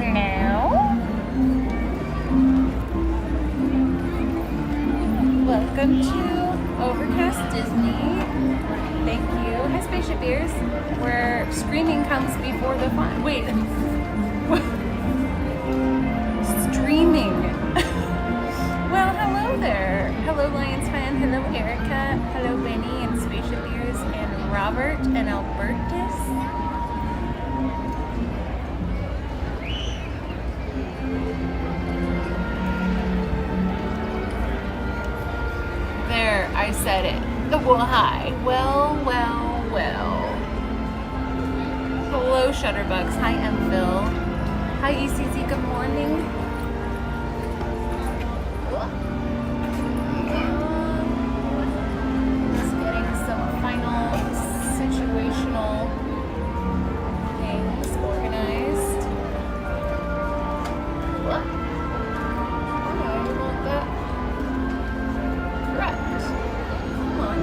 Hello. Welcome to Overcast Disney. Thank you. Hi, Spaceship Ears. Where screaming comes before the fun. Wait. Streaming. Well, hello there. Hello, Lions fan. Hello, Erica. Hello, Benny and Spaceship Ears and Robert and Albertus. There, I said it. Well, hi. Well. Hello, Shutterbugs. Hi, Mville. Hi, ECZ. Good morning. Just getting some final situational things organized. What? I want that. Correct. Come on,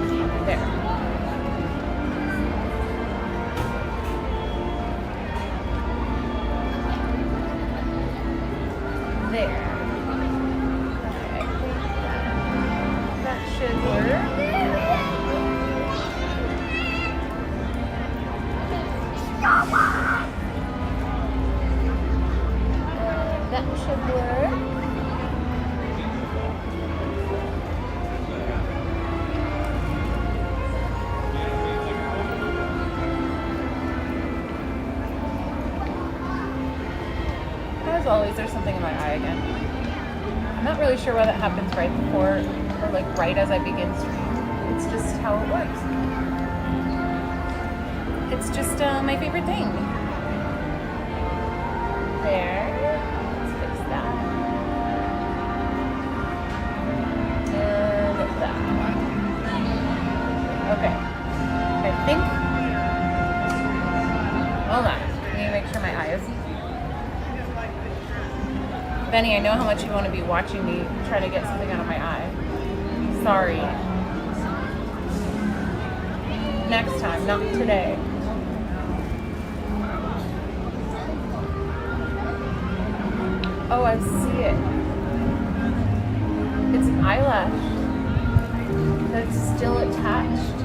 there. There. Okay. That should work. That should work. As always, there's something in my eye again. I'm not really sure why that happens right before or like right as I begin stream. It's just how it works. It's just my favorite thing. There. Let's fix that. And that. Okay. I think. Hold on. Let me make sure my eye is. Benny, I know how much you want to be watching me try to get something out of my eye. Sorry. Next time, not today. Oh, I see it. It's an eyelash that's still attached.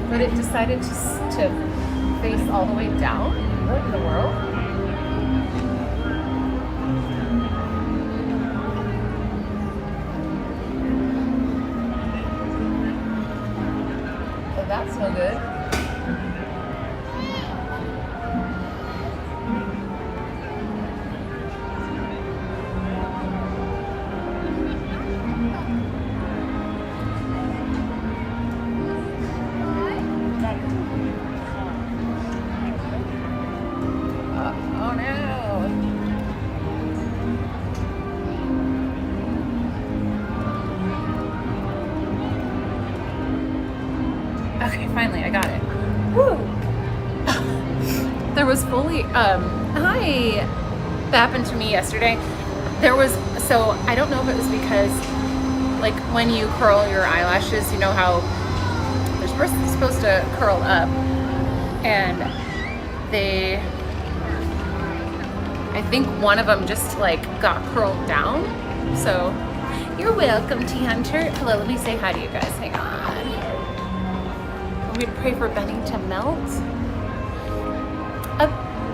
But it decided to face all the way down? What in the world? Well, that's no good. Okay, finally, I got it. Woo! There was fully, hi! That happened to me yesterday. So I don't know if it was because, like, when you curl your eyelashes, you know how they're supposed to curl up, and I think one of them just, like, got curled down. So, you're welcome, T Hunter. Hello, let me say hi to you guys. Hang on. We pray for Benny to melt.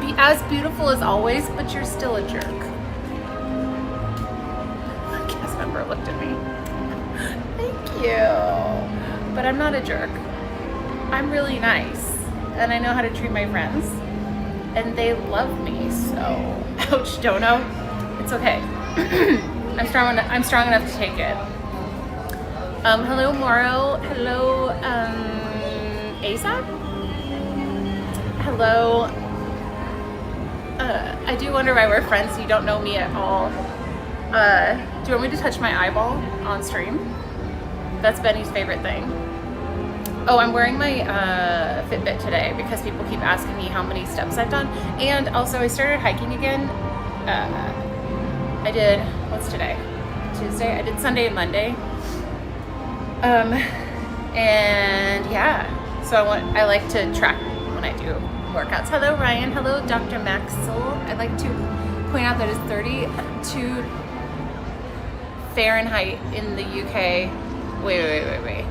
Be as beautiful as always, but you're still a jerk. A cast member looked at me. Thank you. But I'm not a jerk. I'm really nice. And I know how to treat my friends. And they love me, so ouch, Dono. It's okay. I'm strong enough to take it. Hello, Morrow. Hello, Asa? Hello. I do wonder why we're friends. You don't know me at all. Do you want me to touch my eyeball on stream? That's Benny's favorite thing. Oh, I'm wearing my Fitbit today because people keep asking me how many steps I've done. And also I started hiking again. I did, what's today? Tuesday? I did Sunday and Monday. And yeah, So I like to track when I do workouts. Hello, Ryan. Hello, Dr. Maxwell. I'd like to point out that it's 32 Fahrenheit in the UK. Wait. Wait.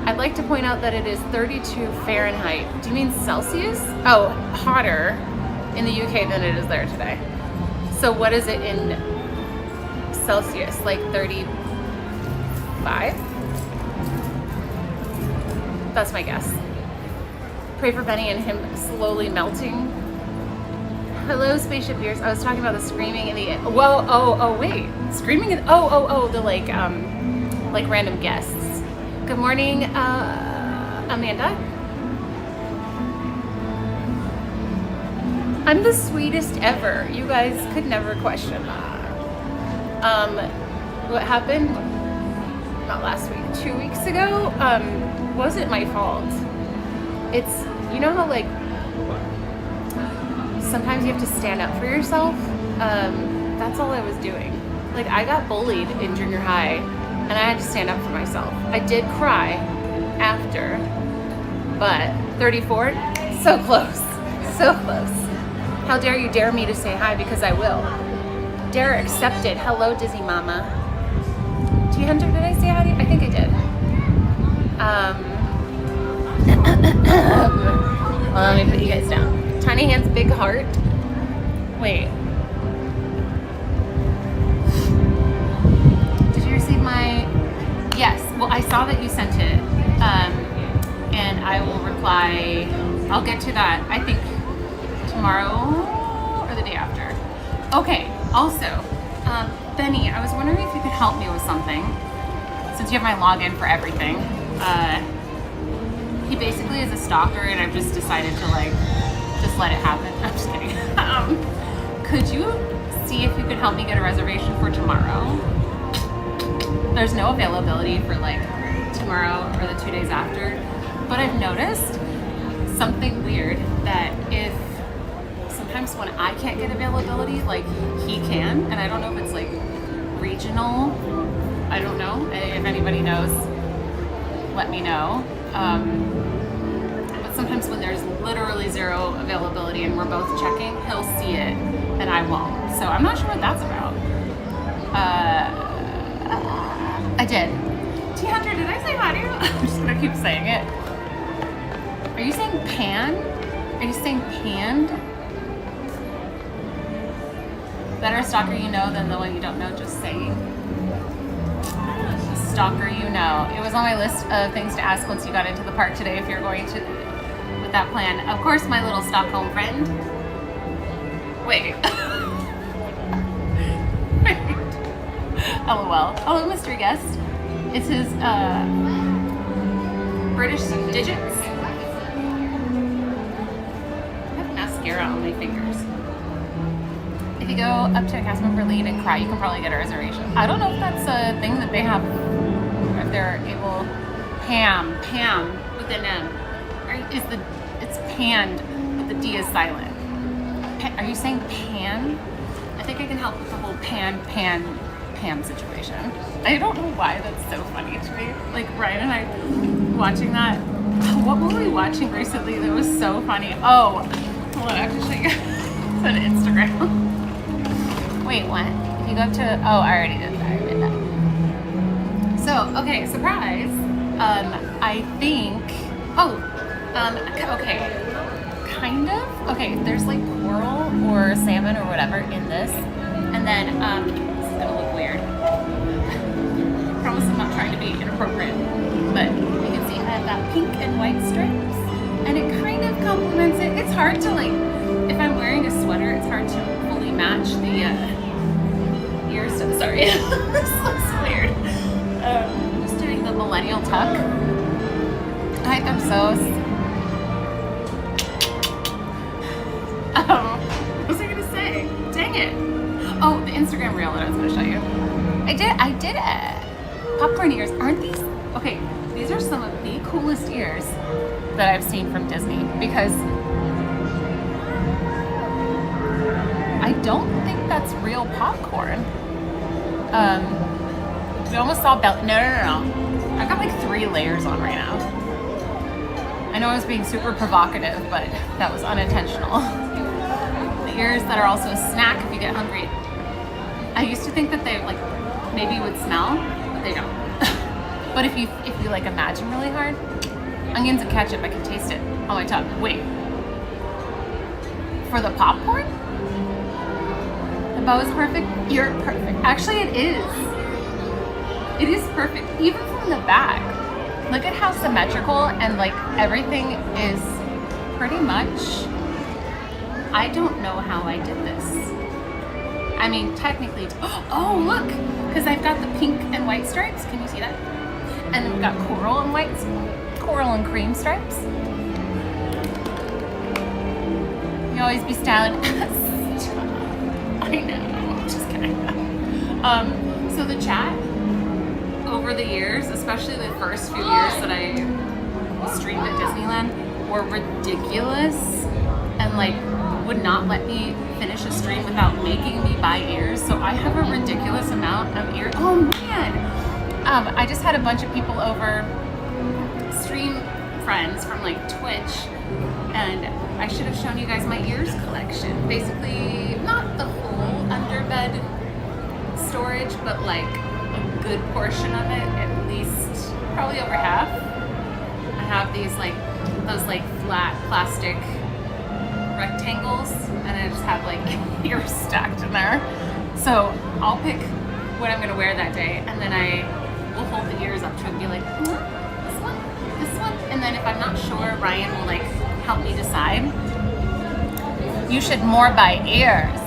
I'd like to point out that it is 32 Fahrenheit. Do you mean Celsius? Oh, hotter in the UK than it is there today. So what is it in Celsius? Like 35? That's my guess. Pray for Benny and him slowly melting. Hello, Spaceship Ears. I was talking about the screaming in the... Whoa, oh, wait. Screaming in... the like random guests. Good morning, Amanda. I'm the sweetest ever. You guys could never question that. What happened, not last week, 2 weeks ago, wasn't my fault. It's, you know how like, sometimes you have to stand up for yourself? That's all I was doing. Like, I got bullied in junior high, and I had to stand up for myself. I did cry after, but 34, so close, so close. How dare you dare me to say hi, because I will. Dare accepted. Hello, Dizzy Mama. Hunter, did I say hi to you? I think I did. Well, let me put you guys down. Tiny hands, big heart. Wait. Did you receive my... Yes. Well, I saw that you sent it. And I will reply. I'll get to that, I think, tomorrow or the day after. Okay. Also, Benny, I was wondering if you could help me with something, since you have my login for everything. He basically is a stalker, and I've just decided to just let it happen. I'm just kidding. Could you see if you could help me get a reservation for tomorrow? There's no availability for tomorrow or the 2 days after, but I've noticed something weird, that if sometimes when I can't get availability, he can, and I don't know if it's regional. I don't know. If anybody knows, let me know. But sometimes when there's literally zero availability and we're both checking, he'll see it and I won't. So I'm not sure what that's about. I did. T. Hunter, did I say hi to you? I'm just gonna keep saying it. Are you saying pan? Are you saying panned? Better stalker you know than the one you don't know, just saying. Stalker you know. It was on my list of things to ask once you got into the park today, if you're going to with that plan. Of course, my little Stockholm friend. Wait. Wait. LOL. Hello, mystery guest. It's his British digits. I have mascara on my fingers. If you go up to a cast member lead and cry, you can probably get a reservation. I don't know if that's a thing that they have, if they're able. Pam with an M. It's panned, but the D is silent. Are you saying pan? I think I can help with the whole Pam situation. I don't know why that's so funny to me. Ryan and I watching that. What were we watching recently that was so funny? Oh, hold on, I have to show you. It's on Instagram. Wait, what? If you go up to... Oh, I already did that. So, okay, surprise. I think... okay. Kind of. Okay, there's coral or salmon or whatever in this. And then, this is gonna look weird. I promise I'm not trying to be inappropriate. But you can see I have that pink and white stripes. And it kind of complements it. It's hard to if I'm wearing a sweater, it's hard to fully match the ears to the... Sorry. This looks weird. Just doing the millennial tuck. Hi, I'm so... what was I gonna say? Dang it. Oh, the Instagram reel that I was gonna show you. I did it. Popcorn ears. Aren't these... Okay, these are some of the coolest ears that I've seen from Disney, because I don't think that's real popcorn. We almost saw No. I've got like 3 layers on right now. I know I was being super provocative, but that was unintentional. The ears that are also a snack if you get hungry. I used to think that they like maybe would smell, but they don't. But if you like imagine really hard, onions and ketchup, I can taste it on my tongue. Wait. For the popcorn? The bow is perfect? You're perfect. Actually, it is. It is perfect, even from the back. Look at how symmetrical and like everything is pretty much. I don't know how I did this. I mean, technically, oh look, because I've got the pink and white stripes. Can you see that? And then we've got coral and cream stripes. You always be styling. I know, just kidding. So the chat over the years, especially the first few years that I streamed at Disneyland, were ridiculous and like would not let me finish a stream without making me buy ears. So I have a ridiculous amount of ears. Oh man! I just had a bunch of people over, stream friends from like Twitch, and I should have shown you guys my ears collection. Basically, not the whole underbed storage, but like a good portion of it, at least probably over half. I have these like, those like flat plastic rectangles, and I just have like ears stacked in there. So I'll pick what I'm gonna wear that day, and then I will hold the ears up to it and be like, this one, and then if I'm not sure, Ryan will like help me decide. You should more buy ears.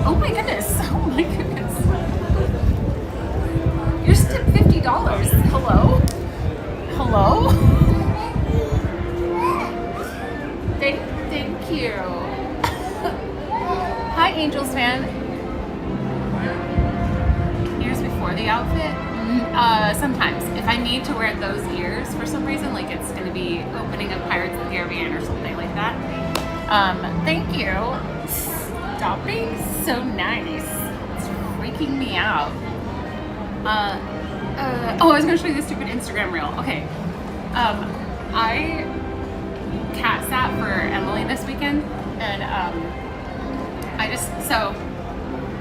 Oh my goodness, oh my goodness. You're still $50. Hello? Hello? Thank you. Hi, Angels fan. Ears before the outfit? Sometimes. If I need to wear those ears for some reason, like it's going to be opening of Pirates of the Caribbean or something like that. Thank you. Stop being so nice. It's freaking me out. Oh, I was going to show you this stupid Instagram reel. Okay. I cat sat for Emily this weekend, and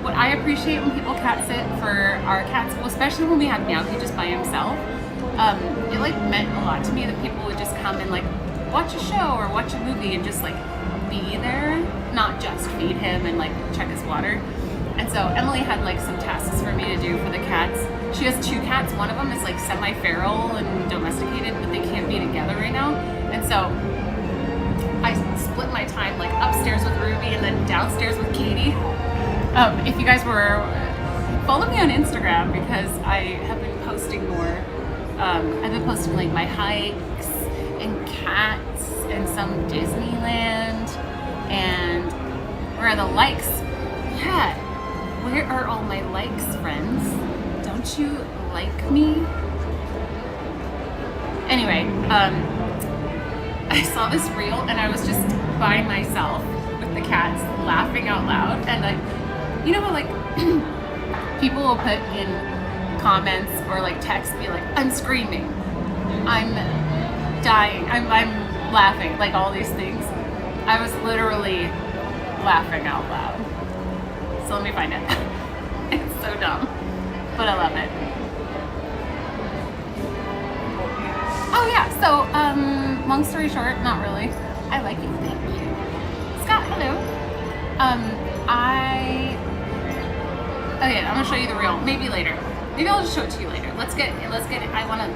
what I appreciate when people cat sit for our cats, well, especially when we had Meowky just by himself, it like meant a lot to me that people would just come and like watch a show or watch a movie and just like be there, not just feed him and like check his water. And so Emily had like some tasks for me to do for the cats. She has 2 cats. One of them is like semi-feral and domesticated, but they can't be together right now. And so I split my time like upstairs with Ruby and then downstairs with Katie. If you guys were, follow me on Instagram because I have been posting more. I've been posting like my hikes and cats and some Disneyland, and where are the likes? Yeah, where are all my likes, friends? Don't you like me? Anyway, I saw this reel and I was just by myself with the cats laughing out loud, and like, you know how like people will put in comments or like text, be like, I'm screaming, I'm dying, I'm laughing, like all these things. I was literally laughing out loud. So let me find it. It's so dumb, but I love it. Oh yeah, so long story short, not really. I like you, thank you. Scott, hello. Okay, I'm gonna show you the reel. Maybe later. Maybe I'll just show it to you later. Let's get it. I wanna.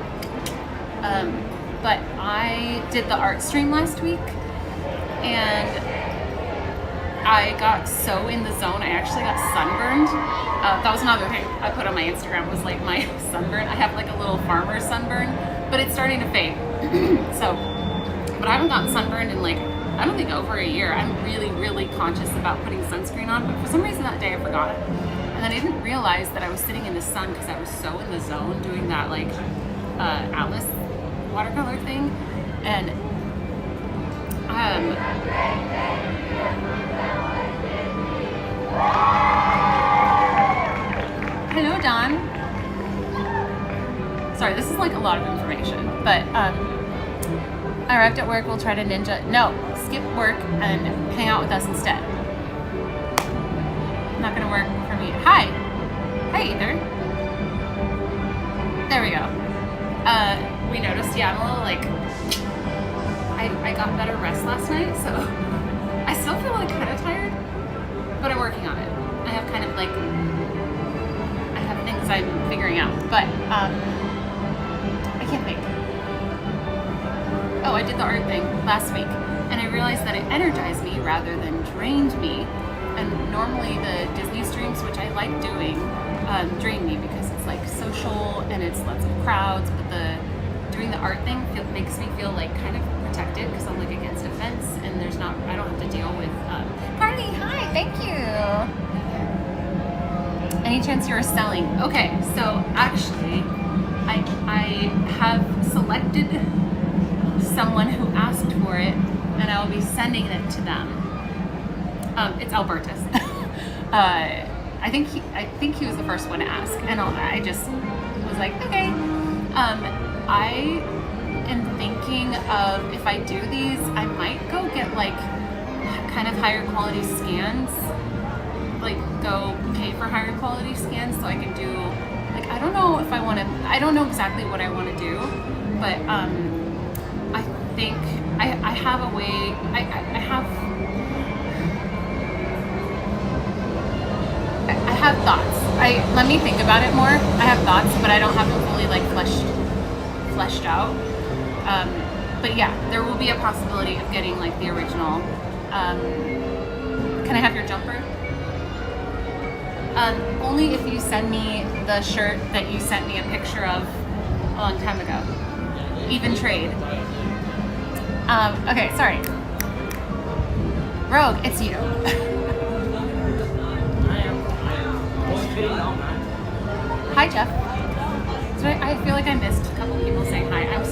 But I did the art stream last week, and I got so in the zone. I actually got sunburned. That was another thing I put on my Instagram, was like my sunburn. I have like a little farmer sunburn, but it's starting to fade. But I haven't gotten sunburned in like, I don't think over a year. I'm really, really conscious about putting sunscreen on, but for some reason that day I forgot. And then I didn't realize that I was sitting in the sun because I was so in the zone doing that like Atlas watercolor thing. And hello, Don. Sorry, this is like a lot of information, but I arrived at work. We'll try to ninja. No, skip work and hang out with us instead. Not gonna work for me. Hi. Hi, Ether. There we go. We noticed, yeah, I'm a little like, I got better rest last night, so I still feel like kind of tired, but I'm working on it. I have kind of like, I have things I'm figuring out, but I can't think. Oh, I did the art thing last week, and I realized that it energized me rather than drained me. And normally the Disney streams, which I like doing, drain me because it's like social and it's lots of crowds, but doing the art thing makes me feel like kind of protected because I'm like against a fence and I don't have to deal with, Carly, hi, thank you. Any chance you're selling? Okay, so actually, I have selected someone who asked for it and I will be sending it to them. It's Albertus. I think he was the first one to ask, and I just was like, okay. I am thinking of, if I do these, I might go get like kind of higher quality scans, like go pay for higher quality scans so I can do, like, I don't know if I want to, I don't know exactly what I want to do, but I think I have a way, I have thoughts. Let me think about it more. I have thoughts, but I don't have them fully like fleshed out. But yeah, there will be a possibility of getting like the original. Can I have your jumper? Only if you send me the shirt that you sent me a picture of a long time ago. Even trade. Okay, sorry. Rogue, it's you. Hi, Jeff. So I feel like I missed a couple people saying hi. I'm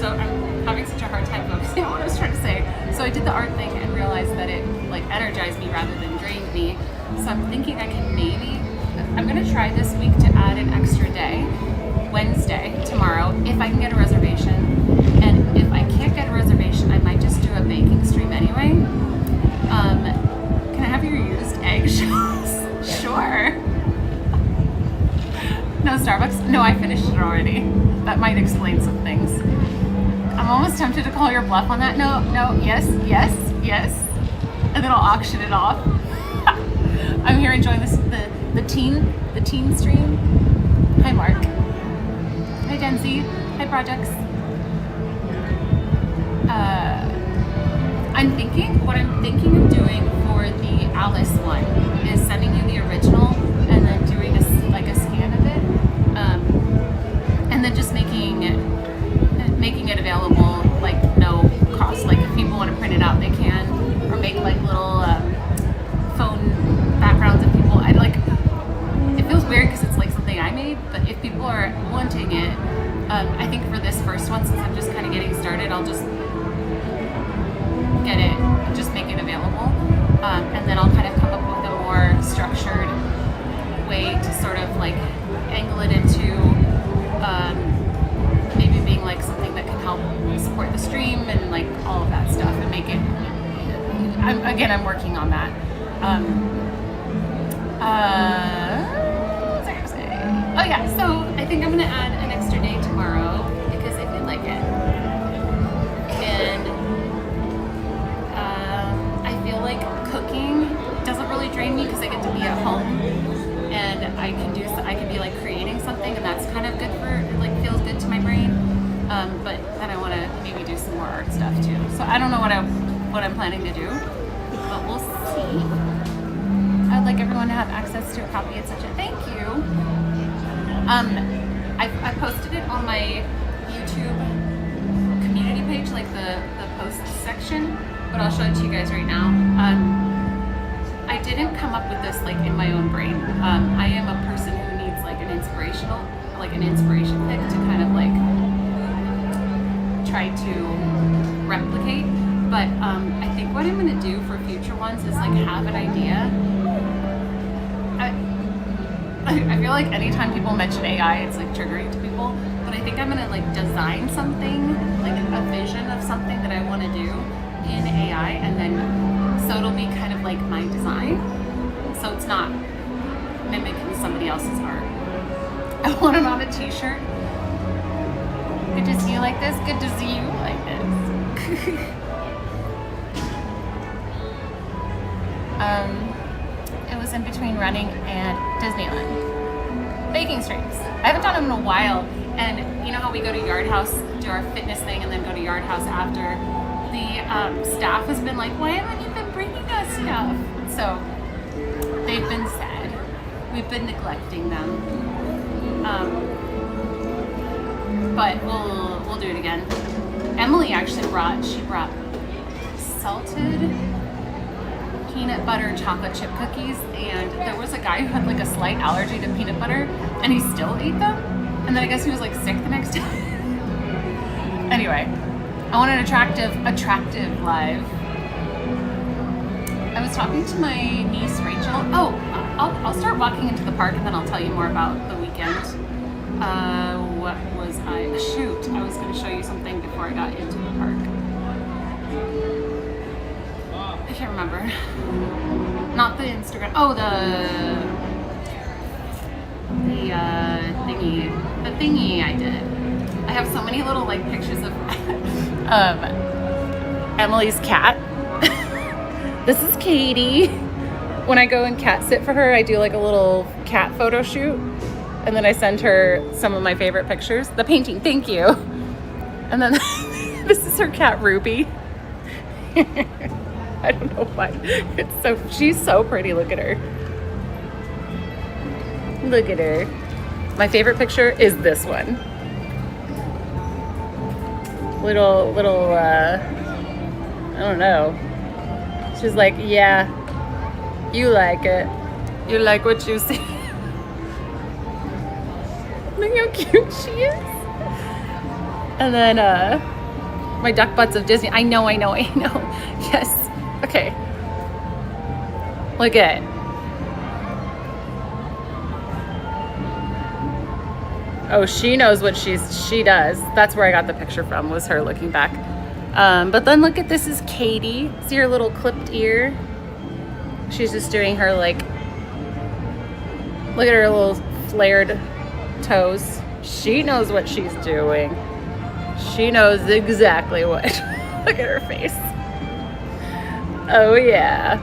having such a hard time focusing on what I was trying to say. So I did the art thing and realized that it like energized me rather than drained me. So I'm thinking I can I'm gonna try this week to add an extra day, Wednesday, tomorrow, if I can get a reservation. And if I can't get a reservation, I might just do a baking stream anyway. Can I have your used eggshells? Sure. No Starbucks? No, I finished it already. That might explain some things. I'm almost tempted to call your bluff on that. No, yes. And then I'll auction it off. I'm here enjoying the teen stream. Hi, Mark. Hi, Denzi. Hi, Projects. What I'm thinking of doing for the Alice one is sending you the original and then doing a scan of it, and then just making it available, like no cost. Like if people want to print it out, they can, or make like little phone backgrounds. If people, it feels weird because it's like something I made, but if people are wanting it, I think for this first one, since I'm just kind of getting started, I'll just get it, just make it available, and then I'll kind of come up with a more structured way to sort of like angle it into maybe being like something that can help support the stream and like all of that stuff and make it. I'm working on that. What was I gonna say? Oh yeah, so I think I'm gonna add an extra day tomorrow because I feel like it. And I feel like cooking doesn't really drain me because I get to be at home and I can be like creating something, and that's kind of good for, it like feels good to my brain. But then I want to maybe do some more art stuff too. So I don't know what I'm planning to do, but we'll see. I'd like everyone to have access to a copy at such a thank you. I posted it on my YouTube community page, like the posts section, but I'll show it to you guys right now. I didn't come up with this like in my own brain. I am a person who needs like an inspiration pick to kind of like try to replicate. But I think what I'm gonna do for future ones is like have an idea. I feel like anytime people mention AI, it's like triggering to people. But I think I'm gonna like design something, like a vision of something that I want to do in AI, and then so it'll be kind of like my design. So it's not mimicking somebody else's art. I want it on a t-shirt. Good to see you like this. Good to see you like this. It was in between running and Disneyland. Baking streams. I haven't done them in a while. And you know how we go to Yard House, do our fitness thing, and then go to Yard House after? The staff has been like, why haven't you been bringing us stuff? So they've been sad. We've been neglecting them. But we'll do it again. Emily actually brought salted peanut butter chocolate chip cookies, and there was a guy who had like a slight allergy to peanut butter, and he still ate them. And then I guess he was like sick the next day. Anyway, I want an attractive live. I was talking to my niece Rachel. Oh, I'll start walking into the park and then I'll tell you more about the weekend. What was I? Shoot, I was going to show you something before I got into the park. I can't remember. Not the Instagram. Oh, the thingy I did. I have so many little like pictures of Emily's cat. This is Katie. When I go and cat sit for her, I do like a little cat photo shoot, and then I send her some of my favorite pictures. The painting, thank you. And then this is her cat Ruby. I don't know why. She's so pretty. Look at her. Look at her. My favorite picture is this one. Little, I don't know. She's like, yeah, you like it. You like what you see. Look how cute she is. And then my duck butts of Disney. I know. Yes. Okay. Look at it. Oh, she knows what she does. That's where I got the picture from, was her looking back. But then look at this is Katie. See her little clipped ear? She's just doing her like, look at her little flared toes. She knows what she's doing. She knows exactly what. Look at her face. Oh yeah.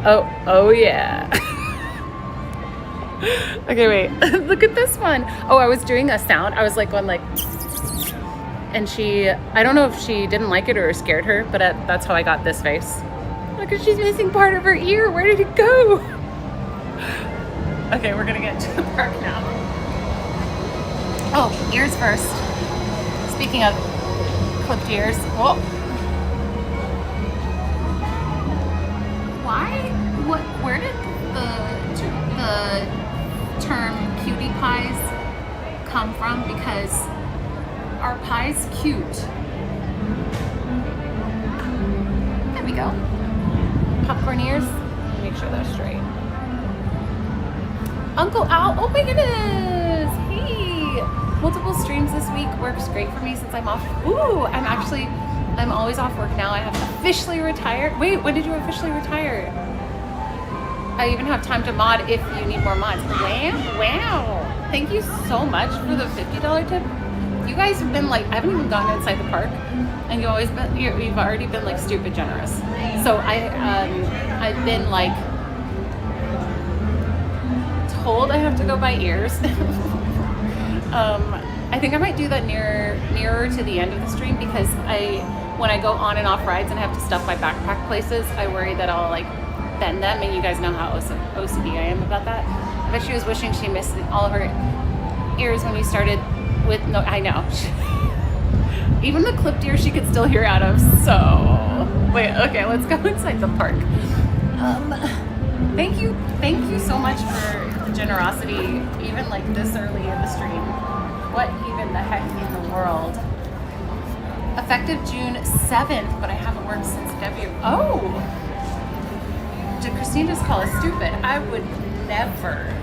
Oh yeah. Okay, wait. Look at this one. Oh, I was doing a sound. I was like going like, and I don't know if she didn't like it or scared her, but that's how I got this face. Look, she's missing part of her ear. Where did it go? Okay, we're gonna get to the park now. Oh, ears first. Speaking of clipped ears. Whoa. Why? Where did the term cutie pies come from? Because are pies cute? There we go. Popcorn ears. Make sure they're straight. Uncle Al. Oh my goodness. Hey. Multiple streams this week works great for me since I'm off. Ooh, I'm always off work now. I have officially retired. Wait, when did you officially retire? I even have time to mod if you need more mods. Wow. Thank you so much for the $50 tip. You guys have been like, I haven't even gone inside the park, and you've already been like stupid generous. So I've been like told I have to go buy ears. I think I might do that nearer to the end of the stream, because when I go on and off rides and I have to stuff my backpack places, I worry that I'll like bend them, and you guys know how OCD I am about that. I bet she was wishing she missed all of her ears when you started with, no, I know. Even the clipped ear she could still hear out of, so. Wait, okay, let's go inside the park. Thank you so much for the generosity, even like this early in the stream. What even the heck in the world? Effective June 7th, but I haven't worked since February. Oh! Did Christine just call us stupid? I would never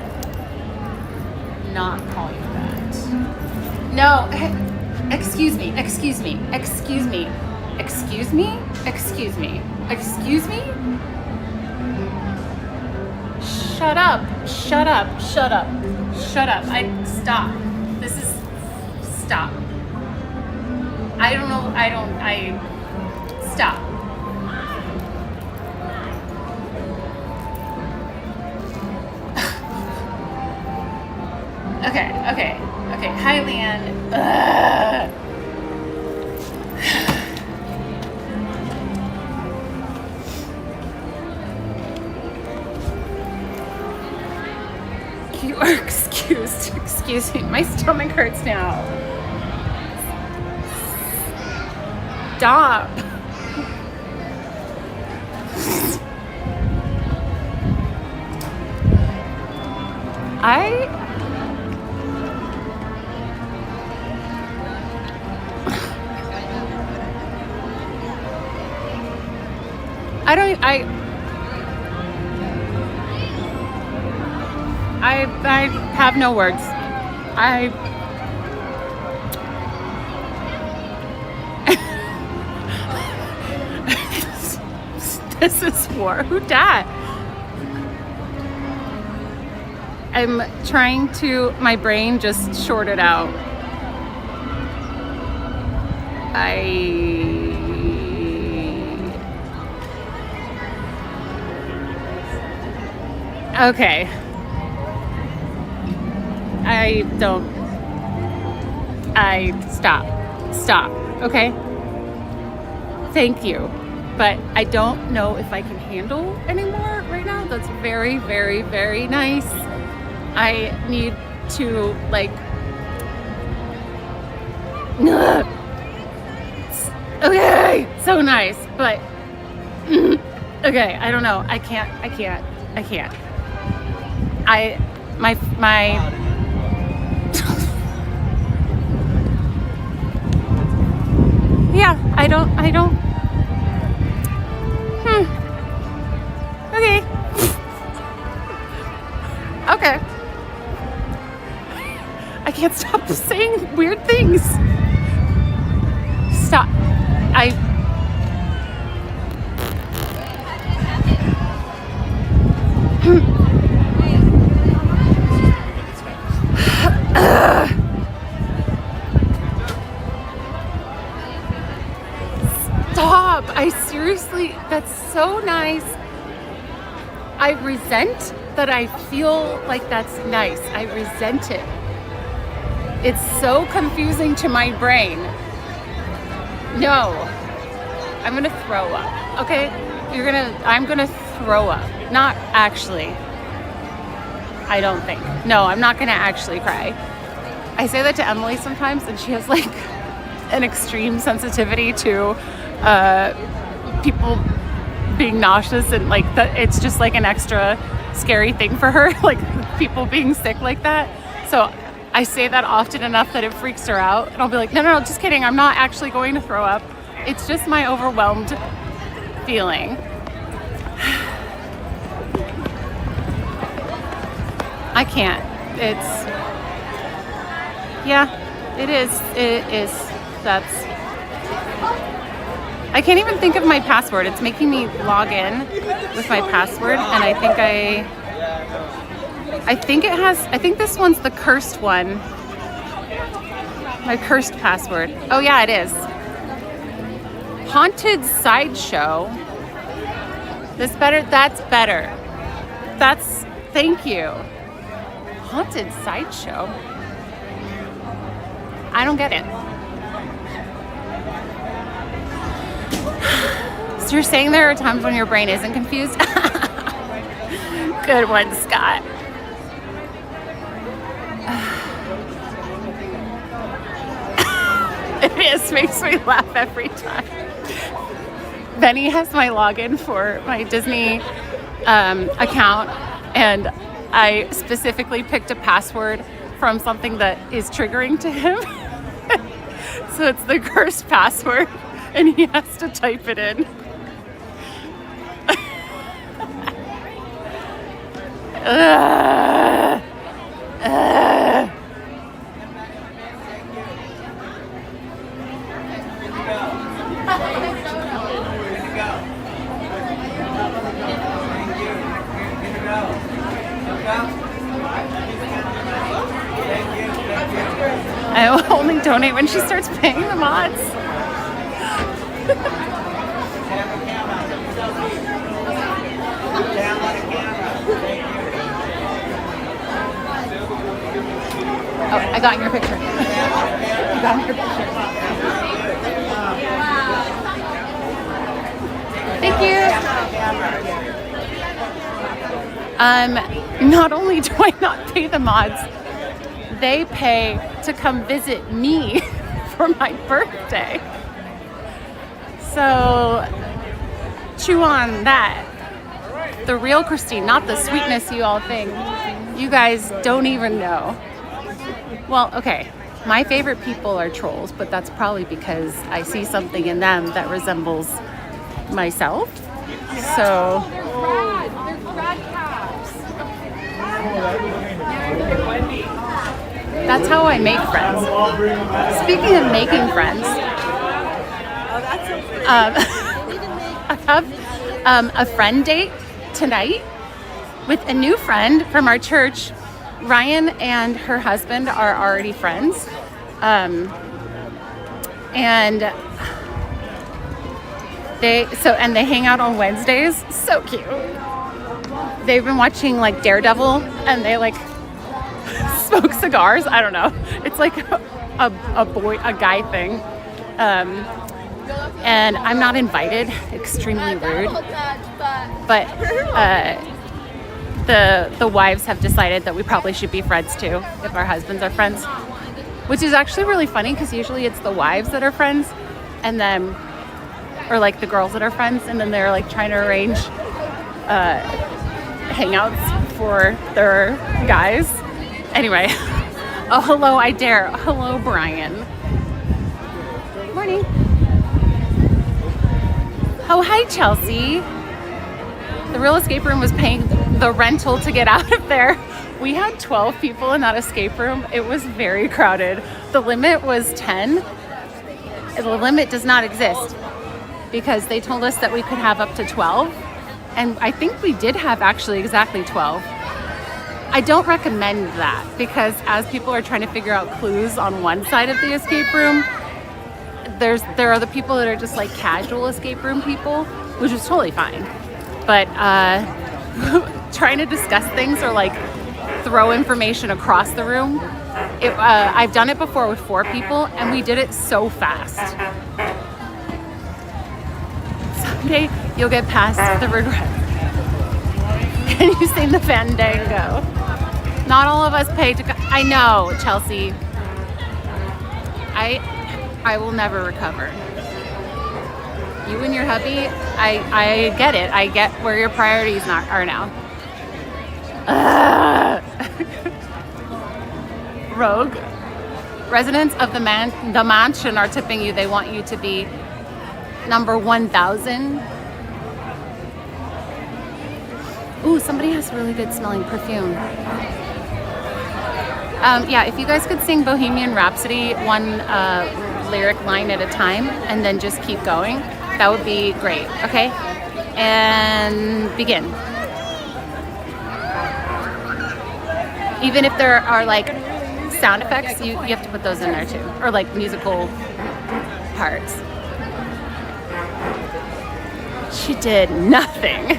not call you that. No, excuse me. Shut up. Stop. This is, stop. Stop. Okay. Hi, Leanne. You are excused. Excuse me. My stomach hurts now. Stop. I have no words. This is war. Who died? I'm trying to, my brain just shorted out. Okay. Stop, okay? Thank you, but I don't know if I can handle anymore right now. That's very, very, very nice. I need to, like, okay, so nice, but, okay, I don't know. I can't. Yeah, I don't. Okay. I can't stop saying weird things. Stop. Stop. I seriously, that's so nice. I resent that I feel like that's nice. I resent it. It's so confusing to my brain. No. I'm gonna throw up, okay? I'm gonna throw up. Not actually. I don't think. No, I'm not gonna actually cry. I say that to Emily sometimes, and she has like an extreme sensitivity to people being nauseous, and like that, it's just like an extra scary thing for her, like people being sick like that. So I say that often enough that it freaks her out, and I'll be like, no, just kidding. I'm not actually going to throw up. It's just my overwhelmed feeling. I can't. It is. I can't even think of my password. It's making me log in with my password, and I think this one's the cursed one. My cursed password. Oh yeah, it is. Haunted sideshow. That's better. Thank you. Haunted sideshow. I don't get it. So you're saying there are times when your brain isn't confused? Good one, Scott. It is, makes me laugh every time. Benny has my login for my Disney account, and I specifically picked a password from something that is triggering to him. So it's the cursed password, and he has to type it in. Ugh. Ugh. I will only donate when she starts paying the mods. Oh, I got in your picture. I got in your picture. Thank you. Not only do I not pay the mods, they pay to come visit me for my birthday. So chew on that. The real Christine, not the sweetness you all think. You guys don't even know. Well, okay, my favorite people are trolls, but that's probably because I see something in them that resembles myself. So they're crab caps. That's how I make friends. Speaking of making friends, I have a friend date tonight with a new friend from our church. Ryan and her husband are already friends. And they hang out on Wednesdays. So cute. They've been watching like Daredevil, and they like smoke cigars. I don't know. It's like a guy thing. And I'm not invited. Extremely rude. But the wives have decided that we probably should be friends too, if our husbands are friends. Which is actually really funny, because usually it's the wives that are friends, and then, or like the girls that are friends, and then they're like trying to arrange hangouts for their guys. Anyway, oh hello, I dare. Hello, Brian. Morning. Oh, hi, Chelsea. The Real Escape Room was paying the rental to get out of there. We had 12 people in that escape room. It was very crowded. The limit was 10. The limit does not exist, because they told us that we could have up to 12. And I think we did have actually exactly 12. I don't recommend that, because as people are trying to figure out clues on one side of the escape room, there are the people that are just like casual escape room people, which is totally fine. But trying to discuss things or like throw information across the room, I've done it before with 4 people, and we did it so fast. Someday you'll get past the regret. Can you sing the Fandango? Not all of us pay to go. I know, Chelsea. I will never recover. You and your hubby, I get it. I get where your priorities are now. Rogue. Residents of the mansion are tipping you. They want you to be number 1,000. Ooh, somebody has really good smelling perfume. Yeah, if you guys could sing Bohemian Rhapsody one lyric line at a time, and then just keep going, that would be great. Okay? And begin. Even if there are like sound effects, you have to put those in there too, or like musical parts. She did nothing.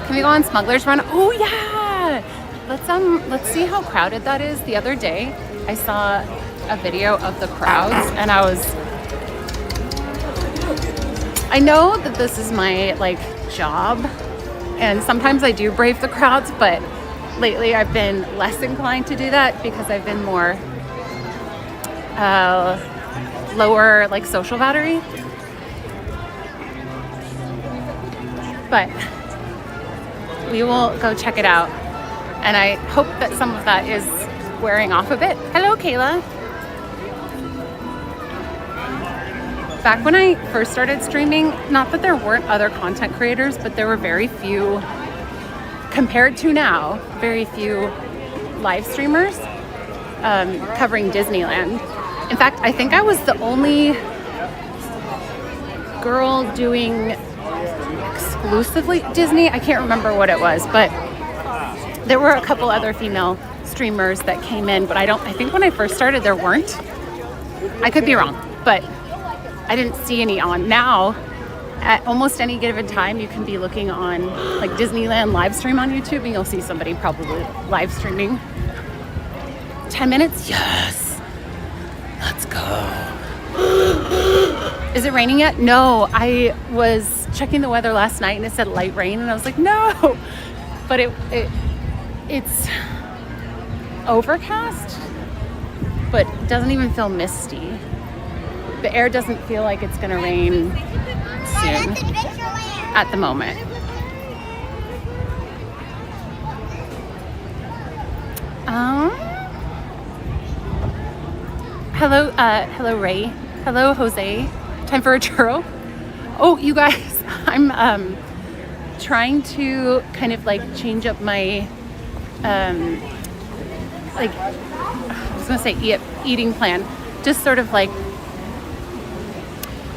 Can we go on Smuggler's Run? Oh yeah. Let's see how crowded that is. The other day I saw a video of the crowds, and I know that this is my like job, and sometimes I do brave the crowds, but lately I've been less inclined to do that, because I've been more lower like social battery. But we will go check it out, and I hope that some of that is wearing off a bit. Hello, Kayla. Back when I first started streaming, not that there weren't other content creators, but there were very few compared to now, very few live streamers covering Disneyland. In fact, I think I was the only girl doing exclusively Disney. I can't remember what it was, but there were a couple other female streamers that came in, but I think when I first started there weren't. I could be wrong, but I didn't see any on. Now, at almost any given time, you can be looking on like Disneyland live stream on YouTube and you'll see somebody probably live streaming. 10 minutes? Yes. Let's go. Is it raining yet? No, I was checking the weather last night and it said light rain and I was like, no. But it's overcast, but doesn't even feel misty. The air doesn't feel like it's gonna rain soon at the moment. Hello Ray. Hello Jose. Time for a churro. Oh, you guys, I'm trying to kind of like change up my like I was gonna say eating plan. Just sort of like,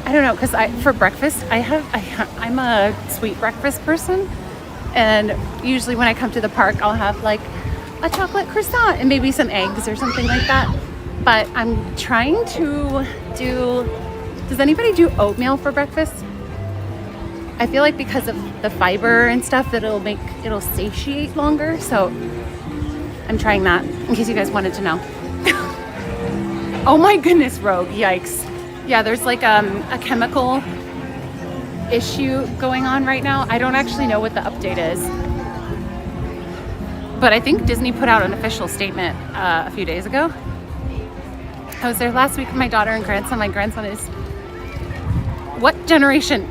I don't know, because for breakfast I'm a sweet breakfast person, and usually when I come to the park I'll have like a chocolate croissant and maybe some eggs or something like that. But I'm trying to does anybody do oatmeal for breakfast? I feel like because of the fiber and stuff that it'll satiate longer, so I'm trying that in case you guys wanted to know. Oh my goodness, Rogue, yikes. Yeah, there's like a chemical issue going on right now. I don't actually know what the update is, but I think Disney put out an official statement a few days ago. I was there last week with my daughter and grandson. My grandson is, what generation?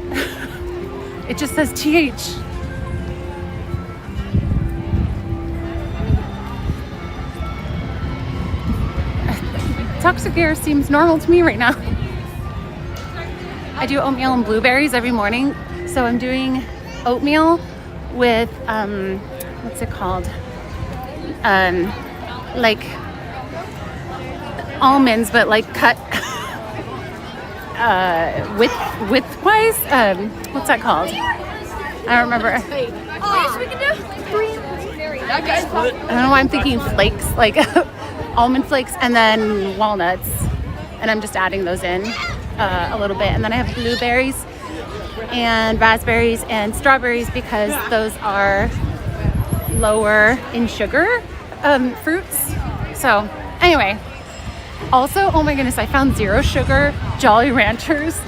It just says TH. Toxic air seems normal to me right now. I do oatmeal and blueberries every morning. So I'm doing oatmeal with, what's it called? Like almonds, but like cut widthwise. What's that called? I don't remember. I don't know why I'm thinking flakes, like almond flakes, and then walnuts, and I'm just adding those in a little bit. And then I have blueberries and raspberries and strawberries because those are lower in sugar fruits. So anyway, also, oh my goodness, I found zero sugar Jolly Ranchers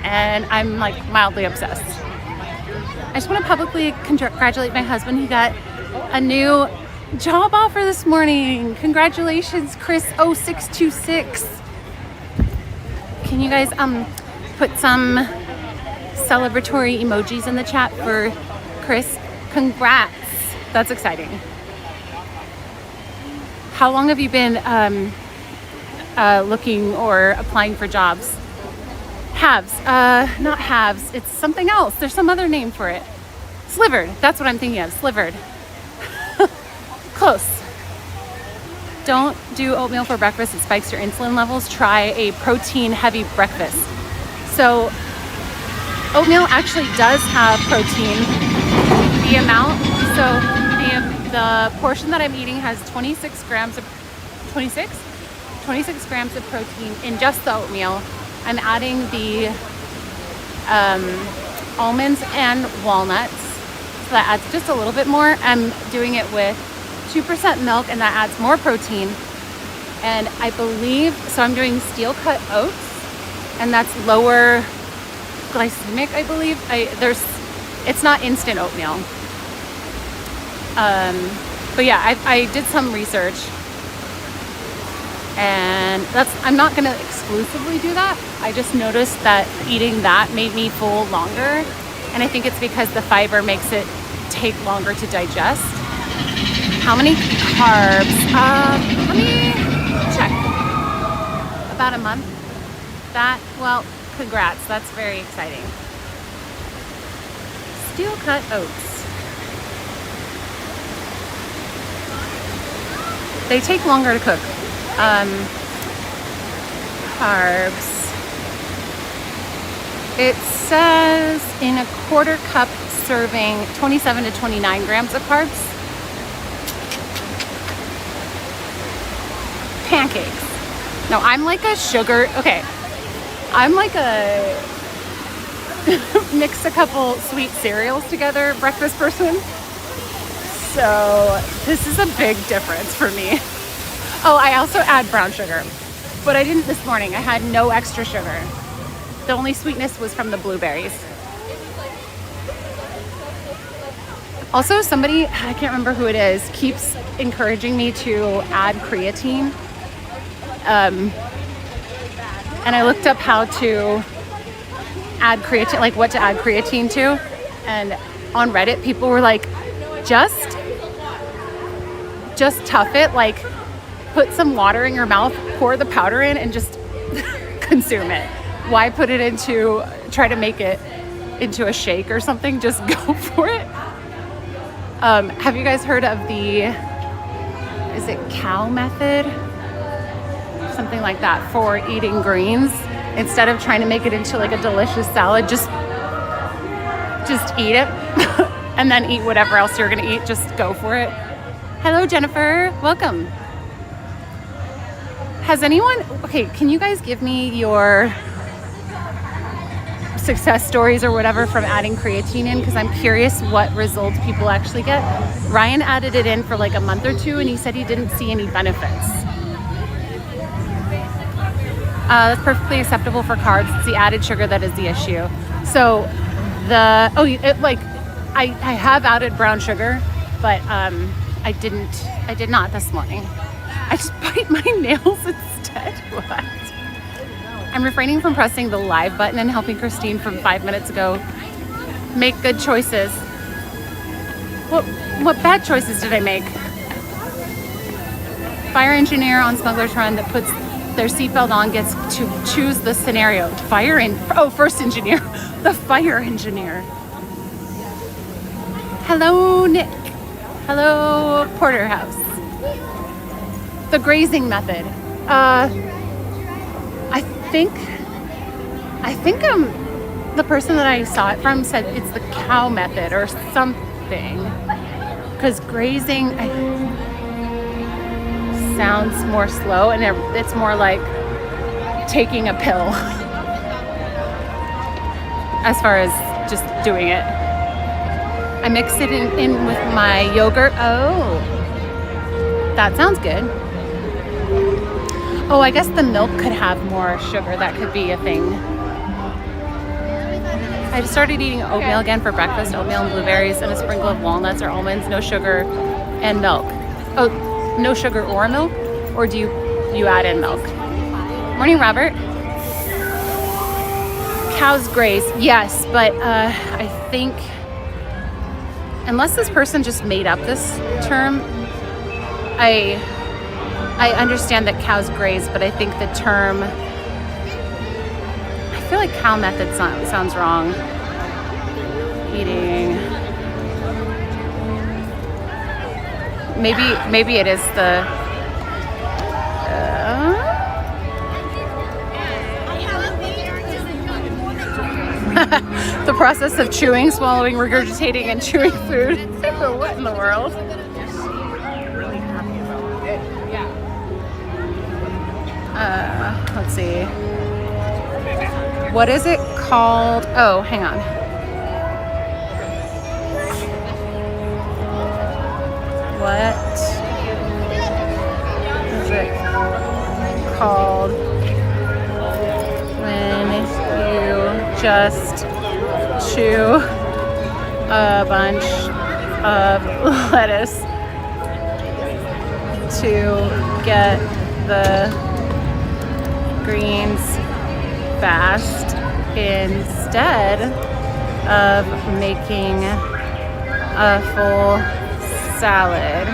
and I'm like mildly obsessed. I just want to publicly congratulate my husband. He got a new job offer this morning. Congratulations, Chris 0626. Can you guys put some celebratory emojis in the chat for Chris? Congrats. That's exciting. How long have you been looking or applying for jobs? Halves. Not halves. It's something else. There's some other name for it. Slivered. That's what I'm thinking of. Slivered. Close. Don't do oatmeal for breakfast. It spikes your insulin levels. Try a protein-heavy breakfast. So oatmeal actually does have protein. The amount, so the portion that I'm eating has 26 grams of protein in just the oatmeal. I'm adding the almonds and walnuts, so that adds just a little bit more. I'm doing it with 2% milk, and that adds more protein. And I believe, so I'm doing steel cut oats, and that's lower glycemic, I believe. It's not instant oatmeal. But yeah, I did some research, and I'm not gonna exclusively do that. I just noticed that eating that made me full longer, and I think it's because the fiber makes it take longer to digest. How many carbs? Let me check. About a month. Well, congrats. That's very exciting. Steel cut oats. They take longer to cook. Carbs. It says in a quarter cup serving 27 to 29 grams of carbs. Pancakes. No, I'm like a sugar, okay. I'm like a mix a couple sweet cereals together breakfast person. So this is a big difference for me. Oh, I also add brown sugar, but I didn't this morning. I had no extra sugar. The only sweetness was from the blueberries. Also, somebody, I can't remember who it is, keeps encouraging me to add creatine. And I looked up how to add creatine, like what to add creatine to. And on Reddit, people were like, just tough it, like put some water in your mouth, pour the powder in, and just consume it. Why put it into, try to make it into a shake or something? Just go for it. Have you guys heard of the, is it cow method? Something like that for eating greens. Instead of trying to make it into like a delicious salad, just eat it and then eat whatever else you're gonna eat. Just go for it. Hello, Jennifer. Welcome. Has anyone, okay, can you guys give me your success stories or whatever from adding creatine in? Because I'm curious what results people actually get. Ryan added it in for like a month or two and he said he didn't see any benefits. That's perfectly acceptable for carbs. It's the added sugar that is the issue. So I have added brown sugar, but I did not this morning. I just bite my nails instead. What? I'm refraining from pressing the live button and helping Christine from 5 minutes ago make good choices. What bad choices did I make? Fire engineer on Smuggler's Run that puts their seatbelt on gets to choose the scenario. First engineer. The fire engineer. Hello, Nick. Hello, Porterhouse. The grazing method. I think the person that I saw it from said it's the cow method or something. Because grazing sounds more slow and it's more like taking a pill as far as just doing it. I mix it in with my yogurt. Oh, that sounds good. Oh, I guess the milk could have more sugar. That could be a thing. I just started eating oatmeal again for breakfast. Oatmeal and blueberries and a sprinkle of walnuts or almonds. No sugar and milk. Oh, no sugar or milk? Or do you add in milk? Morning, Robert. Cows graze. Yes, but I think unless this person just made up this term, I understand that cows graze, but I think the term, I feel like cow method sounds wrong. Eating. Maybe it is the, the process of chewing, swallowing, regurgitating, and chewing food. What in the world? Let's see. What is it called? Oh, hang on. What is it called when you just chew a bunch of lettuce to get the greens fast instead of making a full salad?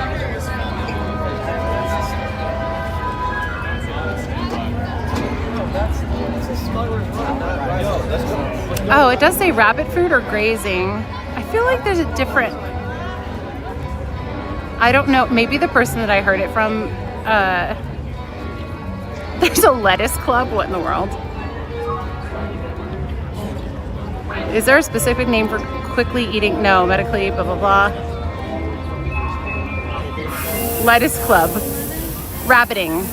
Oh, it does say rabbit food or grazing. I feel like there's a different, I don't know, maybe the person that I heard it from There's a lettuce club? What in the world? Is there a specific name for quickly eating? No, medically, blah, blah, blah. Lettuce club. Rabbiting.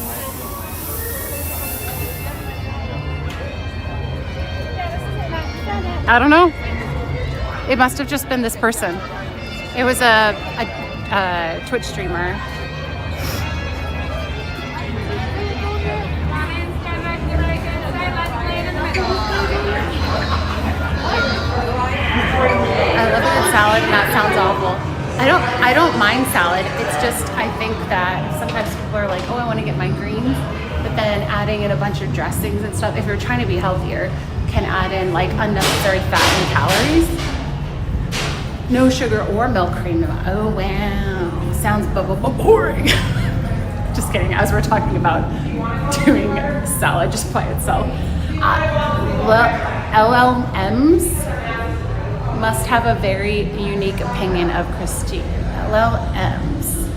I don't know. It must have just been this person. It was a Twitch streamer. I love a good salad, and that sounds awful. I don't mind salad. It's just I think that sometimes people are like, oh, I want to get my greens, but then adding in a bunch of dressings and stuff, if you're trying to be healthier, can add in like unnecessary fat and calories. No sugar or milk cream. Oh wow, sounds boring. Just kidding. As we're talking about doing salad just by itself, LLMs must have a very unique opinion of Christine. LLMs,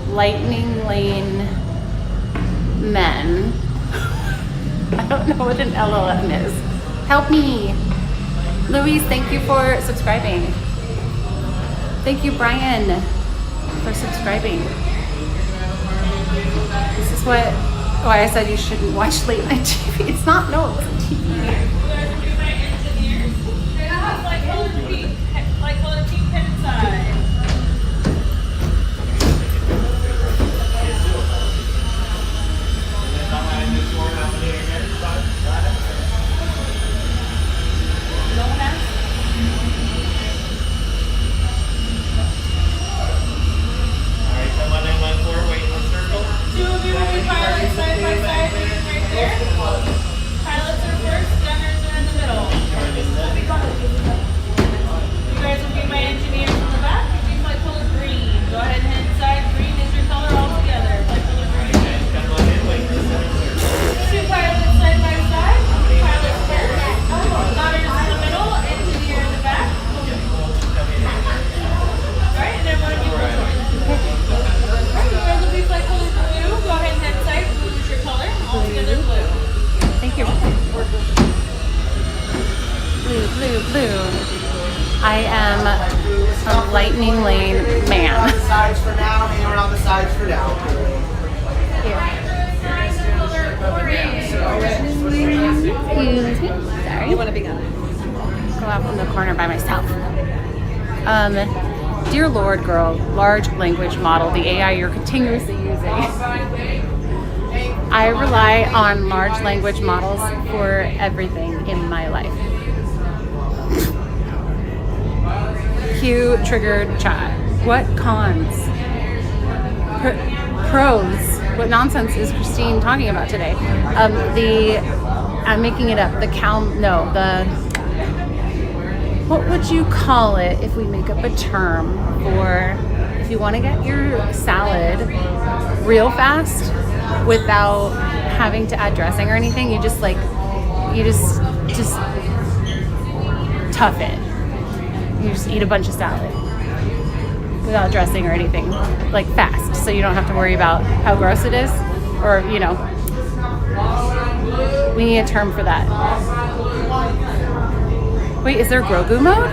lightning lane men. I don't know what an LLM is. Help me. Louise, thank you for subscribing. Thank you, Brian, for subscribing. This is why I said you shouldn't watch late night TV. It's not, no, it wasn't TV. Like color pink pen inside. Pilots side by side, right there. Pilots are first, gunners are in the middle. You guys will be my engineers in the back. You'll be flight color green. Go ahead and head inside. Green is your color altogether. Flight color green. Two pilots side by side. Pilots first. Gunners in the middle. Engineer in the back. Alright, and then one of you will join. Alright, you guys will be flight color blue. Go ahead and head inside. Blue is your color. Altogether blue. Thank you. Blue, blue, blue. I am a lightning lane man. Around the sides for now, hang around the sides for now. Excuse me. Sorry. You want to be gone? Go out from the corner by myself. Dear Lord, girl, large language model, the AI you're continuously using. I rely on large language models for everything in my life. Cue triggered chat. What cons? Pros. What nonsense is Christine talking about today? I'm making it up. What would you call it if we make up a term for if you want to get your salad real fast without having to add dressing or anything? You just tough it. You just eat a bunch of salad without dressing or anything, like fast, so you don't have to worry about how gross it is, or we need a term for that. Wait, is there Grogu mode?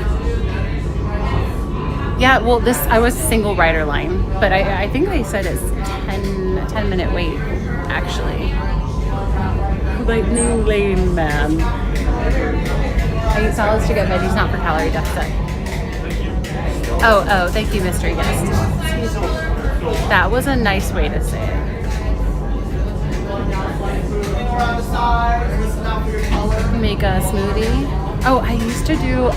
Yeah, well, I was single rider line, but I think they said it's 10-minute wait, actually. Lightning lane man. I eat salads to get veggies, not for calorie deficit. Oh, thank you, mystery guest. That was a nice way to say it. Make a smoothie. Oh, I used to do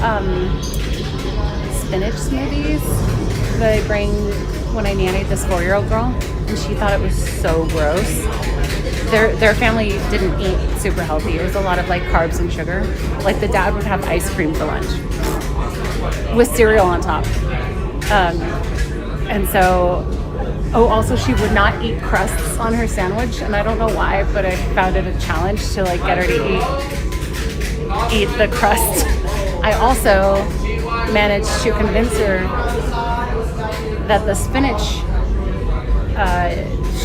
spinach smoothies that I bring when I nannied this 4-year-old girl, and she thought it was so gross. Their family didn't eat super healthy. It was a lot of like carbs and sugar. Like the dad would have ice cream for lunch with cereal on top. And so, also she would not eat crusts on her sandwich, and I don't know why, but I found it a challenge to like get her to eat the crust. I also managed to convince her that the spinach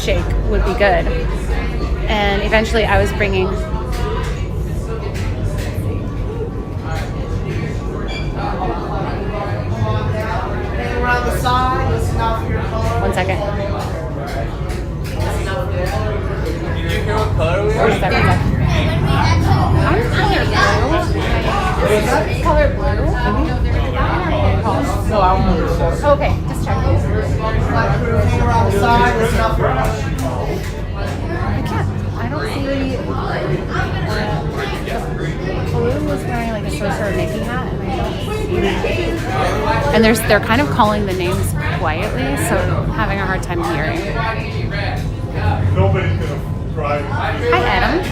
shake would be good. And eventually I was bringing Around the side, listen out for your color. 1 second. Did you hear what color we are? 1 second. I'm color blue. Color blue? No, I don't know. Okay, just check. Hang around the side, listen out for your color. I don't see. Blue was wearing like a sorcerer Mickey hat, and I don't see that. And they're kind of calling the names quietly, so I'm having a hard time hearing. Nobody's gonna drive. Hi, Adam.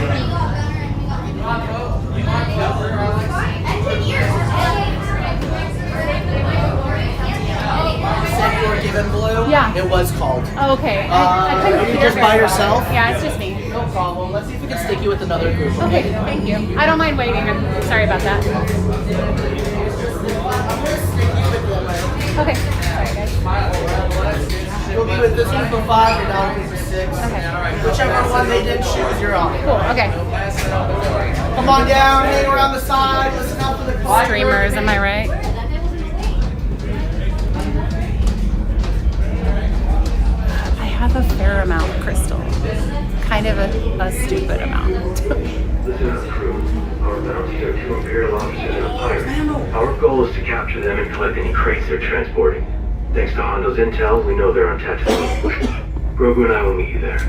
Said you were given blue? Yeah. It was called. Oh, okay. I couldn't Are you hear just very by well. yourself? Yeah, it's just me. No problem. Let's see if we can stick you with another group. Okay, thank you. I don't mind waiting. I'm sorry about that. Okay. Sorry, guys. You'll be with this one for 5 and I'll be for 6. Okay. Whichever one they did choose, you're on. Cool. Okay. Come on down, hang around the side, listen out for the color. Streamers, am I right? I have a fair amount, Crystal. Kind of a stupid amount. Listen up, crew. Our bounty are 2 Imperial officers and a pirate. Our goal is to capture them and collect any crates they're transporting. Thanks to Hondo's intel, we know they're on Tatooine. Grogu and I will meet you there.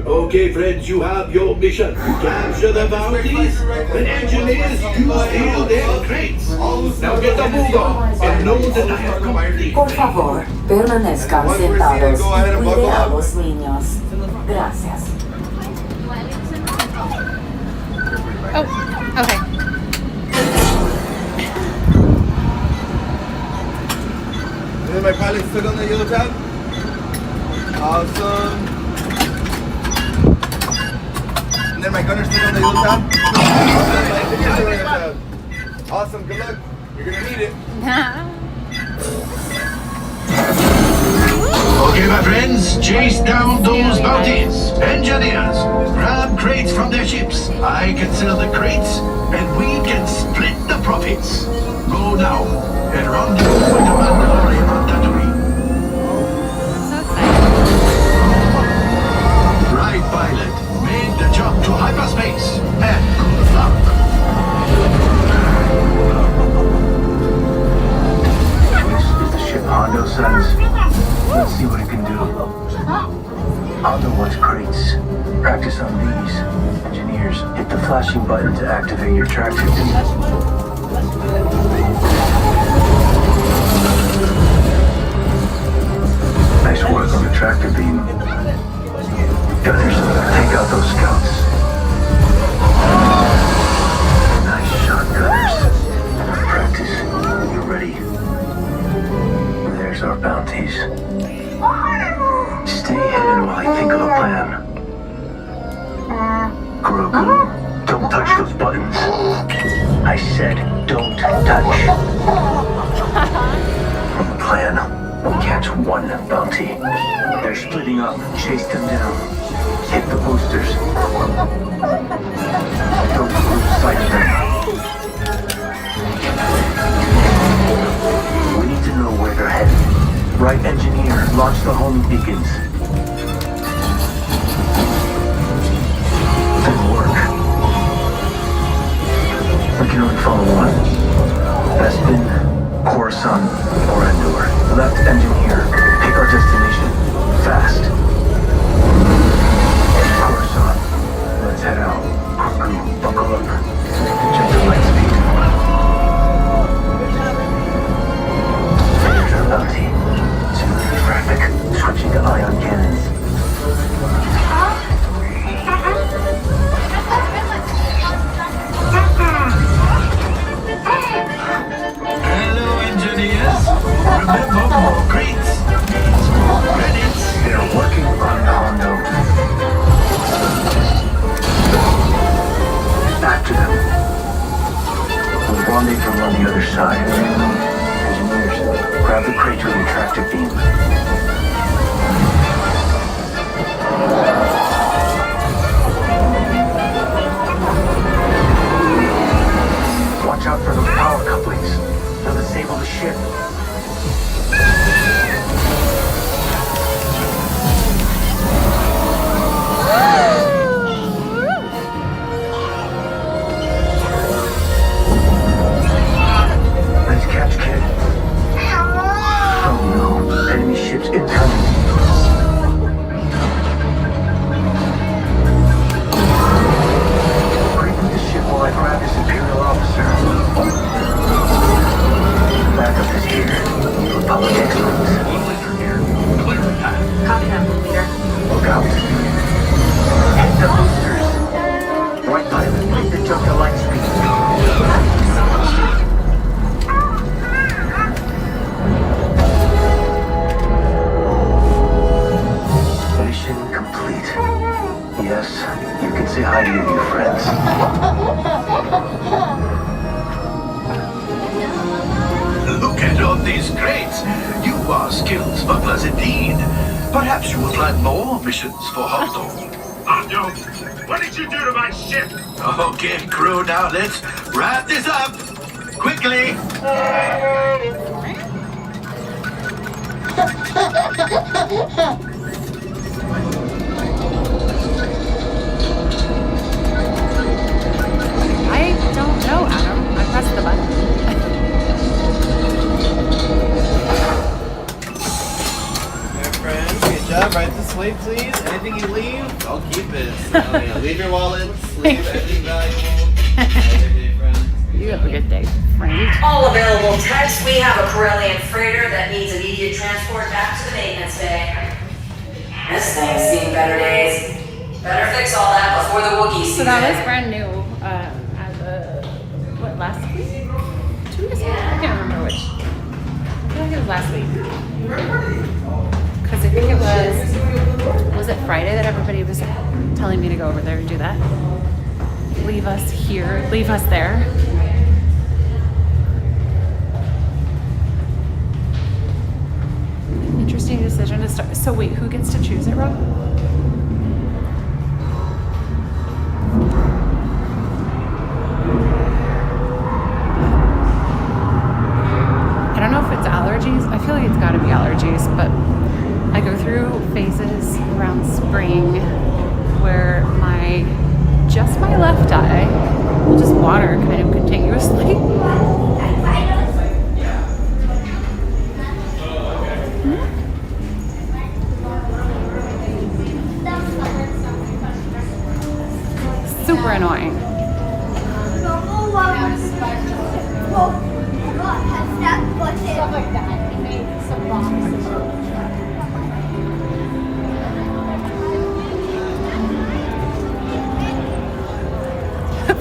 Okay, friends, you have your mission. Capture the bounties, the engineers to steal their crates. Now get the move on, and know that I have completed. Por favor, permanezcan sentados y cuide a los niños. Gracias. Oh, okay. And then my pilot still on the yellow tab. Awesome. And then my gunner's still on the yellow tab. Awesome. Good luck. You're gonna need it. Okay, my friends, chase down those bounties. Engineers, grab crates from their ships. I can sell the crates, and we can split the profits. Go now, and rendezvous with the Mandalorian on Tatooine. So excited. Right, pilot. Make the jump to hyperspace, and good luck. This is the ship Hondo sends. Let's see what it can do. Hondo wants crates. Practice on these. Engineers, hit the flashing button to activate your tractor beam. Nice work on the tractor beam. Gunners, take out those scouts. Nice shot, gunners. Practice. You're ready. There's our bounties. Stay hidden while I think of a plan. Grogu, don't touch those buttons. I said don't touch. Plan. We catch one bounty. They're splitting up. Chase them down. Hit the boosters. Don't lose sight of them. We need to know where they're headed. Right, engineer. Launch the homing beacons. Didn't work. We can only follow one. Bespin, Coruscant, or Endor. Left engineer. Pick our destination. Fast. Coruscant. Let's head out. Grogu, buckle up. Jump to light speed. There's our bounty. Smooth traffic. Switching to ion Yes, you can say hi to your new friends. Look at all these crates. You are skilled smugglers indeed. Perhaps you will plan more missions for Hondo. Hondo, what did you do to my ship? Okay, crew, now let's wrap this up. Quickly. I don't know, Adam. I pressed the button. My friends, good job. Right this way, please. Anything you leave, I'll keep it. So, leave your wallets, leave anything valuable. Have a good day, friends. You have a good day, friend. All available text. We have a Corellian freighter that needs immediate transport back to the maintenance bay. This thing's seen better days. Better fix all that before the Wookiee season. So that was brand new as of, what, last week? 2 weeks ago? I can't remember which. I feel like it was last week. Because I think it was it Friday that everybody was telling me to go over there and do that? Leave us here, leave us there. Interesting decision to start. So wait, who gets to choose it, Rob? I don't know if it's allergies. I feel like it's got to be allergies, but I go through phases around spring where just my left eye will just water kind of continuously. Super annoying.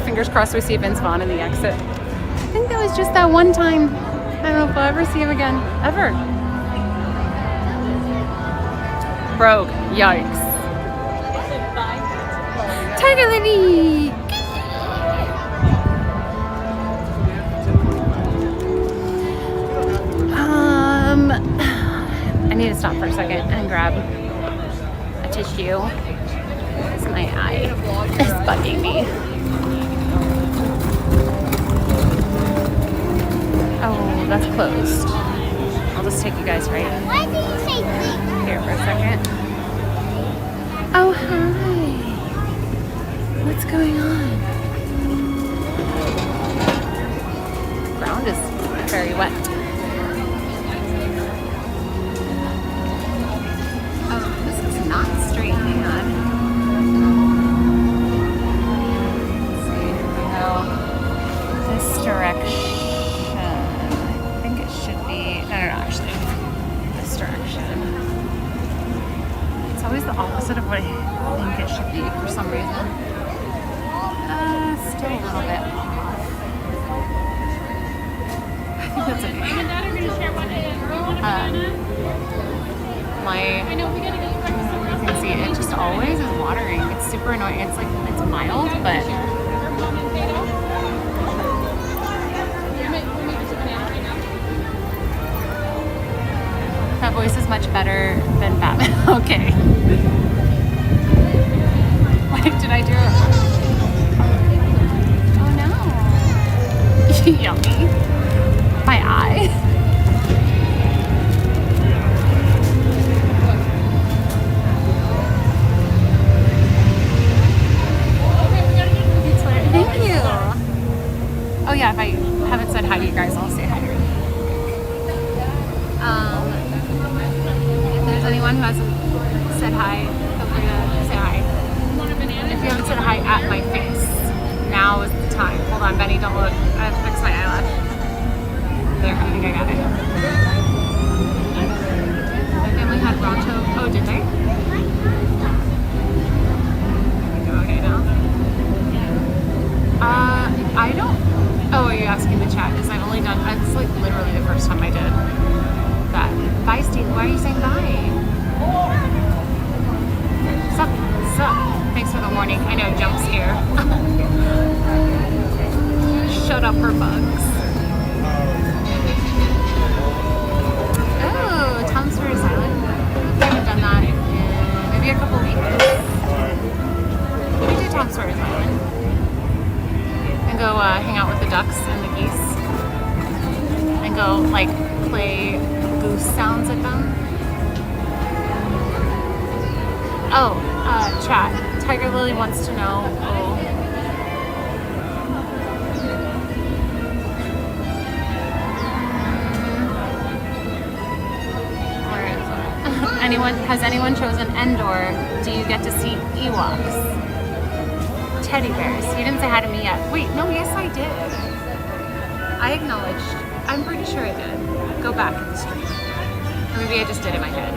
Fingers crossed we see Vince Vaughn in the exit. I think that was just that one time. I don't know if I'll ever see him again. Ever. Broke. Yikes. Tiger Lily! I need to stop for a second and grab a tissue. Because my eye is bugging me. Oh, that's closed. I'll just take you guys right here for a second. Oh, hi. What's going on? Ground is very wet. Oh, this is not straight, hang on. Let's see, here we go. This direction. No, actually, this direction. It's always the opposite of what I think it should be for some reason. Still a little bit off. I think that's okay. Mom and Dad are going to share one day. You want to I know we got to get you breakfast. You can see it just always is watering. It's super annoying. It's like, it's mild, but... That voice is much better than Batman. Okay. What did I do? Oh no. Yummy. My eye. Thank you. Oh yeah, if I haven't said hi to you guys, I'll say hi to you. If there's anyone who hasn't Thanks for the warning. I know, jump scare. Shut up for bugs. Oh, Tom Sawyer's Island. I haven't done that in maybe a couple weeks. We do Tom Sawyer's Island. And go hang out with the ducks and the geese. And go like play goose sounds at them. Oh, chat. Tiger Lily wants to know. Where is it? Has anyone chosen Endor? Do you get to see Ewoks? Teddy bears. He didn't say hi to me yet. Wait, no, yes I did. I acknowledged. I'm pretty sure I did. Go back in the stream. Or maybe I just did it in my head.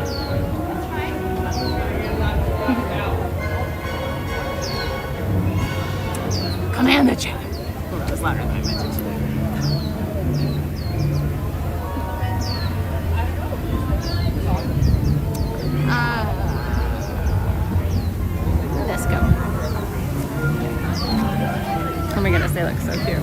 Command the chat. Oh, that was louder than I meant it to be. Let's go. Oh my goodness, they look so cute.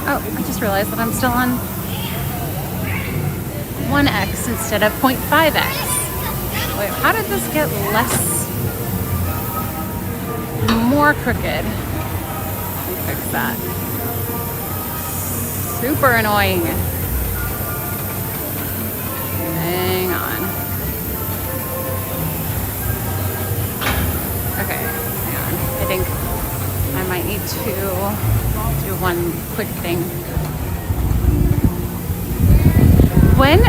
Oh, I just realized that I'm still on 1x instead of 0.5x. Wait, how did this get more crooked? Let me fix that. Super annoying. Hang on. Okay, hang on. I think I might need to do one quick thing. When,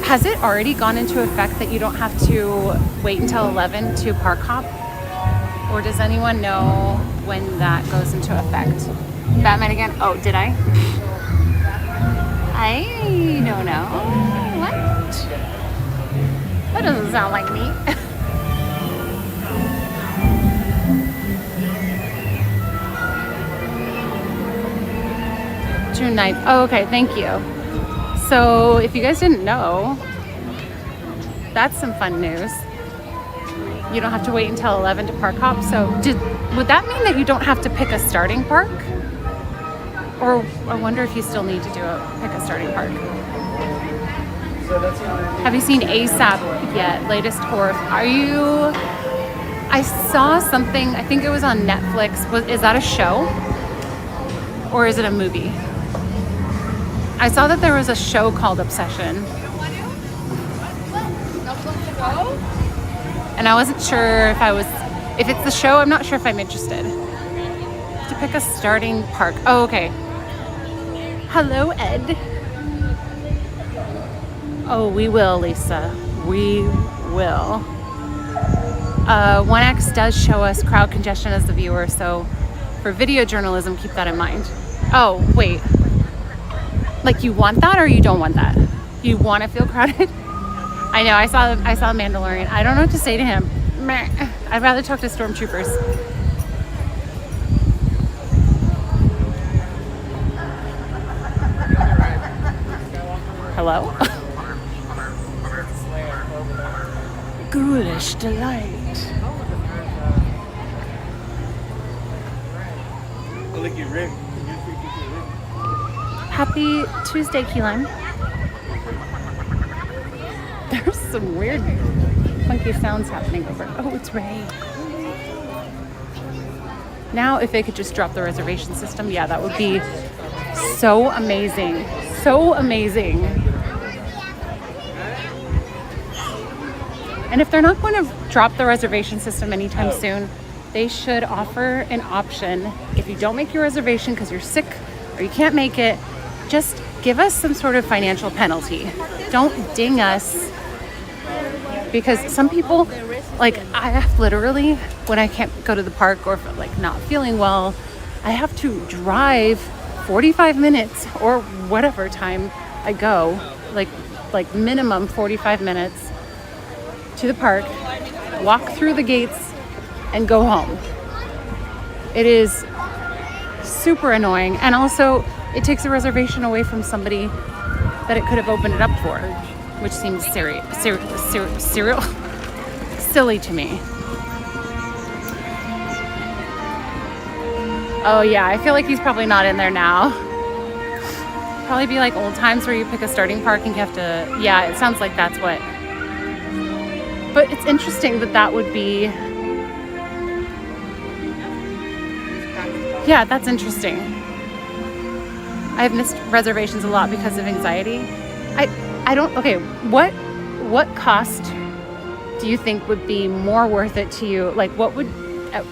has it already gone into effect that you don't have to wait until 11 to park hop? Or does anyone know when that goes into effect? Batman again? Oh, did I? I don't know. What? That doesn't sound like me. June 9th. Oh, okay, thank you. So if you guys didn't know, that's some fun news. You don't have to wait until 11 to park hop. So would that mean that you don't have to pick a starting park? Or I wonder if you still need to pick a starting park. Have you seen ASAP yet? Latest horror. I saw something, I think it was on Netflix. Is that a show? Or is it a movie? I saw that there was a show called Obsession. And I wasn't sure if it's the show, I'm not sure if I'm interested. To pick a starting park. Oh, okay. Hello, Ed. Oh, we will, Lisa. We will. 1x does show us crowd congestion as the viewer, so for video journalism, keep that in mind. Oh, wait. Like you want that or you don't want that? You want to feel crowded? I know, I saw Mandalorian. I don't know what to say to him. Meh. I'd rather talk to stormtroopers. Hello? Ghoulish delight. Happy Tuesday, Key Lime. There's some weird, funky sounds happening over. Oh, it's Ray. Now, if they could just drop the reservation system, yeah, that would be so amazing. So amazing. And if they're not going to drop the reservation system anytime soon, they should offer an option. If you don't make your reservation because you're sick or you can't make it, just give us some sort of financial penalty. Don't ding us. Because some people, like I have literally, when I can't go to the park or like not feeling well, I have to drive 45 minutes or whatever time I go, like minimum 45 minutes to the park, walk through the gates and go home. It is super annoying. And also, it takes a reservation away from somebody that it could have opened it up for, which seems silly to me. Oh yeah, I feel like he's probably not in there now. Probably be like old times where you pick a starting park and you have to, yeah, it sounds like that's what. But it's interesting that that would be, yeah, that's interesting. I've missed reservations a lot because of anxiety. I don't, okay, what cost do you think would be more worth it to you? Like what would,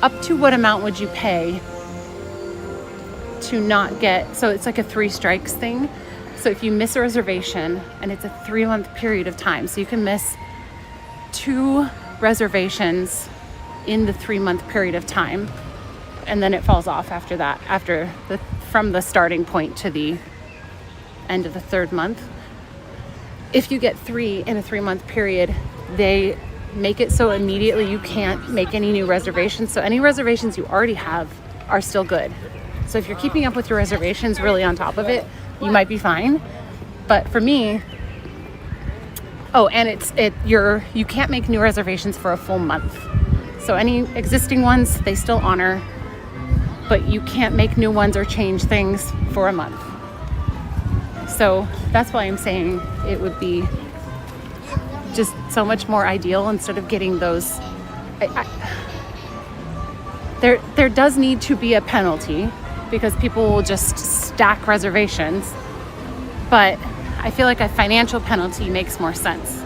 up to what amount would you pay to not get, so it's like a 3 strikes thing. So if you miss a reservation and it's a 3-month period of time, so you can miss 2 reservations in the 3-month period of time, and then it falls off after that, from the starting point to the end of the 3rd month. If you get 3 in a 3-month period, they make it so immediately you can't make any new reservations. So any reservations you already have are still good. So if you're keeping up with your reservations really on top of it, you might be fine. But for me, oh, and you can't make new reservations for a full month. So any existing ones, they still honor, but you can't make new ones or change things for a month. So that's why I'm saying it would be just so much more ideal instead of getting those. There does need to be a penalty because people will just stack reservations, but I feel like a financial penalty makes more sense.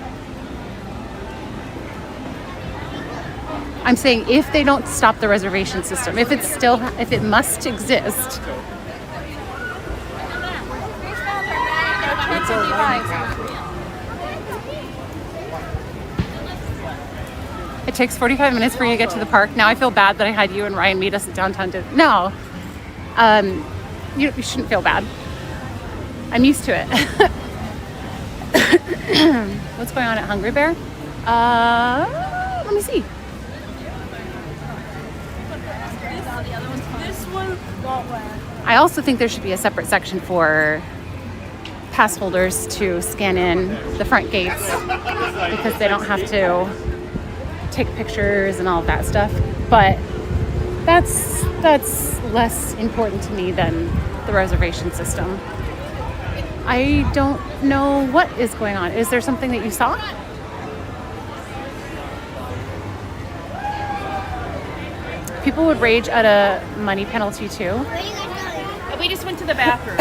I'm saying if they don't stop the reservation system, if it must exist. It takes 45 minutes for you to get to the park. Now I feel bad that I had you and Ryan meet us at downtown. No, you shouldn't feel bad. I'm used to it. What's going on at Hungry Bear? Let me see. I also think there should be a separate section for pass holders to scan in the front gates because they don't have to take pictures and all of that stuff. But that's less important to me than the reservation system. I don't know what is going on. Is there something that you saw? People would rage at a money penalty too. Where are you guys going? We just went to the bathroom.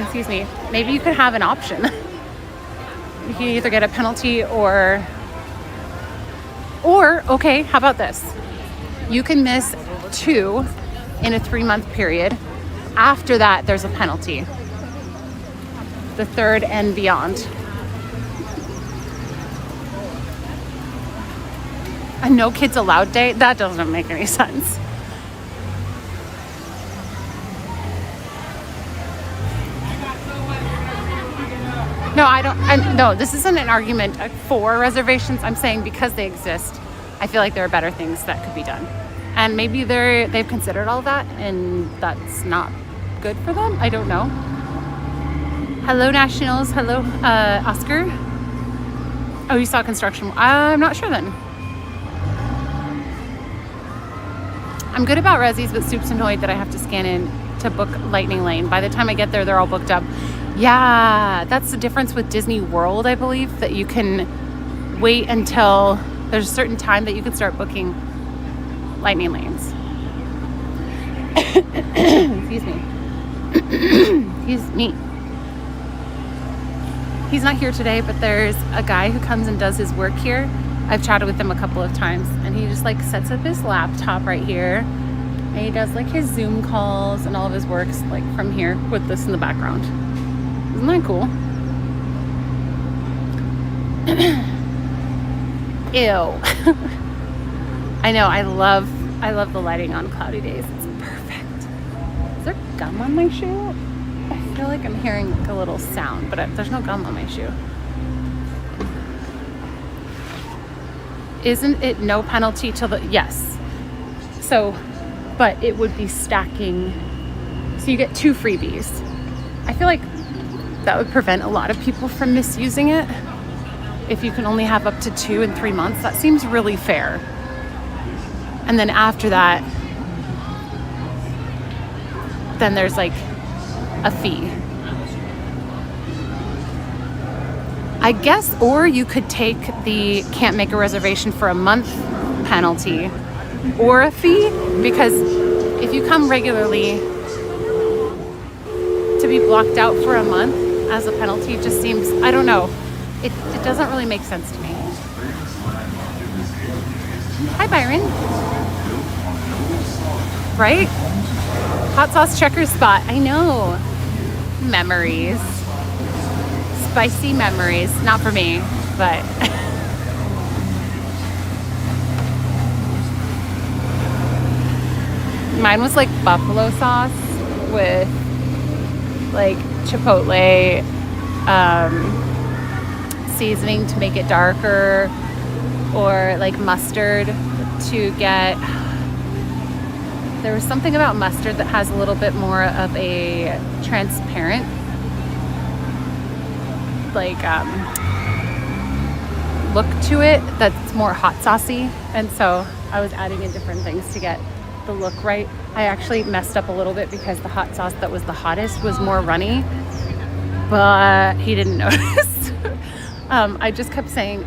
Excuse me. Maybe you could have an option. You can either get a penalty or okay, how about this? You can miss 2 in a 3-month period. After that, there's a penalty. The 3rd and beyond. A no kids allowed day? That doesn't make any sense. No, this isn't an argument for reservations. I'm saying because they exist, I feel like there are better things that could be done. And maybe they've considered all that and that's not good for them. I don't know. Hello, Nationals. Hello, Oscar. Oh, you saw construction. I'm not sure then. I'm good about resis, but Soup's annoyed that I have to scan in to book Lightning Lane. By the time I get there, they're all booked up. Yeah, that's the difference with Disney World, I believe, that you can wait until there's a certain time that you can start booking Lightning Lanes. Excuse me. Excuse me. He's not here today, but there's a guy who comes and does his work here. I've chatted with him a couple of times, and he just like sets up his laptop right here, and he does like his Zoom calls and all of his works like from here with this in the background. Isn't that cool? Ew. I know, I love the lighting on cloudy days. It's perfect. Is there gum on my shoe? I feel like I'm hearing like a little sound, but there's no gum on my shoe. Isn't it no penalty till the, yes. So, but it would be stacking So you get 2 freebies. I feel like that would prevent a lot of people from misusing it. If you can only have up to 2 in 3 months, that seems really fair. And then after that, then there's like a fee. I guess, or you could take the can't make a reservation for a month penalty or a fee, because if you come regularly, to be blocked out for a month as a penalty just seems, I don't know, it doesn't really make sense to me. Hi, Byron. Right? Hot sauce checkers spot. I know. Memories. Spicy memories. Not for me, but mine was like buffalo sauce with like chipotle seasoning to make it darker, or like mustard to get, there was something about mustard that has a little bit more of a transparent like look to it that's more hot saucy, and so I was adding in different things to get the look right. I actually messed up a little bit because the hot sauce that was the hottest was more runny, but he didn't notice. I just kept saying,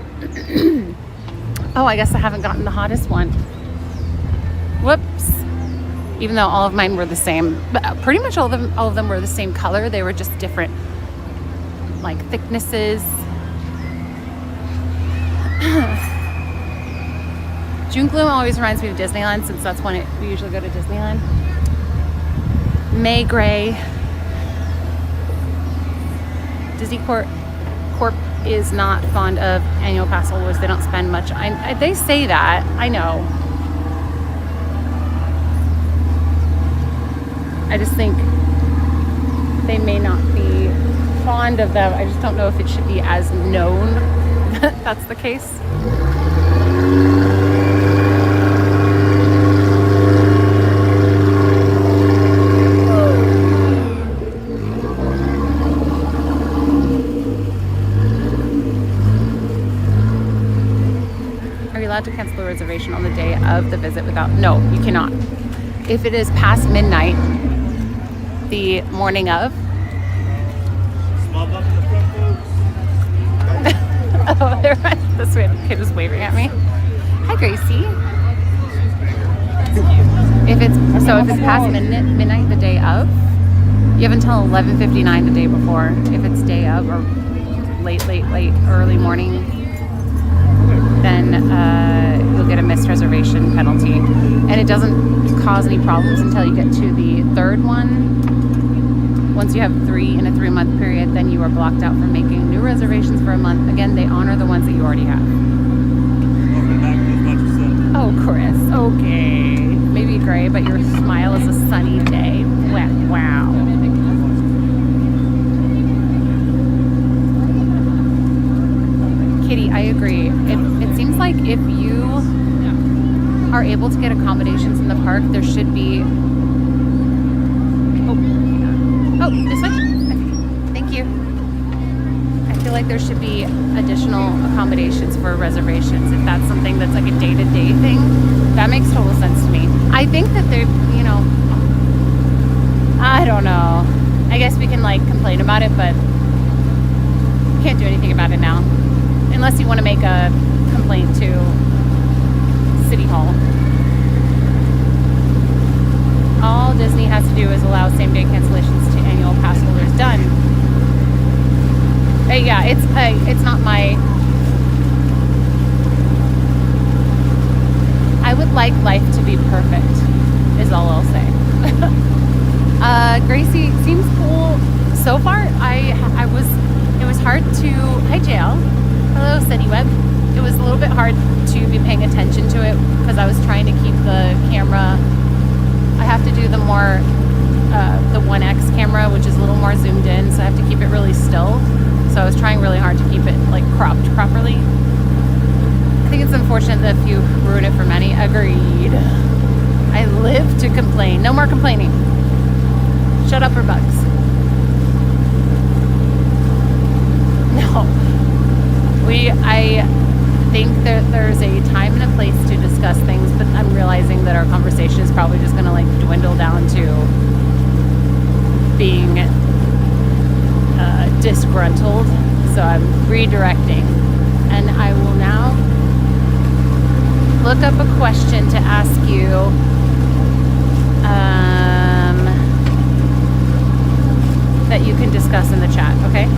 oh, I guess I haven't gotten the hottest one. Whoops. Even though all of mine were the same, but pretty much all of them were the same color. They were just different, like, thicknesses. June gloom always reminds me of Disneyland, since that's when we usually go to Disneyland. May gray. Disney Corp is not fond of annual pass holders. They don't spend much. They say that. I know. I just think they may not be fond of them. I just don't know if it should be as known that that's the case. Are you allowed to cancel a reservation on the day of the visit without? No, you cannot. If it is past midnight, the morning of. Small bump in the front, folks. Oh, there was this weird kid was waving at me. Hi, Gracie. If it's past midnight the day of, you have until 11:59 the day before. If it's day of or late, early morning, then you'll get a missed reservation penalty. And it doesn't cause any problems until you get to the third one. Once you have 3 in a 3-month period, then you are blocked out from making new reservations for a month. Again, they honor the ones that you already have. Oh, Chris, okay. Maybe gray, but your smile is a sunny day. Wow. Kitty, I agree. It seems like if you are able to get accommodations in the park, there should be... Oh, this way? Thank you. I feel like there should be additional accommodations for reservations. If that's something that's like a day-to-day thing, that makes total sense to me. I think that they're, I don't know. I guess we can like complain about it, but we can't do anything about it now. Unless you want to make a complaint to City Hall. All Disney has to do is allow same-day cancellations to annual pass holders. Done. Yeah, it's not my... I would like life to be perfect, is all I'll say. Gracie seems cool. So far, it was hard to... Hi, JL. Hello, CityWeb. It was a little bit hard to be paying attention to it because I was trying to keep the camera... I have to do the 1X camera, which is a little more zoomed in, so I have to keep it really still. So I was trying really hard to keep it like cropped properly. I think it's unfortunate that if you ruin it for many. Agreed. I live to complain. No more complaining. Shut up for bugs. No. I think that there's a time and a place to discuss things, but I'm realizing that our conversation is probably just gonna like dwindle down to being disgruntled. So I'm redirecting. And I will now look up a question to ask you. That you can discuss in the chat, okay?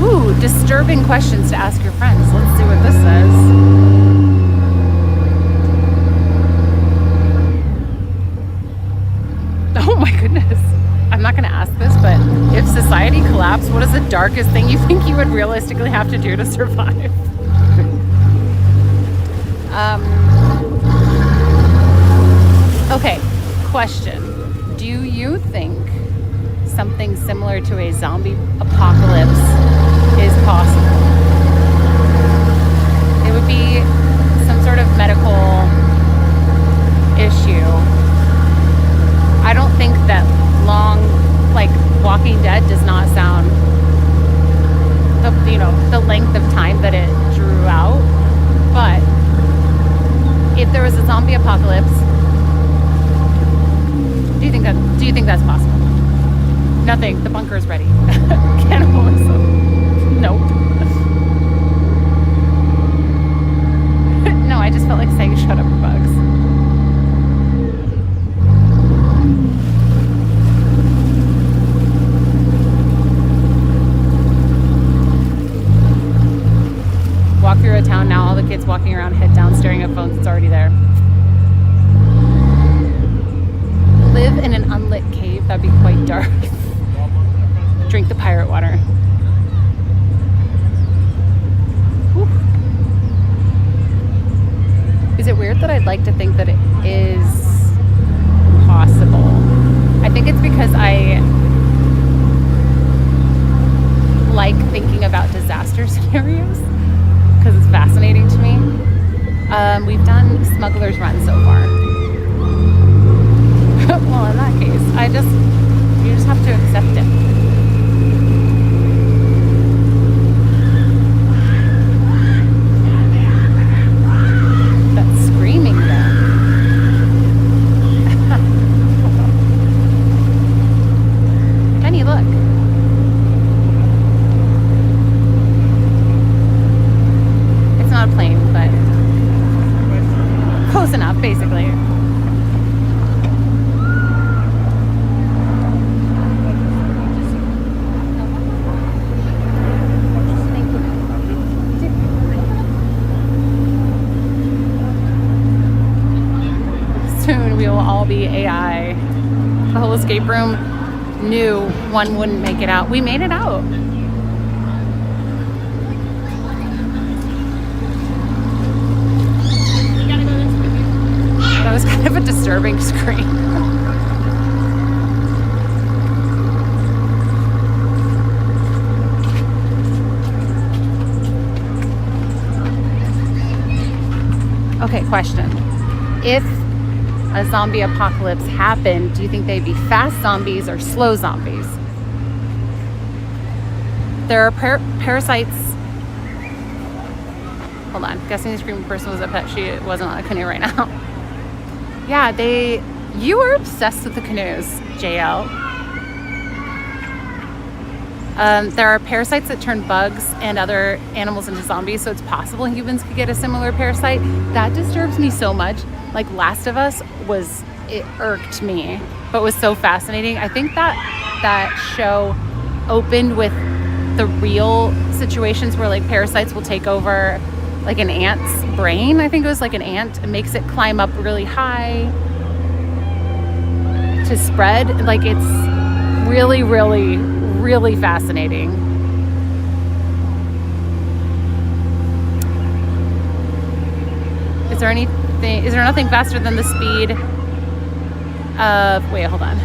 Ooh, disturbing questions to ask your friends. Let's see what this says. Oh my goodness. I'm not gonna ask this, but if society collapsed, what is the darkest thing you think you would realistically have to do to survive? Okay, question. Do you think something similar to a zombie apocalypse is possible? It would be some sort of medical issue. I don't think that Walking Dead does not sound the length of time that it drew out. But if there was a zombie apocalypse, do you think that's possible? Nothing. The bunker is ready. Cannibalism. Nope. No, I just felt like saying shut up, bugs. Walk through a town now, all the kids walking around, head down, staring at phones. It's already there. Live in an unlit cave, that'd be quite dark. Drink the pirate water. Whew. Is it weird that I'd like to think that it is possible? I think it's because I like thinking about disaster scenarios because it's fascinating to me. We've done Smuggler's Run so far. Well, in that case, you just have to accept it. That's screaming though. Penny, look. It's not a plane, but close enough, basically. Soon we will all be AI. The whole escape room knew one wouldn't make it out. We made it out. That was kind of a disturbing scream. Okay, question. If a zombie apocalypse happened, do you think they'd be fast zombies or slow zombies? There are parasites. Hold on. Guessing the screaming person was a pet. She wasn't on a canoe right now. Yeah, you were obsessed with the canoes, JL. There are parasites that turn bugs and other animals into zombies, so it's possible humans could get a similar parasite. That disturbs me so much. Like Last of Us it irked me, but was so fascinating. I think that show opened with the real situations where like parasites will take over like an ant's brain. I think it was like an ant. It makes it climb up really high to spread. Like it's really, really, really fascinating. Is there nothing faster than the speed of, wait, hold on.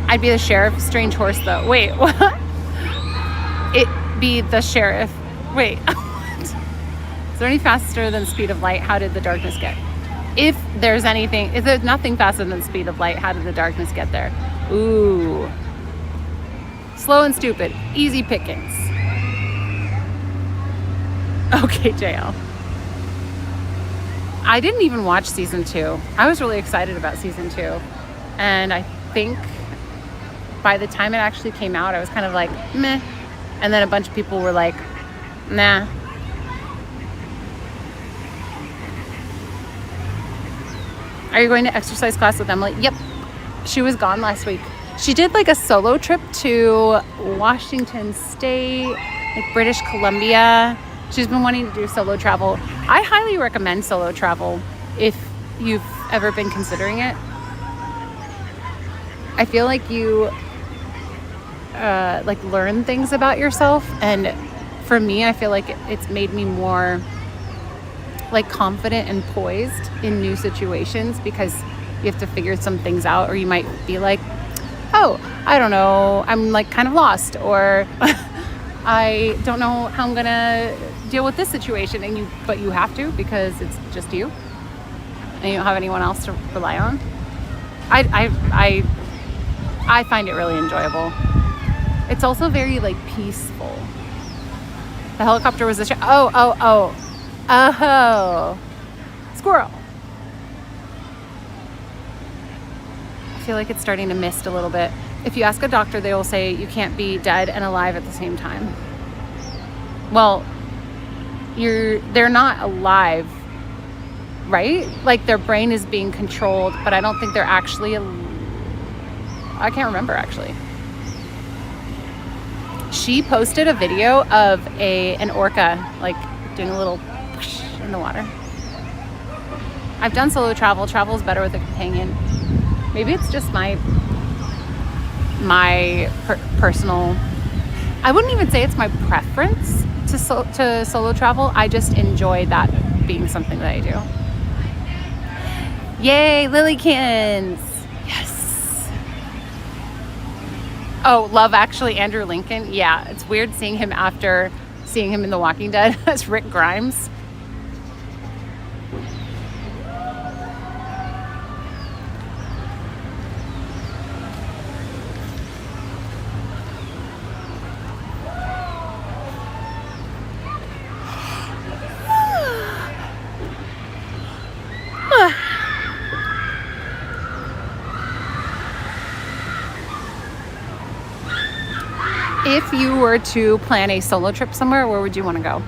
I'd be the sheriff. Strange horse though. Wait, what? It'd be the sheriff. Wait. What? Is there any faster than speed of light? How did the darkness get? If there's nothing faster than speed of light, how did the darkness get there? Ooh. Slow and stupid. Easy pickings. Okay, JL. I didn't even watch season 2. I was really excited about season 2. And I think by the time it actually came out, I was kind of like, meh. And then a bunch of people were like, nah. Are you going to exercise class with Emily? Yep. She was gone last week. She did like a solo trip to Washington State, like British Columbia. She's been wanting to do solo travel. I highly recommend solo travel if you've ever been considering it. I feel like you like learn things about yourself, and for me, I feel like it's made me more like confident and poised in new situations, because you have to figure some things out, or you might be like, oh, I don't know, I'm like kind of lost, or I don't know how I'm gonna deal with this situation, but you have to, because it's just you and you don't have anyone else to rely on. I find it really enjoyable. It's also very like peaceful. The helicopter was oh, squirrel. I feel like it's starting to mist a little bit. If you ask a doctor, they will say you can't be dead and alive at the same time. Well, they're not alive, right? Like their brain is being controlled, but I don't think they're actually I can't remember actually. She posted a video of an orca like doing a little whoosh in the water. I've done solo travel. Travel is better with a companion. Maybe it's just my personal. I wouldn't even say it's my preference to solo travel. I just enjoy that being something that I do. Yay, Lillykins! Yes. Oh, Love Actually, Andrew Lincoln. Yeah, it's weird seeing him after seeing him in The Walking Dead as Rick Grimes. If you were to plan a solo trip somewhere, where would you want to go?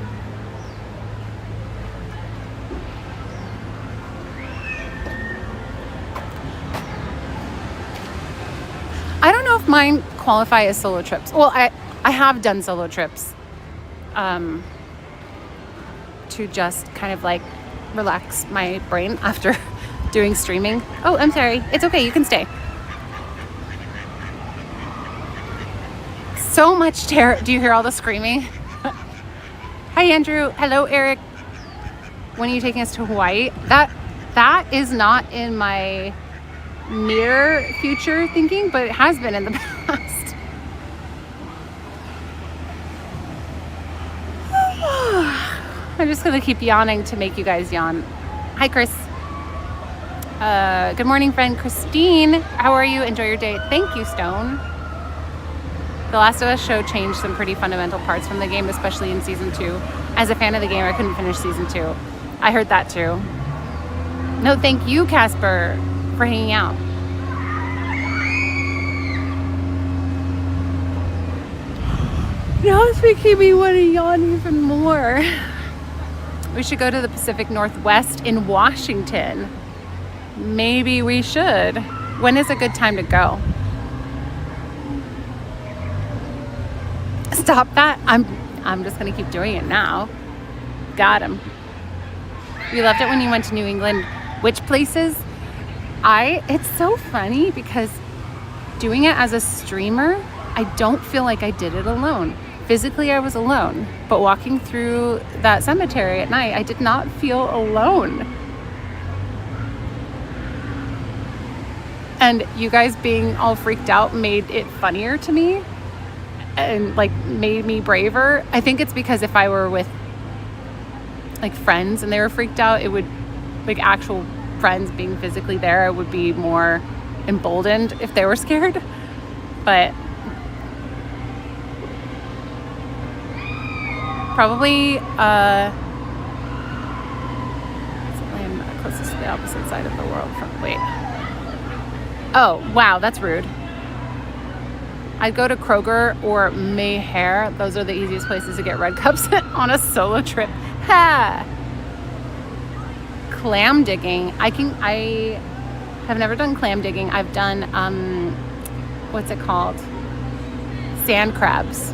I don't know if mine qualify as solo trips. Well, I have done solo trips to just kind of like relax my brain after doing streaming. Oh, I'm sorry. It's okay. You can stay. So much terror. Do you hear all the screaming? Hi, Andrew. Hello, Eric. When are you taking us to Hawaii? That is not in my near future thinking, but it has been in the past. I'm just gonna keep yawning to make you guys yawn. Hi, Chris. Good morning, friend Christine. How are you? Enjoy your day. Thank you, Stone. The Last of Us show changed some pretty fundamental parts from the game, especially in season 2. As a fan of the game, I couldn't finish season 2. I heard that too. No, thank you, Casper, for hanging out. Now it's making me want to yawn even more. We should go to the Pacific Northwest in Washington. Maybe we should. When is a good time to go? Stop that. I'm just gonna keep doing it now. Got him. You loved it when you went to New England. Which places? It's so funny because doing it as a streamer, I don't feel like I did it alone. Physically, I was alone, but walking through that cemetery at night, I did not feel alone. And you guys being all freaked out made it funnier to me. and like made me braver. I think it's because if I were with like friends and they were freaked out, it would, like actual friends being physically there, I would be more emboldened if they were scared. But probably I'm closest to the opposite side of the world from, wait. Oh, wow, that's rude. I'd go to Kroger or Mayhair. Those are the easiest places to get red cups on a solo trip. Ha! Clam digging. I have never done clam digging. I've done, what's it called? Sand crabs.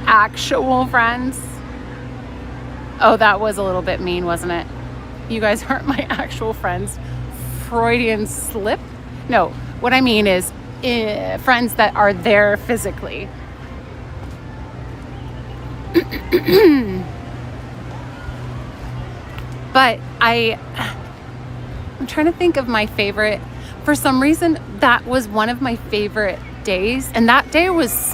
Actual friends. Oh, that was a little bit mean, wasn't it? You guys aren't my actual friends. Freudian slip? No, what I mean is friends that are there physically. But I'm trying to think of my favorite. For some reason, that was one of my favorite days. And that day was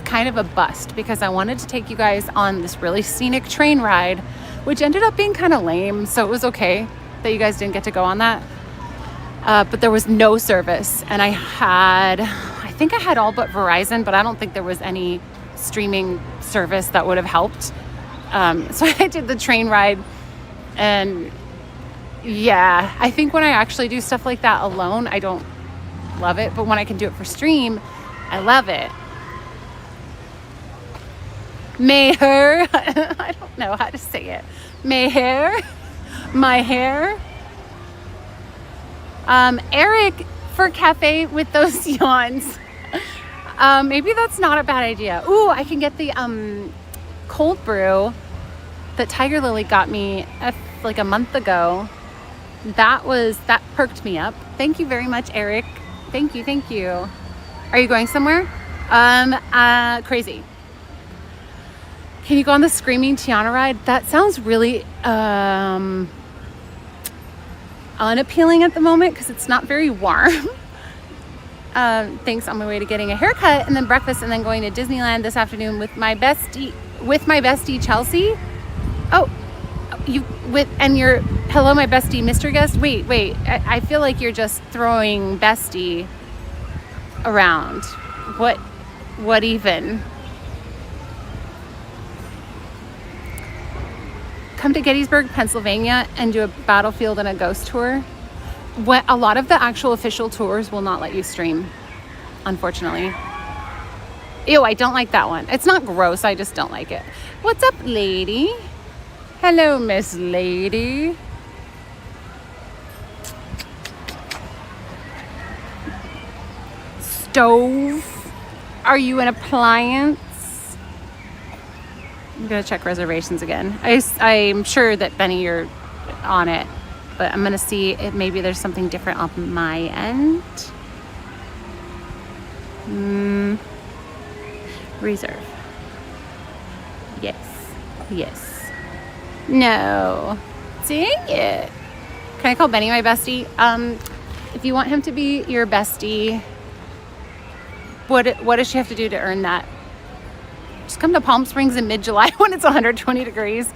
kind of a bust because I wanted to take you guys on this really scenic train ride, which ended up being kind of lame. So it was okay that you guys didn't get to go on that. But there was no service. And I think I had all but Verizon, but I don't think there was any streaming service that would have helped. So I did the train ride. And yeah, I think when I actually do stuff like that alone, I don't love it. But when I can do it for stream, I love it. Mayhair. I don't know how to say it. Mayhair. My hair. Eric for cafe with those yawns. Maybe that's not a bad idea. Ooh, I can get the cold brew that Tiger Lily got me like a month ago. That perked me up. Thank you very much, Eric. Thank you. Are you going somewhere? Crazy. Can you go on the Screaming Tiana ride? That sounds really unappealing at the moment because it's not very warm. Thanks. On my way to getting a haircut and then breakfast and then going to Disneyland this afternoon with my bestie Chelsea. Oh, hello, my bestie, Mr. Guest. Wait. I feel like you're just throwing bestie around. What even? Come to Gettysburg, Pennsylvania and do a battlefield and a ghost tour. A lot of the actual official tours will not let you stream, unfortunately. Ew, I don't like that one. It's not gross, I just don't like it. What's up, lady? Hello, Miss Lady. Stove. Are you an appliance? I'm gonna check reservations again. I'm sure that Benny, you're on it, but I'm gonna see if maybe there's something different on my end. Reserve. Yes. No. Dang it. Can I call Benny my bestie? If you want him to be your bestie, what does she have to do to earn that? Just come to Palm Springs in mid-July when it's 120 degrees.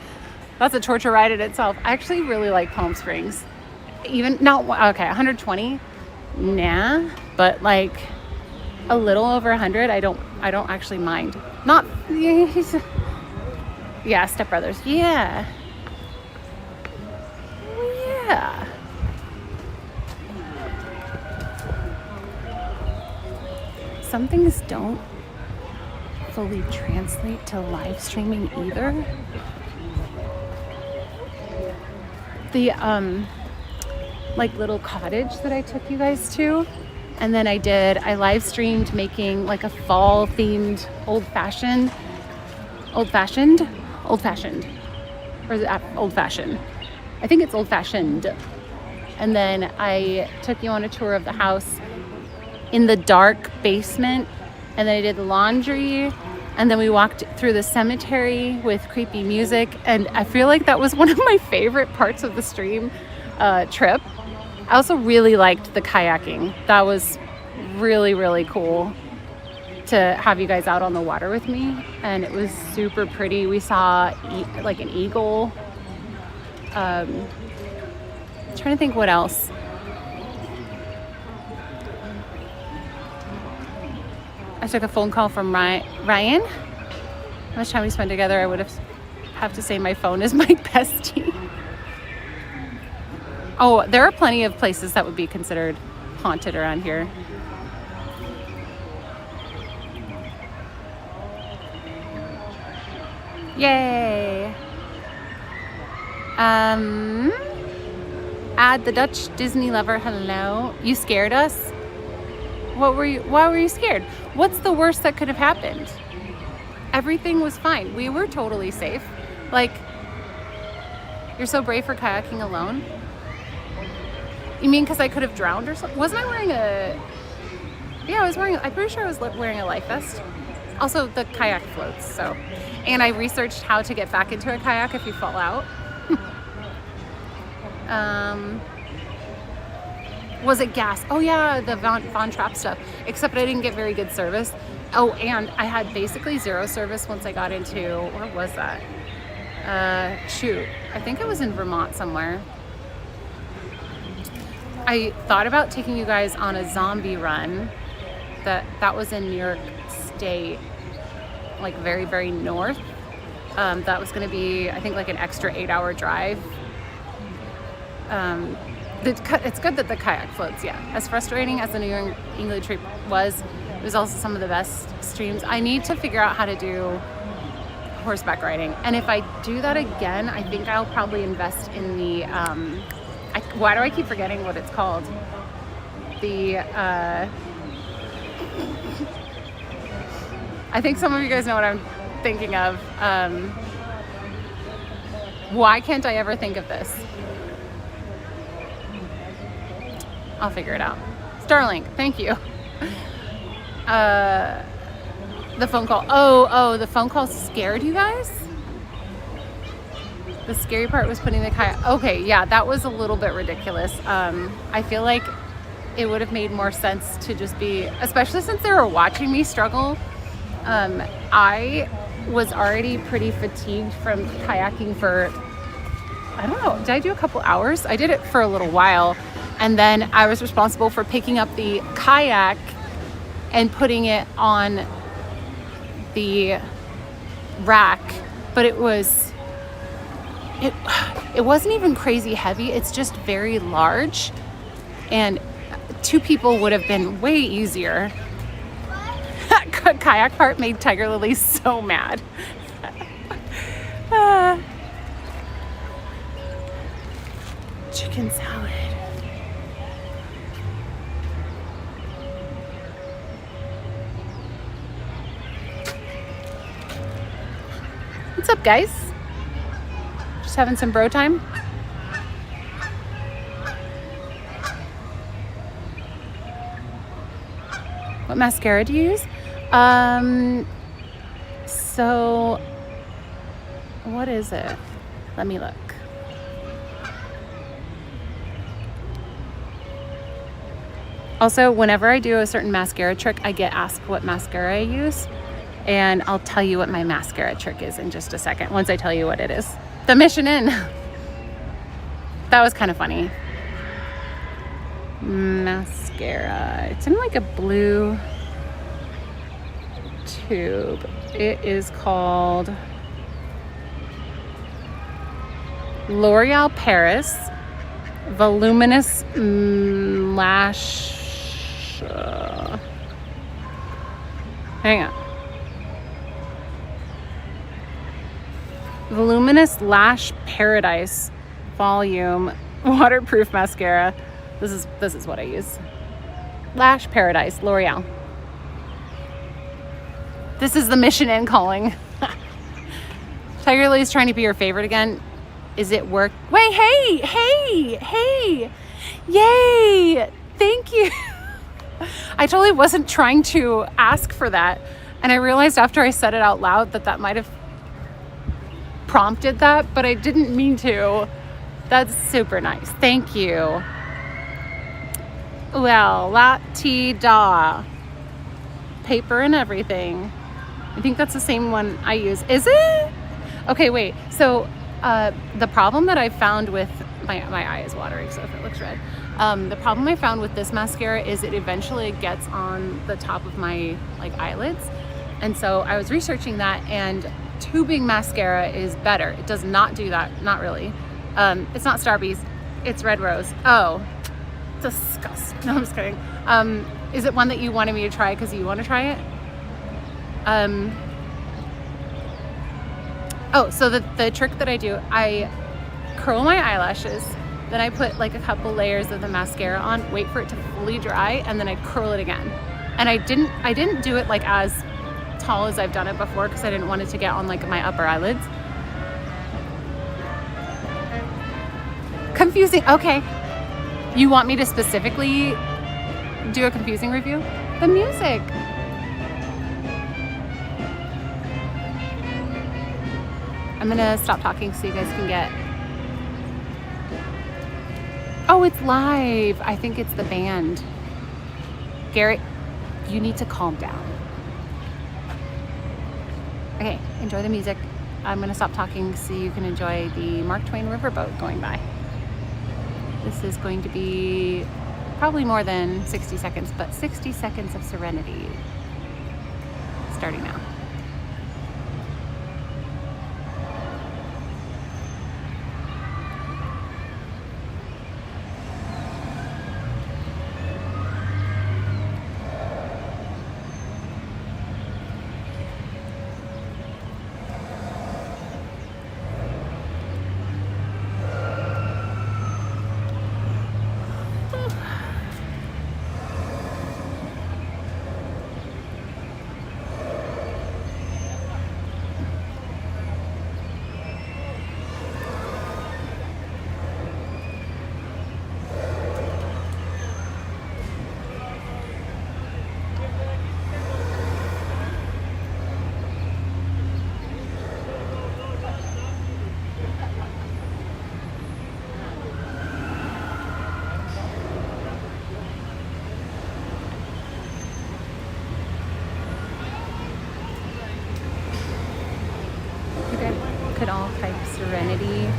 That's a torture ride in itself. I actually really like Palm Springs. 120? Nah, but like a little over 100, I don't actually mind. Not, yeah, Step Brothers, yeah. Yeah. Some things don't fully translate to live streaming either. The like little cottage that I took you guys to, and then I live streamed making like a fall themed old fashioned, or is it old fashioned? I think it's old fashioned. And then I took you on a tour of the house in the dark basement, and then I did the laundry, and then we walked through the cemetery with creepy music, and I feel like that was one of my favorite parts of the stream trip. I also really liked the kayaking. That was really, really cool. to have you guys out on the water with me, and it was super pretty. We saw like an eagle. Trying to think what else. I took a phone call from Ryan. How much time we spent together? I would have to say my phone is my bestie. Oh, there are plenty of places that would be considered haunted around here. Yay! Add the Dutch Disney lover. Hello. You scared us? Why were you scared? What's the worst that could have happened? Everything was fine. We were totally safe. Like, you're so brave for kayaking alone? You mean because I could have drowned or something? Wasn't I wearing I'm pretty sure I was wearing a life vest. Also, the kayak floats, so. And I researched how to get back into a kayak if you fall out. Was it gas? Oh yeah, the Von Trapp stuff. Except I didn't get very good service. Oh, and I had basically zero service once I got into, where was that? Shoot, I think it was in Vermont somewhere. I thought about taking you guys on a zombie run. That was in New York State, like very, very north. That was going to be, I think, like an extra 8-hour drive. It's good that the kayak floats, yeah. As frustrating as the New England trip was, it was also some of the best streams. I need to figure out how to do horseback riding. And if I do that again, I think I'll probably invest in the, why do I keep forgetting what it's called? I think some of you guys know what I'm thinking of. Why can't I ever think of this? I'll figure it out. Starlink, thank you. The phone call. Oh, the phone call scared you guys? The scary part was putting the kayak. Okay, yeah, that was a little bit ridiculous. I feel like it would have made more sense to just be, especially since they were watching me struggle. I was already pretty fatigued from kayaking for, I don't know, did I do a couple hours? I did it for a little while. And then I was responsible for picking up the kayak and putting it on the rack. But it wasn't even crazy heavy. It's just very large. And 2 people would have been way easier. Kayak part made Tiger Lily so mad. Chicken salad. What's up, guys? Just having some bro time. What mascara do you use? So what is it? Let me look. Also, whenever I do a certain mascara trick, I get asked what mascara I use, and I'll tell you what my mascara trick is in just a second, once I tell you what it is. The Mission Inn. That was kind of funny. Mascara. It's in like a blue tube. It is called L'Oreal Paris Voluminous Lash. Hang on. Voluminous Lash Paradise Volume Waterproof Mascara. This is what I use. Lash Paradise, L'Oreal. This is the Mission Inn calling. Tiger Lily's trying to be your favorite again. Is it work? Wait, hey! Yay! Thank you. I totally wasn't trying to ask for that. And I realized after I said it out loud that might have prompted that, but I didn't mean to. That's super nice. Thank you. Well, la-ti-da. paper and everything. I think that's the same one I use. Is it? Okay, wait. So the problem that I found with my eye is watering, so if it looks red. The problem I found with this mascara is it eventually gets on the top of my like eyelids. And so I was researching that, and tubing mascara is better. It does not do that. Not really. It's not Starbies. It's Red Rose. Oh, disgusting. No, I'm just kidding. Is it one that you wanted me to try because you want to try it? Oh, so the trick that I do, I curl my eyelashes, then I put like a couple layers of the mascara on, wait for it to fully dry, and then I curl it again. And I didn't do it like as tall as I've done it before because I didn't want it to get on like my upper eyelids. Confusing. Okay. You want me to specifically do a confusing review? The music. I'm gonna stop talking so you guys can get... Oh, it's live. I think it's the band. Garrett, you need to calm down. Okay, enjoy the music. I'm gonna stop talking so you can enjoy the Mark Twain riverboat going by. This is going to be probably more than 60 seconds, but 60 seconds of serenity starting now. Could all type serenity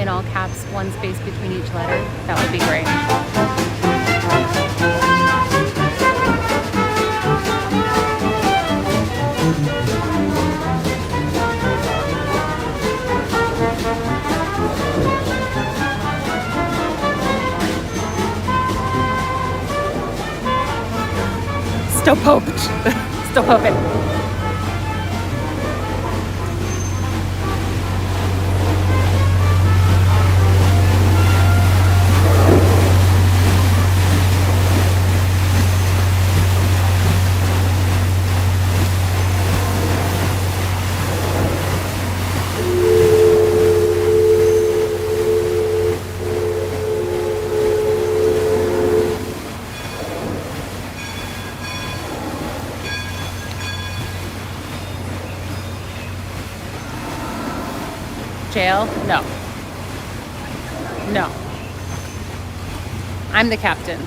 in all caps, one space between each letter. That would be great. Still poked. Still poking. Jail? No. No. I'm the captain.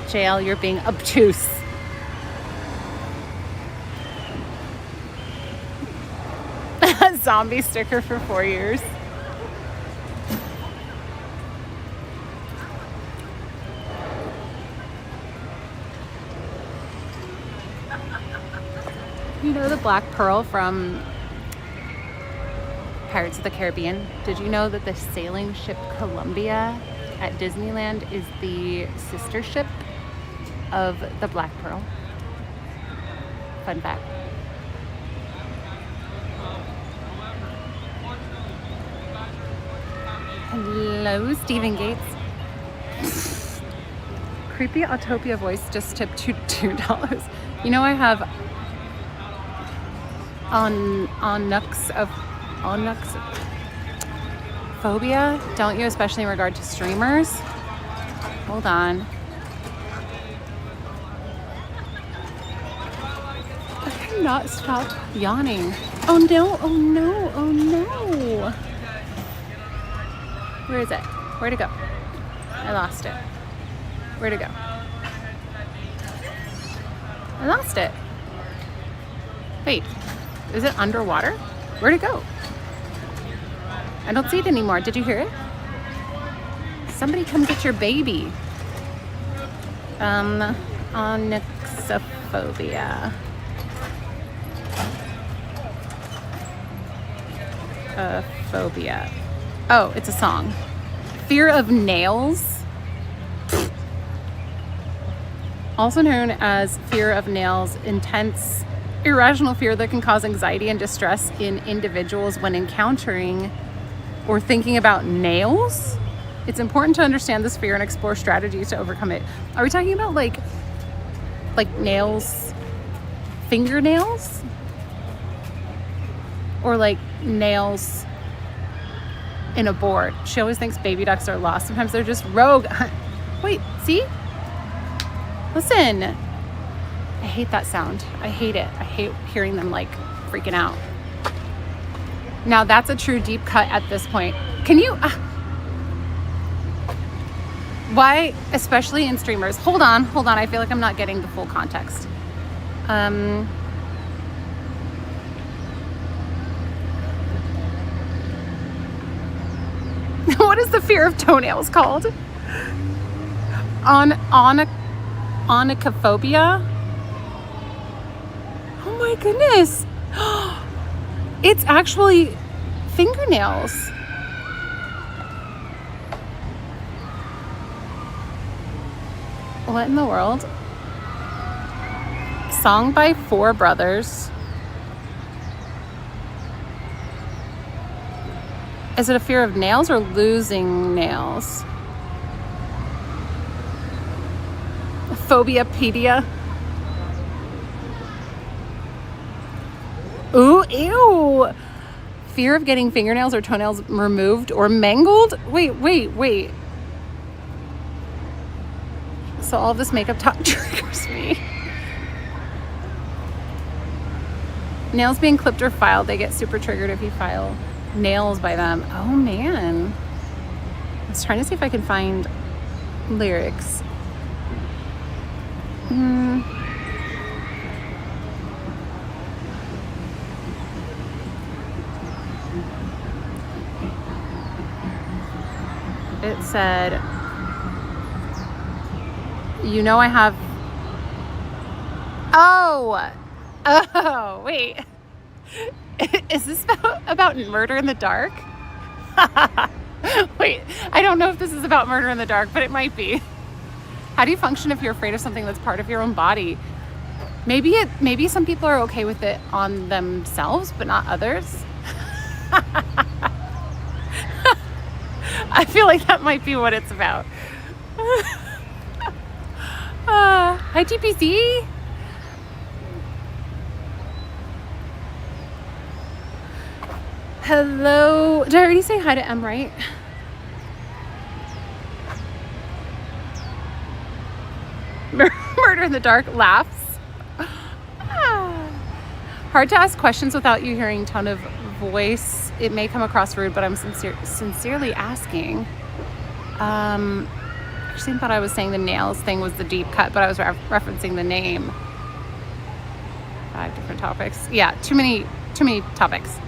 Jail, you're being obtuse. Zombie sticker for 4 years. You know the Black Pearl from Pirates of the Caribbean? Did you know that the sailing ship Columbia at Disneyland is the sister ship of the Black Pearl? Fun fact. Hello, Stephen Gates. Creepy Autopia voice just tipped $2. You know I have phobia, don't you? Especially in regard to streamers. Hold on. I cannot stop yawning. Oh no, oh no, oh no. Where is it? Where'd it go? I lost it. Where'd it go? I lost it. Wait, is it underwater? Where'd it go? I don't see it anymore. Did you hear it? Somebody come get your baby. Onyxophobia. Phobia. Oh, it's a song. Fear of nails. Also known as fear of nails, intense, irrational fear that can cause anxiety and distress in individuals when encountering or thinking about nails. It's important to understand this fear and explore strategies to overcome it. Are we talking about like nails, fingernails? Or like nails in a board? She always thinks baby ducks are lost. Sometimes they're just rogue. Wait, see? Listen. I hate that sound. I hate it. I hate hearing them like freaking out. Now that's a true deep cut at this point. Can you... why, especially in streamers? Hold on. I feel like I'm not getting the full context. What is the fear of toenails called? Onychophobia? Oh my goodness. It's actually fingernails. What in the world? Song by 4 brothers. Is it a fear of nails or losing nails? Phobia-pedia. Ooh, ew. Fear of getting fingernails or toenails removed or mangled? Wait. So all this makeup talk triggers me. Nails being clipped or filed, they get super triggered if you file nails by them. Oh man. I was trying to see if I can find lyrics. It said, you know I have... Oh, wait. Is this about murder in the dark? Wait, I don't know if this is about murder in the dark, but it might be. How do you function if you're afraid of something that's part of your own body? Maybe some people are okay with it on themselves, but not others. I feel like that might be what it's about. Hi, TPC. Hello. Did I already say hi to M, right? Murder in the dark laughs. Hard to ask questions without you hearing tone of voice. It may come across rude, but I'm sincerely asking. Actually, I thought I was saying the nails thing was the deep cut, but I was referencing the name. 5 different topics. Yeah, too many topics.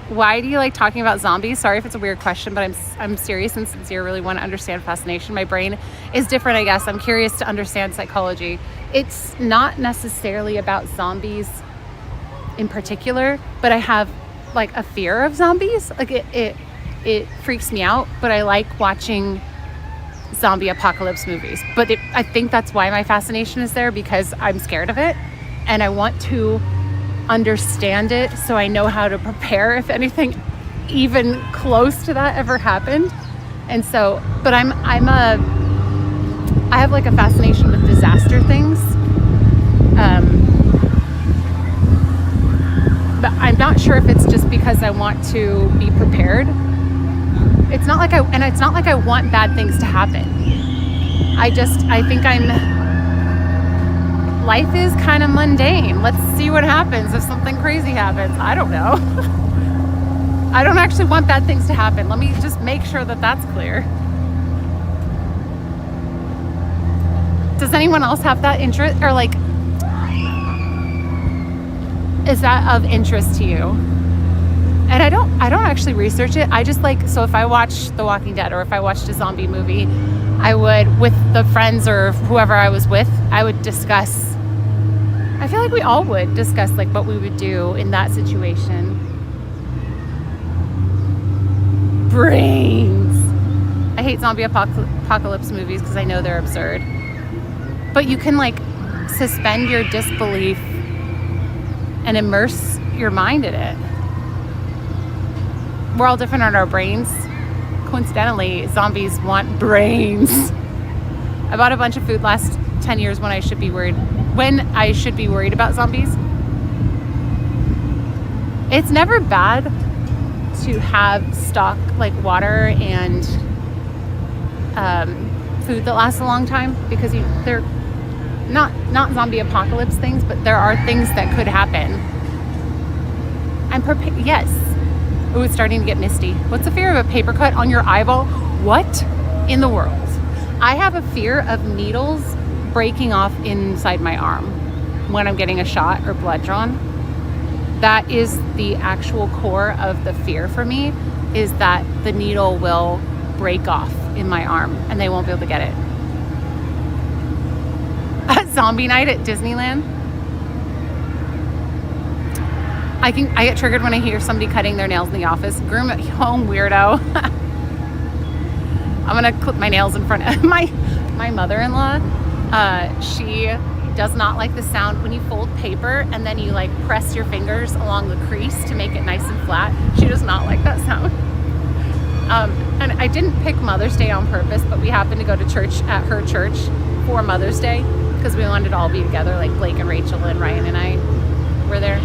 Why do you like talking about zombies? Sorry if it's a weird question, but I'm serious and sincere. Really want to understand fascination. My brain is different, I guess. I'm curious to understand psychology. It's not necessarily about zombies in particular, but I have like a fear of zombies. Like it freaks me out, but I like watching zombie apocalypse movies. But I think that's why my fascination is there, because I'm scared of it and I want to understand it so I know how to prepare if anything even close to that ever happened. And so, but I have like a fascination with disaster things. But I'm not sure if it's just because I want to be prepared. It's not like I want bad things to happen. I think life is kind of mundane. Let's see what happens if something crazy happens. I don't know. I don't actually want bad things to happen. Let me just make sure that that's clear. Does anyone else have that interest, or like, is that of interest to you? And I don't actually research it. I just like, so if I watch The Walking Dead or if I watched a zombie movie, I would, with the friends or whoever I was with, I would discuss, I feel like we all would discuss like what we would do in that situation. Brains. I hate zombie apocalypse movies because I know they're absurd. But you can like suspend your disbelief and immerse your mind in it. We're all different on our brains. Coincidentally, zombies want brains. I bought a bunch of food last 10 years when I should be worried about zombies. It's never bad to have stock like water and food that lasts a long time, because they're not zombie apocalypse things, but there are things that could happen. I'm prepared. Yes. Oh, it's starting to get misty. What's the fear of a paper cut on your eyeball? What in the world? I have a fear of needles breaking off inside my arm when I'm getting a shot or blood drawn. That is the actual core of the fear for me, is that the needle will break off in my arm and they won't be able to get it. Zombie night at Disneyland. I get triggered when I hear somebody cutting their nails in the office. Groom at home, weirdo. I'm gonna clip my nails in front of my mother-in-law. She does not like the sound when you fold paper and then you like press your fingers along the crease to make it nice and flat. She does not like that sound. And I didn't pick Mother's Day on purpose, but we happened to go to church at her church for Mother's Day because we wanted to all be together, like Blake and Rachel and Ryan and I were there.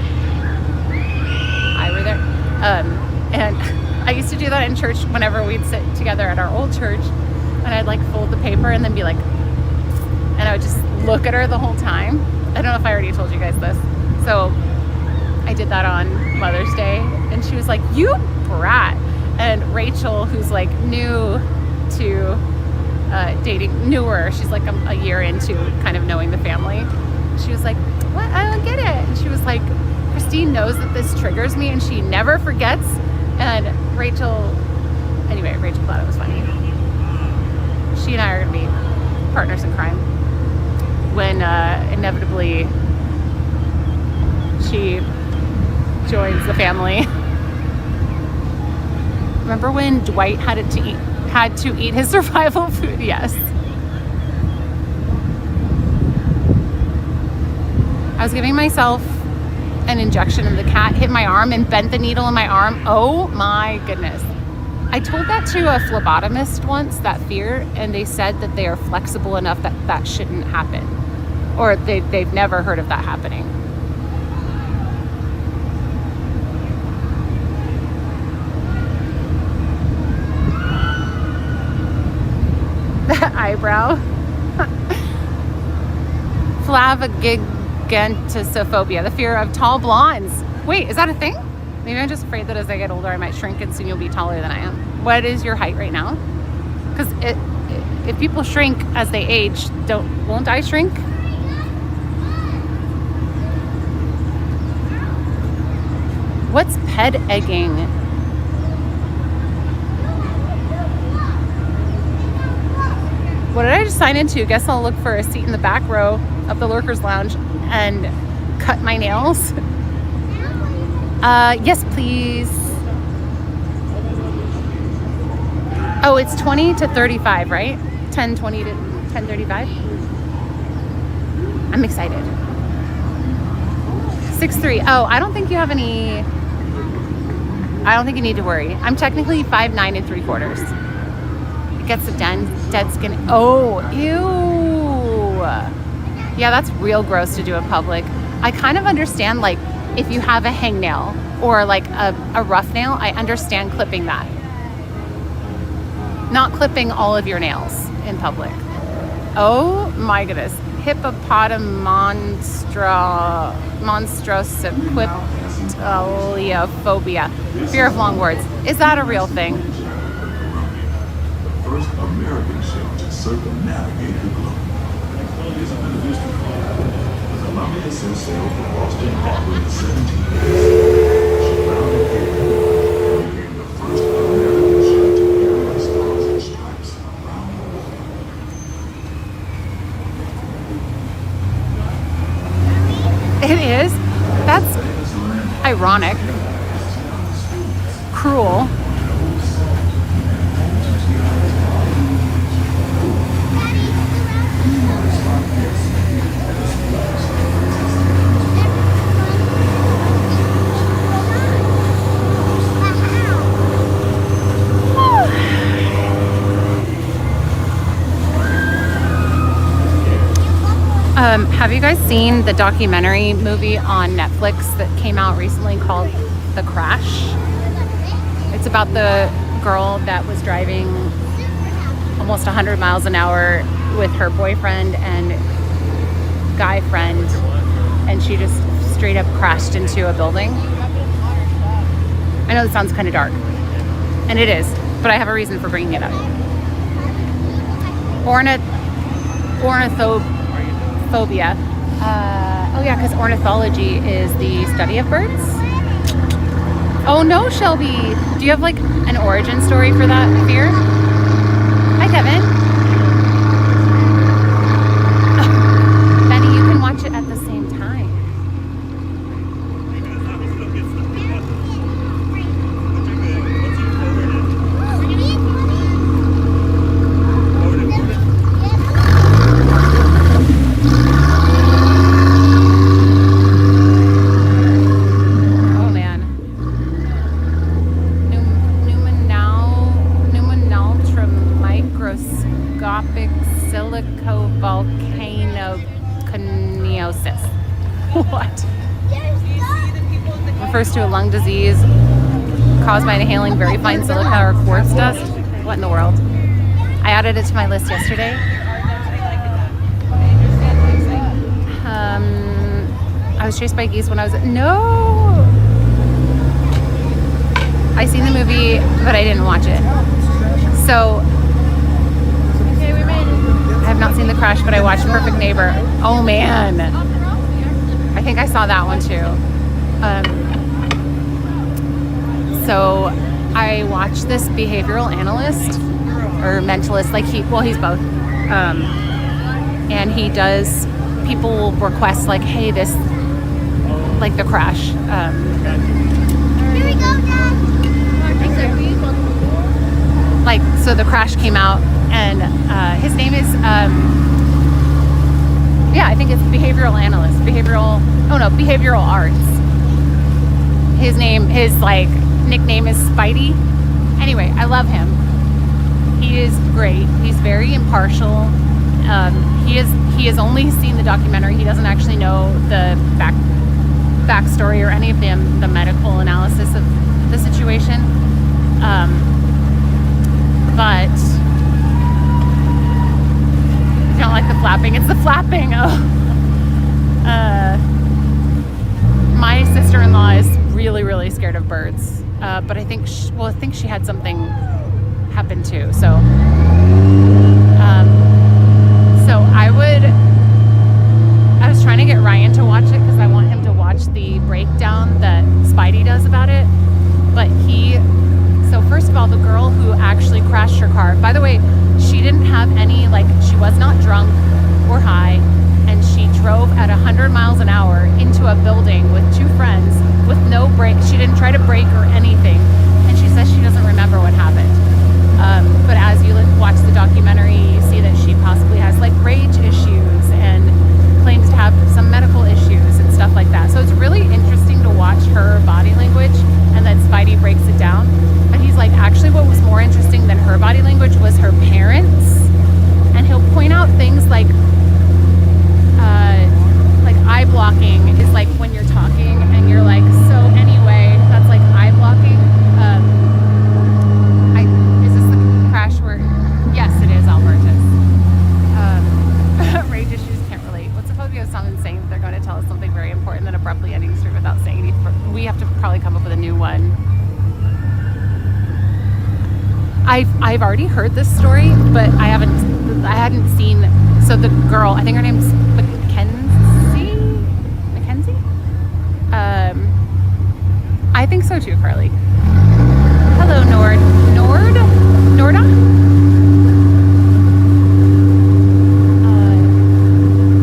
And I used to do that in church whenever we'd sit together at our old church, and I'd like fold the paper and then be like, and I would just look at her the whole time. I don't know if I already told you guys this. So I did that on Mother's Day, and she was like, "You brat." And Rachel, who's like new to newer, she's like a year into kind of knowing the family. She was like, "What? I don't get it." And she was like, "Christine knows that this triggers me and she never forgets." And Rachel thought it was funny. She and I are going to be partners in crime when inevitably she joins the family. Remember when Dwight had to eat his survival food? Yes. I was giving myself an injection and the cat hit my arm and bent the needle in my arm. Oh my goodness. I told that to a phlebotomist once, that fear, and they said that they are flexible enough that that shouldn't happen, or they've never heard of that happening. That eyebrow. Flavogigantosophobia, the fear of tall blondes. Wait, is that a thing? Maybe I'm just afraid that as I get older I might shrink and soon you'll be taller than I am. What is your height right now? Because if people shrink as they age, won't I shrink? What's ped egging? What did I just sign into? Guess I'll look for a seat in the back row of the Lurkers Lounge and cut my nails. Yes, please. Oh, it's 20 to 35, right? 10:20 to 10:35. I'm excited. 6'3". Oh, I don't think you have any I don't think you need to worry. I'm technically 5'9" and 3/4. It gets the dead skin. Oh, ew. Yeah, that's real gross to do in public. I kind of understand, like, if you have a hangnail or like a rough nail, I understand clipping that. Not clipping all of your nails in public. Oh my goodness. Monstrosipitophobia. Fear of long words. Is that a real thing? The first American ship to circumnavigate the globe. It's been a history as ambience sailed from Boston Harbor in the 1780s. She founded here and became the first American ship to carry the stars and stripes around the world. It is? That's ironic. Cruel. Have you guys seen the documentary movie on Netflix that came out recently called The Crash? It's about the girl that was driving almost 100 miles an hour with her boyfriend and guy friend, and she just straight up crashed into a building. I know it sounds kind of dark, and it is, but I have a reason for bringing it up. Ornithophobia. Oh yeah, because ornithology is the study of birds. Oh no, Shelby. Do you have like an origin story for that fear? Hi, Kevin. Benny, you can watch it at the same time. Silicovolcanoconiosis. What? Refers to a lung disease caused by inhaling very fine silica or quartz dust. What in the world? I added it to my list yesterday. I was chased by geese when I was... No! I seen the movie, but I didn't watch it. So... I have not seen The Crash, but I watched Perfect Neighbor. Oh man, I think I saw that one too. So I watched this behavioral analyst or mentalist, like he's both. And he does, people will request like, hey, this, like The Crash. Here we go, Dad. Like, so The Crash came out. And his name is, I think it's behavioral analyst, behavioral arts. His like nickname is Spidey. Anyway, I love him. He is great. He's very impartial. He has only seen the documentary. He doesn't actually know the backstory or any of the medical analysis of the situation. But I don't like the flapping. It's the flapping. Oh. My sister-in-law is really, really scared of birds. But I think she had something happen too. So, I was trying to get Ryan to watch it because I want him to watch the breakdown that Spidey does about it. But so first of all, the girl who actually crashed her car, by the way, she didn't have any, like, she was not drunk or high, and she drove at 100 miles an hour into a building with two friends with no brake. She didn't try to brake or anything, and she says she doesn't remember what happened. But as you watch the documentary, you see that she possibly has like rage issues and claims to have some medical issues and stuff like that. So it's really interesting to watch her body language, and then Spidey breaks it I've already heard this story, but I hadn't seen. So the girl, I think her name's Mackenzie. I think so too, Carly. Hello, Norda.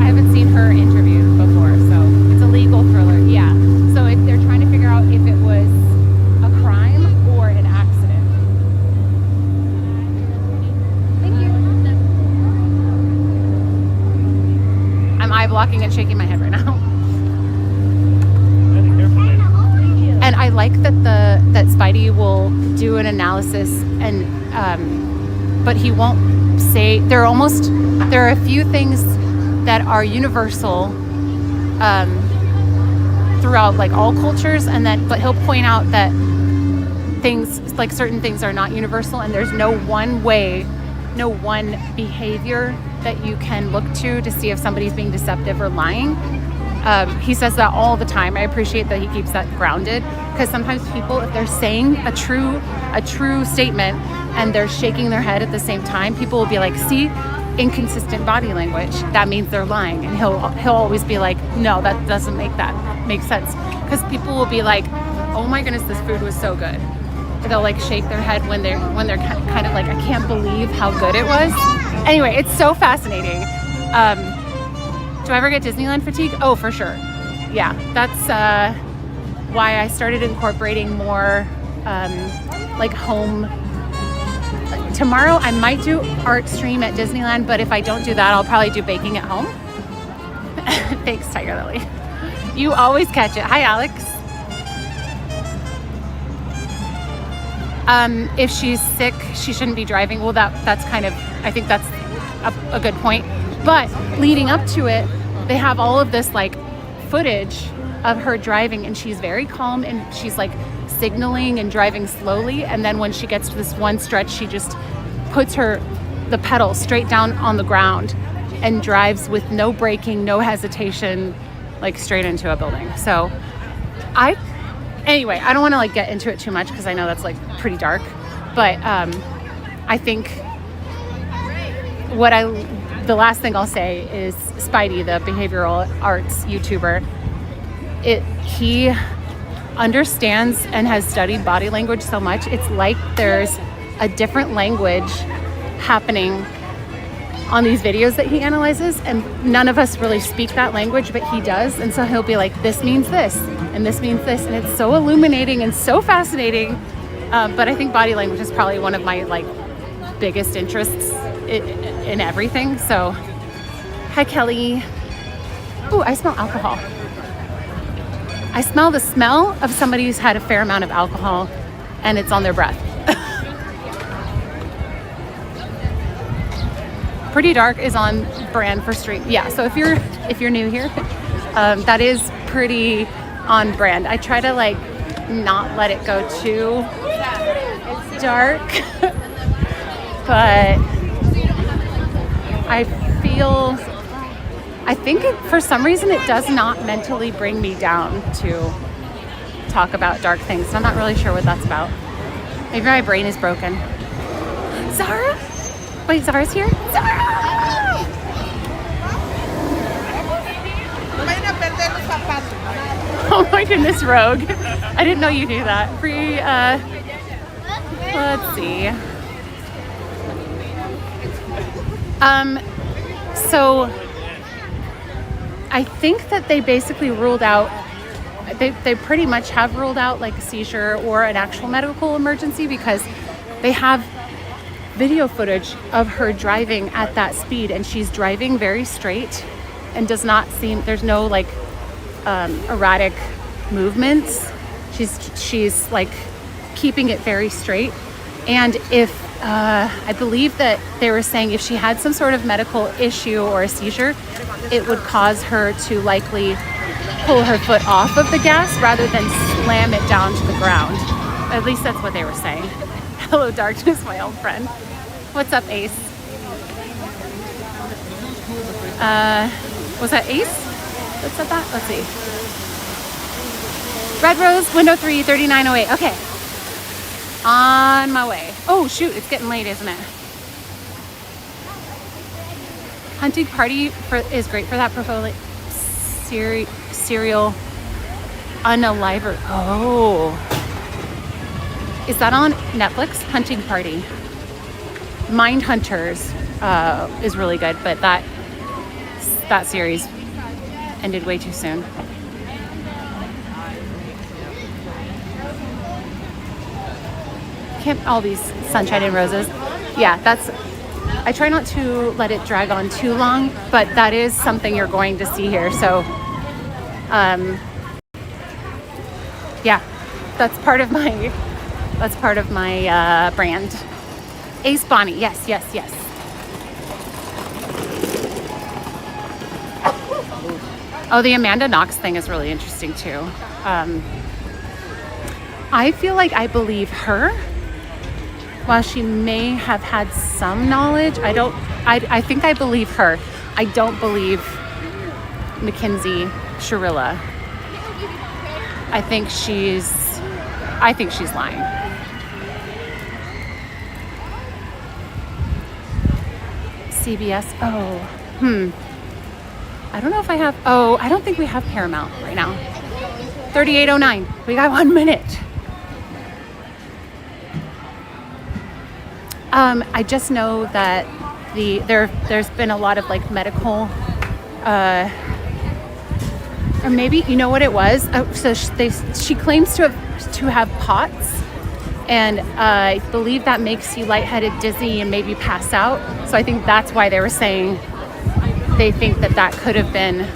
I haven't seen her interviewed before, so it's a legal thriller. Yeah. So if they're trying to figure out if it was a crime or an accident. Thank you. I'm eye blocking and shaking my head right now. And I like that Spidey will do an analysis, and but he won't say. There are a few things that are universal throughout like all cultures, but he'll point out that things like certain things are not universal, and there's no one behavior that you can look to see if somebody's being deceptive or lying. He says that all the time. I appreciate that he keeps that grounded, because sometimes people, if they're saying a true statement and they're shaking their head at the same time, people will be like, see, inconsistent body language, that means they're lying. And he'll always be like, no, that doesn't make sense, because people will be like, oh my goodness, this food was so good. They'll like shake their head when they're kind of like, I can't believe how good it was. Anyway, it's so fascinating. Do I ever get Disneyland fatigue? Oh, for sure. Yeah, that's why I started incorporating more like home. Tomorrow I might do art stream at Disneyland, but if I don't do that, I'll probably do baking at home. Thanks, Tiger Lily. You always catch it. Hi, Alex. If she's sick, she shouldn't be driving. Well, that's kind of, I think that's a good point. But leading up to it, they have all of this like footage of her driving, and she's very calm, and she's like signaling and driving slowly. And then when she gets to this one stretch, she just puts the pedal straight down on the ground and drives with no braking, no hesitation, like straight into a building. So anyway, I don't want to like get into it too much, because I know that's like pretty dark, but I think the last thing I'll say is Spidey, the behavioral arts YouTuber, he understands and has studied body language so much. It's like there's a different language happening on these videos that he analyzes, and none of us really speak that language, but he does. And so he'll be like, this means this, and this means this, and it's so illuminating and so fascinating. But I think body language is probably one of my like biggest interests in everything. So, hi Kelly. Ooh, I smell alcohol. I smell the smell of somebody who's had a fair amount of alcohol, and it's on their breath. Pretty Dark is on brand for stream. Yeah, so if you're new here, that is pretty on brand. I try to like not let it go too dark, but I think for some reason it does not mentally bring me down to talk about dark things. So I'm not really sure what that's about. Maybe my brain is broken. Zara? Wait, Zara's here? Zara! Oh my goodness, Rogue. I didn't know you knew that. Let's see. So I think that they basically ruled out, they pretty much have ruled out like a seizure or an actual medical emergency, because they have video footage of her driving at that speed, and she's driving very straight and does not seem, there's no like erratic movements. She's like keeping it very straight. And if I believe that they were saying if she had some sort of medical issue or a seizure, it would cause her to likely pull her foot off of the gas rather than slam it down to the ground. At least that's what they were saying. Hello, Darkness, my old friend. What's up, Ace? Was that Ace that said that? Let's see. Red Rose, window 3, 3908. Okay. On my way. Oh shoot, it's getting late, isn't it? Hunting Party is great for that portfolio. Serial Unaliver. Oh. Is that on Netflix? Hunting Party. Mind Hunters is really good, but that series ended way too soon. All these Sunshine and Roses. Yeah, I try not to let it drag on too long, but that is something you're going to see here. So, yeah, that's part of my brand. Ace Bonnie, yes. Oh, the Amanda Knox thing is really interesting too. I feel like I believe her. While she may have had some knowledge, I think I believe her. I don't believe Mackenzie Shirilla. I think she's lying. CBS, I don't know if I have, I don't think we have Paramount right now. 3809, we got 1 minute. I just know that there's been a lot of like medical, or maybe you know what it was. So she claims to have POTS, and I believe that makes you lightheaded, dizzy, and maybe pass out. So I think that's why they were saying they think that could have been.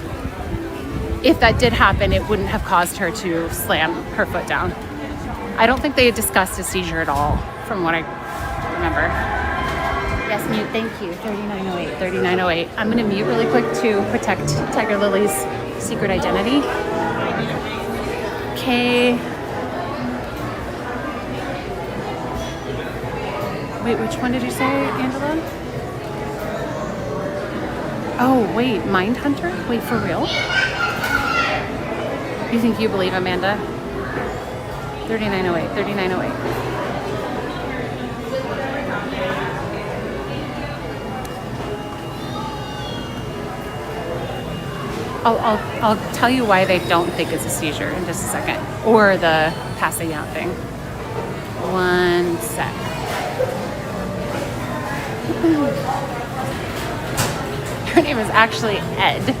If that did happen, it wouldn't have caused her to slam her foot down. I don't think they had discussed a seizure at all, from what I remember. Yes, mute, thank you. 3908. I'm going to mute really quick to protect Tiger Lily's secret identity. Okay. Wait, which one did you say, Angela? Oh, wait, Mindhunter? Wait, for real? You think you believe Amanda? 3908. I'll tell you why they don't think it's a seizure in just a second. Or the passing out thing. One sec. Her name is actually Ed.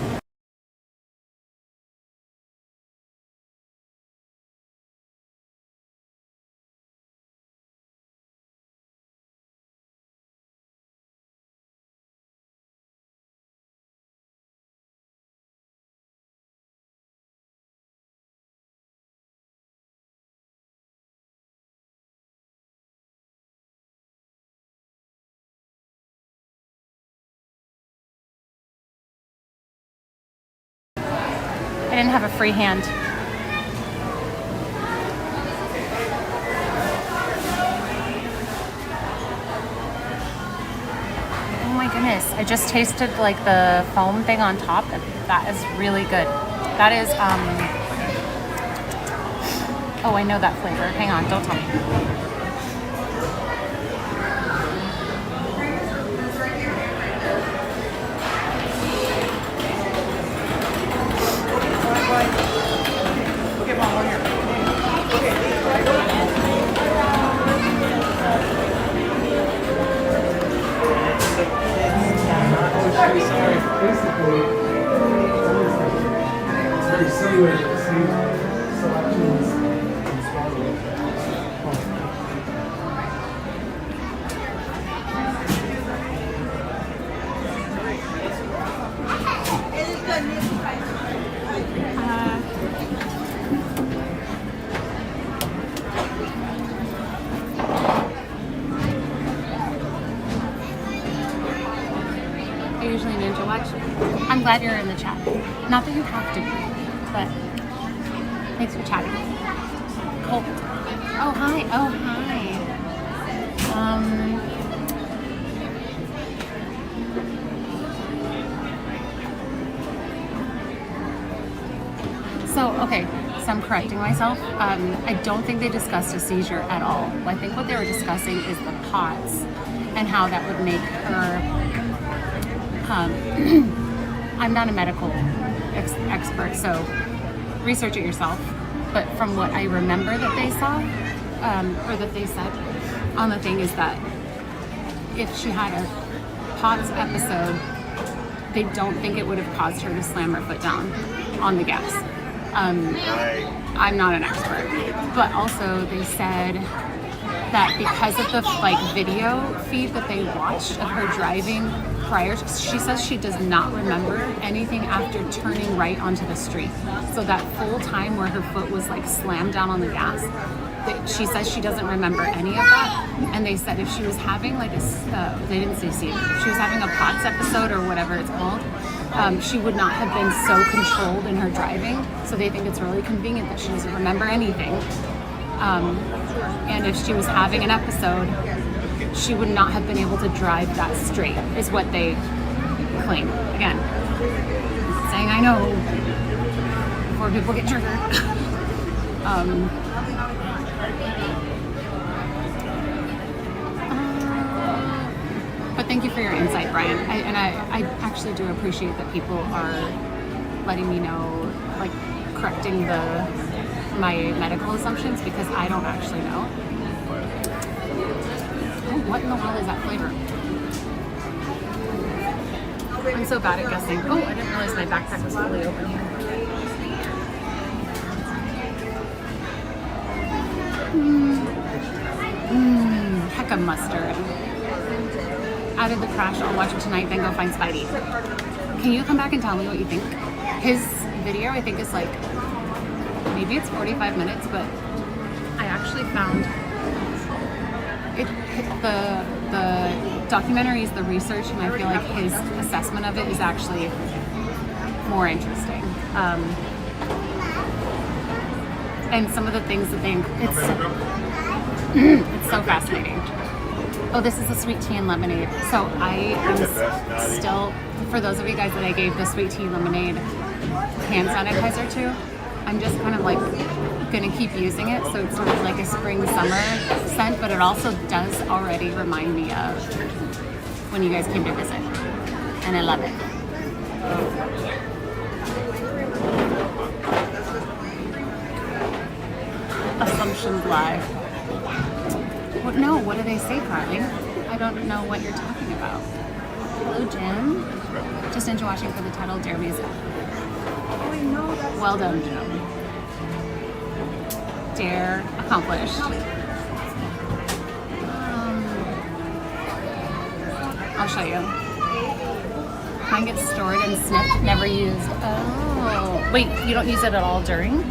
I didn't have a free hand. Oh my goodness. I just tasted like the foam thing on top, and that is really good. That is, oh, I know that flavor. Hang on, don't tell me. Okay, Mom, one here. Sorry. Basically, it's very similar to the same selections in Star Wars. I usually ninja watch. I'm glad you're in the chat. Not that you have to be, but thanks for chatting. Colt. Oh, hi. So I'm correcting myself. I don't think they discussed a seizure at all. I think what they were discussing is the POTS and how that would make her. I'm not a medical expert, so research it yourself. But from what I remember that they saw, or that they said on the thing, is that if she had a POTS episode, they don't think it would have caused her to slam her foot down on the gas. I'm not an expert, but also they said that because of the video feed that they watched of her driving prior, she says she does not remember anything after turning right onto the street. So that full time where her foot was like slammed down on the gas, she says she doesn't remember any of that. And they said if she was having like they didn't say seizure, if she was having a POTS episode or whatever it's called, she would not have been so controlled in her driving. So they think it's really convenient that she doesn't remember anything. And if she was having an episode, she would not have been able to drive that straight, is what they claim. Again, saying I know before people get triggered. But thank you for your insight, Brian. I actually do appreciate that people are letting me know, like correcting my medical assumptions, because I don't actually know. Oh, what in the world is that flavor? I'm so bad at guessing. Oh, I didn't realize my backpack was fully open here. Hecka mustard. Added the crash. I'll watch it tonight, then go find Spidey. Can you come back and tell me what you think? His video, I think, is like, maybe it's 45 minutes, but I actually found it, the documentary is the research, and I feel like his assessment of it is actually more interesting. And some of the things that it's so fascinating. Oh, this is a sweet tea and lemonade. So I am still, for those of you guys that I gave the sweet tea lemonade hand sanitizer to, I'm just kind of like gonna keep using it. So it's sort of like a spring summer scent, but it also does already remind me of when you guys came to visit. And I love it. Assumptions lie. What, no, what do they say, Carly? I don't know what you're talking about. Hello, Jim. Just into watching for the title, Dare Music. Well done, Jim. Dare accomplished. I'll show you. Mine gets stored and snipped, never used. Oh, wait, you don't use it at all during?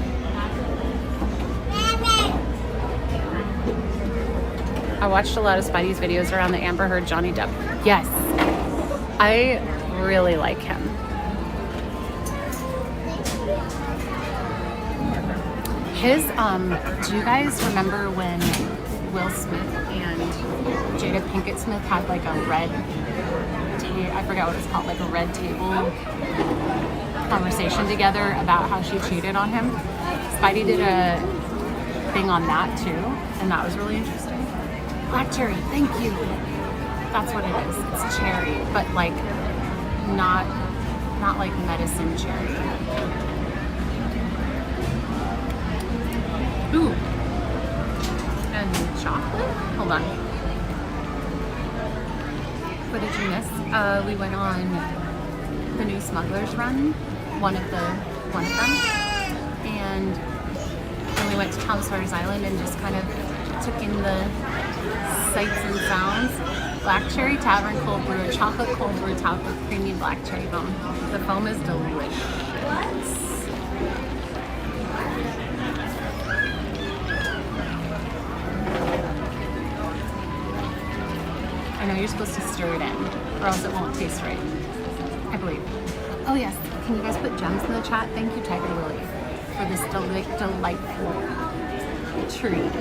I watched a lot of Spidey's videos around the Amber Heard Johnny Depp. Yes, I really like him. His, do you guys remember when Will Smith and Jada Pinkett Smith had like a red, I forgot what it's called, like a red table conversation together about how she cheated on him? Spidey did a thing on that too, and that was really interesting. Black cherry, thank you. That's what it is. It's cherry, but like not like medicine cherry. Ooh. And chocolate? Hold on. What did you miss? We went on the new Smuggler's Run, one of them, and then we went to Tom Sawyer's Island and just kind of took in the sights and sounds. Black cherry tavern cold brew, chocolate cold brew topped with creamy black cherry foam. The foam is delicious. I know you're supposed to stir it in, or else it won't taste right, I believe. Oh yes, can you guys put gems in the chat? Thank you, Tiger Lily, for this delightful treat.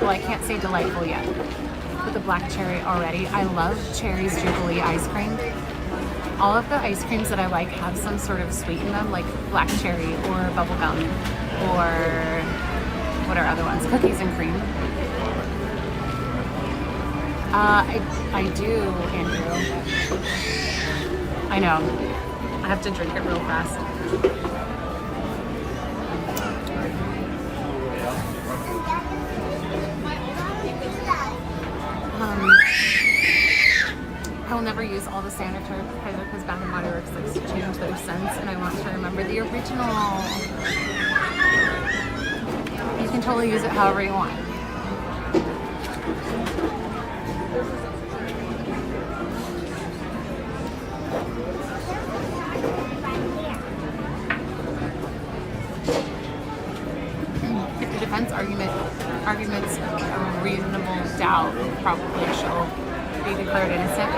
Well, I can't say delightful yet. With the black cherry already. I love Cherry's Jubilee ice cream. All of the ice creams that I like have some sort of sweet in them, like black cherry or bubblegum. or what are other ones? Cookies and cream. I do, Andrew. I know. I have to drink it real fast. I will never use all the sanitary products because Bath and Body Works likes to change their scents, and I want to remember the original. You can totally use it however you want. If the defense arguments a reasonable doubt, probably she'll be declared innocent.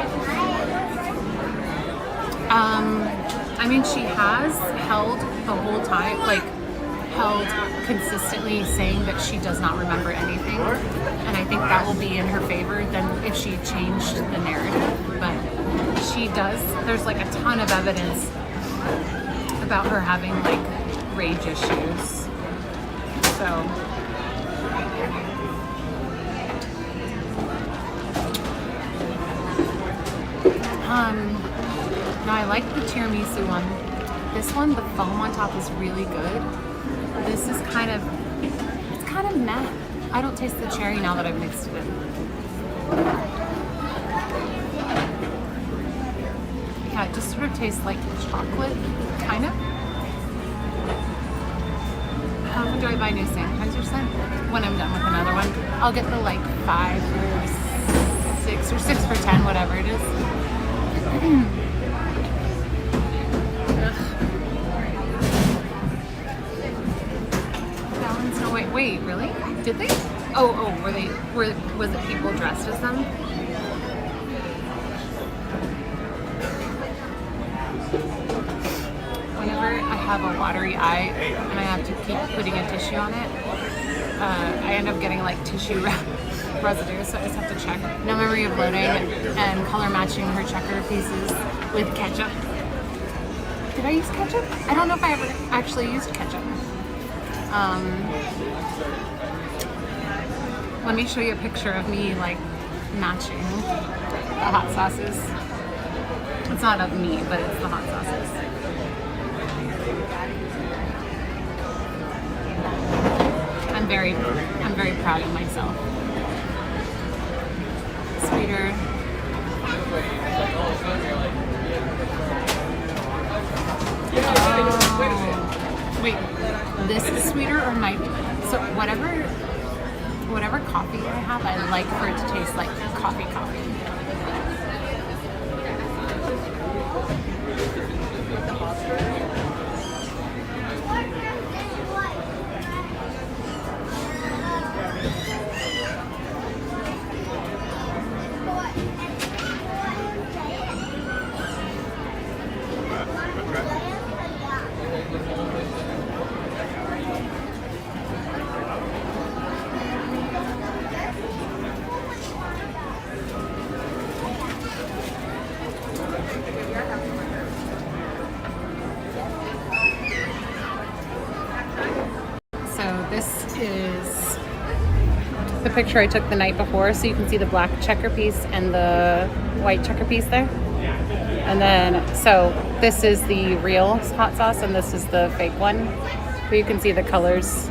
I mean, she has held the whole time, like, held consistently saying that she does not remember anything, and I think that will be in her favor than if she changed the narrative. But she does. There's like a ton of evidence about her having like rage issues. So. Now I like the tiramisu one. This one, the foam on top is really good. This is kind of meh. I don't taste the cherry now that I've mixed it in. Yeah, it just sort of tastes like chocolate, kind of. How often do I buy new sanitizer scent? When I'm done with another one. I'll get the like 5 or 6 or 6 for 10, whatever it is. Wait, really? Did they? Was it people dressed as them? Whenever I have a watery eye and I have to keep putting a tissue on it, I end up getting like tissue residue, so I just have to check. No memory of loading and color matching her checker pieces with ketchup. Did I use ketchup? I don't know if I ever actually used ketchup. Let me show you a picture of me like matching the hot sauces. It's not of me, but it's the hot sauces. I'm very proud of myself. Sweeter. Oh. Wait, this is sweeter or my? So whatever coffee I have, I like for it to taste like coffee. This is the picture I took the night before, so you can see the black checker piece and the white checker piece there. And then, so this is the real hot sauce and this is the fake one. But you can see the colors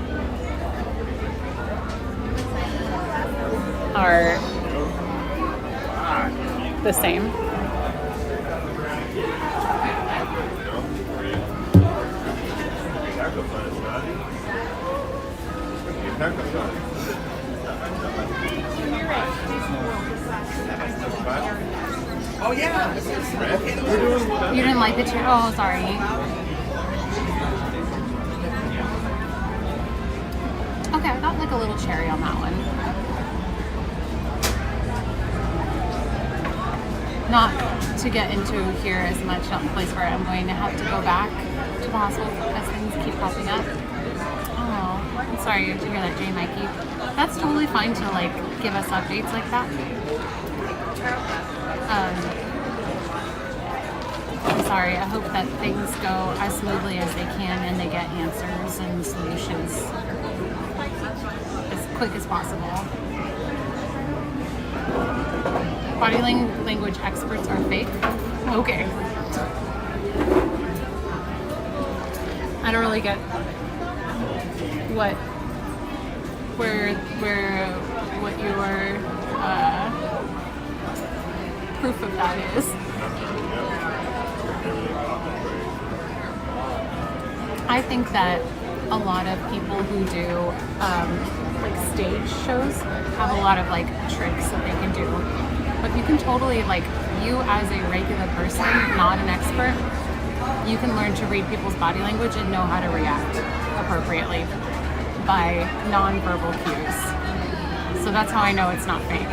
are the same. Oh yeah, You didn't like the cherry? Oh, sorry. Okay, I got like a little cherry on that one. Not to get into here as much, not the place where I'm going to have to go back to the hospital as things keep popping up. Oh, I'm sorry to hear that, Jay Mikey. That's totally fine to like give us updates like that. sorry. I hope that things go as smoothly as they can and they get answers and solutions as quick as possible. Body language experts are fake? Okay. I don't really get what your proof of that is. I think that a lot of people who do like stage shows have a lot of like tricks that they can do. But you can totally, like, you as a regular person, not an expert, you can learn to read people's body language and know how to react appropriately by non-verbal cues. So that's how I know it's not fake.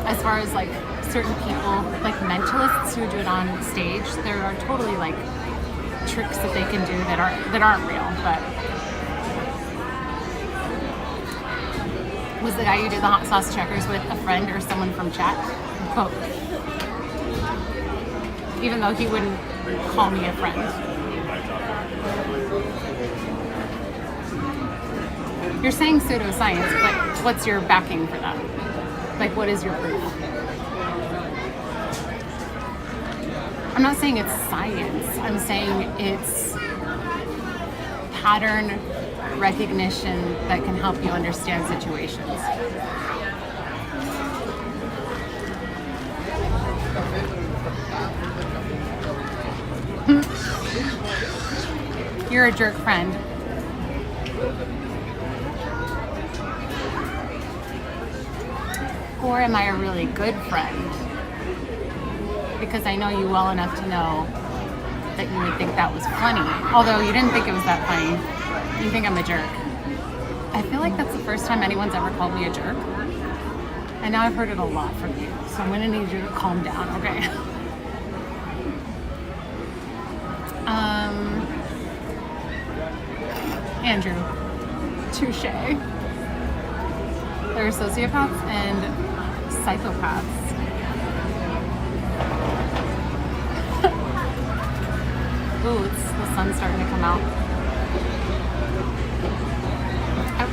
As far as like certain people, like mentalists who do it on stage, there are totally like tricks that they can do that aren't real. But was the guy who did the hot sauce checkers with a friend or someone from chat? Both. Even though he wouldn't call me a friend. You're saying pseudoscience, but what's your backing for that? Like, what is your proof? I'm not saying it's science. I'm saying it's pattern recognition that can help you understand situations. You're a jerk friend. Or am I a really good friend? Because I know you well enough to know that you would think that was funny. Although you didn't think it was that funny. You think I'm a jerk. I feel like that's the first time anyone's ever called me a jerk. And now I've heard it a lot from you. So I'm gonna need you to calm down, okay? Andrew, touche. There are sociopaths and psychopaths. Ooh, the sun's starting to come out.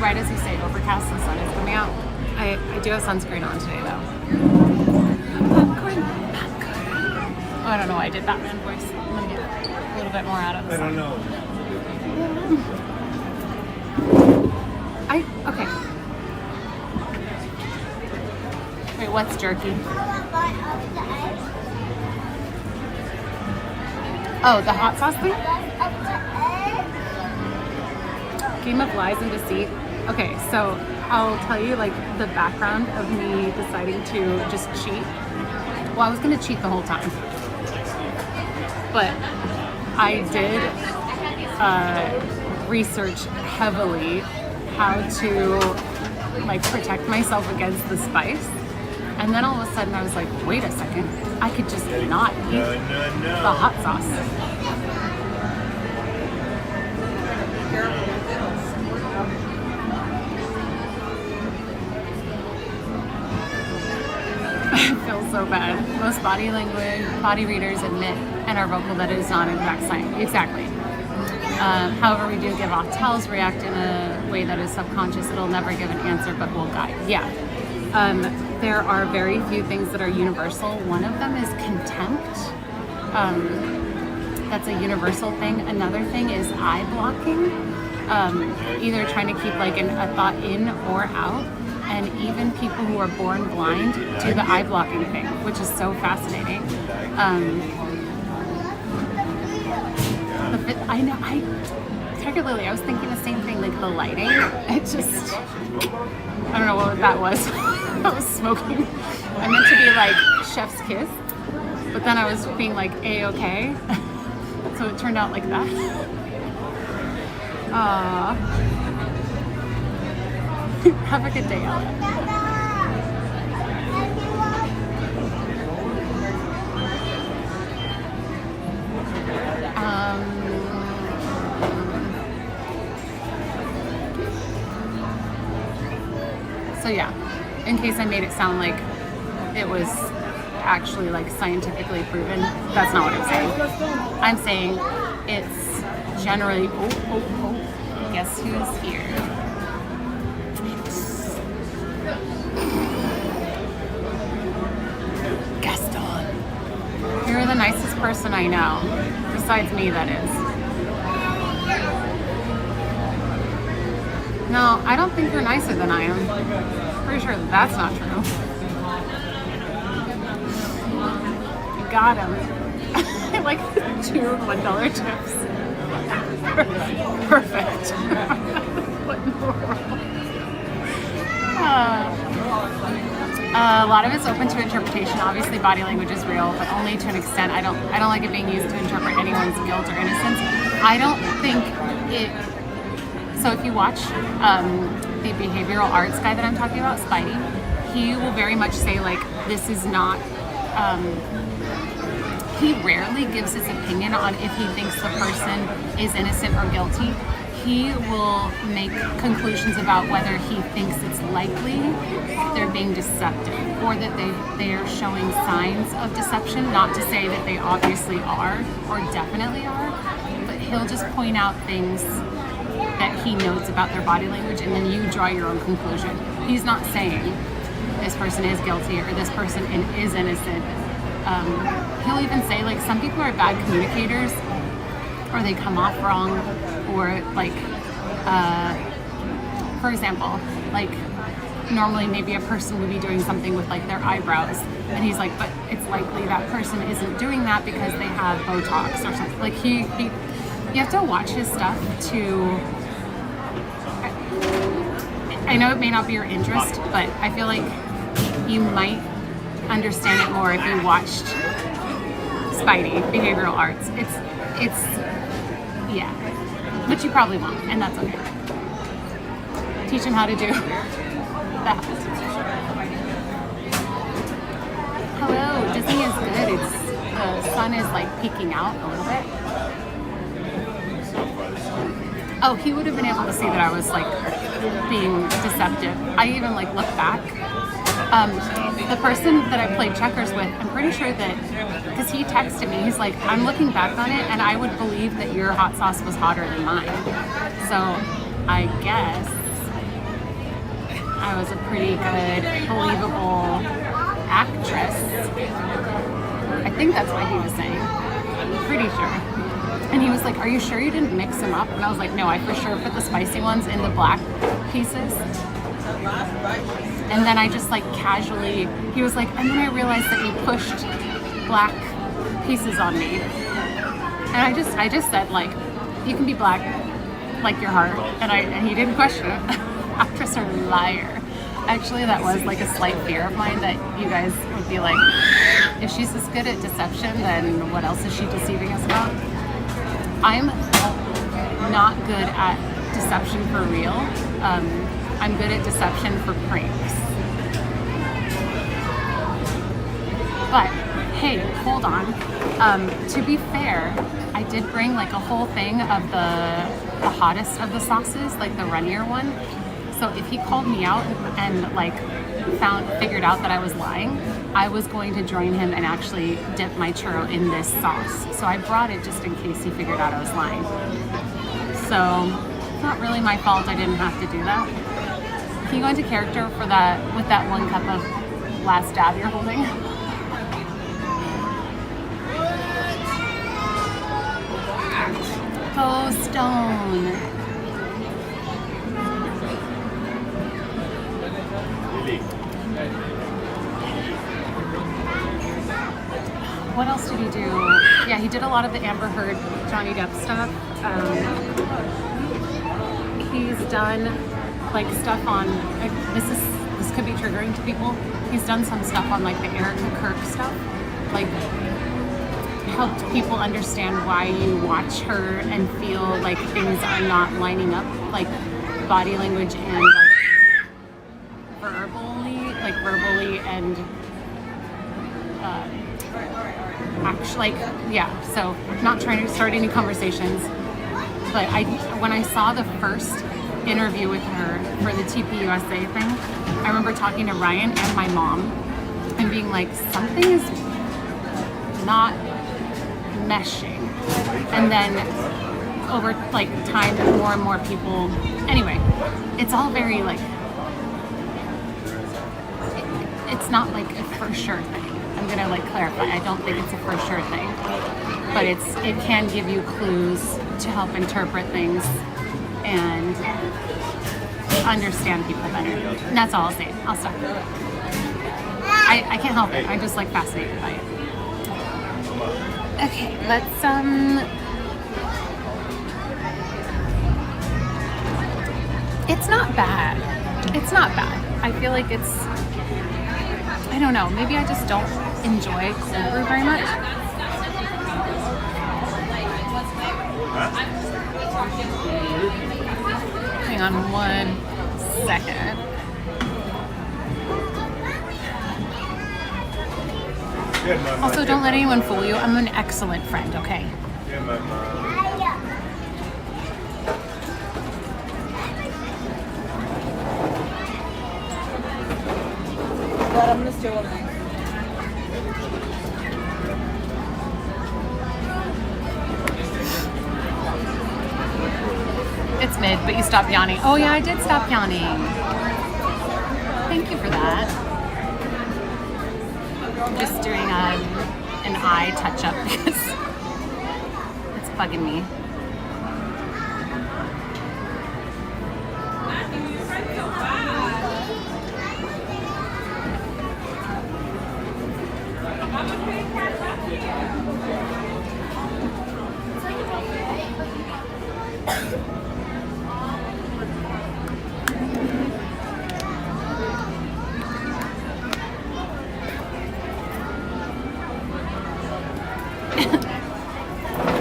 Right as you say overcast, the sun is coming out. I do have sunscreen on today though. Popcorn. Oh, I don't know why I did Batman voice. I'm gonna get a little bit more out of this. I don't know. Okay. Wait, what's jerky? Oh, the hot sauce thing? Game of lies and deceit. Okay, so I'll tell you like the background of me deciding to just cheat. Well, I was gonna cheat the whole time, but I did research heavily how to like protect myself against the spice. And then all of a sudden I was like, wait a second, I could just not eat the hot sauce. I feel so bad. Most body readers admit and are vocal that it is not exact science. Exactly. However, we do give off tells, react in a way that is subconscious. It'll never give an answer, but will guide. Yeah. There are very few things that are universal. One of them is contempt. That's a universal thing. Another thing is eye blocking. Either trying to keep like a thought in or out. And even people who are born blind do the eye blocking thing, which is so fascinating. I know, particularly, I was thinking the same thing, like the lighting. It just, I don't know what that was. I was smoking. I meant to be like chef's kiss, but then I was being like A-okay. So it turned out like that. Have a good day, Ella. So yeah, in case I made it sound like it was actually like scientifically proven. That's not what I'm saying. I'm saying it's generally, guess who's here? Gaston. You're the nicest person I know. Besides me, that is. No, I don't think you're nicer than I am. Pretty sure that's not true. You got him. Like 2 $1 chips. Perfect. What in the world? A lot of it's open to interpretation. Obviously, body language is real, but only to an extent. I don't like it being used to interpret anyone's guilt or innocence. I don't think it. So if you watch the behavioral arts guy that I'm talking about, Spidey, he will very much say like this is not. He rarely gives his opinion on if he thinks the person is innocent or guilty. He will make conclusions about whether he thinks it's likely they're being deceptive or that they are showing signs of deception. Not to say that they obviously are or definitely are, but he'll just point out things that he notes about their body language, and then you draw your own conclusion. He's not saying this person is guilty or this person is innocent. He'll even say like some people are bad communicators or they come off wrong, or like for example, like normally maybe a person would be doing something with like their eyebrows, and he's like, but it's likely that person isn't doing that because they have Botox or something. Like you have to watch his stuff to. I know it may not be your interest, but I feel like you might understand it more if you watched Spidey, behavioral arts. It's yeah, but you probably won't, and that's okay. Teach him how to do that. Hello, Disney is good. The sun is like peeking out a little bit. Oh, he would have been able to see that I was like being deceptive. I even like look back. The person that I played checkers with, I'm pretty sure that, because he texted me, he's like, I'm looking back on it and I would believe that your hot sauce was hotter than mine. So I guess I was a pretty good, believable actress. I think that's what he was saying. I'm pretty sure. And he was like, are you sure you didn't mix them up? And I was like, no, I for sure put the spicy ones in the black pieces. And then I just like casually, he was like, and then I realized that you pushed black pieces on me. And I just said like, you can be black like your heart. And he didn't question it. Actress or liar. Actually, that was like a slight fear of mine, that you guys would be like, if she's this good at deception, then what else is she deceiving us about? I'm not good at deception for real. I'm good at deception for pranks. But hey, hold on. To be fair, I did bring like a whole thing of the hottest of the sauces, like the runnier one. So if he called me out and like figured out that I was lying, I was going to join him and actually dip my churro in this sauce. So I brought it just in case he figured out I was lying. So it's not really my fault I didn't have to do that. Can you go into character for that with that 1 cup of last dab you're holding? Go Stone. What else did he do? Yeah, he did a lot of the Amber Heard, Johnny Depp stuff. He's done like stuff on, this could be triggering to people. He's done some stuff on like the Erica Kirk stuff, like helped people understand why you watch her and feel like things are not lining up, like body language and like verbally and actually, like, yeah. So not trying to start any conversations, but when I saw the first interview with her for the TPUSA thing, I remember talking to Ryan and my mom, and and being like, something is not meshing. And then over like time, more and more people, anyway, it's all very like, it's not like a for sure thing. I'm gonna like clarify, I don't think it's a for sure thing, but it can give you clues to help interpret things and understand people better. And that's all I'll say. I'll stop. I can't help it. I'm just like fascinated by it. Okay, let's it's not bad. It's not bad. I feel like it's, I don't know, maybe I just don't enjoy cold brew very much. Hang on 1 second. Also, don't let anyone fool you. I'm an excellent friend, okay? But I'm gonna steal one of these. It's mid, but you stopped yawning. Oh yeah, I did stop yawning. Thank you for that. I'm just doing an eye touch-up because it's bugging me.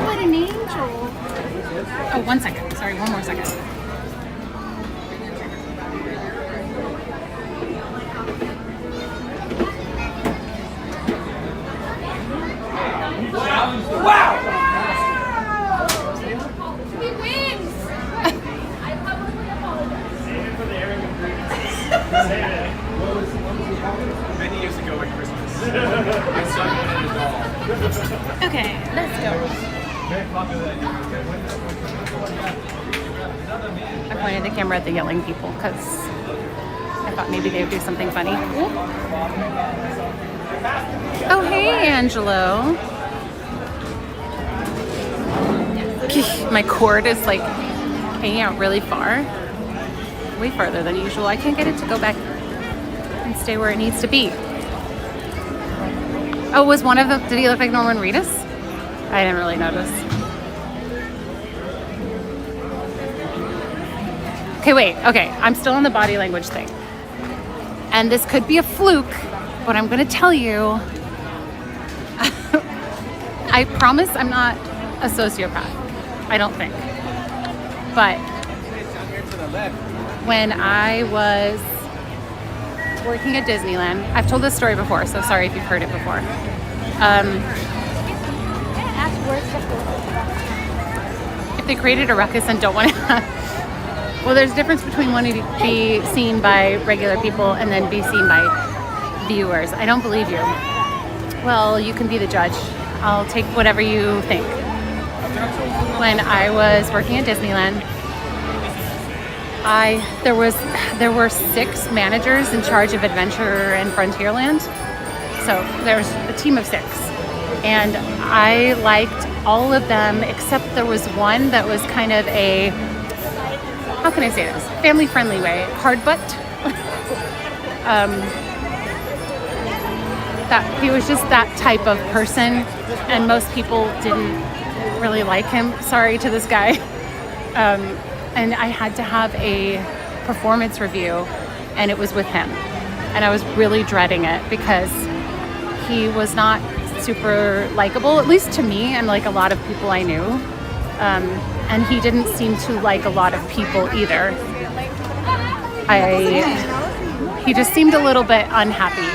What an angel. Oh, 1 second. Sorry, one more second. Wow! He wins! Many years ago at Christmas, my son wanted a doll. Okay, let's go. I pointed the camera at the yelling people because I thought maybe they would do something funny. Oh, hey, Angelo. My cord is like hanging out really far. Way farther than usual. I can't get it to go back and stay where it needs to be. Oh, was one of them, did he look like Norman Reedus? I didn't really notice. Okay, wait, okay, I'm still on the body language thing. And this could be a fluke, but I'm gonna tell you, I promise I'm not a sociopath. I don't think. But when I was working at Disneyland, I've told this story before, so sorry if you've heard it before. If they created a ruckus and don't want to well, there's a difference between wanting to be seen by regular people and then be seen by viewers. I don't believe you. Well, you can be the judge. I'll take whatever you think. When I was working at Disneyland, there were 6 managers in charge of Adventure and Frontierland. So there's a team of 6. And I liked all of them except there was one that was kind of a, how can I say this? Family friendly way. Hard butt. That he was just that type of person and most people didn't really like him. Sorry to this guy. And I had to have a performance review and it was with him. And I was really dreading it because he was not super likable, at least to me and like a lot of people I knew. And he didn't seem to like a lot of people either. He just seemed a little bit unhappy,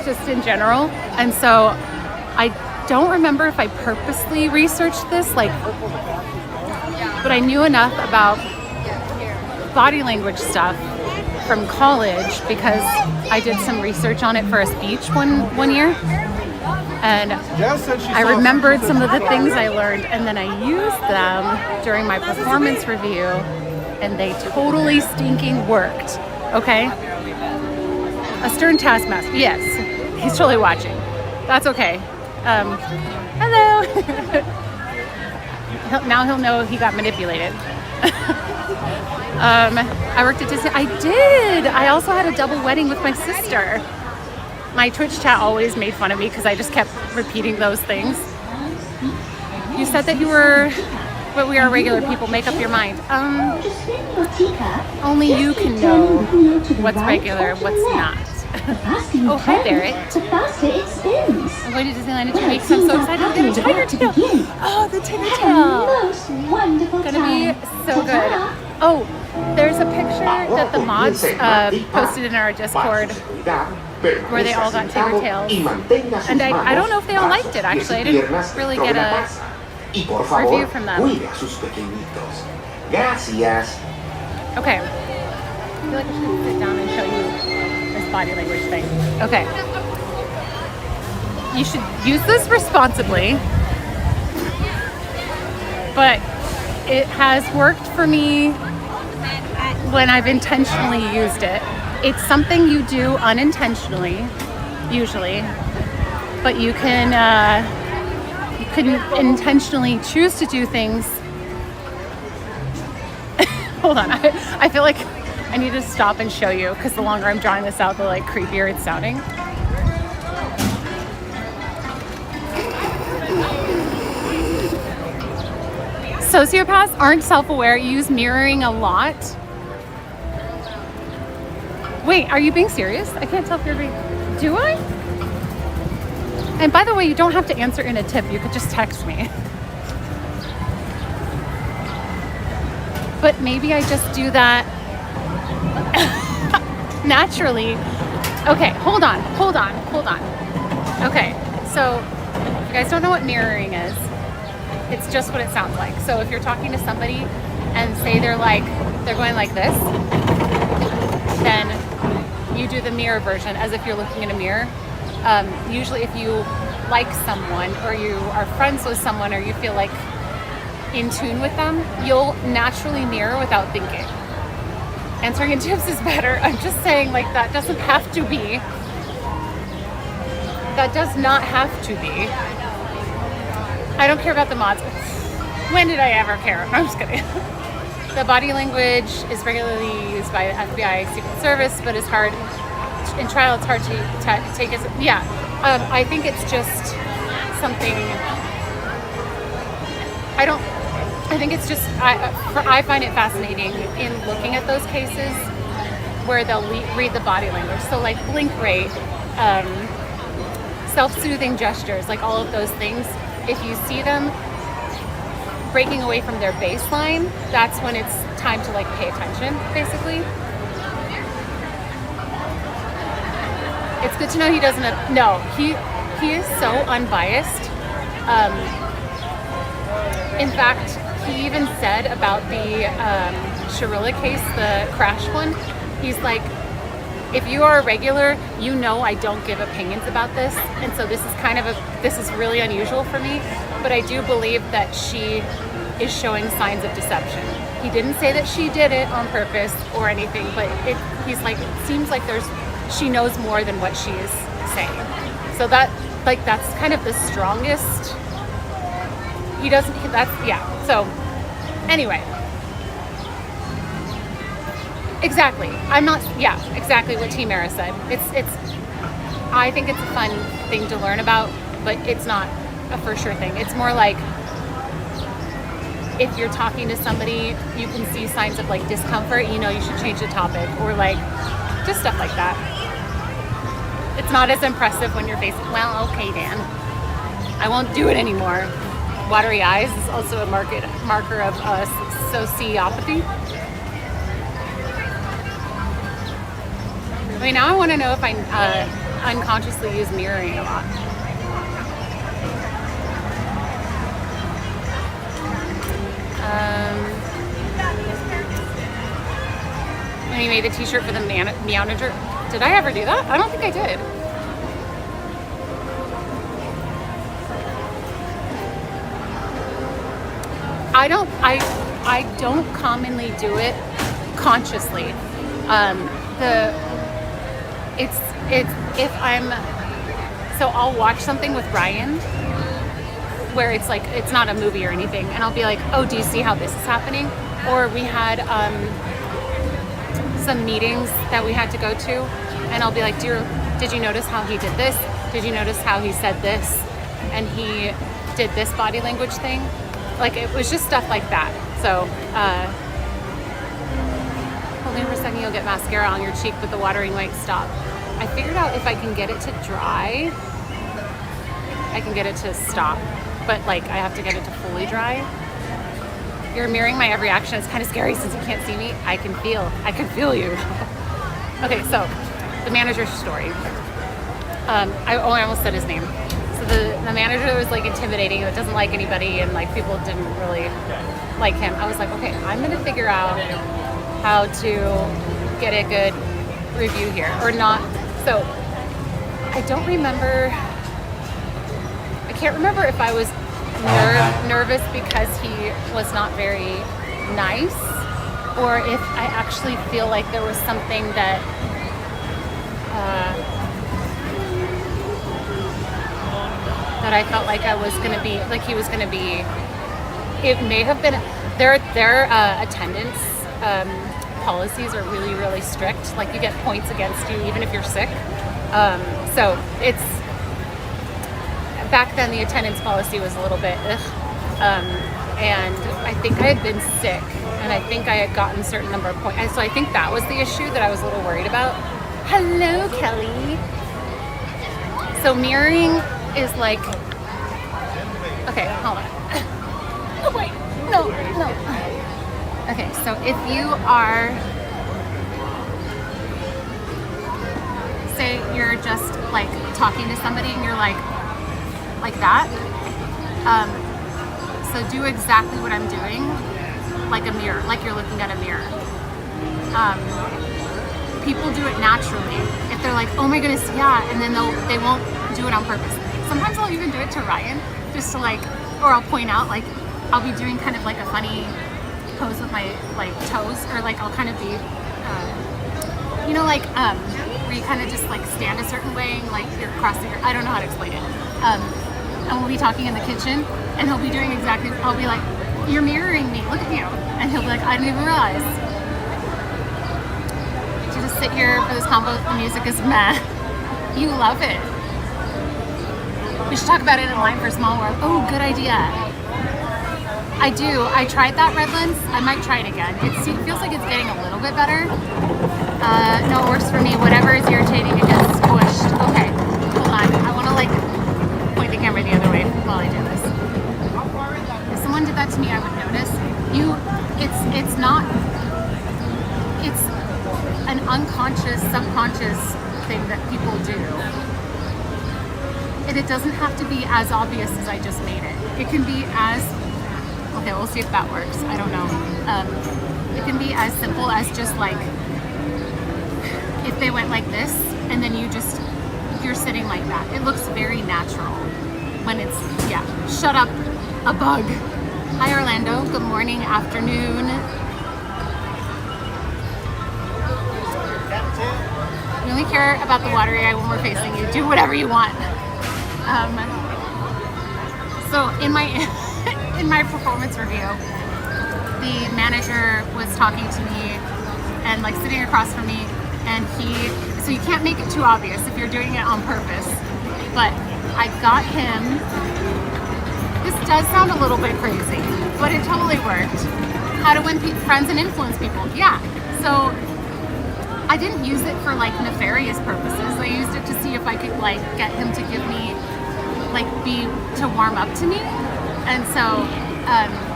just in general. And so I don't remember if I purposely researched this, but I knew enough about body language stuff from college because I did some research on it for a speech one year. And I remembered some of the things I learned, and then I used them during my performance review, and they totally stinking worked. Okay? A stern taskmaster. Yes, he's totally watching. That's okay. Hello. Now he'll know he got manipulated. I worked at Disney. I did. I also had a double wedding with my sister. My Twitch chat always made fun of me because I just kept repeating those things. You said that you were, but we are regular people. Make up your mind. Only you can know what's regular and what's not. Oh, hi, Barrett. I'm going to Disneyland in 2 weeks. I'm so excited to get a tiger tail. Oh, the tiger tail. Gonna be so good. Oh, there's a picture that the mods posted in our Discord where they all got tiger tails. And I don't know if they all liked it, actually. I didn't really get a review from them. Okay. I feel like I should sit down and show you this body language thing. Okay. You should use this responsibly, but it has worked for me when I've intentionally used it. It's something you do unintentionally, usually, but you can intentionally choose to do things. Hold on, I feel like I need to stop and show you because the longer I'm drawing this out, the like creepier it's sounding. Sociopaths aren't self-aware, use mirroring a lot. Wait, are you being serious? I can't tell if you're being... Do I? And by the way, you don't have to answer in a tip. You could just text me. But maybe I just do that naturally. Okay, hold on. Okay, so if you guys don't know what mirroring is, it's just what it sounds like. So if you're talking to somebody and say they're going like this, then you do the mirror version as if you're looking in a mirror. Usually if you like someone or you are friends with someone or you feel like in tune with them, you'll naturally mirror without thinking. Answering in tips is better. I'm just saying, like, that doesn't have to be. That does not have to be. I don't care about the mods. When did I ever care? I'm just kidding. The body language is regularly used by the FBI Secret Service, but it's hard in trial. It's hard to take as I think it's just something. I think it's just I find it fascinating in looking at those cases where they'll read the body language. So like blink rate, self-soothing gestures, like all of those things. If you see them breaking away from their baseline, that's when it's time to like pay attention, basically. It's good to know he doesn't he is so unbiased. In fact, he even said about the Sharilla case, the crash one, he's like, if you are a regular, you know I don't give opinions about this, and so this is really unusual for me, but I do believe that she is showing signs of deception. He didn't say that she did it on purpose or anything, but he's like, it seems like she knows more than what she is saying. So that's kind of the strongest. So anyway, exactly. Exactly what T Mara said. I think it's a fun thing to learn about, but it's not a for sure thing. It's more like if you're talking to somebody, you can see signs of like discomfort, you should change the topic, or like just stuff like that. It's not as impressive when you're facing, well, okay, Dan, I won't do it anymore. Watery eyes is also a marker of sociopathy. I mean, now I want to know if I unconsciously use mirroring a lot. When we made the t-shirt for the manager. Did I ever do that? I don't think I did. I don't commonly do it consciously. It's if I'm, so I'll watch something with Ryan where it's like, it's not a movie or anything, and I'll be like, oh, do you see how this is happening? Or we had some meetings that we had to go to, and I'll be like, did you notice how he did this? Did you notice how he said this? And he did this body language thing? Like, it was just stuff like that. So, hold on for a second, you'll get mascara on your cheek, but the watering might stop. I figured out if I can get it to dry, I can get it to stop. But like, I have to get it to fully dry. You're mirroring my every action. It's kind of scary since you can't see me. I can feel you. Okay, so the manager's story. I almost said his name. So the manager was like intimidating, that doesn't like anybody, and like people didn't really like him. I was like, okay, I'm gonna figure out how to get a good review here, or not. So I don't remember, I can't remember if I was nervous because he was not very nice, or if I actually feel like there was something that that I felt like I was gonna be, like he was gonna be. It may have been their attendance policies are really, really strict. Like, you get points against you even if you're sick. So it's, back then the attendance policy was a little bit and I think I had been sick, and I think I had gotten a certain number of points, and so I think that was the issue that I was a little worried about. Hello, Kelly. So mirroring is like, okay, hold on. Oh wait, no. Okay, so if you are, say you're just like talking to somebody and you're like that, so do exactly what I'm doing, like a mirror, like you're looking at a mirror. People do it naturally. If they're like, oh my goodness, yeah, and then they won't do it on purpose. Sometimes I'll even do it to Ryan, just to like, or I'll point out, like, I'll be doing kind of like a funny pose with my like toes, or like I'll kind of be, you know, like where you kind of just like stand a certain way, like you're crossing your, I don't know how to explain it. And we'll be talking in the kitchen, and he'll be doing exactly, I'll be like, you're mirroring me, look at you. And he'll be like, I didn't even realize. To just sit here for this combo, the music is meh. You love it. We should talk about it in line for Small World. Oh, good idea. I do. I tried that red lens. I might try it again. It feels like it's getting a little bit better. No, it works for me. Whatever is irritating, it gets squished. Okay, hold on. I want to like point the camera the other way while I do this. If someone did that to me, I would notice. It's not. It's an unconscious, subconscious thing that people do. And it doesn't have to be as obvious as I just made it. It can be as, okay, we'll see if that works. I don't know. It can be as simple as just like, if they went like this, and then you're sitting like that. It looks very natural when it's, yeah, shut up, a bug. Hi, Orlando. Good morning, afternoon. We only care about the watery eye when we're facing you. Do whatever you want. So in my performance review, the manager was talking to me and like sitting across from me, and so you can't make it too obvious if you're doing it on purpose, but I got him, this does sound a little bit crazy, but it totally worked. How to win friends and influence people. Yeah, so I didn't use it for like nefarious purposes. I used it to see if I could like get him to give me, like to warm up to me. And so,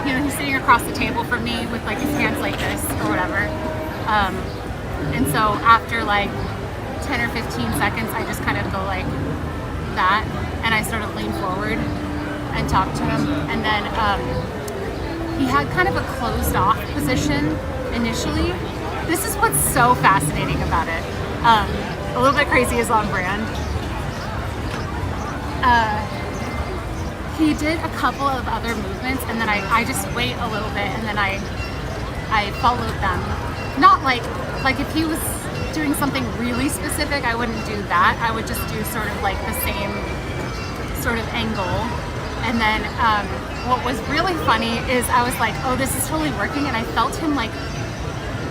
you know, he's sitting across the table from me with like his hands like this or whatever. And so after like 10 or 15 seconds, I just kind of go like that, and I sort of lean forward and talk to him. And then he had kind of a closed off position initially, this is what's so fascinating about it. A little bit crazy is on brand. He did a couple of other movements, and then I just wait a little bit, and then I followed them. Not like if he was doing something really specific, I wouldn't do that. I would just do sort of like the same sort of angle. And then what was really funny is I was like, oh, this is totally working, and I felt him like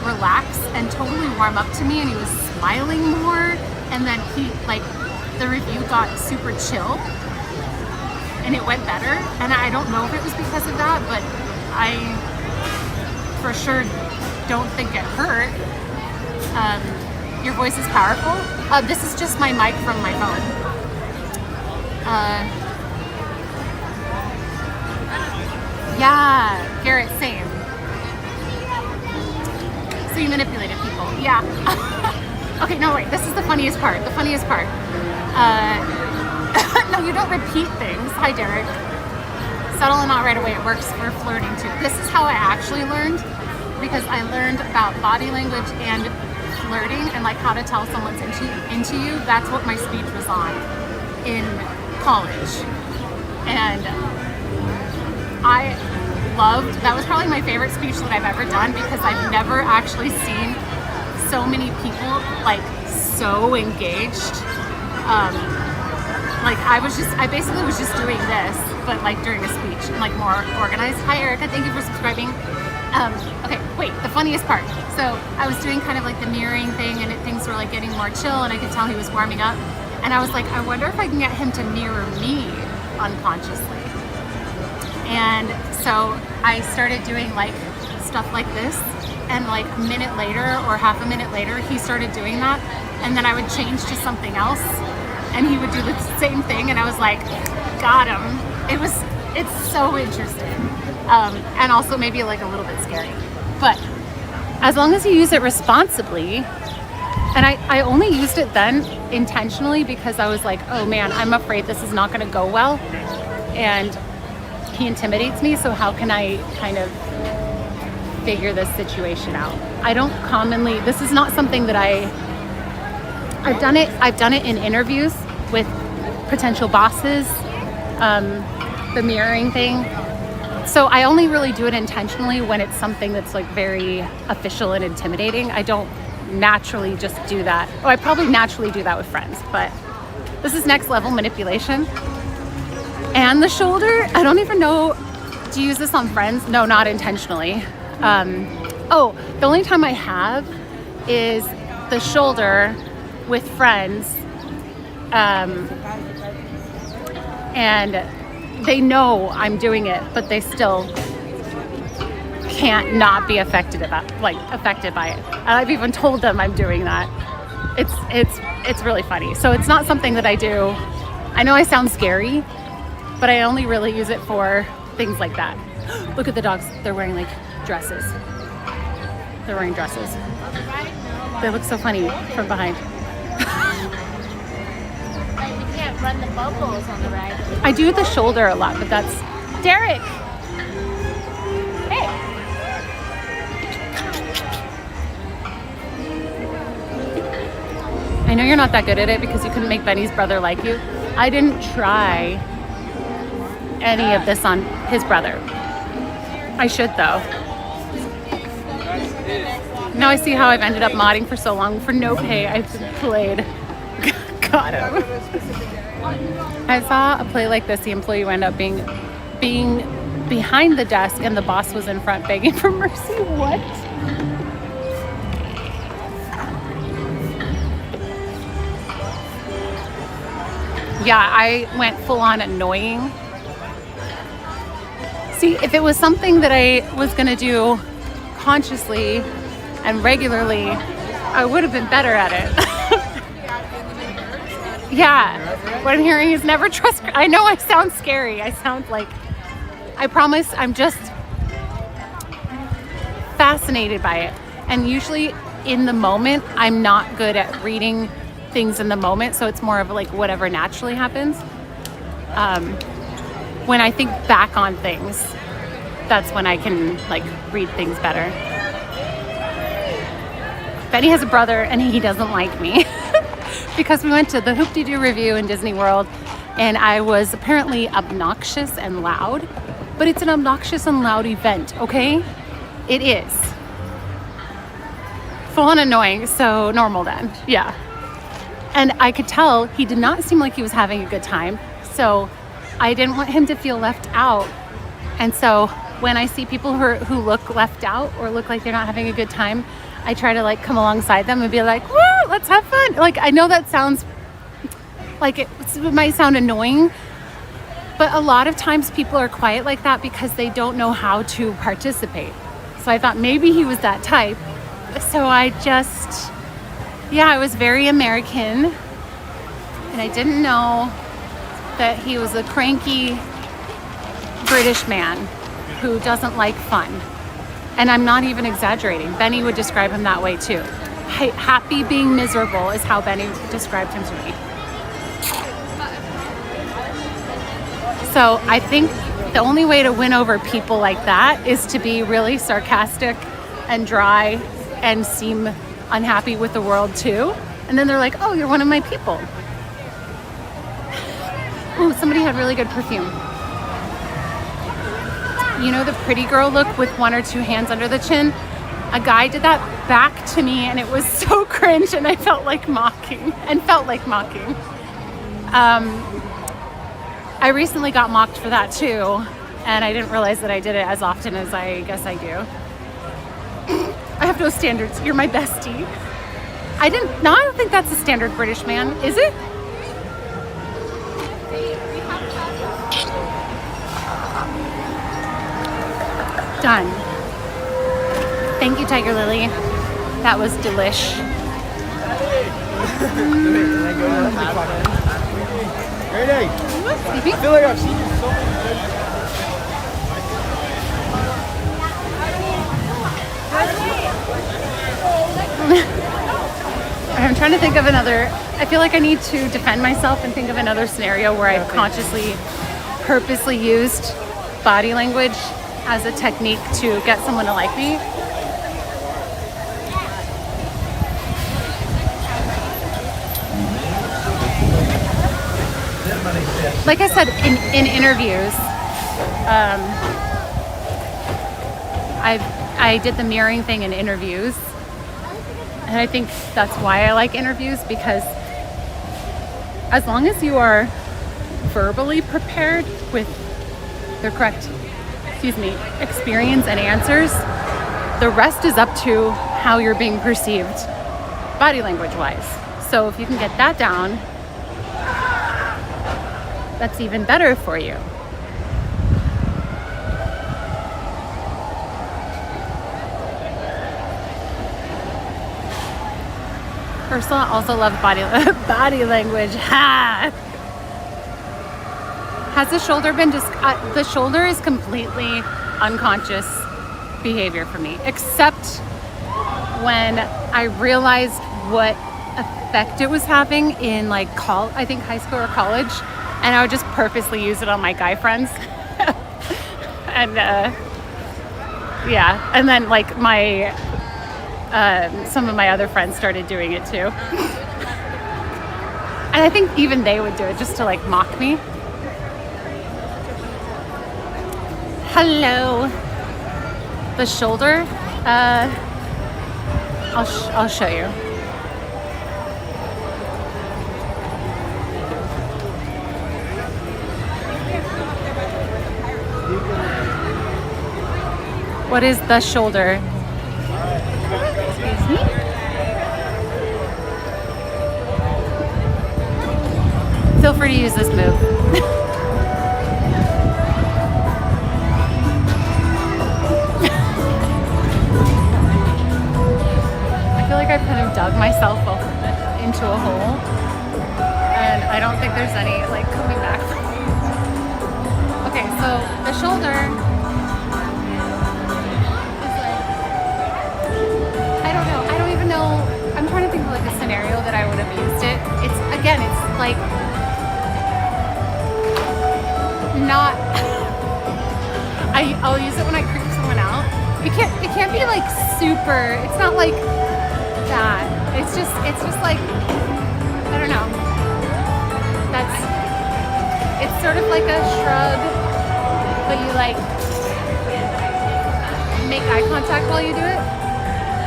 relax and totally warm up to me, and he was smiling more, and then he like the review got super chill and it went better, and I don't know if it was because of that, but I for sure don't think it hurt. Your voice is powerful. This is just my mic from my phone. Yeah, Garrett, same. So you manipulated people. Yeah. Okay, no, wait, this is the funniest part. The funniest part. No, you don't repeat things. Hi, Derek. Subtle and not right away. It works for flirting too. This is how I actually learned, because I learned about body language and flirting and like how to tell someone's into you. That's what my speech was on in college. And I loved, that was probably my favorite speech that I've ever done, because I've never actually seen so many people like so engaged. Like I basically was just doing this, but like during a speech, like more organized. Hi Erica, thank you for subscribing. Okay, wait, the funniest part. So I was doing kind of like the mirroring thing, and things were like getting more chill, and I could tell he was warming up. And I was like, I wonder if I can get him to mirror me unconsciously. And so I started doing like stuff like this, and like a minute later or half a minute later, he started doing that, and then I would change to something else, and he would do the same thing, and I was like, got him. It's so interesting, and also maybe like a little bit scary, but as long as you use it responsibly. And I only used it then intentionally because I was like, oh man, I'm afraid this is not going to go well, and he intimidates me, so how can I kind of figure this situation out? I don't commonly, this is not something that I've done it in interviews with potential bosses, the mirroring thing. So I only really do it intentionally when it's something that's like very official and intimidating. I don't naturally just do that. Oh, I probably naturally do that with friends, but this is next level manipulation. And the shoulder, I don't even know, do you use this on friends? No, not intentionally. Oh, the only time I have is the shoulder with friends, and they know I'm doing it, but they still can't not be affected by it. I've even told them I'm doing that. It's really funny. So it's not something that I do. I know I sound scary, but I only really use it for things like that. Look at the dogs. They're wearing like dresses. They're wearing dresses. They look so funny from behind. You can't run the bubbles on the ride. I do the shoulder a lot, but that's Derek. Hey. I know you're not that good at it because you couldn't make Benny's brother like you. I didn't try any of this on his brother. I should though. Now I see how I've ended up modding for so long for no pay. I've played. Got him. I saw a play like this. The employee wound up being behind the desk, and the boss was in front begging for mercy. What? Yeah, I went full on annoying. See, if it was something that I was gonna do consciously and regularly, I would have been better at it. Yeah, what I'm hearing is never trust. I know I sound scary. I sound like, I promise I'm just fascinated by it. And usually in the moment, I'm not good at reading things in the moment. So it's more of like whatever naturally happens. When I think back on things, that's when I can like read things better. Benny has a brother and he doesn't like me because we went to the Hoop-Dee-Doo Review in Disney World and I was apparently obnoxious and loud, but it's an obnoxious and loud event, okay? It is. Full on annoying, so normal then, yeah. And I could tell he did not seem like he was having a good time, so I didn't want him to feel left out. And so when I see people who look left out or look like they're not having a good time, I try to like come alongside them and be like, woo, let's have fun. Like, I know that sounds like it might sound annoying, but a lot of times people are quiet like that because they don't know how to participate. So I thought maybe he was that type. So I just, yeah, I was very American and I didn't know that he was a cranky British man who doesn't like fun. And I'm not even exaggerating. Benny would describe him that way too. Happy being miserable is how Benny described him to me. So I think the only way to win over people like that is to be really sarcastic and dry and seem unhappy with the world too. And then they're like, oh, you're one of my people. Ooh, somebody had really good perfume. You know the pretty girl look with one or two hands under the chin? A guy did that back to me and it was so cringe and I felt like mocking. I recently got mocked for that too and I didn't realize that I did it as often as I guess I do. I have no standards. You're my bestie. I don't think that's a standard British man, is it? Done. Thank you, Tiger Lily. That was delish. I feel like I've seen you so many I'm trying to think of another. I feel like I need to defend myself and think of another scenario where I've consciously, purposely used body language as a technique to get someone to like me. Like I said, in interviews, I did the mirroring thing in interviews. And I think that's why I like interviews, because as long as you are verbally prepared with the correct, experience and answers, the rest is up to how you're being perceived body language wise. So if you can get that down, that's even better for you. Ursula also loves body language. Ha! Has the shoulder been the shoulder is completely unconscious behavior for me, except when I realized what effect it was having in like I think high school or college, and I would just purposely use it on my guy friends. And yeah, and then like my some of my other friends started doing it too. And I think even they would do it just to like mock me. Hello. The shoulder, I'll show you. What is the shoulder? Excuse me? Feel free to use this move. I feel like I've kind of dug myself into a hole, and I don't think there's any like coming back from it. Okay, so the shoulder is like, I don't know. I don't even know. I'm trying to think of like a scenario that I would have used it. It's like not. I'll use it when I creep someone out. It can't be like super. It's not like that. It's just like, I don't know. It's sort of like a shrug, but you like make eye contact while you do it.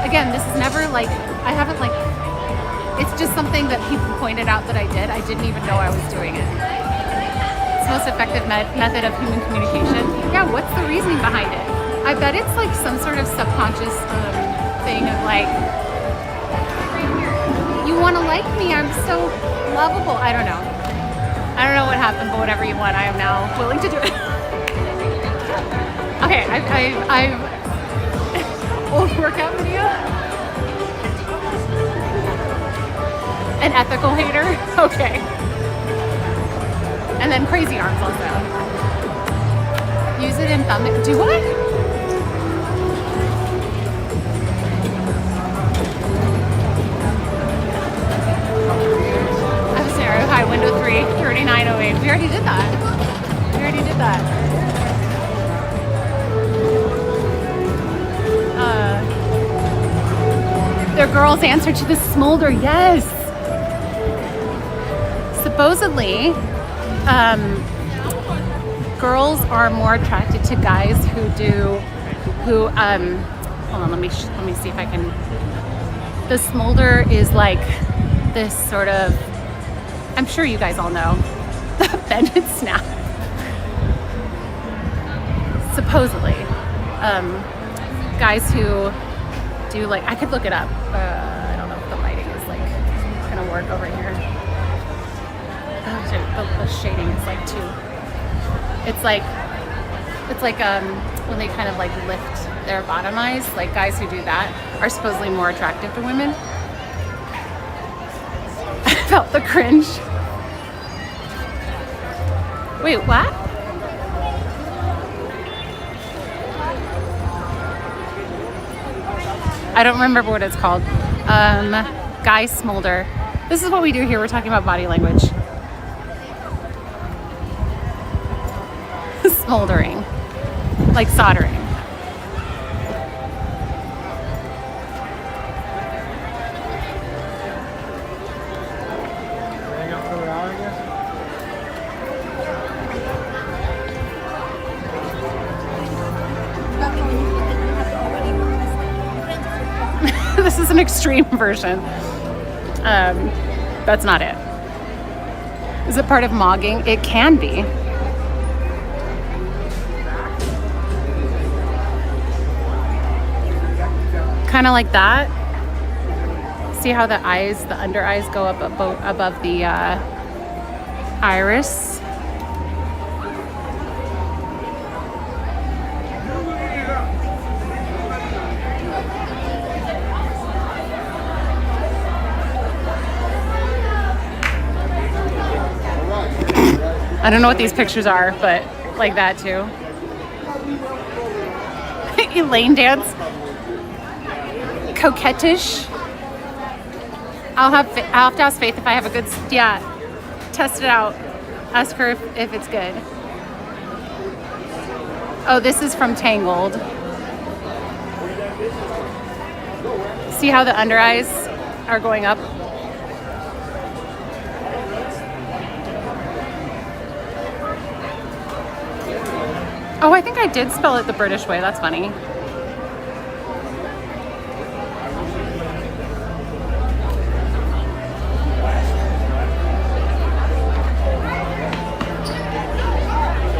Again, this is never like, I haven't like, it's just something that people pointed out that I did. I didn't even know I was doing it. It's the most effective method of human communication. Yeah, what's the reasoning behind it? I bet it's like some sort of subconscious thing of like, you want to like me, I'm so lovable. I don't know what happened, but whatever you want, I am now willing to do it. Okay, I've old workout video. An ethical hater, okay. And then crazy arms also. Use it in thumb. Do what? Hi, window 3, 3908. We already did that. Their girl's answer to the smolder, yes. Supposedly, girls are more attracted to guys hold on, let me see if I can. The smolder is like this sort of, I'm sure you guys all know, the bend and snap. Supposedly, guys who do like, I could look it up. I don't know if the lighting is like gonna work over here. The shading is like too. It's like when they kind of like lift their bottom eyes. Like guys who do that are supposedly more attractive to women. I felt the cringe. Wait, what? I don't remember what it's called. Guy smolder. This is what we do here. We're talking about body language. Smoldering. Like soldering. This is an extreme version. That's not it. Is it part of mogging? It can be. Kind of like that. See how the eyes, the under eyes go up above the iris? I don't know what these pictures are, but like that too. Elaine dance. Coquettish. I'll have to ask Faith if I have a good, test it out. Ask her if it's good. Oh, this is from Tangled. See how the under eyes are going up? Oh, I think I did spell it the British way. That's funny.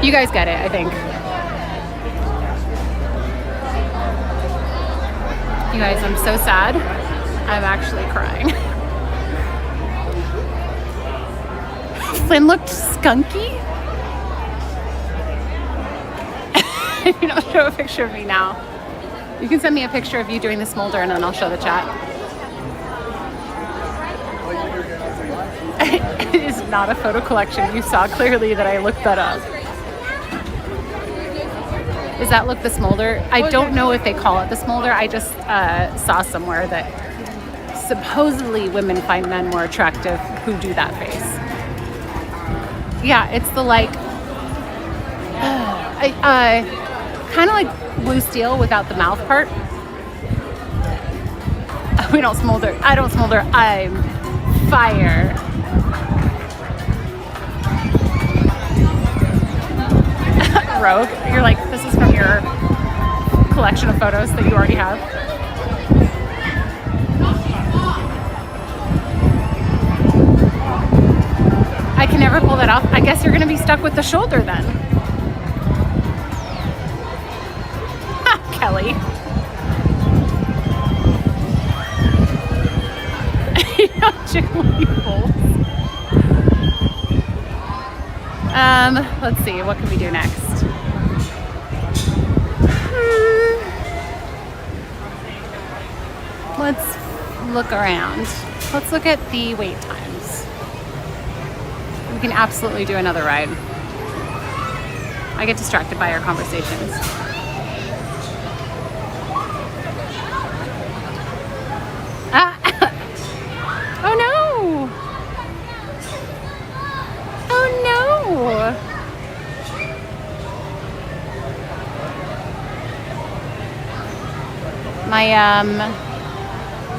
You guys get it, I think. You guys, I'm so sad. I'm actually crying. Flynn looked skunky. You don't show a picture of me now. You can send me a picture of you doing the smolder and then I'll show the chat. It is not a photo collection. You saw clearly that I looked that up. Does that look the smolder? I don't know if they call it the smolder. I just saw somewhere that supposedly women find men more attractive who do that face. Yeah, it's the like, kind of like blue steel without the mouth part. We don't smolder. I don't smolder. I'm fire. Rogue. You're like, this is from your collection of photos that you already have. I can never pull that off. I guess you're gonna be stuck with the shoulder then. Kelly. Let's see, what can we do next? Let's look around. Let's look at the wait times. We can absolutely do another ride. I get distracted by our conversations. Oh no! Oh no!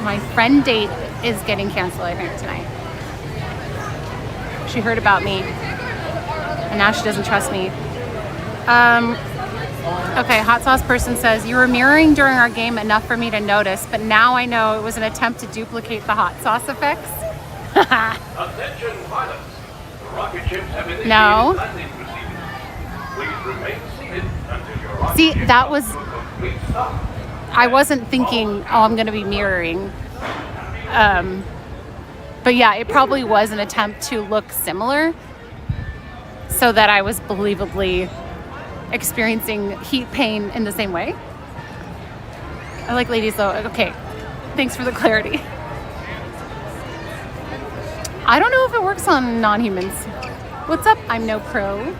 My friend date is getting canceled, I think, tonight. She heard about me, and now she doesn't trust me. Okay, hot sauce person says, you were mirroring during our game enough for me to notice, but now I know it was an attempt to duplicate the hot sauce effects. Attention pilots. Rocket ships have initiated No. landing procedures. Please remain seated until your rocket See, ship that was, comes to a complete stop. I wasn't thinking, oh, I'm going to be mirroring. But yeah, it probably was an attempt to look similar so that I was believably experiencing heat pain in the same way. I like ladies though. Okay, thanks for the clarity. I don't know if it works on non-humans. What's up? I'm no pro.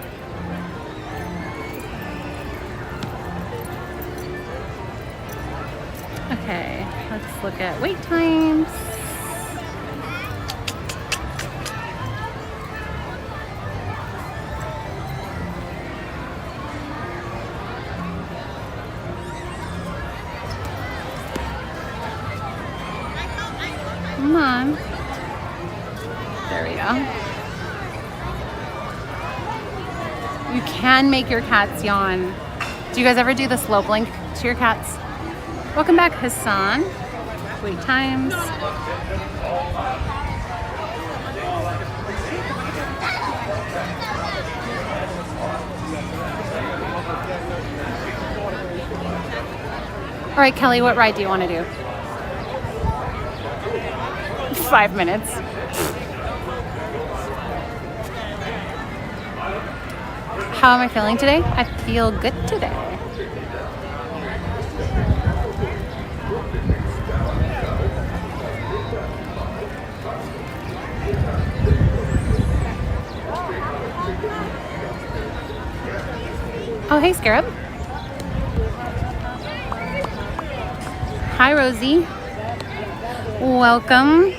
Okay, let's look at wait times. Come on. There we go. You can make your cats yawn. Do you guys ever do the slow blink to your cats? Welcome back, Hassan. Wait times. All right, Kelly, what ride do you want to do? 5 minutes. How am I feeling today? I feel good today. Oh, hey, Scarab. Hi, Rosie. Welcome.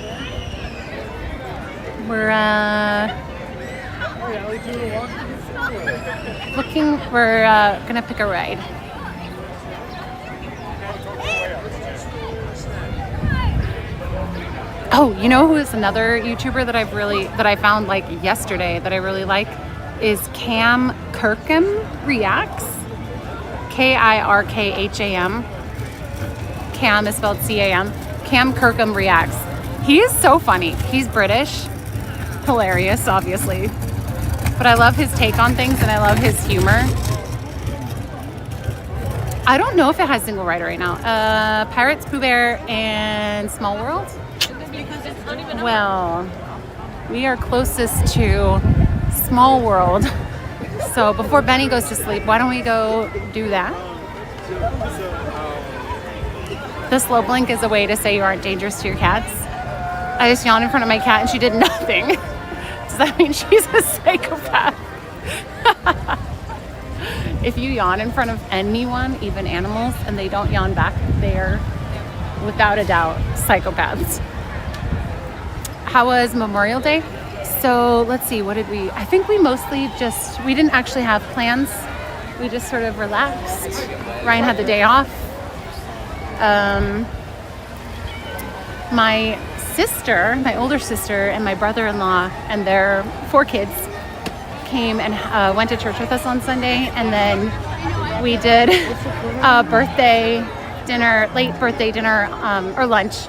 We're gonna pick a ride. Oh, you know who is another YouTuber that I found like yesterday that I really like is Cam Kirkham Reacts. Kirkham. Cam is spelled C-A-M. Cam Kirkham Reacts. He is so funny. He's British. Hilarious, obviously. But I love his take on things and I love his humor. I don't know if it has single rider right now. Pirates, Pooh Bear, and Small World? Well, we are closest to Small World. So before Benny goes to sleep, why don't we go do that? The slow blink is a way to say you aren't dangerous to your cats. I just yawned in front of my cat and she did nothing. Does that mean she's a psychopath? If you yawn in front of anyone, even animals, and they don't yawn back, they're without a doubt psychopaths. How was Memorial Day? So let's see, what did we, I think we mostly we didn't actually have plans. We just sort of relaxed. Ryan had the day off. my sister, my older sister, and my brother-in-law and their 4 kids came and went to church with us on Sunday, and then we did a birthday dinner, late birthday dinner, or lunch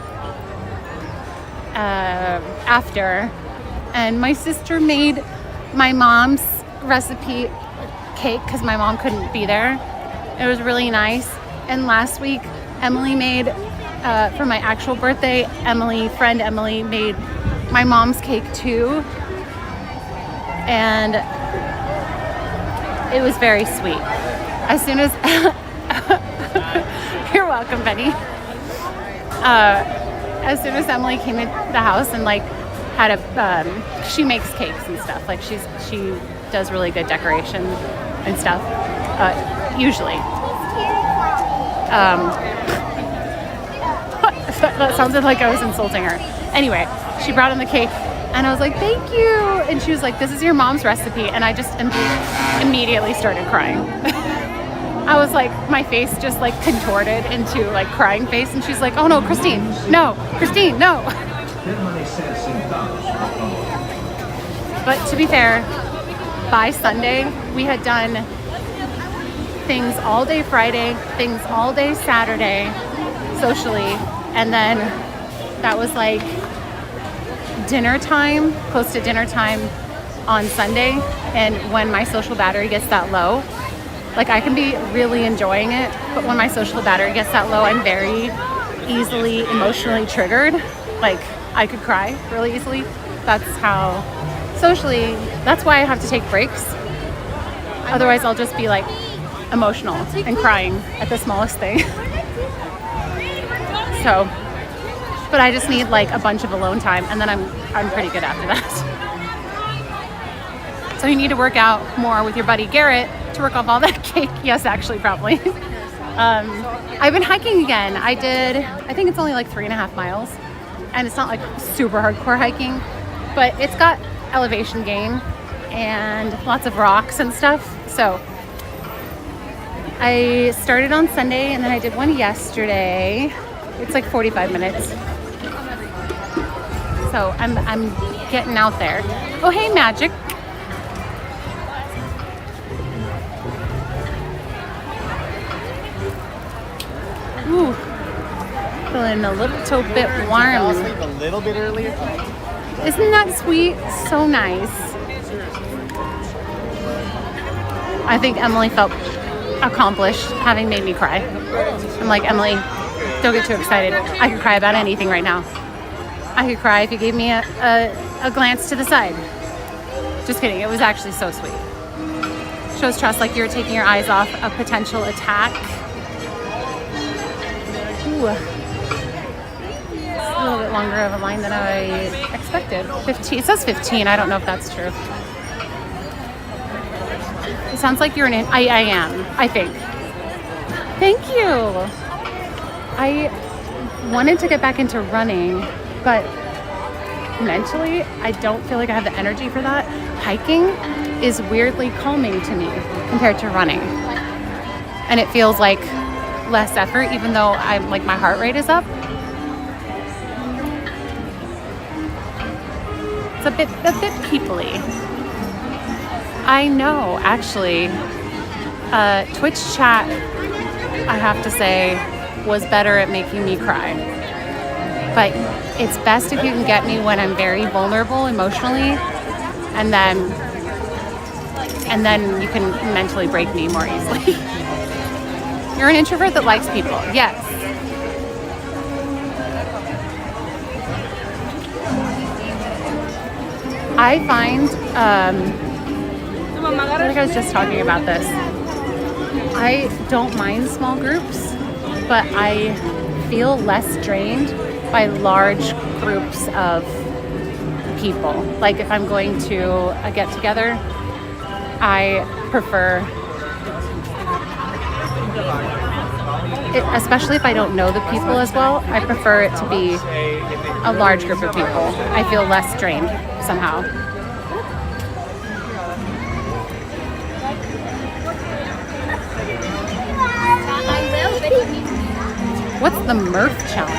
after. And my sister made my mom's recipe cake because my mom couldn't be there. It was really nice. And last week, Emily made, for my actual birthday, friend Emily made my mom's cake too. And it was very sweet. As soon as, you're welcome, Benny. As soon as Emily came in the house and like had a, she makes cakes and stuff. Like she does really good decoration and stuff, usually. That sounded like I was insulting her. Anyway, she brought in the cake and I was like, thank you. And she was like, this is your mom's recipe. And I just immediately started crying. I was like, my face just like contorted into like crying face. And she's like, oh no, Christine, no. But to be fair, by Sunday, we had done things all day Friday, things all day Saturday, socially. And then that was like dinner time, close to dinner time on Sunday. And when my social battery gets that low, like I can be really enjoying it, but when my social battery gets that low, I'm very easily emotionally triggered. Like I could cry really easily. That's how socially, that's why I have to take breaks. Otherwise I'll just be like emotional and crying at the smallest thing. So, but I just need like a bunch of alone time and then I'm pretty good after that. So you need to work out more with your buddy Garrett to work off all that cake. Yes, actually, probably. I've been hiking again. I think it's only like 3.5 miles and it's not like super hardcore hiking, but it's got elevation gain and lots of rocks and stuff. So I started on Sunday and then I did one yesterday. It's like 45 minutes. So I'm getting out there. Oh, hey, Magic. Ooh, feeling a little bit warm. Fell asleep a little bit earlier. Isn't that sweet? So nice. I think Emily felt accomplished having made me cry. I'm like, Emily, don't get too excited. I could cry about anything right now. I could cry if you gave me a glance to the side. Just kidding. It was actually so sweet. Shows trust, like you're taking your eyes off a potential attack. Ooh. It's a little bit longer of a line than I expected. 15. It says 15. I don't know if that's true. It sounds like you're I am, I think. Thank you. I wanted to get back into running, but mentally, I don't feel like I have the energy for that. Hiking is weirdly calming to me compared to running. And it feels like less effort, even though I'm like my heart rate is up. It's a bit peoply. I know, actually. Twitch chat, I have to say, was better at making me cry. But it's best if you can get me when I'm very vulnerable emotionally, and then you can mentally break me more easily. You're an introvert that likes people. Yes. I find, I think I was just talking about this. I don't mind small groups, but I feel less drained by large groups of people. Like if I'm going to a get-together, I prefer it, especially if I don't know the people as well, I prefer it to be a large group of people. I feel less drained somehow. What's the Murph challenge?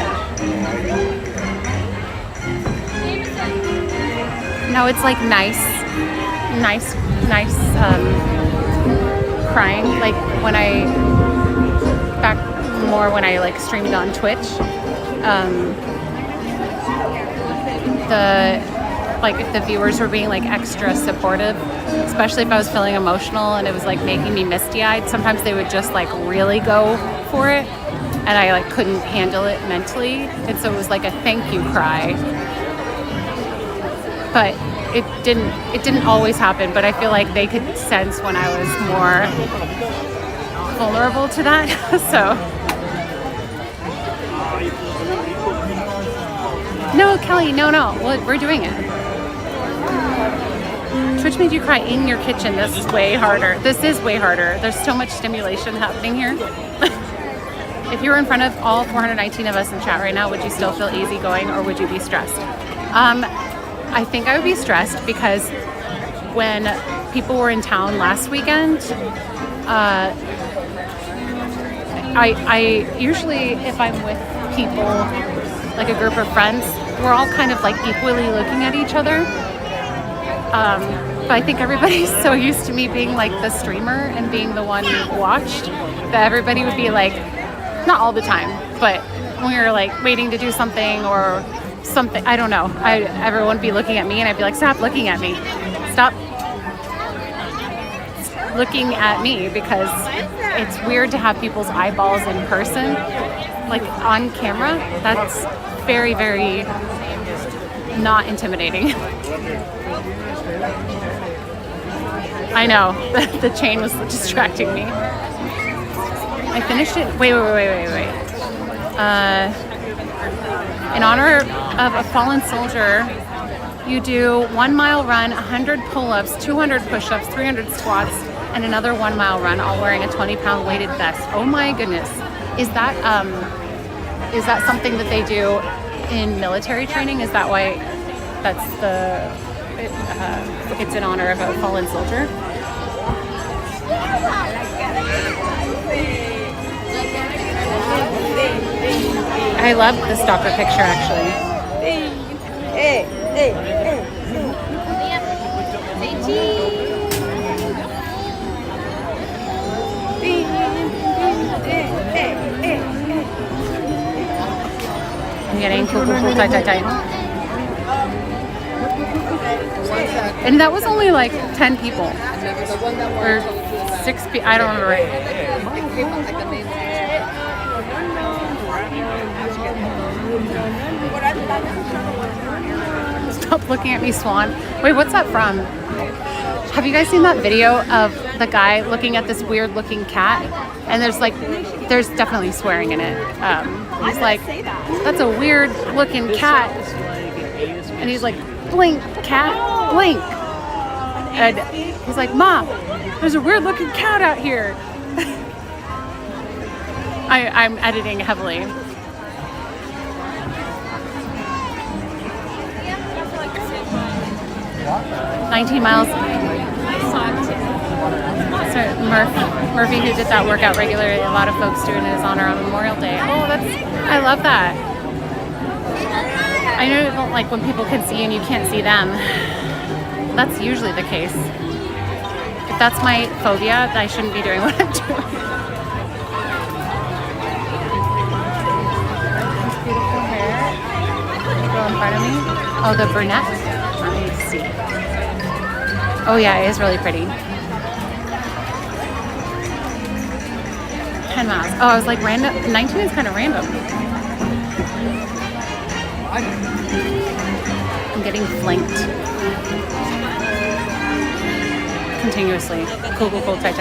know, it's like nice crying. Like when I like streamed on Twitch, if the viewers were being like extra supportive, especially if I was feeling emotional and it was like making me misty-eyed, sometimes they would just like really go for it, and I like couldn't handle it mentally, and so it was like a thank you cry. But it didn't always happen, but I feel like they could sense when I was more vulnerable to that. So no, Kelly, no, well, we're doing it. Twitch made you cry in your kitchen. This is way harder. This is way harder. There's so much stimulation happening here. If you were in front of all 419 of us in chat right now, would you still feel easygoing or would you be stressed? I think I would be stressed because when people were in town last weekend, I usually, if I'm with people, like a group of friends, we're all kind of like equally looking at each other. But I think everybody's so used to me being like the streamer and being the one watched that everybody would be like, not all the time, but when we were like waiting to do something or something, I don't know, everyone would be looking at me and I'd be like, stop looking at me. Stop looking at me, because it's weird to have people's eyeballs in person, like on camera. That's very, very not intimidating. I know, the chain was distracting me. I finished it. Wait. In honor of a fallen soldier, you do 1 mile run, 100 pull-ups, 200 push-ups, 300 squats, and another 1 mile run, all wearing a 20-pound weighted vest. Oh my goodness. Is that something that they do in military training? Is that why that's it's in honor of a fallen soldier? I love the stalker picture, actually. I'm getting cool, tight. And that was only like 10 people. Or 6 people, I don't remember. Stop looking at me, Swan. Wait, what's that from? Have you guys seen that video of the guy looking at this weird looking cat? And there's definitely swearing in it. He's like, that's a weird looking cat. And he's like, blink, cat, blink. And he's like, Mom, there's a weird looking cat out here. I'm editing heavily. $19 miles. So Murphy, who did that workout regularly, a lot of folks do it in his honor on Memorial Day. Oh, I love that. I know you don't like when people can see you and you can't see them. That's usually the case. If that's my phobia, I shouldn't be doing what I'm doing. This beautiful hair. The girl in front of me. Oh, the brunette. Let me see. Oh yeah, it is really pretty. 10 miles. Oh, I was like random. 19 is kind of random. I'm getting flanked. Continuously. Cool, tight.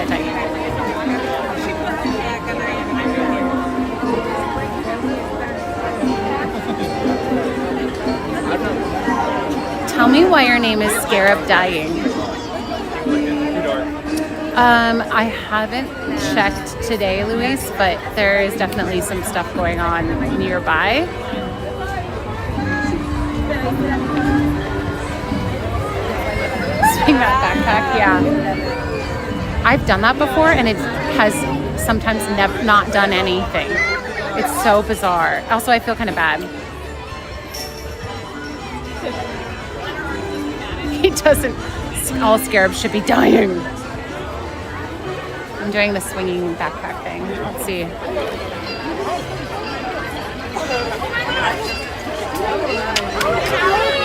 Tell me why your name is Scarab Dying. I haven't checked today, Luis, but there is definitely some stuff going on nearby. Swing that backpack, yeah. I've done that before, and it has sometimes not done anything. It's so bizarre. Also, I feel kind of bad. He doesn't. All scarabs should be dying. I'm doing the swinging backpack thing. Let's see.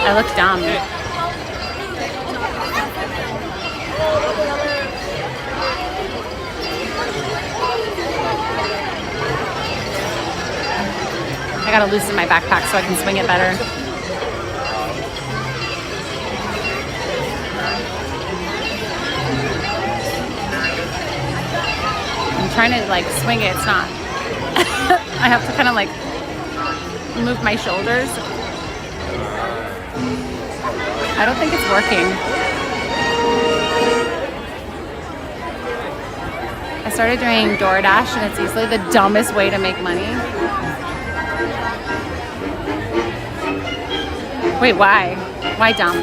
I look dumb. I gotta loosen my backpack so I can swing it better. I'm trying to like swing it, it's not. I have to kind of like move my shoulders. I don't think it's working. I started doing DoorDash and it's easily the dumbest way to make money. Wait, why? Why dumb?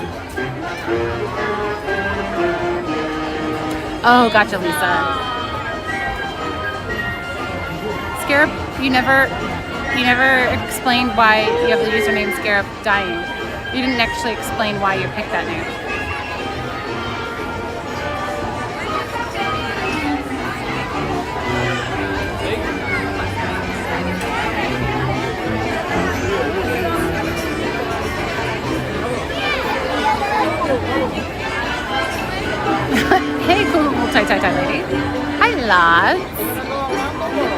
Oh, gotcha, Lisa. Scarab, you never explained why you have the username Scarab Dying. You didn't actually explain why you picked that name. Hey, cool tight lady. Hi, lots.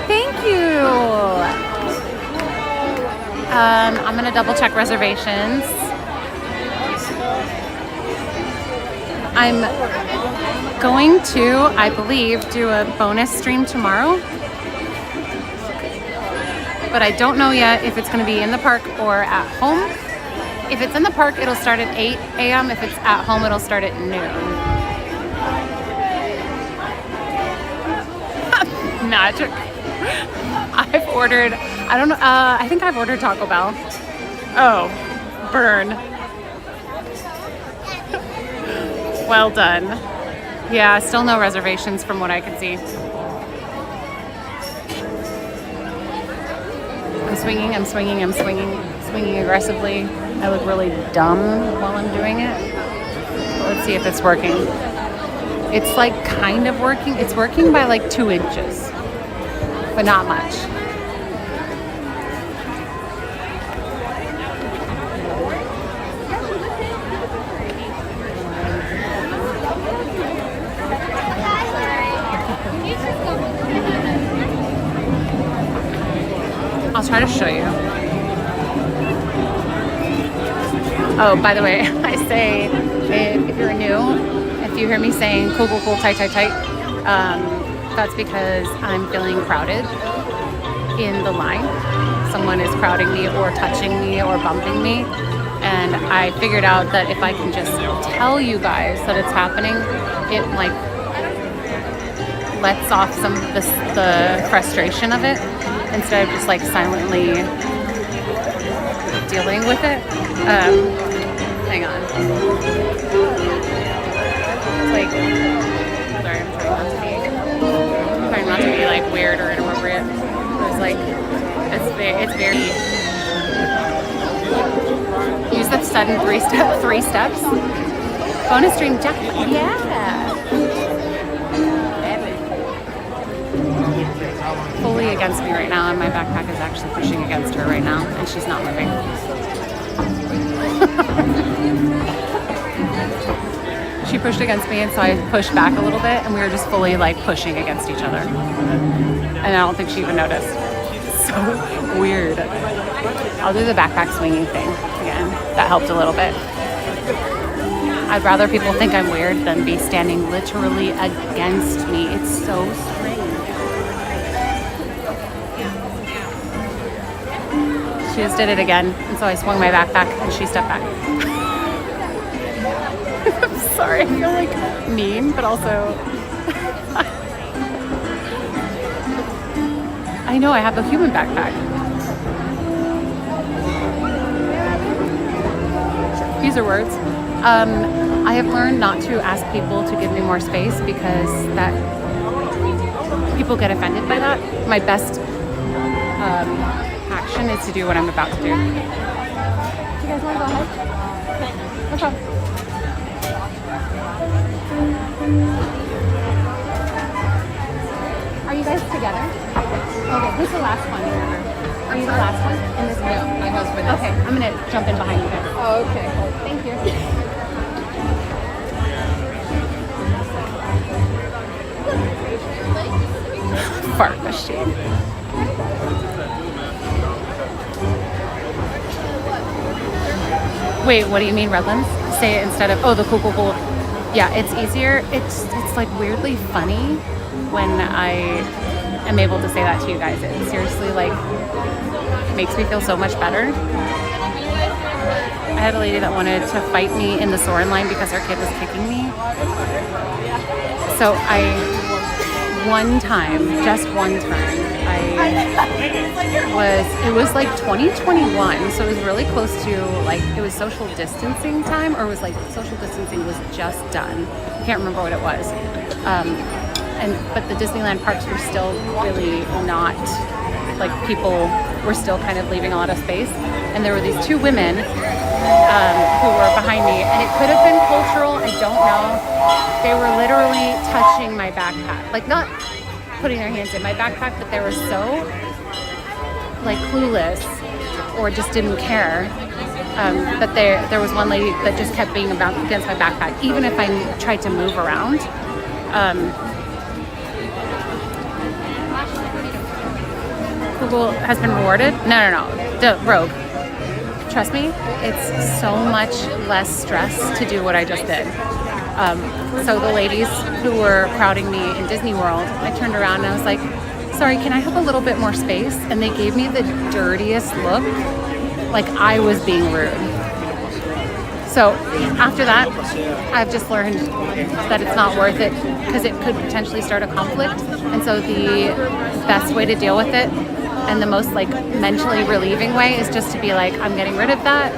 Thank you. I'm gonna double check reservations. I'm going to, I believe, do a bonus stream tomorrow. But I don't know yet if it's gonna be in the park or at home. If it's in the park, it'll start at 8 a.m. If it's at home, it'll start at noon. Magic. I've ordered, I don't know, I think I've ordered Taco Bell. Oh, burn. Well done. Yeah, still no reservations from what I can see. I'm swinging aggressively. I look really dumb while I'm doing it. But let's see if it's working. It's like kind of working. It's working by like 2 inches, but not much. I'll try to show you. Oh, by the way, I say if you're new, if you hear me saying cool, tight, that's because I'm feeling crowded in the line. Someone is crowding me or touching me or bumping me. And I figured out that if I can just tell you guys that it's happening, it like lets off some of the frustration of it instead of just like silently dealing with it. Hang on. It's like, sorry, I'm trying not to be like weird or inappropriate. It's like, it's very, use that sudden three steps. Bonus stream jackpot, yeah. Fully against me right now, and my backpack is actually pushing against her right now, and she's not moving. She pushed against me, and so I pushed back a little bit, and we were just fully like pushing against each other. And I don't think she even noticed. It's so weird. I'll do the backpack swinging thing again. That helped a little bit. I'd rather people think I'm weird than be standing literally against me. It's so strange. She just did it again, and so I swung my backpack and she stepped back. I'm sorry, I feel like mean, but also I know I have a human backpack. These are words. I have learned not to ask people to give me more space because that people get offended by that. My best action is to do what I'm about to do. Do you guys want to go ahead? Okay. No problem. Are you guys together? Okay, who's the last one? Are you the last one in this group? My husband is. Okay, I'm gonna jump in behind you guys. Oh, okay. Thank you. Fart machine. Wait, what do you mean, Redlands? Say it instead of, oh, the cool. Yeah, it's easier. It's like weirdly funny when I am able to say that to you guys. It seriously like makes me feel so much better. I had a lady that wanted to fight me in the Soarin' line because her kid was kicking me. So just one time, it was like 2021, so it was really close to like, it was social distancing time, or it was like social distancing was just done. I can't remember what it was. But the Disneyland parks were still really not, like people were still kind of leaving a lot of space. And there were these two women who were behind me, and it could have been cultural, I don't know. They were literally touching my backpack, like not putting their hands in my backpack, but they were so like clueless or just didn't care. But there was one lady that just kept being against my backpack, even if I tried to move around. Google has been rewarded? No. The Rogue. Trust me, it's so much less stress to do what I just did. So the ladies who were crowding me in Disney World, I turned around and I was like, sorry, can I have a little bit more space? And they gave me the dirtiest look, like I was being rude. So after that, I've just learned that it's not worth it because it could potentially start a conflict. And so the best way to deal with it and the most like mentally relieving way is just to be like, I'm getting rid of that.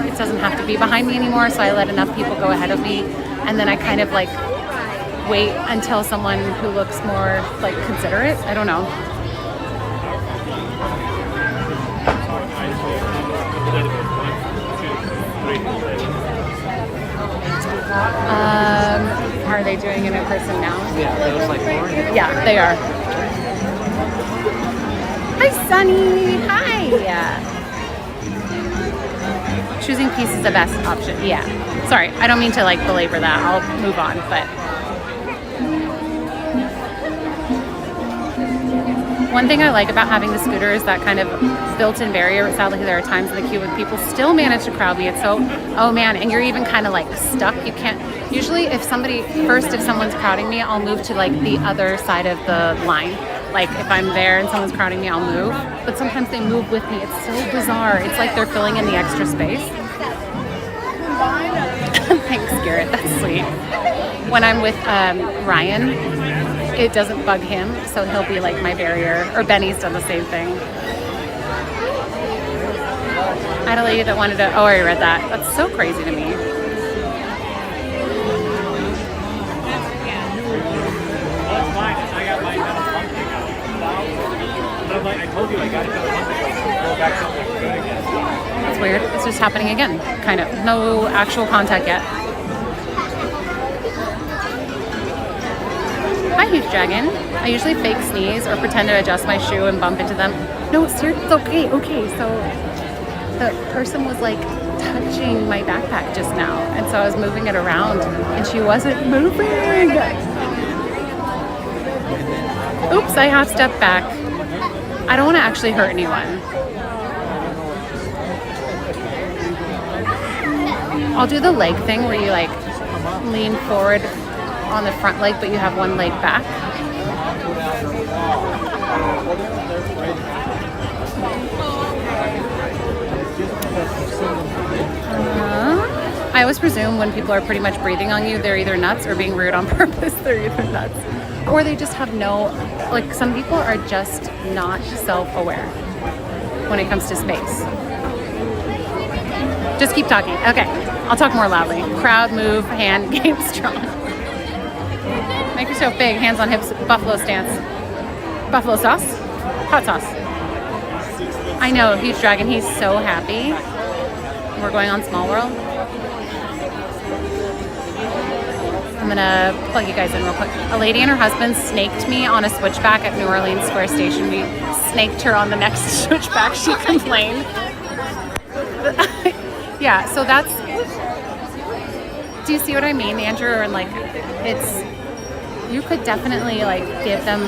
It doesn't have to be behind me anymore. So I let enough people go ahead of me. And then I kind of like wait until someone who looks more like considerate. I don't know. Are they doing it in person now? Yeah, that was like more. Yeah, they are. Hi, Sunny. Hi. Choosing peace is the best option. Yeah. Sorry, I don't mean to like belabor that. I'll move on, but one thing I like about having the scooter is that kind of built-in barrier. Sadly, there are times in the queue when people still manage to crowd me. It's so, oh man, and you're even kind of like stuck. You can't, usually if someone's crowding me, I'll move to like the other side of the line. Like if I'm there and someone's crowding me, I'll move. But sometimes they move with me. It's so bizarre. It's like they're filling in the extra space. Thanks, Garrett. That's sweet. When I'm with Ryan, it doesn't bug him, so he'll be like my barrier. Or Benny's done the same thing. I had a lady that wanted to, oh, I read that. That's so crazy to me. That's weird. It's just happening again, kind of. No actual contact yet. Hi, Huge Dragon. I usually fake sneeze or pretend to adjust my shoe and bump into them. No, it's okay. Okay, so the person was like touching my backpack just now, and so I was moving it around, and she wasn't moving. Oops, I half-stepped back. I don't want to actually hurt anyone. I'll do the leg thing where you like lean forward on the front leg, but you have one leg back. I always presume when people are pretty much breathing on you, they're either nuts or being rude on purpose. They're either nuts or they just have no, like some people are just not self-aware when it comes to space. Just keep talking. Okay, I'll talk more loudly. Crowd, move, hand, game strong. Make yourself big, hands on hips, buffalo stance. Buffalo sauce? Hot sauce. I know, Huge Dragon, he's so happy. We're going on Small World. I'm gonna plug you guys in real quick. A lady and her husband snaked me on a switchback at New Orleans Square Station. We snaked her on the next switchback. She complained. Yeah, so that's, do you see what I mean, Andrew? And like, it's, you could definitely like give them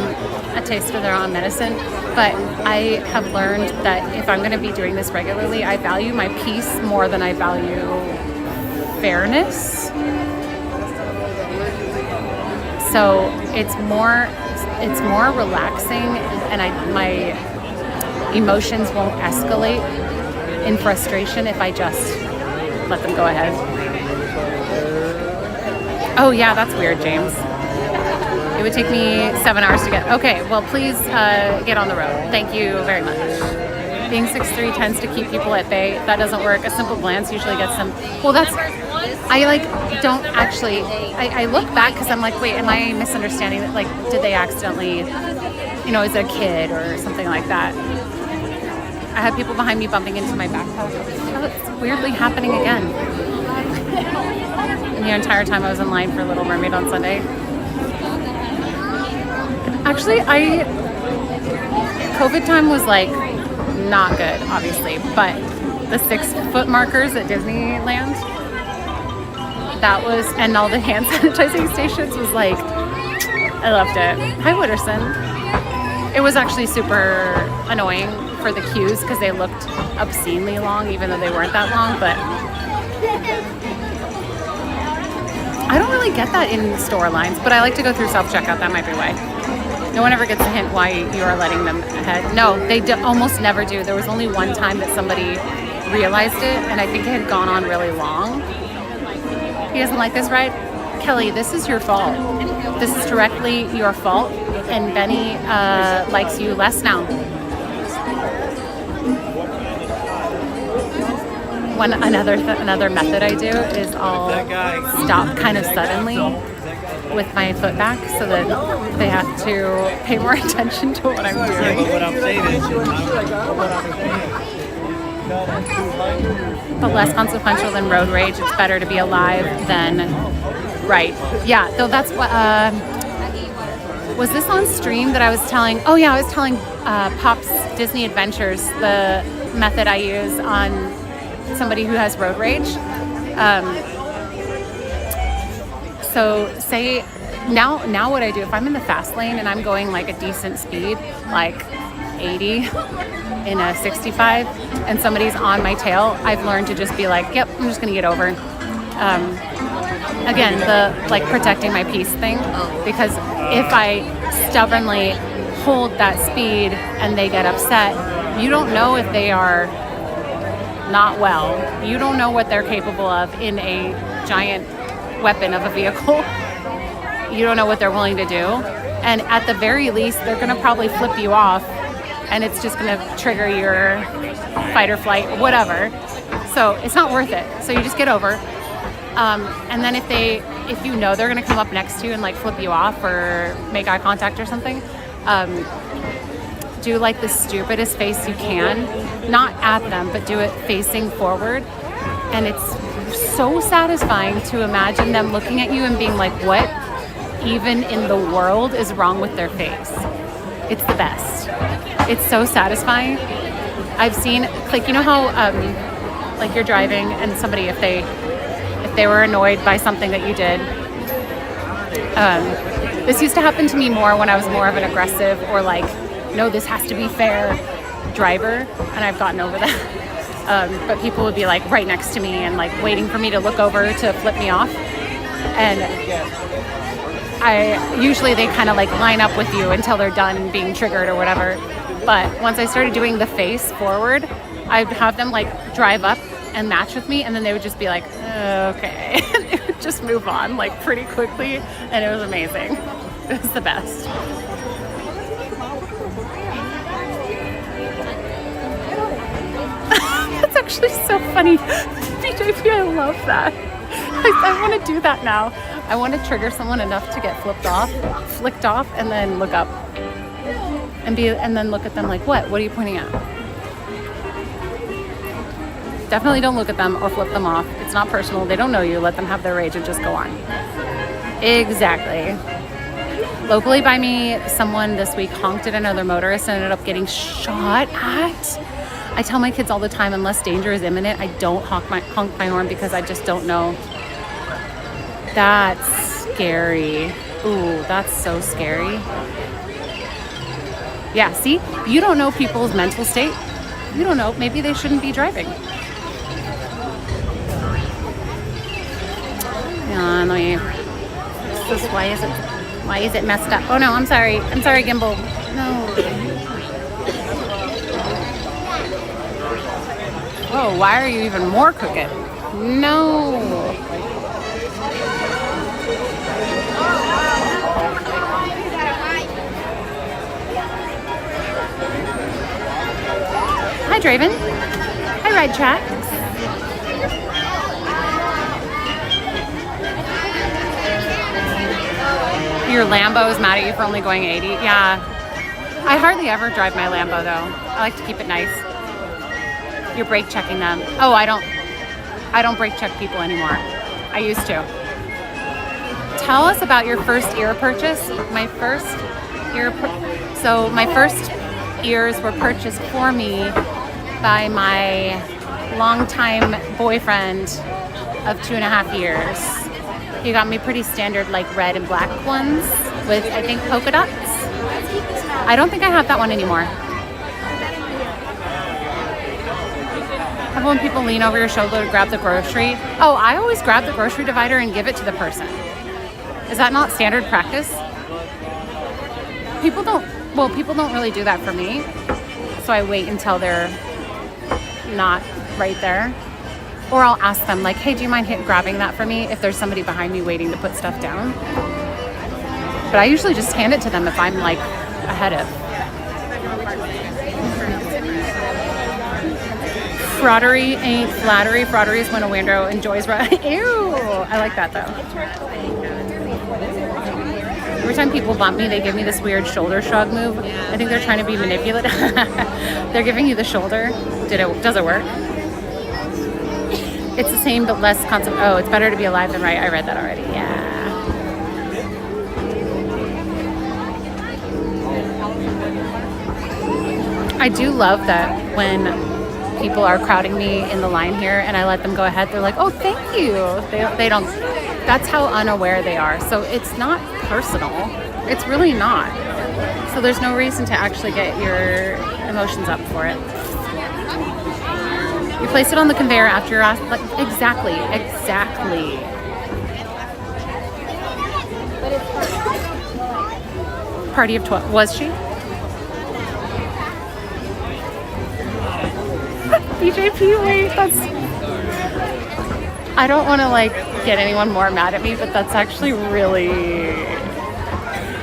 a taste of their own medicine, but I have learned that if I'm going to be doing this regularly, I value my peace more than I value fairness. So it's more relaxing, and my emotions won't escalate in frustration if I just let them go ahead. Oh yeah, that's weird, James. It would take me 7 hours to get. Okay, well, please get on the road. Thank you very much. Being 6'3" tends to keep people at bay. That doesn't work. A simple glance usually gets them. Well, that's. I like don't actually. I look back because I'm like, wait, am I misunderstanding that? Like, did they accidentally, is it a kid or something like that? I had people behind me bumping into my backpack. Oh, it's weirdly happening again. And the entire time I was in line for Little Mermaid on Sunday. Actually, COVID time was like not good, obviously, but the 6-foot markers at Disneyland, that was, and all the hand sanitizing stations was like, I loved it. Hi, Wooderson. It was actually super annoying for the queues because they looked obscenely long, even though they weren't that long, but I don't really get that in store lines, but I like to go through self-checkout. That might be why. No one ever gets a hint why you are letting them ahead. No, they almost never do. There was only one time that somebody realized it, and I think it had gone on really long. He doesn't like this ride? Kelly, this is your fault. This is directly your fault, and Benny likes you less now. Another method I do is I'll stop kind of suddenly with my foot back so that they have to pay more attention to what I'm doing. But what I'm saying is, but less consequential than road rage. It's better to be alive than right. Yeah, though that's what. Was this on stream that I was telling? Oh yeah, I was telling Pop's Disney Adventures the method I use on somebody who has road rage. So say now what I do, if I'm in the fast lane and I'm going like a decent speed, like 80 in a 65, and somebody's on my tail, I've learned to just be like, yep, I'm just gonna get over. Again, the like protecting my peace thing, because if I stubbornly hold that speed and they get upset, you don't know if they are not well. You don't know what they're capable of in a giant weapon of a vehicle. You don't know what they're willing to do. And at the very least, they're going to probably flip you off, and it's just going to trigger your fight or flight, whatever. So it's not worth it. So you just get over. And then if you know they're going to come up next to you and like flip you off or make eye contact or something, do like the stupidest face you can, not at them, but do it facing forward. And it's so satisfying to imagine them looking at you and being like, what even in the world is wrong with their face? It's the best. It's so satisfying. I've seen, like, you know how like you're driving and somebody, if they were annoyed by something that you did, this used to happen to me more when I was more of an aggressive or like, no, this has to be fair driver, and I've gotten over that. But people would be like right next to me and like waiting for me to look over to flip me off, and usually they kind of like line up with you until they're done being triggered or whatever. But once I started doing the face forward, I'd have them like drive up and match with me, and then they would just be like, okay, and they would just move on like pretty quickly, and it was amazing. It was the best. That's actually so funny. BJP, I love that. I want to do that now. I want to trigger someone enough to get flicked off, and then look up and then look at them like, what are you pointing at? Definitely don't look at them or flip them off. It's not personal. They don't know you. Let them have their rage and just go on. Exactly. Locally by me, someone this week honked at another motorist and ended up getting shot at. I tell my kids all the time, unless danger is imminent, I don't honk my horn because I just don't know. That's scary. Ooh, that's so scary. Yeah, see? You don't know people's mental state. You don't know. Maybe they shouldn't be driving. Yeah, no, why is it messed up? Oh no, I'm sorry, gimbal. No. Whoa, why are you even more crooked? No. Hi, Draven. Hi, Red Chat. Your Lambo is mad at you for only going 80? Yeah. I hardly ever drive my Lambo though. I like to keep it nice. You're brake checking them. Oh, I don't brake check people anymore. I used to. Tell us about your first ear purchase. My first ears were purchased for me by my longtime boyfriend of 2.5 years. He got me pretty standard like red and black ones with, I think, polka dots. I don't think I have that one anymore. How about when people lean over your shoulder to grab the grocery? Oh, I always grab the grocery divider and give it to the person. Is that not standard practice? People don't really do that for me. So I wait until they're not right there. Or I'll ask them like, hey, do you mind grabbing that for me if there's somebody behind me waiting to put stuff down? But I usually just hand it to them if I'm like ahead of. Fraudery ain't flattery. Fraudery is when a window enjoys Ew, I like that though. Every time people bump me, they give me this weird shoulder shrug move. I think they're trying to be manipulative. They're giving you the shoulder. Does it work? It's the same but less concept. Oh, it's better to be alive than right. I read that already. Yeah. I do love that when people are crowding me in the line here and I let them go ahead, they're like, oh, thank you. They don't, that's how unaware they are. So it's not personal. It's really not. So there's no reason to actually get your emotions up for it. You place it on the conveyor after you're asked, like, exactly. Party of 12, was she? BJP, wait, I don't want to like get anyone more mad at me, but that's actually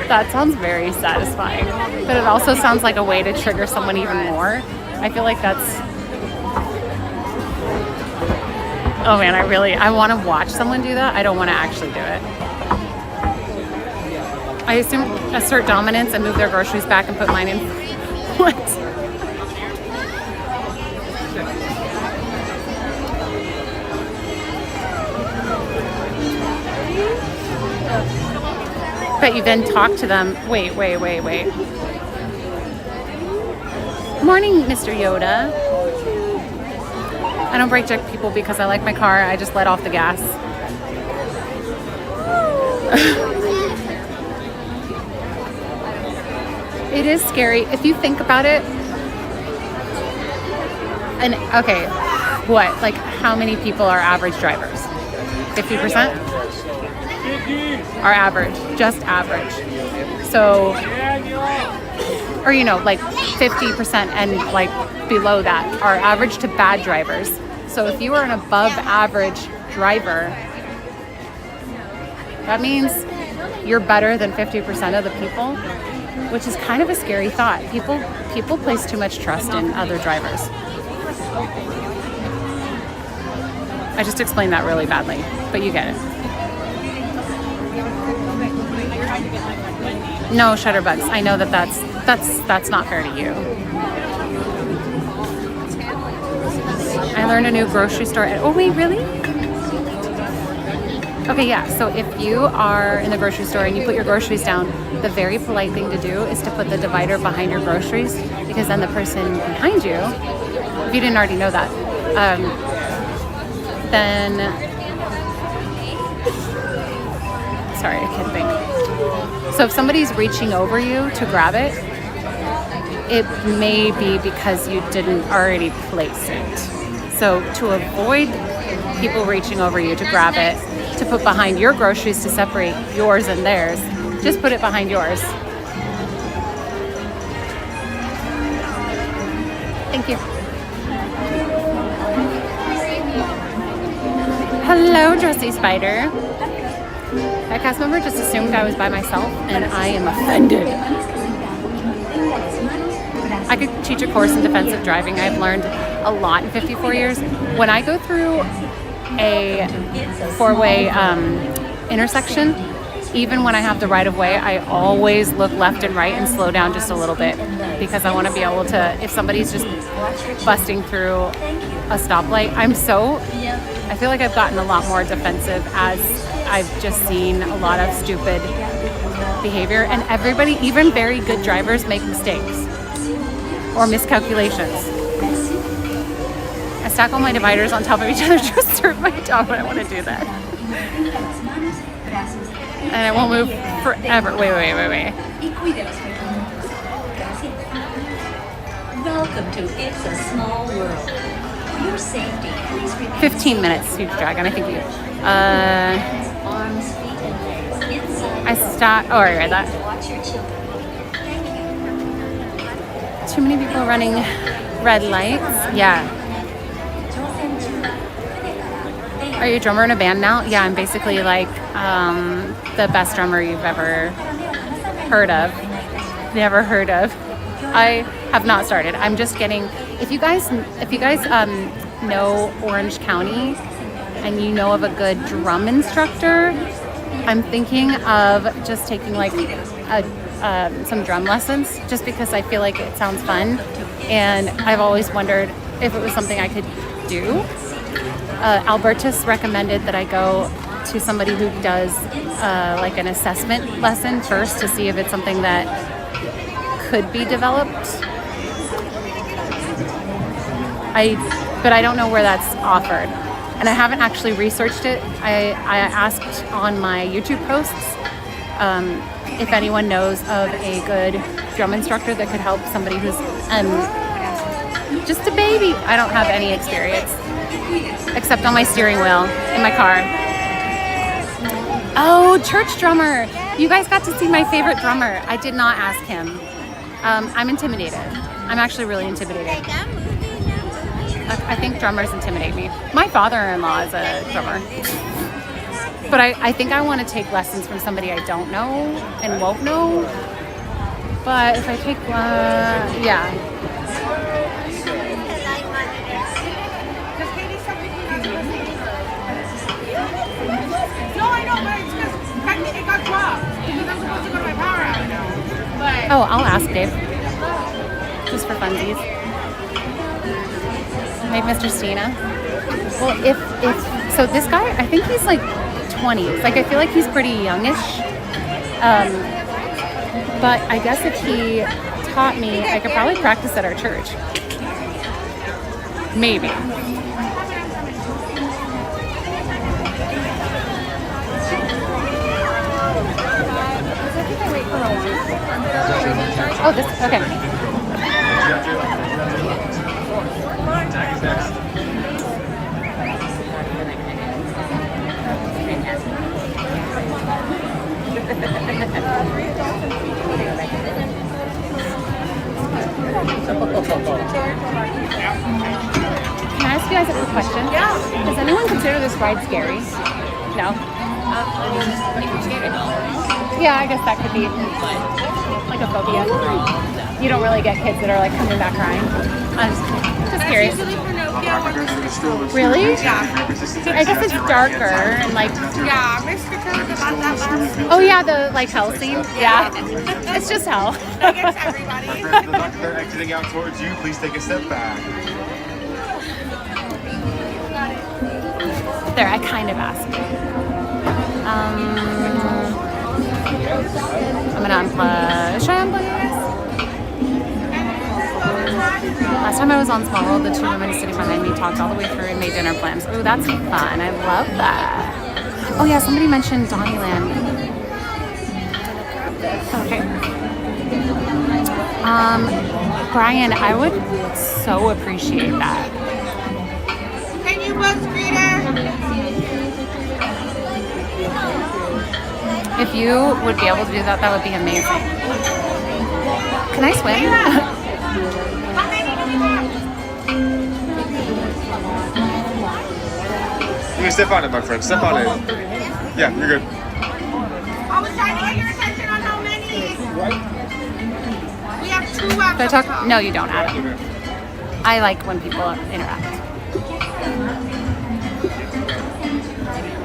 that sounds very satisfying. But it also sounds like a way to trigger someone even more. I feel like that's, oh man, I want to watch someone do that. I don't want to actually do it. I assume assert dominance and move their groceries back and put mine in. What? But you then talk to them. Wait. Morning, Mr. Yoda. I don't brake check people because I like my car. I just let off the gas. It is scary if you think about it. And okay, what? Like how many people are average drivers? 50%? Are average, just average. So, or you know, like 50% and like below that are average to bad drivers. So if you are an above average driver, that means you're better than 50% of the people, which is kind of a scary thought. People place too much trust in other drivers. I just explained that really badly, but you get it. No, Shutterbugs. I know that's not fair to you. I learned a new grocery store. Oh wait, really? Okay, yeah, so if you are in the grocery store and you put your groceries down, the very polite thing to do is to put the divider behind your groceries, because then the person behind you, if you didn't already know that, then, sorry, I can't think. So if somebody's reaching over you to grab it, it may be because you didn't already place it. So to avoid people reaching over you to grab it, to put behind your groceries to separate yours and theirs, just put it behind yours. Thank you. Hello, Dressy Spider. That cast member just assumed I was by myself, and I am offended. I could teach a course in defensive driving. I've learned a lot in 54 years. When I go through a four-way intersection, even when I have the right of way, I always look left and right and slow down just a little bit, because I want to be able to, if somebody's just busting through a stoplight, I feel like I've gotten a lot more defensive as I've just seen a lot of stupid behavior, and everybody, even very good drivers, make mistakes or miscalculations. I stack all my dividers on top of each other to serve my dog, but I want to do that. And I won't move forever. Wait. Welcome to It's a Small World. For your safety, please repeat 15 minutes, huge dragon. I think you. arms, feet, and legs inside. I stopped. Oh, I read that. Watch your children. Too many people running red lights. Yeah. Are you a drummer in a band now? Yeah, I'm basically like the best drummer you've ever heard of. Never heard of. I have not started. I'm just getting. If you guys know Orange County and you know of a good drum instructor, I'm thinking of just taking like some drum lessons, just because I feel like it sounds fun, and I've always wondered if it was something I could do. Albertus recommended that I go to somebody who does like an assessment lesson first to see if it's something that could be developed. But I don't know where that's offered, and I haven't actually researched it. I asked on my YouTube posts if anyone knows of a good drum instructor that could help somebody who's just a baby. I don't have any experience except on my steering wheel in my car. Oh, church drummer. You guys got to see my favorite drummer. I did not ask him. I'm intimidated. I'm actually really intimidated. I think drummers intimidate me. My father-in-law is a drummer. But I think I want to take lessons from somebody I don't know and won't know. But if I take, yeah. Oh, I'll ask Dave. Just for funsies. Maybe Mr. Stina. Well, if so this guy, I think he's like 20s. Like, I feel like he's pretty youngish. But I guess if he taught me, I could probably practice at our church. Maybe. Oh, this, okay. Can I ask you guys a quick question? Yeah. Does anyone consider this ride scary? No? Yeah, I guess that could be like a phobia. You don't really get kids that are like coming back crying. I'm just curious. Really? Yeah. I guess it's darker and like. Yeah, Mr. Curve about that last. Oh yeah, the like hell scene. Yeah. It's just hell. Against everybody. They're exiting out towards you. Please take a step back. There, I kind of asked. I'm gonna unplug. Should I unplug you guys? Last time I was on Small World, the two women sitting behind me talked all the way through and made dinner plans. Ooh, that's fun. I love that. Oh yeah, somebody mentioned Disneyland. Okay. Brian, I would so appreciate that. Can you buzz reader? If you would be able to do that, that would be amazing. Can I swim? You can step on it, my friend. Step on it. Yeah, you're good. I was trying to get your attention on how many. We have 2 Do I talk? No, you don't, Adam. I like when people interact.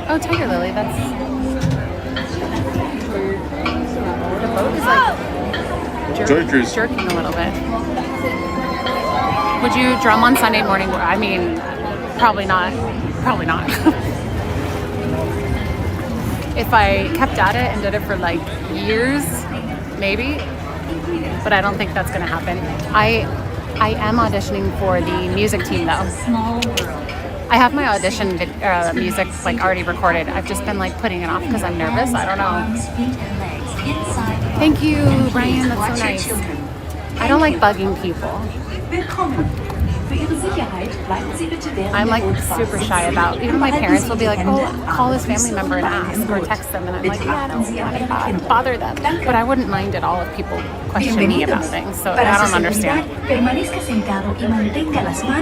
Oh, Tiger Lily, that's... The boat is like jerking a little bit. Would you drum on Sunday morning? I mean, probably not. Probably not. If I kept at it and did it for like years, maybe. But I don't think that's gonna happen. I am auditioning for the music team though. I have my audition music like already recorded. I've just been like putting it off because I'm nervous. I don't know. Thank you, Brian. That's so nice. I don't like bugging people. I'm like super shy about, even my parents will be like, oh, call this family member and ask or text them, and I'm like, yeah, I don't want to bother them. But I wouldn't mind at all if people question me about things, so I don't understand.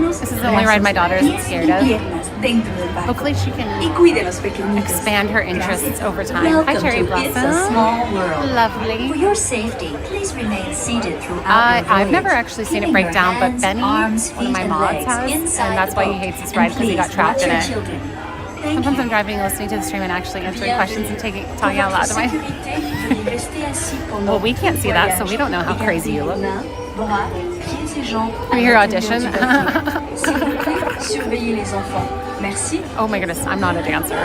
This is the only ride my daughter isn't scared of. Hopefully she can expand her interests over time. Hi, Cherry Blossom. Lovely. For your safety, please remain seated throughout. I've never actually seen it break down, but Benny, one of my mods has, and that's why he hates this ride because he got trapped in it. Sometimes I'm driving, listening to the stream, and actually answering questions and talking out loud to my... Well, we can't see that, so we don't know how crazy you look. Are you your audition? Oh my goodness, I'm not a dancer.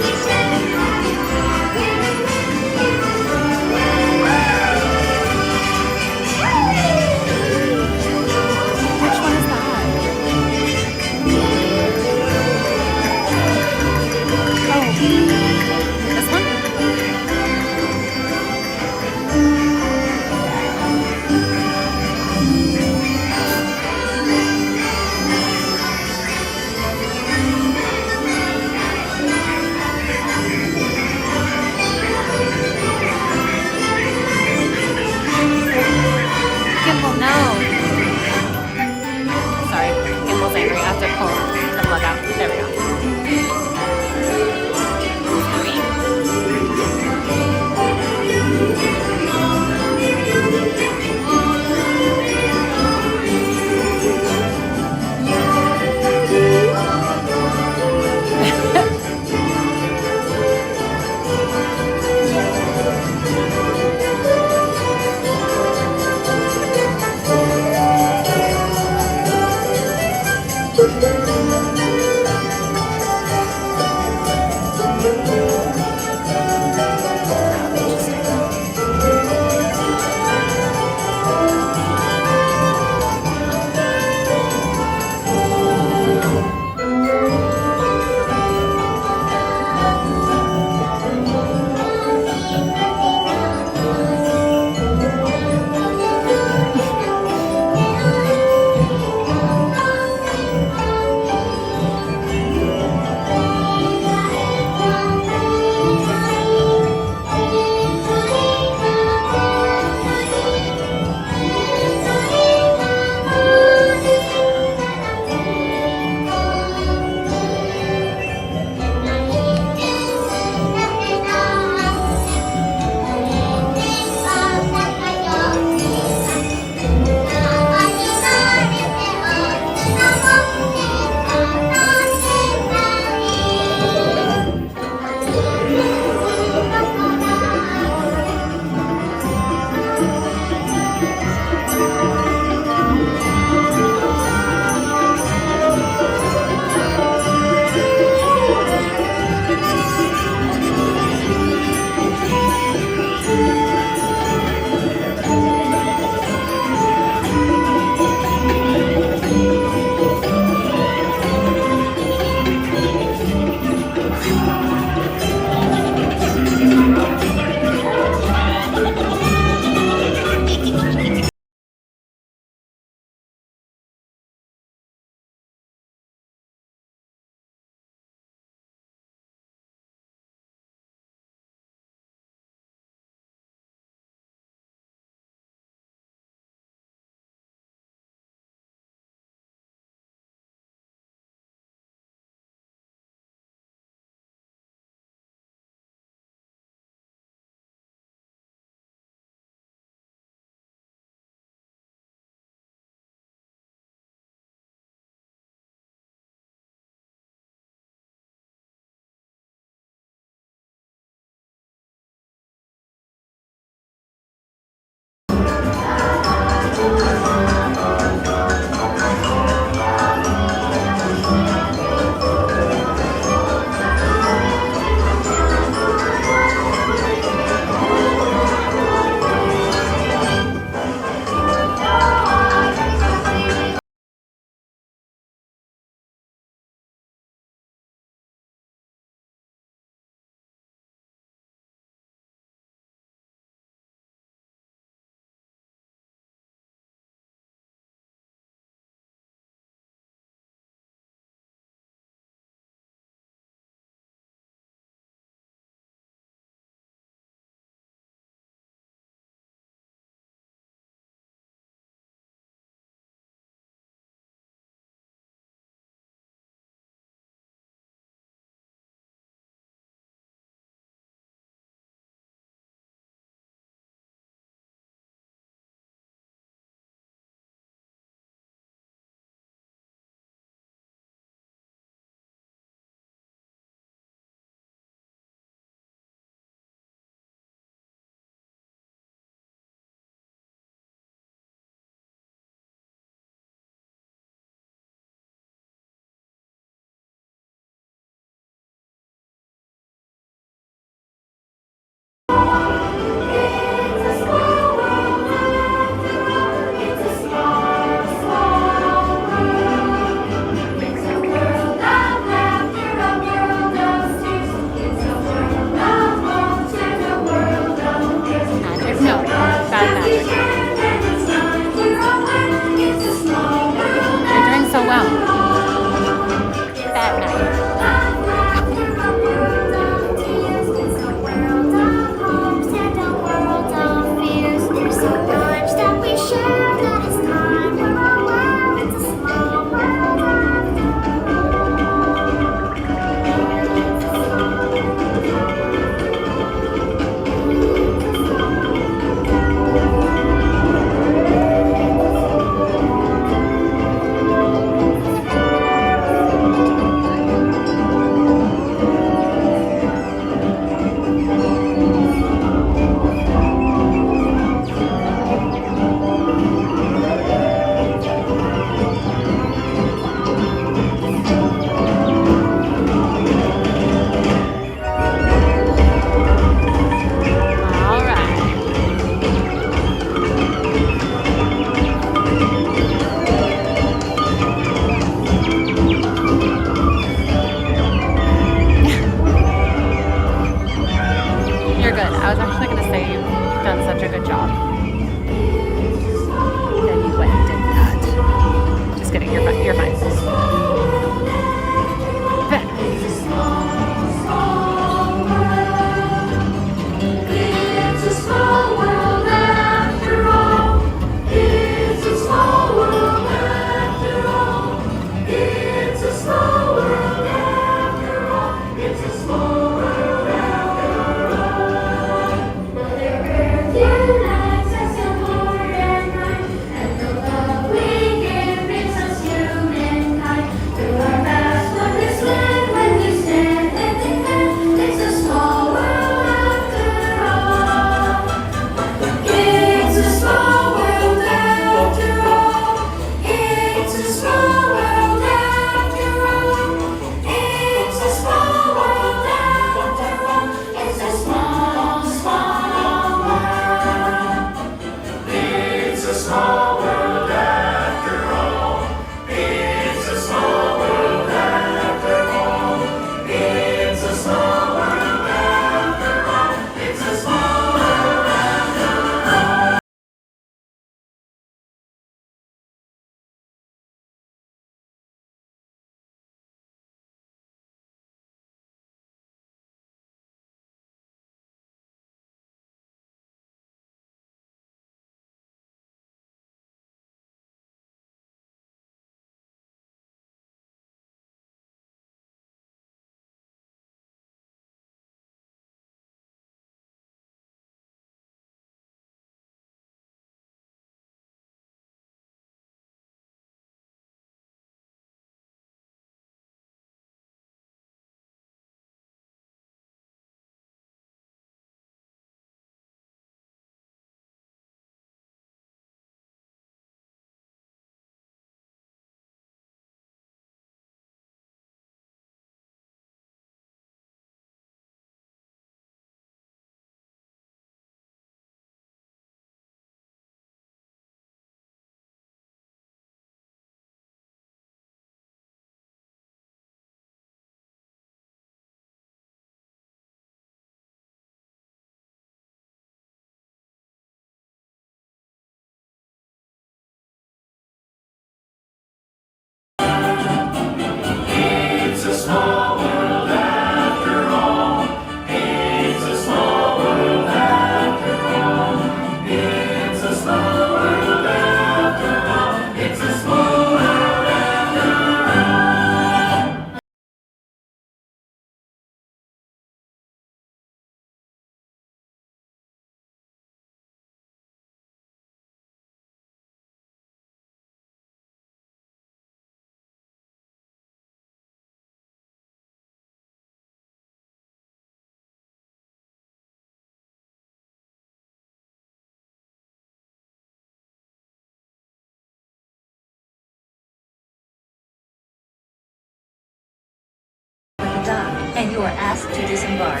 dock and you are asked to disembark.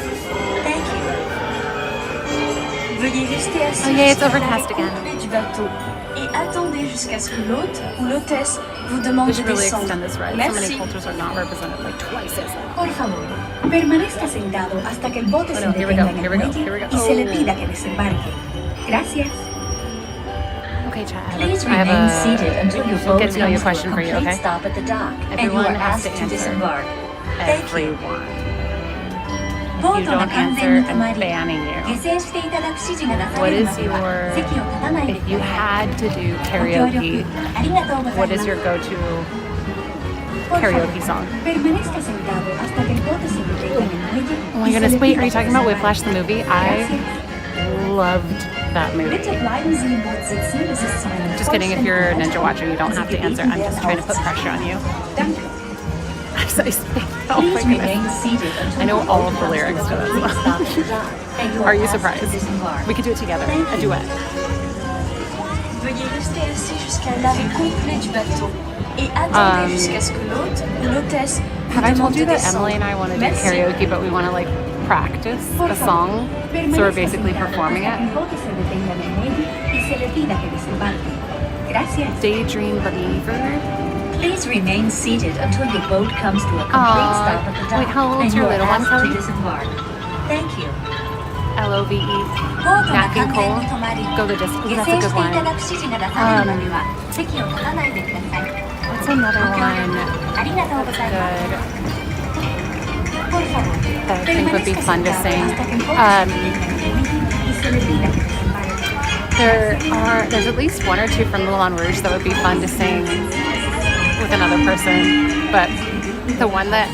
Thank you. Veuillez rester assis. Oh yeah, it's jusqu'à overcast l'arrivée again. complète du bateau et attendez jusqu'à ce que l'hôte ou l'hôtesse vous We demande de should really descendre. extend this ride. So many Merci. cultures are not represented like twice as long. Por favor, permanezca sentado hasta que el bote se no, here we go, detenga en el here we go, muelle here we go. y se le Oh. pida que desembarque. Gracias. Okay, chat. Please I have remain seated until your we'll boat get to know you a comes to question a for you, complete okay? stop at the dock, and you Everyone are has asked to to answer. disembark. Thank you. Everyone. If Boat you don't の完 answer, 全に止 I'm まり、 banning you. 下船していただく指示が出さ What れる is までは your, 席を立たないで if く you ださい。 had to do ご協力 karaoke, ありがとうござい what ま is す。 your go-to Por favor, karaoke song? permanezca sentado hasta que el bote se detenga en el muelle Oh my y se goodness, le wait, pida are you que talking about desembarque. Whiplash the movie? I Gracias. loved that movie. Bitte bleiben Sie im Boot sitzen, bis es zu einem Just kidding, if you're a vollständigen Ninja Watcher, you don't have to answer. I'm just trying to put pressure on you. Danke. Oh my Please goodness. remain seated until I know your all boat of the comes lyrics to a this. complete stop at the dock, and you Are you asked to surprised? disembark. We could do it together, a duet. Veuillez rester assis jusqu'à l'arrêt complet du bateau et attendez jusqu'à ce que l'hôte ou l'hôtesse vous Have I demande told you de that Emily and I want to do Merci. karaoke, but we want to like practice a song, so we're basically performing it? Daydream Believer. Please remain seated until your boat comes to a complete stop at the dock, wait, how old's and you your are little one, asked Kelly? to disembark. Thank you. LOVE. ボートが Nat King 完全 Cole. に止まり、 Go the distance. 下 That's a 船 good してい one. ただく指示が出されるまでは席を立たないでください。 What's another ご協 one 力ありがとうございます。 good Por favor, that I think would be permanezca fun to sentado sing? hasta que el bote se detenga en el muelle y se le pida que desembarque. There's at least one or two from Moulin Rouge that would be fun to sing with another person, but the one that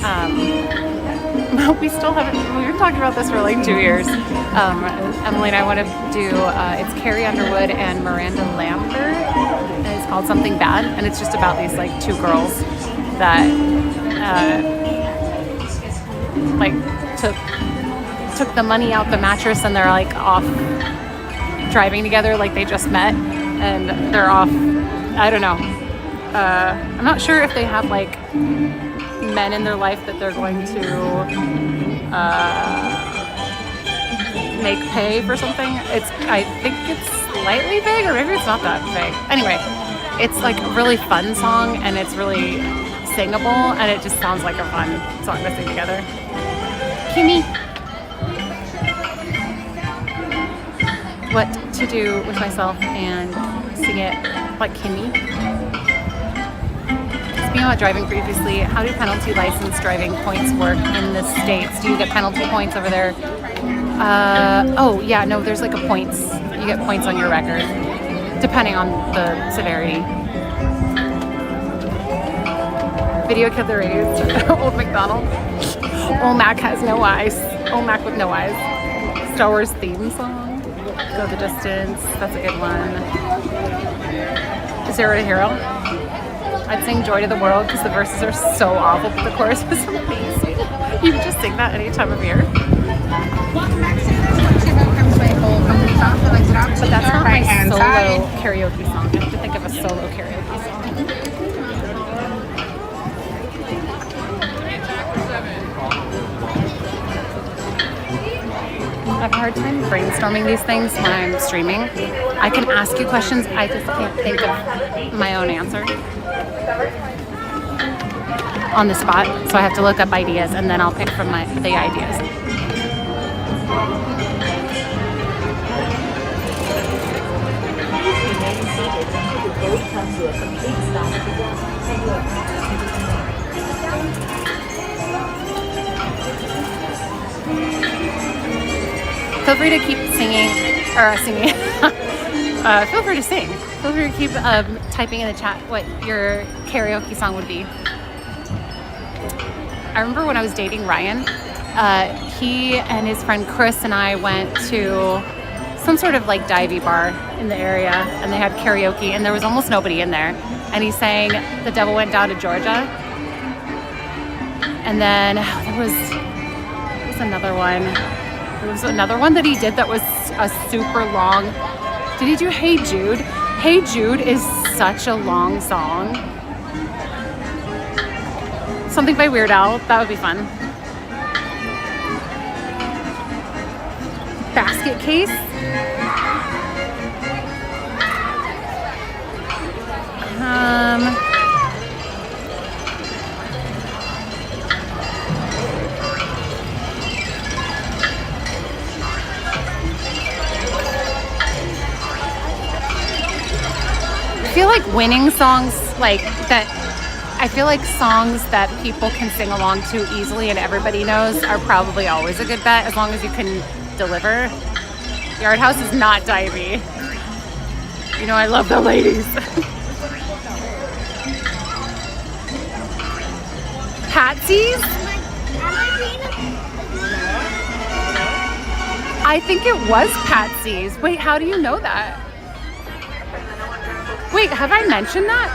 we still haven't, we were talking about this for like 2 years. Emily and I want to do, it's Carrie Underwood and Miranda Lambert, and it's called Something Bad, and it's just about these like two girls that like took the money out the mattress and they're like off driving together, like they just met and they're off, I don't know. I'm not sure if they have like men in their life that they're going to make pay for something. I think it's slightly big, or maybe it's not that big. Anyway, it's like a really fun song and it's really singable and it just sounds like a fun song to sing together. Kimmy. What to do with myself and sing it like Kimmy. Speaking about driving previously, how do penalty license driving points work in the States? Do you get penalty points over there? Oh yeah, no, there's like a points. You get points on your record, depending on the severity. Video killed the raised. Old McDonald. Old Mac has no eyes. Old Mac with no eyes. Star Wars theme song. Go the distance. That's a good one. Zero to Hero. I'd sing Joy to the World because the verses are so awful, but the chorus is amazing. You can just sing that any time of year. But that's not my solo karaoke song. I have to think of a solo karaoke song. I have a hard time brainstorming these things when I'm streaming. I can ask you questions, I just can't think of my own answer on the spot. So I have to look up ideas and then I'll pick from the ideas. Feel free to keep singing, or singing. Feel free to sing. Feel free to keep typing in the chat what your karaoke song would be. I remember when I was dating Ryan, he and his friend Chris and I went to some sort of like divey bar in the area, and they had karaoke, and there was almost nobody in there. And he sang "The Devil Went Down to Georgia," and then there was another one. There was another one that he did that was a super long. Did he do Hey Jude? Hey Jude is such a long song. Something by Weird Al. That would be fun. basket case. I feel like winning songs like that. I feel like songs that people can sing along to easily and everybody knows are probably always a good bet as long as you can deliver. Yard House is not divey. You know I love the ladies. Patsy's? I think it was Patsy's. Wait, how do you know that? Wait, have I mentioned that?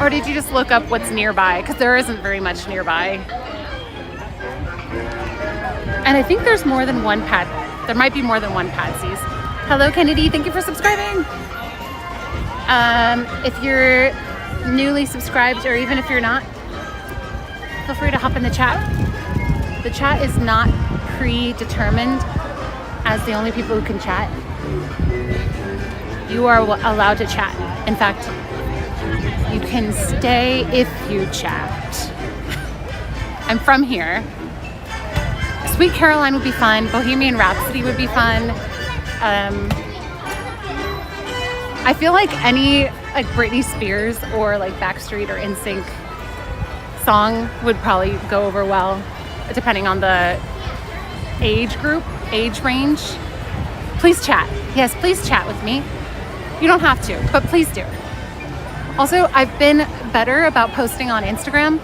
Or did you just look up what's nearby? Because there isn't very much nearby. And I think there's more than one there might be more than one Patsy's. Hello, Kennedy. Thank you for subscribing. If you're newly subscribed, or even if you're not, feel free to hop in the chat. The chat is not predetermined as the only people who can chat. You are allowed to chat. In fact, you can stay if you chat. I'm from here. Sweet Caroline would be fun. Bohemian Rhapsody would be fun. I feel like any like Britney Spears or like Backstreet or NSYNC song would probably go over well, depending on the age group, age range. Please chat. Yes, please chat with me. You don't have to, but please do. Also, I've been better about posting on Instagram,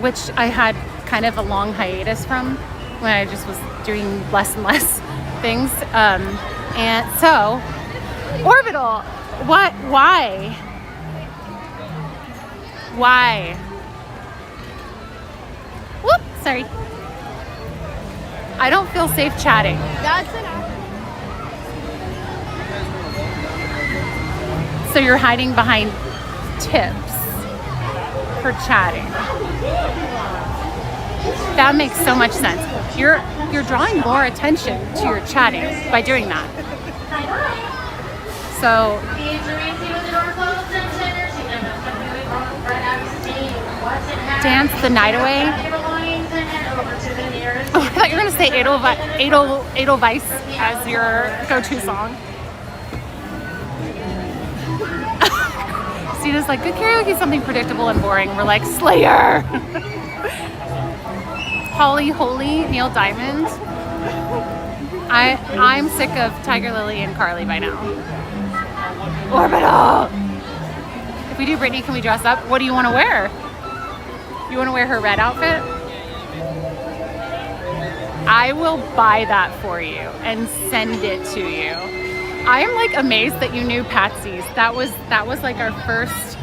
which I had kind of a long hiatus from when I just was doing less and less things. And so, Orbital, what? Why? Why? Whoop, sorry. I don't feel safe chatting. That's enough. So you're hiding behind tips for chatting. That makes so much sense. You're drawing more attention to your chatting by doing that. So dance the night away. Oh, I thought you were gonna say Edelweiss as your go-to song. Sita's like, good karaoke is something predictable and boring. We're like, Slayer. Holly Holy, Neil Diamond. I'm sick of Tiger Lily and Carly by now. Orbital. If we do Britney, can we dress up? What do you want to wear? You want to wear her red outfit? I will buy that for you and send it to you. I am like amazed that you knew Patsy's. That was like our first,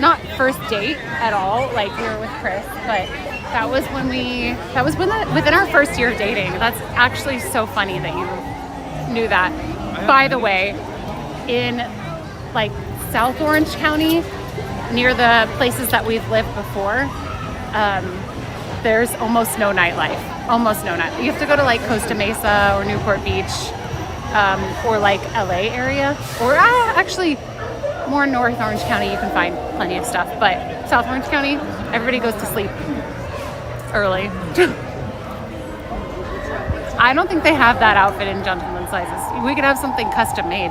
not first date at all. Like we were with Chris, but that was within our first year of dating. That's actually so funny that you knew that. By the way, in like South Orange County, near the places that we've lived before, there's almost no nightlife. Almost no nightlife. You have to go to like Costa Mesa or Newport Beach, or like LA area, or actually more North Orange County. You can find plenty of stuff, but South Orange County, everybody goes to sleep early. I don't think they have that outfit in gentlemen's sizes. We could have something custom made.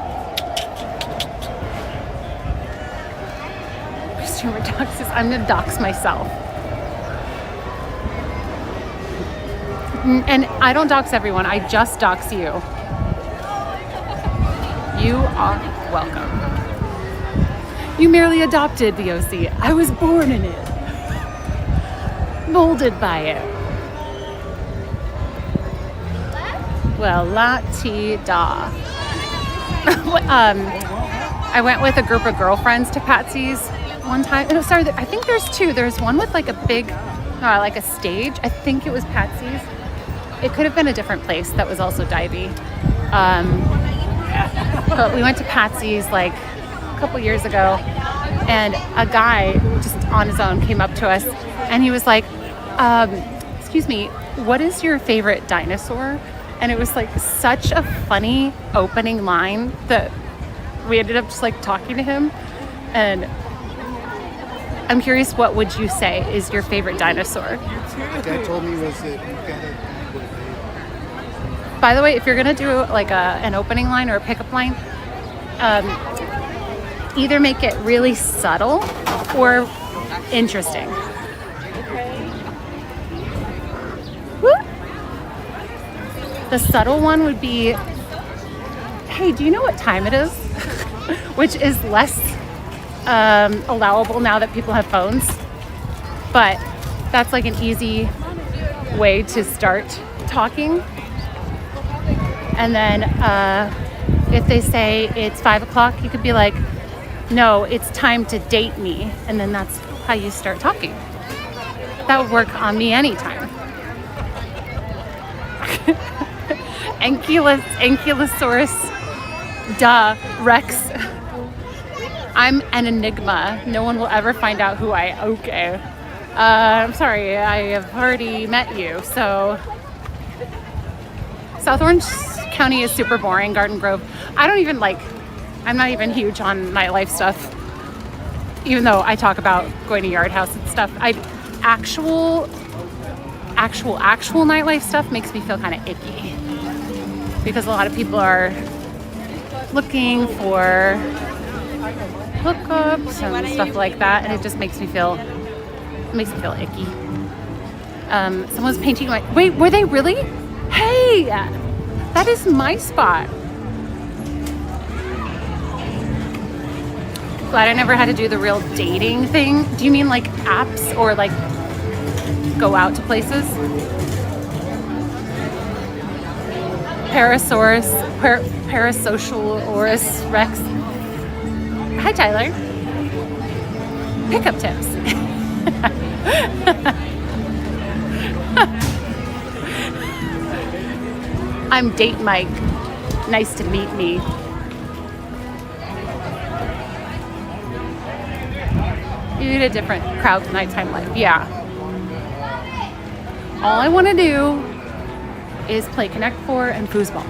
Consumer doxes. I'm gonna dox myself. And I don't dox everyone, I just dox you. You are welcome. You merely adopted the OC. I was born in it. Molded by it. Well, la-ti-da. I went with a group of girlfriends to Patsy's one time. No, sorry, I think there's two. There's one with like a big, like a stage. I think it was Patsy's. It could have been a different place that was also divey. But we went to Patsy's like a couple years ago, and a guy just on his own came up to us, and he was like, excuse me, what is your favorite dinosaur? And it was like such a funny opening line that we ended up just like talking to him. And I'm curious, what would you say is your favorite dinosaur? Dad told me was that you gotta. By the way, if you're gonna do like an opening line or a pickup line, either make it really subtle or interesting. Woo! The subtle one would be, hey, do you know what time it is? Which is less allowable now that people have phones. But that's like an easy way to start talking. And then if they say it's 5 o'clock, you could be like, no, it's time to date me. And then that's how you start talking. That would work on me anytime. Ankylosaurus, duh, Rex. I'm an enigma. No one will ever find out who okay. I'm sorry, I have already met you. So South Orange County is super boring. Garden Grove, I'm not even huge on nightlife stuff, even though I talk about going to Yard House and stuff. Actual nightlife stuff makes me feel kind of icky because a lot of people are looking for hookups and stuff like that, and it just makes me feel icky. Someone's painting my, wait, were they really? Hey, that is my spot. Glad I never had to do the real dating thing. Do you mean like apps or like go out to places? Parasocialorus Rex. Hi, Tyler. Pickup tips. I'm Date Mike. Nice to meet me. You need a different crowd to nighttime life. Yeah. All I want to do is play Connect 4 and foosball.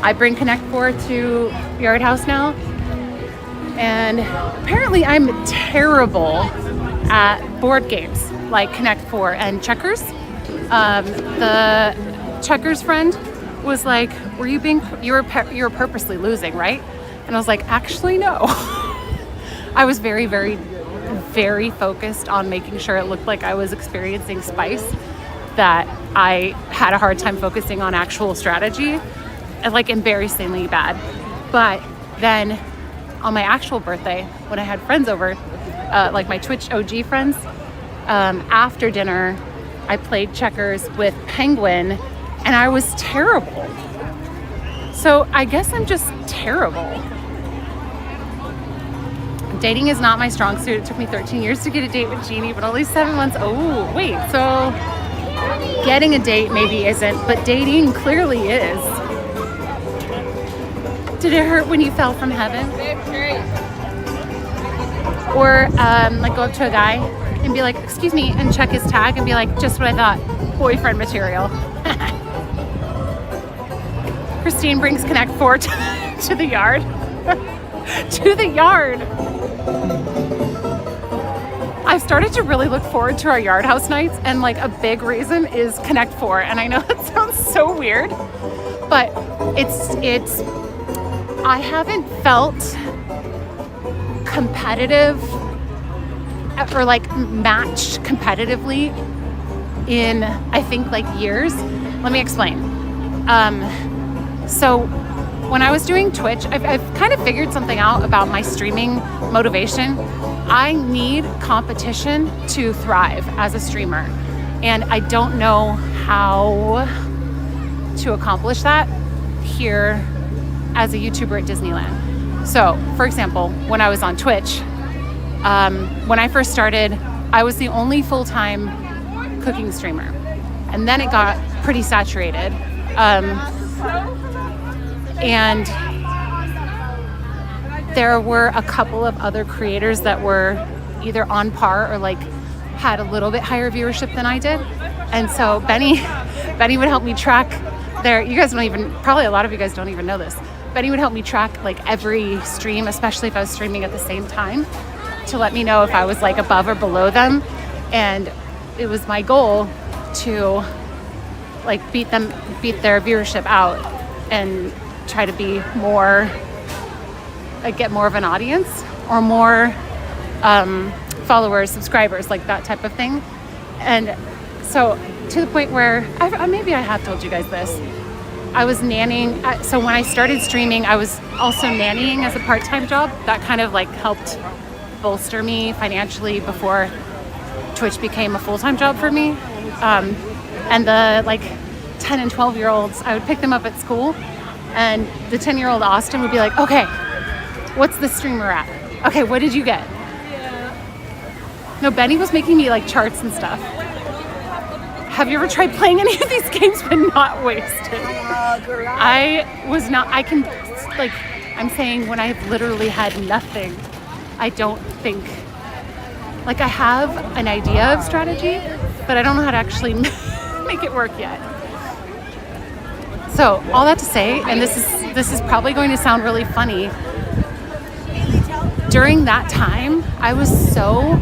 I bring Connect 4 to Yard House now. And apparently I'm terrible at board games like Connect 4 and checkers. The checkers friend was like, you were purposely losing, right? And I was like, actually, no. I was very, very, very focused on making sure it looked like I was experiencing spice, that I had a hard time focusing on actual strategy, and like embarrassingly bad. But then on my actual birthday, when I had friends over, like my Twitch OG friends, after dinner, I played checkers with Penguin, and I was terrible. So I guess I'm just terrible. Dating is not my strong suit. It took me 13 years to get a date with Jeannie, but only 7 months. Oh, wait, so getting a date maybe isn't, but dating clearly is. Did it hurt when you fell from heaven? Or like go up to a guy and be like, excuse me, and check his tag and be like, just what I thought, boyfriend material. Christine brings Connect 4 to the yard. To the yard. I've started to really look forward to our Yard House nights, and like a big reason is Connect 4. And I know that sounds so weird, but it's I haven't felt competitive or like matched competitively in, I think, like years. Let me explain. So when I was doing Twitch, I've kind of figured something out about my streaming motivation. I need competition to thrive as a streamer, and I don't know how to accomplish that here as a YouTuber at Disneyland. So, for example, when I was on Twitch, when I first started, I was the only full-time cooking streamer, and then it got pretty saturated. And there were a couple of other creators that were either on par or like had a little bit higher viewership than I did. And so Benny would help me track you guys don't even, probably a lot of you guys don't even know this. Benny would help me track like every stream, especially if I was streaming at the same time, to let me know if I was like above or below them. And it was my goal to like beat their viewership out and try to be more, like get more of an audience or more followers, subscribers, like that type of thing. And so to the point where maybe I have told you guys this. I was nannying. So when I started streaming, I was also nannying as a part-time job. That kind of like helped bolster me financially before Twitch became a full-time job for me. And the like 10 and 12-year-olds, I would pick them up at school, and the 10-year-old Austin would be like, okay, what's the streamer at? Okay, what did you get? No, Benny was making me like charts and stuff. Have you ever tried playing any of these games but not wasted? I'm saying when I've literally had nothing, I don't think, like I have an idea of strategy, but I don't know how to actually make it work yet. So all that to say, and this is probably going to sound really funny, during that time, I was so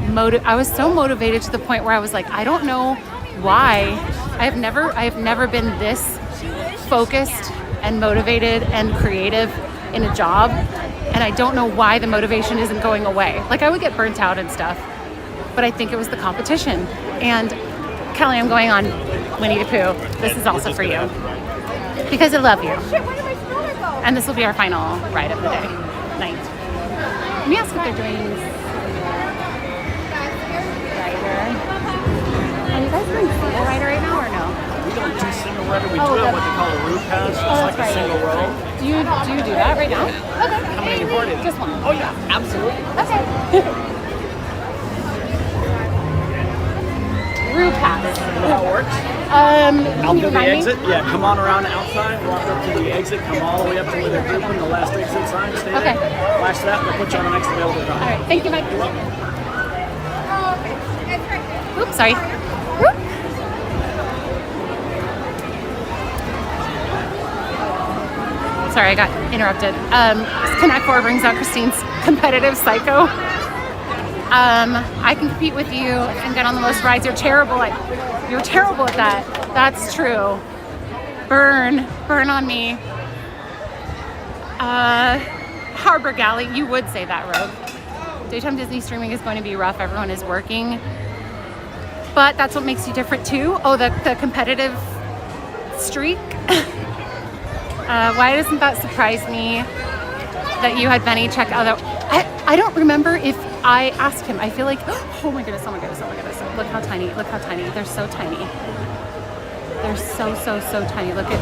motivated to the point where I was like, I don't know why I have never been this focused and motivated and creative in a job, and I don't know why the motivation isn't going away. Like I would get burnt out and stuff, but I think it was the competition. And Kelly, I'm going on Winnie the Pooh. This is also for you because I love you. And this will be our final ride of the night. Let me ask what they're doing. Are you guys doing single rider right now or no? We don't do single rider. We do have what they call a route pass. It's like a single row. Do you do that right now? Okay. How many you boarded? Just one. Oh yeah, absolutely. Okay. Route pass. You know how it works? Can you the remind exit. me? Yeah, come on around the outside, walk up to the exit, come all the way up to where they're grouping the last exit sign, stay there, flash that, and they'll put you on the next available ride. All right, thank you, Mike. You're welcome. Oops, sorry. Whoop. Sorry, I got interrupted. Connect 4 brings out Christine's competitive psycho. I can compete with you and get on the most rides. You're terrible at that. That's true. Burn on me. Harbor Galley, you would say that, Rogue. Daytime Disney streaming is going to be rough. Everyone is working. But that's what makes you different too. Oh, the competitive streak. Why doesn't that surprise me that you had Benny check out? I don't remember if I asked him. I feel like, oh my goodness. Look how tiny. They're so tiny. They're so tiny. Look at.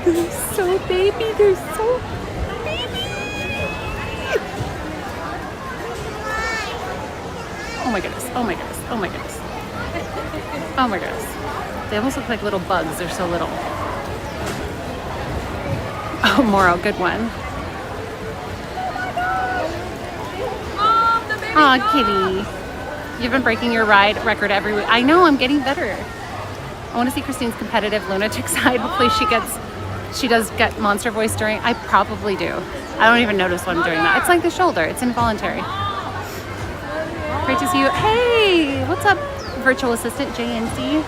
They're so baby. They're so baby. Oh my goodness. They almost look like little bugs. They're so little. Oh, Moro, good one. Aw, kitty. You've been breaking your ride record every week. I know, I'm getting better. I want to see Christine's competitive lunatic side. Hopefully she does get monster voice during. I probably do. I don't even notice when I'm doing that. It's like the shoulder. It's involuntary. Great to see you. Hey, what's up, virtual assistant JNC?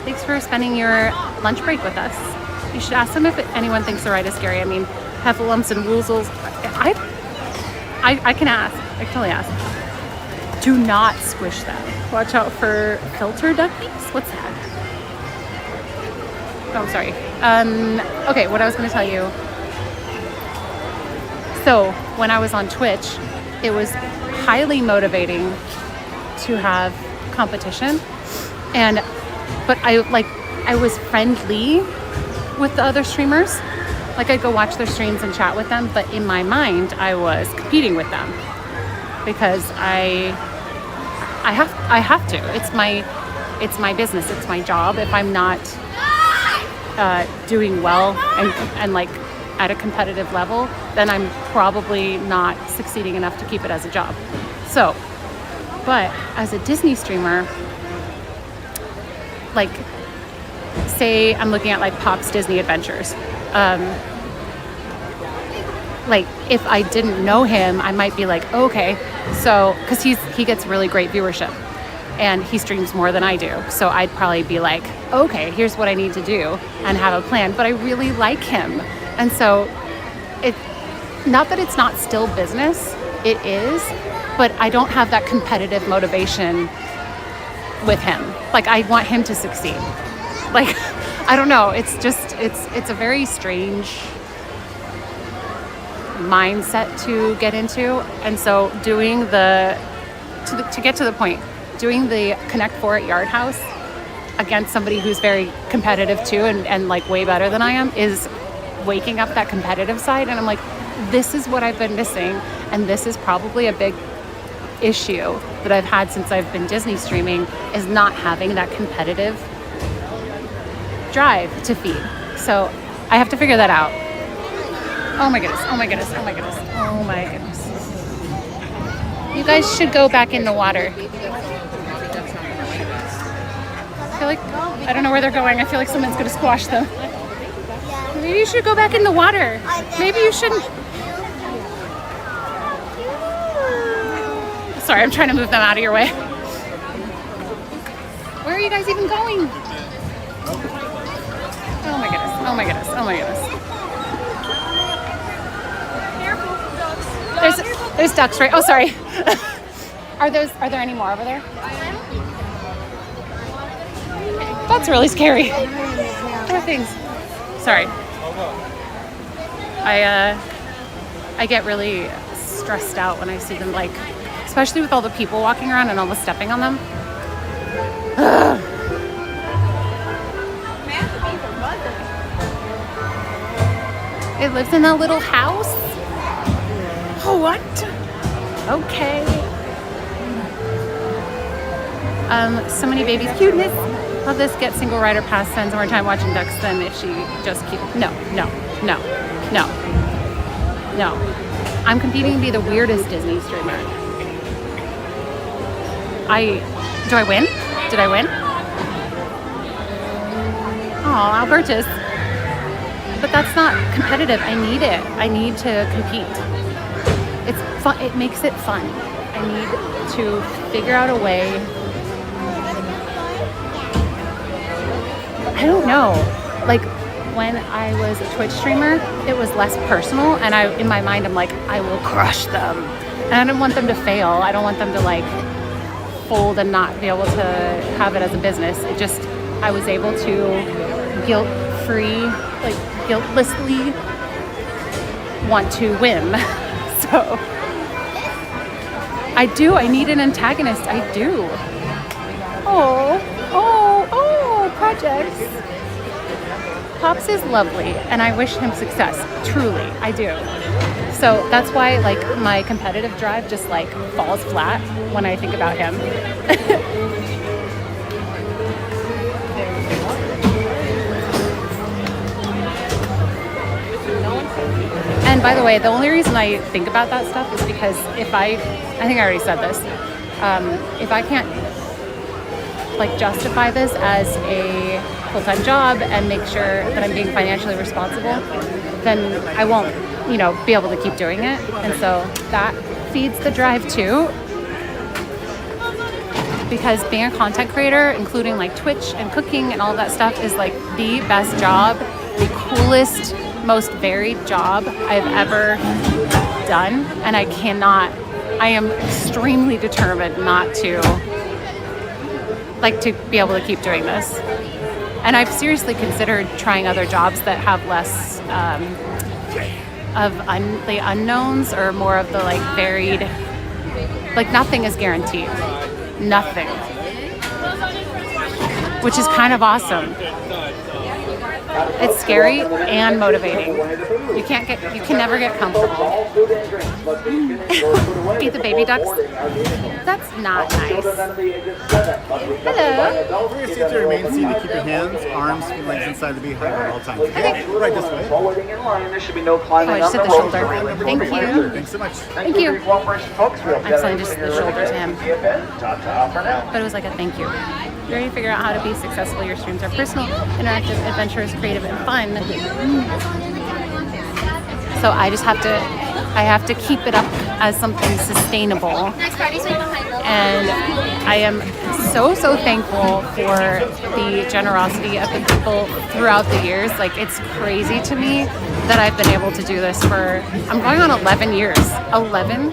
Thanks for spending your lunch break with us. You should ask them if anyone thinks the ride is scary. I mean, heffalumps and woozles. I can ask. I can totally ask. Do not squish them. Watch out for filter duckies. What's that? Oh, sorry. Okay, what I was going to tell you. So when I was on Twitch, it was highly motivating to have competition, but I was friendly with the other streamers. Like I'd go watch their streams and chat with them, but in my mind I was competing with them because I have to. It's my business. It's my job. If I'm not doing well and like at a competitive level, then I'm probably not succeeding enough to keep it as a job. So, but as a Disney streamer, like, say I'm looking at like Pop's Disney Adventures. Like, if I didn't know him, I might be like, okay, so, because he gets really great viewership and he streams more than I do. So I'd probably be like, okay, here's what I need to do and have a plan. But I really like him. And so not that it's not still business, it is, but I don't have that competitive motivation with him. Like, I want him to succeed. Like, I don't know. It's just, it's a very strange mindset to get into. And so doing to get to the point, doing the Connect 4 at Yard House against somebody who's very competitive too and like way better than I am is waking up that competitive side. And I'm like, this is what I've been missing. And this is probably a big issue that I've had since I've been Disney streaming, is not having that competitive drive to feed. So I have to figure that out. Oh my goodness, oh my goodness, oh my goodness, oh my goodness. You guys should go back in the water. I feel like, I don't know where they're going. I feel like someone's gonna squash them. Maybe you should go back in the water. Maybe you shouldn't. Sorry, I'm trying to move them out of your way. Where are you guys even going? Oh my goodness, oh my goodness, oh my goodness. There's ducks, right? Oh, sorry. Are there any more over there? That's really scary. Poor things. Sorry. I get really stressed out when I see them, like, especially with all the people walking around and almost stepping on them. Ugh. It lives in a little house? What? Okay. So many babies. Cuteness. Will this get single rider pass, spends more time watching ducks than if she just keeps... No. I'm competing to be the weirdest Disney streamer. Do I win? Did I win? Oh, Albertus. But that's not competitive. I need it. I need to compete. It's fun. It makes it fun. I need to figure out a way. I don't know. Like, when I was a Twitch streamer, it was less personal, and in my mind, I'm like, I will crush them. And I don't want them to fail. I don't want them to like fold and not be able to have it as a business. It just, I was able to guilt-free, like guiltlessly want to win. So I need an antagonist. I do. Oh, projects. Pops is lovely, and I wish him success. Truly, I do. So that's why, like, my competitive drive just like falls flat when I think about him. And by the way, the only reason I think about that stuff is because I think I already said this, if I can't like justify this as a full-time job and make sure that I'm being financially responsible, then I won't, be able to keep doing it. And so that feeds the drive too. Because being a content creator, including like Twitch and cooking and all of that stuff, is like the best job, the coolest, most varied job I've ever done. And I am extremely determined not to be able to keep doing this. And I've seriously considered trying other jobs that have less of the unknowns, or more of the like varied, like nothing is guaranteed. Nothing. Which is kind of awesome. It's scary and motivating. You can never get comfortable. Feed the baby ducks. That's not nice. Hello. We're going to see through your main seat to keep your hands, arms, and legs inside the beehive at all times. Okay. Right this way. Oh, I just hit the shoulder. Thank you. Thanks so much. Thank you. Excellent, just the shoulder to him. But it was like a thank you. You're ready to figure out how to be successful. Your streams are personal, interactive, adventurous, creative, and fun. So I just have to keep it up as something sustainable. And I am so thankful for the generosity of the people throughout the years. Like, it's crazy to me that I've been able to do this for, I'm going on 11 years. 11?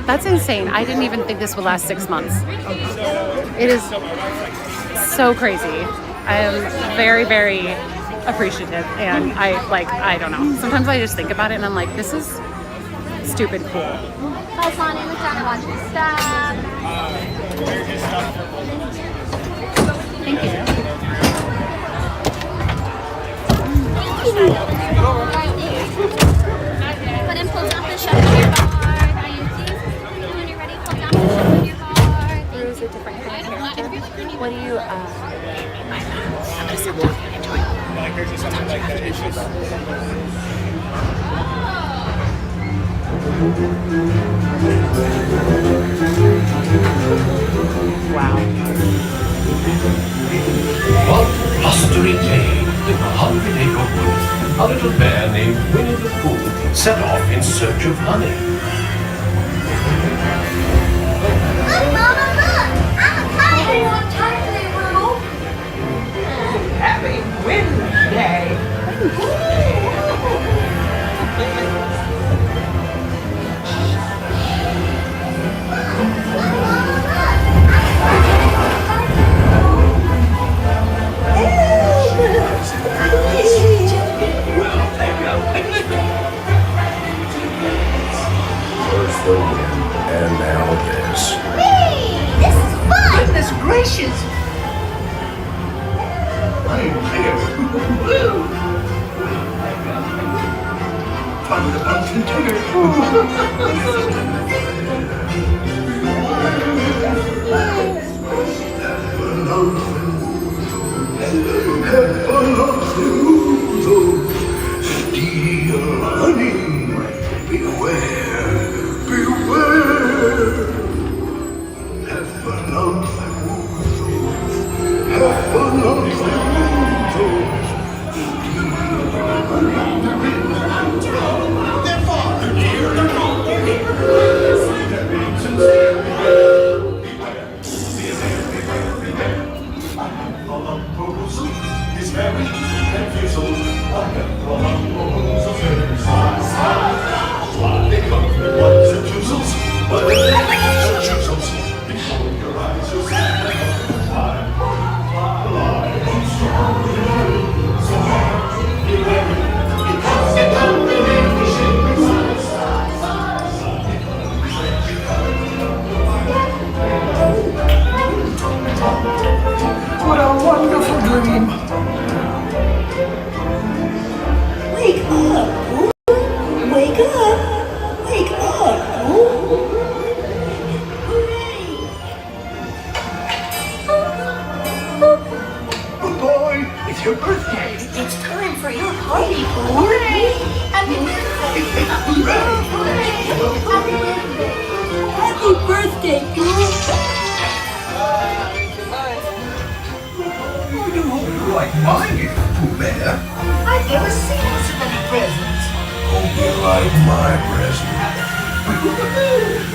That's insane. I didn't even think this would last 6 months. It is so crazy. I am very, very appreciative, and I don't know. Sometimes I just think about it and I'm like, this is stupid cool. Pass on in the front and watch your step. Thank you. Put in, pull down the shelf of your bar. Now you see, when you're ready, pull down the shelf of your bar. There's a different kind of character. What do you, wow. One blustery day in the 100-acre wood, a little bear named Winnie the Pooh set off in search of honey. Look, Mama, look! I'm a kite! What time is it, Roo? Happy Wednesday! First the wind, and now this. Whee! This is fun! Goodness gracious! I'm here. Woo! Fun with a pumpkin tiger. Steal honey. Beware, beware. Have fun out my wounds. Have fun out my wounds. They're far. Here they go. It's very confusing. They come from the ones and choosels. But they are choosels. Before your eyes, you'll see fly. What a wonderful dream! Wake up, Pooh. Wake up. Wake up, Pooh. Oh boy, it's your birthday. It's time for your party, Pooh. Happy birthday, Pooh. I do hope you like my gift, Pooh Bear. I've never seen so many presents. Hope you like my present.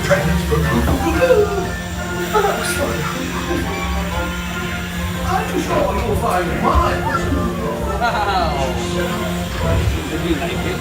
Presents for Pooh. Oh, that was fun. I'm sure you'll find mine. Wow. Did you like it?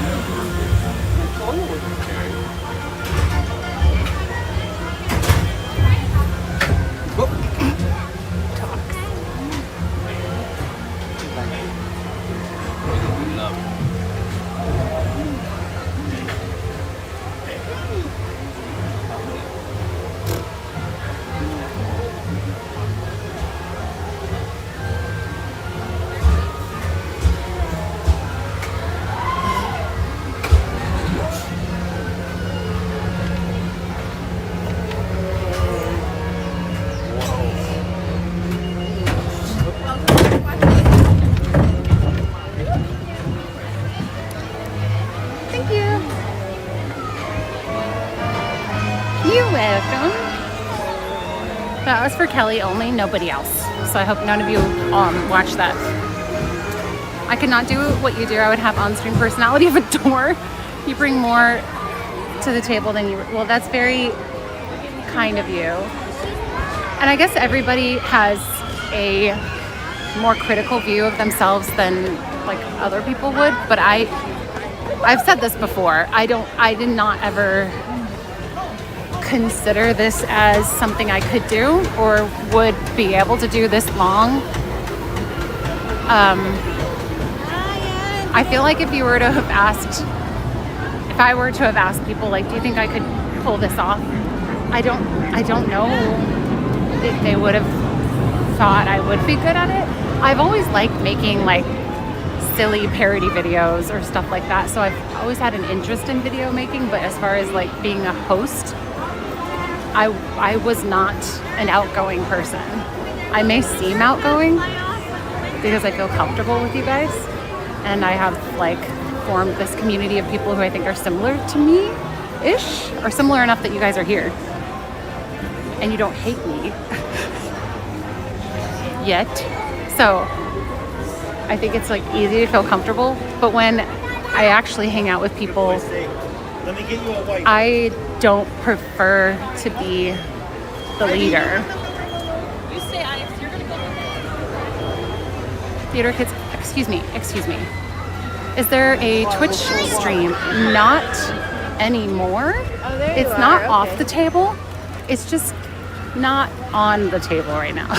That was for Kelly only, nobody else. So I hope none of you watch that. I could not do what you do. I would have on-screen personality of a door. You bring more to the table than you... Well, that's very kind of you. And I guess everybody has a more critical view of themselves than like other people would. But I've said this before. I did not ever consider this as something I could do or would be able to do this long. I feel like if I were to have asked people, like, do you think I could pull this off? I don't know if they would have thought I would be good at it. I've always liked making like silly parody videos or stuff like that. So I've always had an interest in video making, but as far as like being a host, I was not an outgoing person. I may seem outgoing because I feel comfortable with you guys. And I have like formed this community of people who I think are similar to me-ish, or similar enough that you guys are here. And you don't hate me yet. So I think it's like easy to feel comfortable. But when I actually hang out with people, I don't prefer to be the leader. Theater kids, excuse me. Is there a Twitch stream? Not anymore. It's not off the table. It's just not on the table right now.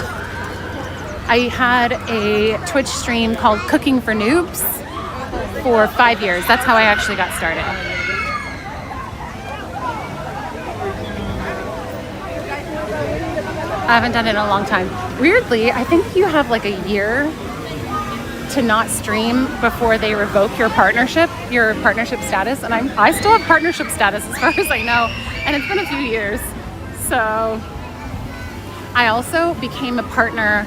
I had a Twitch stream called Cooking for Noobs for 5 years. That's how I actually got started. I haven't done it in a long time. Weirdly, I think you have like a year to not stream before they revoke your partnership status. And I still have partnership status as far as I know. And it's been a few years. So I also became a partner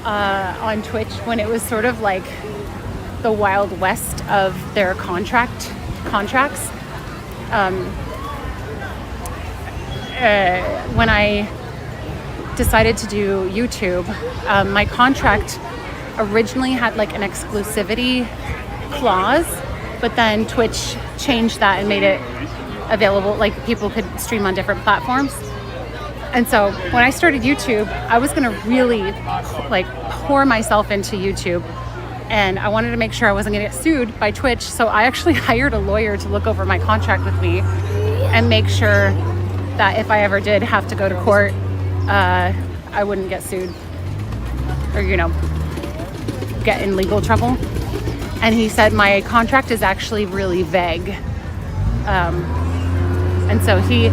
on Twitch when it was sort of like the Wild West of their contracts. When I decided to do YouTube, my contract originally had like an exclusivity clause, but then Twitch changed that and made it available, like people could stream on different platforms. And so when I started YouTube, I was gonna really like pour myself into YouTube, and I wanted to make sure I wasn't gonna get sued by Twitch. So I actually hired a lawyer to look over my contract with me and make sure that if I ever did have to go to court, I wouldn't get sued or, get in legal trouble. And he said my contract is actually really vague. And so he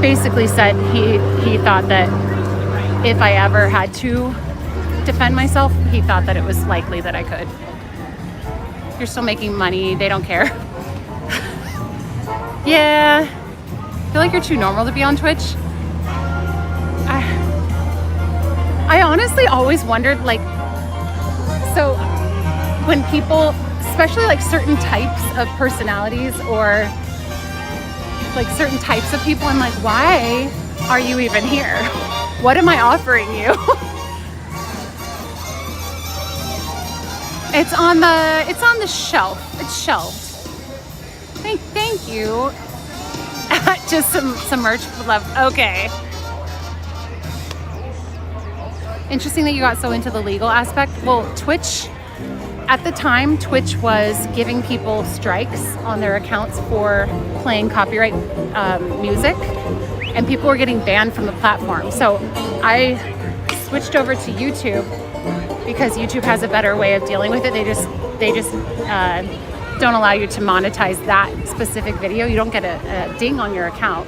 basically said he thought that if I ever had to defend myself, he thought that it was likely that I could. You're still making money, they don't care. Yeah, I feel like you're too normal to be on Twitch. I honestly always wondered, like, so when people, especially like certain types of personalities or like certain types of people, I'm like, why are you even here? What am I offering you? It's on the shelf. It's shelved. Thank you. Just some merch left. Okay. Interesting that you got so into the legal aspect. Well, Twitch, at the time, Twitch was giving people strikes on their accounts for playing copyright music, and people were getting banned from the platform. So I switched over to YouTube because YouTube has a better way of dealing with it. They just don't allow you to monetize that specific video. You don't get a ding on your account.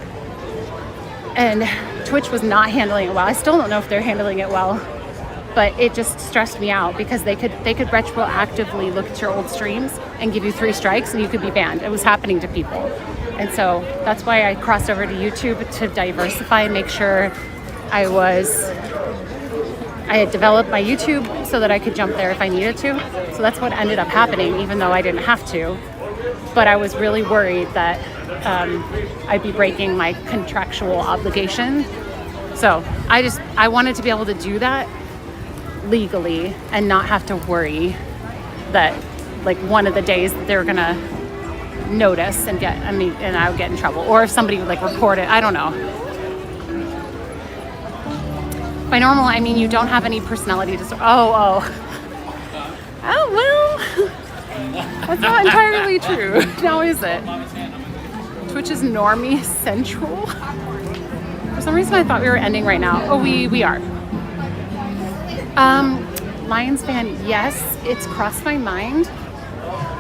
And Twitch was not handling it well. I still don't know if they're handling it well, but it just stressed me out because they could retroactively look at your old streams and give you 3 strikes and you could be banned. It was happening to people. And so that's why I crossed over to YouTube to diversify and make sure I had developed my YouTube so that I could jump there if I needed to. So that's what ended up happening, even though I didn't have to. But I was really worried that I'd be breaking my contractual obligation. So I wanted to be able to do that legally and not have to worry that like one of the days they're gonna notice and I would get in trouble, or if somebody would like report it. I don't know. By normal, I mean you don't have any personality disorder. Oh well, that's not entirely true. Now is it? Twitch is normie central. For some reason I thought we were ending right now. Oh, we are. Lions fan, yes, it's crossed my mind.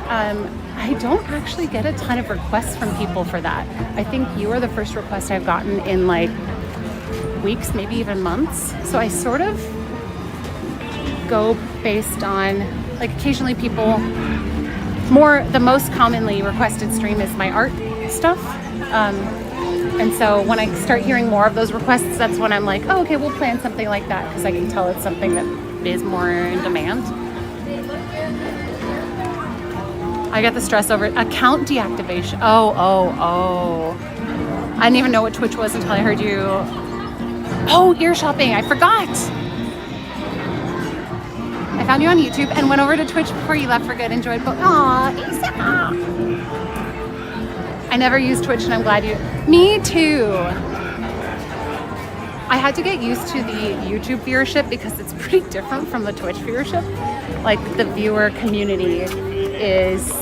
I don't actually get a ton of requests from people for that. I think you are the first request I've gotten in like weeks, maybe even months. So I sort of go based on, like, occasionally people, the most commonly requested stream is my art stuff. And so when I start hearing more of those requests, that's when I'm like, oh, okay, we'll plan something like that, because I can tell it's something that is more in demand. I get the stress over account deactivation. Oh. I didn't even know what Twitch was until I heard you. Oh, ear shopping. I forgot. I found you on YouTube and went over to Twitch before you left for good. Enjoyed both. Aw, Isa. I never used Twitch and I'm glad you... Me too. I had to get used to the YouTube viewership because it's pretty different from the Twitch viewership. Like, the viewer community is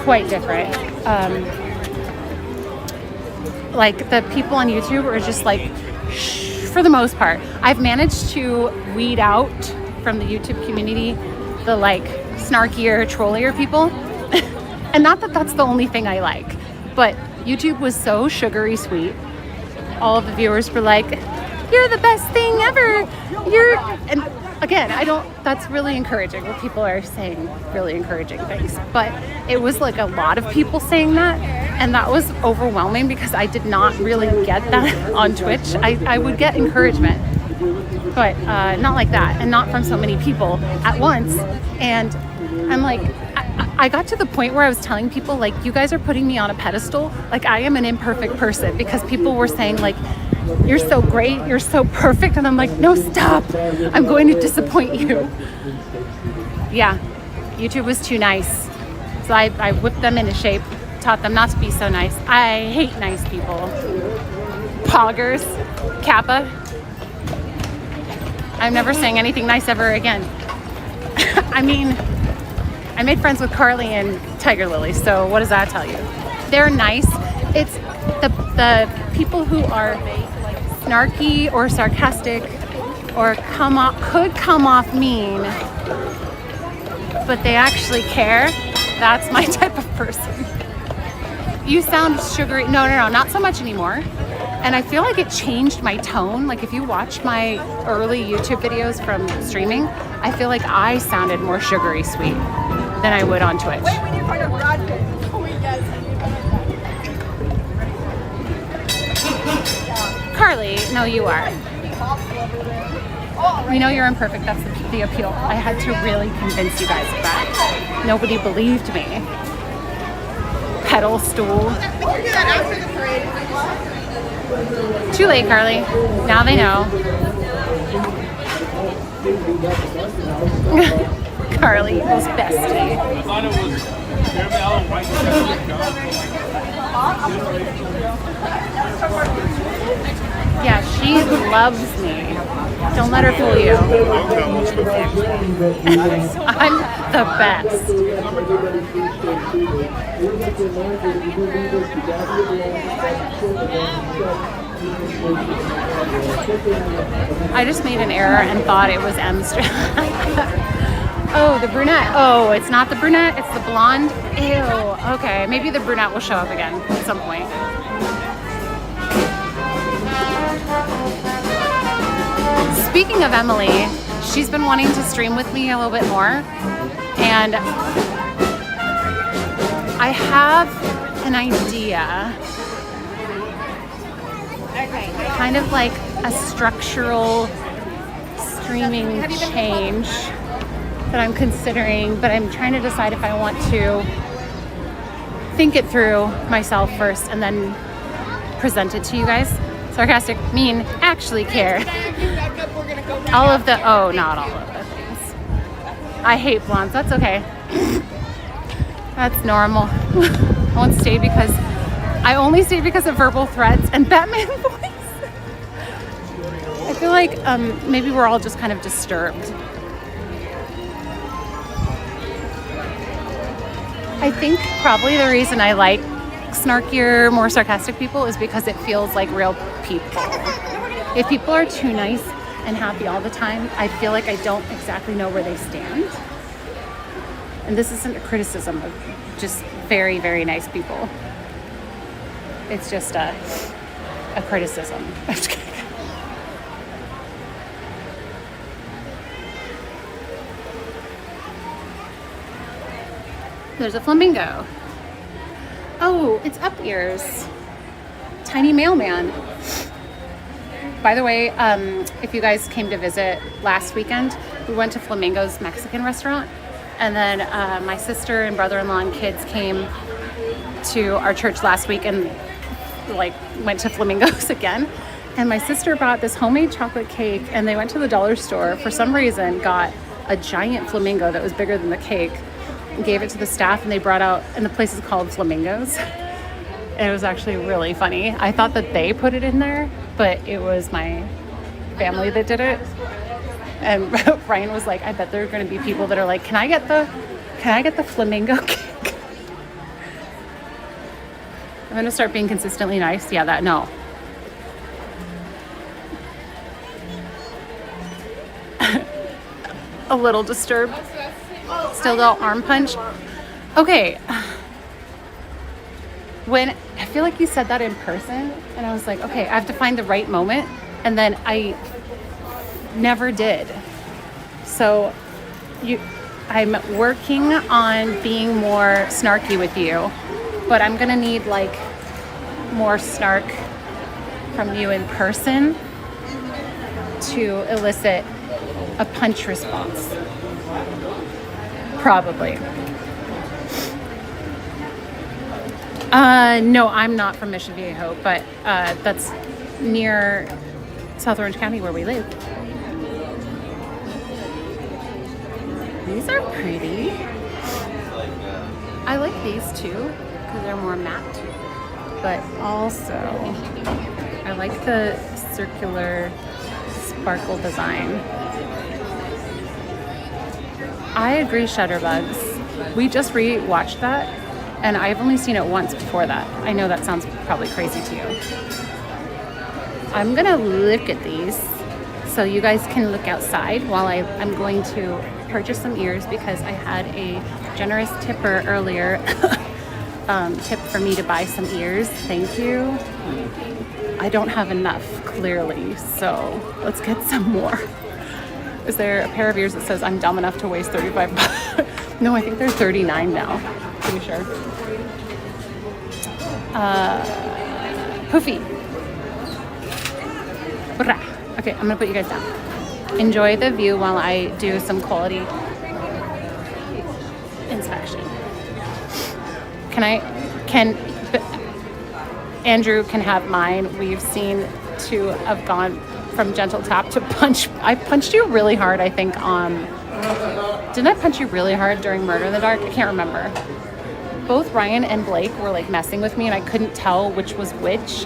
quite different. Like, the people on YouTube are just like, for the most part. I've managed to weed out from the YouTube community the like snarkier, trollier people. And not that that's the only thing I like, but YouTube was so sugary sweet. All of the viewers were like, you're the best thing ever. And again, that's really encouraging when people are saying really encouraging things. But it was like a lot of people saying that, and that was overwhelming because I did not really get that on Twitch. I would get encouragement, but not like that, and not from so many people at once. And I'm like, I got to the point where I was telling people, like, you guys are putting me on a pedestal. Like, I am an imperfect person, because people were saying, like, you're so great, you're so perfect. And I'm like, no, stop. I'm going to disappoint you. Yeah, YouTube was too nice. So I whipped them into shape, taught them not to be so nice. I hate nice people. Poggers, Kappa. I'm never saying anything nice ever again. I mean, I made friends with Carly and Tiger Lily, so what does that tell you? They're nice. It's the people who are snarky or sarcastic or could come off mean, but they actually care. That's my type of person. You sound sugary. No, not so much anymore. And I feel like it changed my tone. Like, if you watch my early YouTube videos from streaming, I feel like I sounded more sugary sweet than I would on Twitch. Wait, we need to find a Brad Pitt. Oh, yes. Carly, no, you are. We know you're imperfect. That's the appeal. I had to really convince you guys of that. Nobody believed me. Pedal stool. We do that after the parade. Too late, Carly. Now they know. Carly's bestie. I thought it was Yeah, she loves me. Don't let her fool you. I'm the best. I just made an error and thought it was M's. Oh, the brunette. Oh, it's not the brunette, it's the blonde. Ew. Okay, maybe the brunette will show up again at some point. Speaking of Emily, she's been wanting to stream with me a little bit more, and I have an idea, kind of like a structural streaming change that I'm considering, but I'm trying to decide if I want to think it through myself first and then present it to you guys. Sarcastic, mean, actually care. All of the, oh, not all of the things. I hate blondes, that's okay. That's normal. I only stayed because of verbal threats and Batman voice. I feel like maybe we're all just kind of disturbed. I think probably the reason I like snarkier, more sarcastic people is because it feels like real people. If people are too nice and happy all the time, I feel like I don't exactly know where they stand. And this isn't a criticism of just very, very nice people. It's just a criticism. I'm just kidding. There's a flamingo. Oh, it's up ears. Tiny mailman. By the way, if you guys came to visit last weekend, we went to Flamingo's Mexican restaurant. And then my sister and brother-in-law and kids came to our church last week and like went to Flamingo's again. And my sister bought this homemade chocolate cake and they went to the dollar store, for some reason, got a giant flamingo that was bigger than the cake, and gave it to the staff, and they brought out, and the place is called Flamingo's. And it was actually really funny. I thought that they put it in there, but it was my family that did it. And Ryan was like, I bet there are going to be people that are like, can I get the flamingo cake? I'm going to start being consistently nice. Yeah, no. A little disturbed. Still got arm punch. Okay. When I feel like you said that in person, and I was like, okay, I have to find the right moment, and then I never did. So I'm working on being more snarky with you, but I'm gonna need like more snark from you in person to elicit a punch response. Probably. No, I'm not from Mission Viejo, but that's near South Orange County where we live. These are pretty. I like these too because they're more matte, but also I like the circular sparkle design. I agree, Shutterbugs. We just re-watched that, and I've only seen it once before that. I know that sounds probably crazy to you. I'm gonna look at these so you guys can look outside while I'm going to purchase some ears because I had a generous tipper earlier tip for me to buy some ears. Thank you. I don't have enough, clearly, so let's get some more. Is there a pair of ears that says I'm dumb enough to waste $35? No, I think they're $39 now. Pretty sure. Poofy. Okay, I'm gonna put you guys down. Enjoy the view while I do some quality inspection. Andrew can have mine. We've seen to have gone from gentle tap to punch. I punched you really hard, I think. Didn't I punch you really hard during Murder in the Dark? I can't remember. Both Ryan and Blake were like messing with me and I couldn't tell which was which.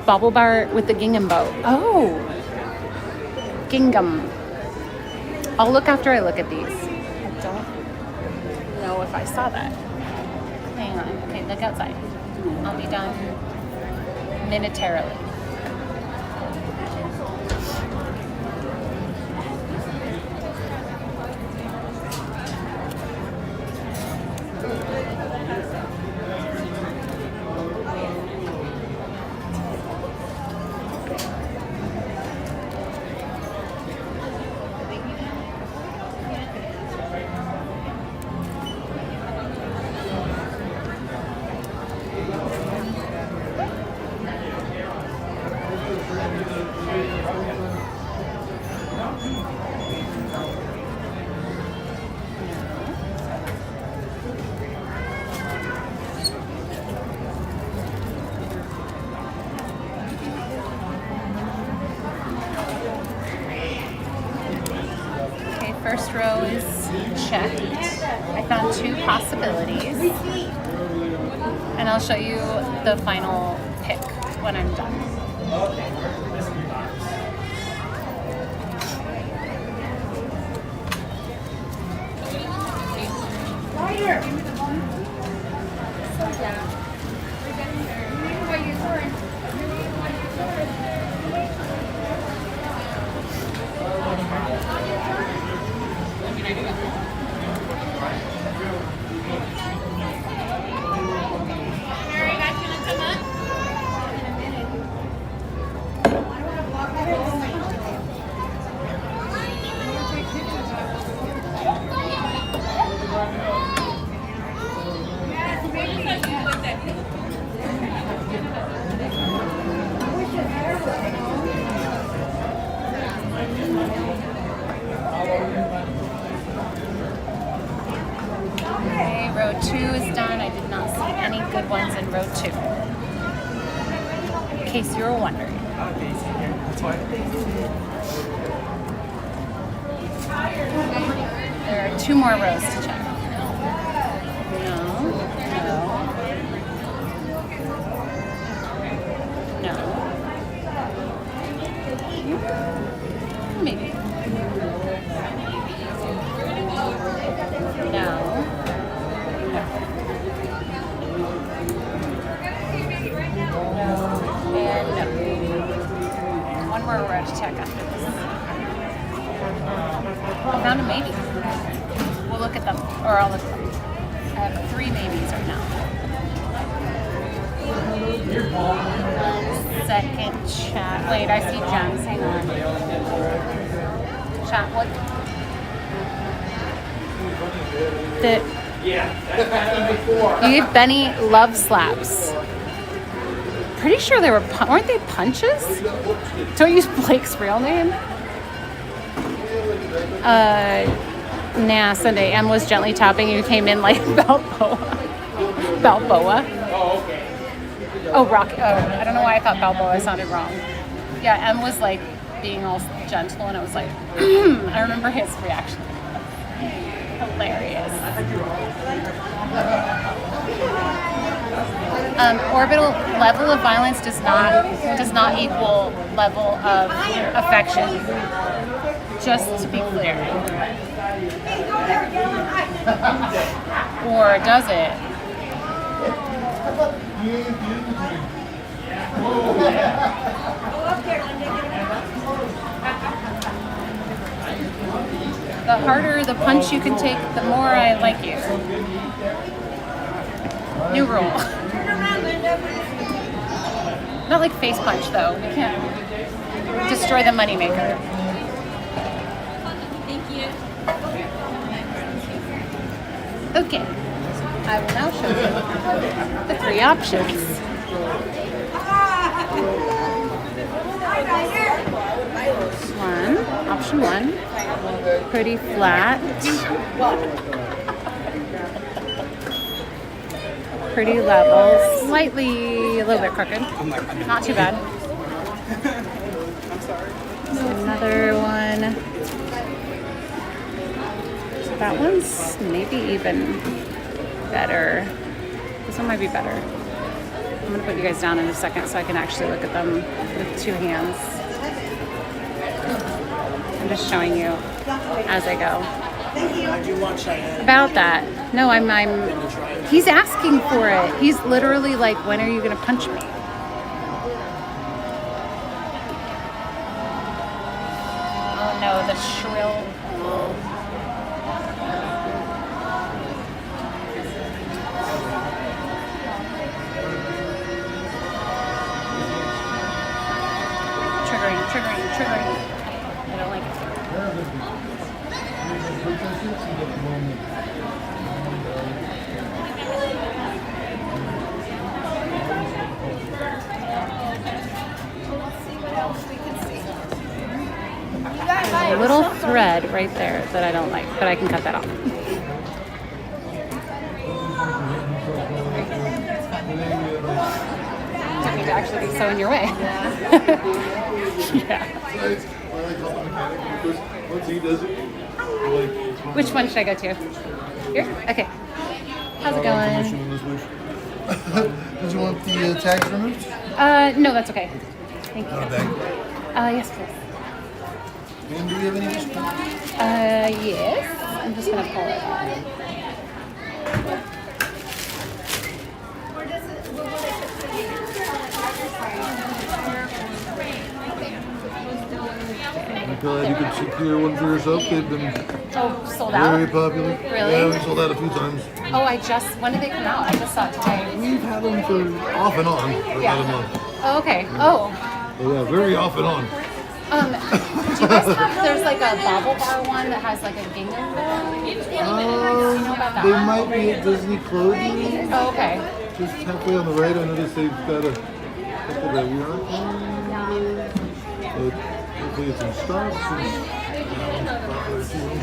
Bobble bar with the gingham bow. Oh, gingham. I'll look after I look at these. I don't know if I saw that. Hang on. Okay, look outside. I'll be done minutarily. first row is checked. I found 2 possibilities. And I'll show you the final pick when I'm done. Okay, row 2 is done. I did not see any good ones in row 2. In case you were wondering. There are 2 more rows to check. No. Maybe. No. And no. One more row to check after this. I found a maybe. We'll look at them, or I'll look at them. I have 3 maybes right now. Second chat. Wait, I see gems. Hang on. Chat. What? You gave Benny love slaps. Pretty sure they were. Weren't they punches? Don't use Blake's real name. Nah, Sunday. M was gently tapping. You came in like Balboa. Balboa. Oh, okay. Oh, Rocky. Oh, I don't know why I thought Balboa sounded wrong. Yeah, M was like being all gentle, and I was like, I remember his reaction. Hilarious. Orbital level of violence does not equal level of affection. Just to be clear. Or does it? The harder the punch you can take, the more I like you. New rule. Not like face punch though. You can't destroy the moneymaker. Thank you. Okay. I will now show you the 3 options. Option 1, pretty flat. Pretty level, slightly a little bit crooked. Not too bad. Another one. That one's maybe even better. This one might be better. I'm gonna put you guys down in a second so I can actually look at them with 2 hands. I'm just showing you as I go. About that. No, I'm he's asking for it. He's literally like, when are you gonna punch me? Oh no, the shrill. Triggering. I don't like it. A little thread right there that I don't like, but I can cut that off. Took me to actually be so in your way. Yeah. Once he does it, Which one should I go to? Here? Okay. How's it going? Did you want the tags removed? No, that's okay. Thank you. Not a bag. Yes, please. And do we have any additional? Yes. I'm just gonna pull it. I'm glad you could secure one for yourself. They've been Sold out? very popular. Really? Yeah, we sold out a few times. Oh, when did they come out? I just saw it today. We've had them for off and on for about a month. Oh, okay. Oh. Yeah, very off and on. Do you guys have, there's like a bobble bar one that has like a gingham bell? Do you know about that They one? might be at Disney Clothing. Oh, okay. Just halfway on the right, I noticed they've got a couple that we aren't on. But hopefully it's in stock.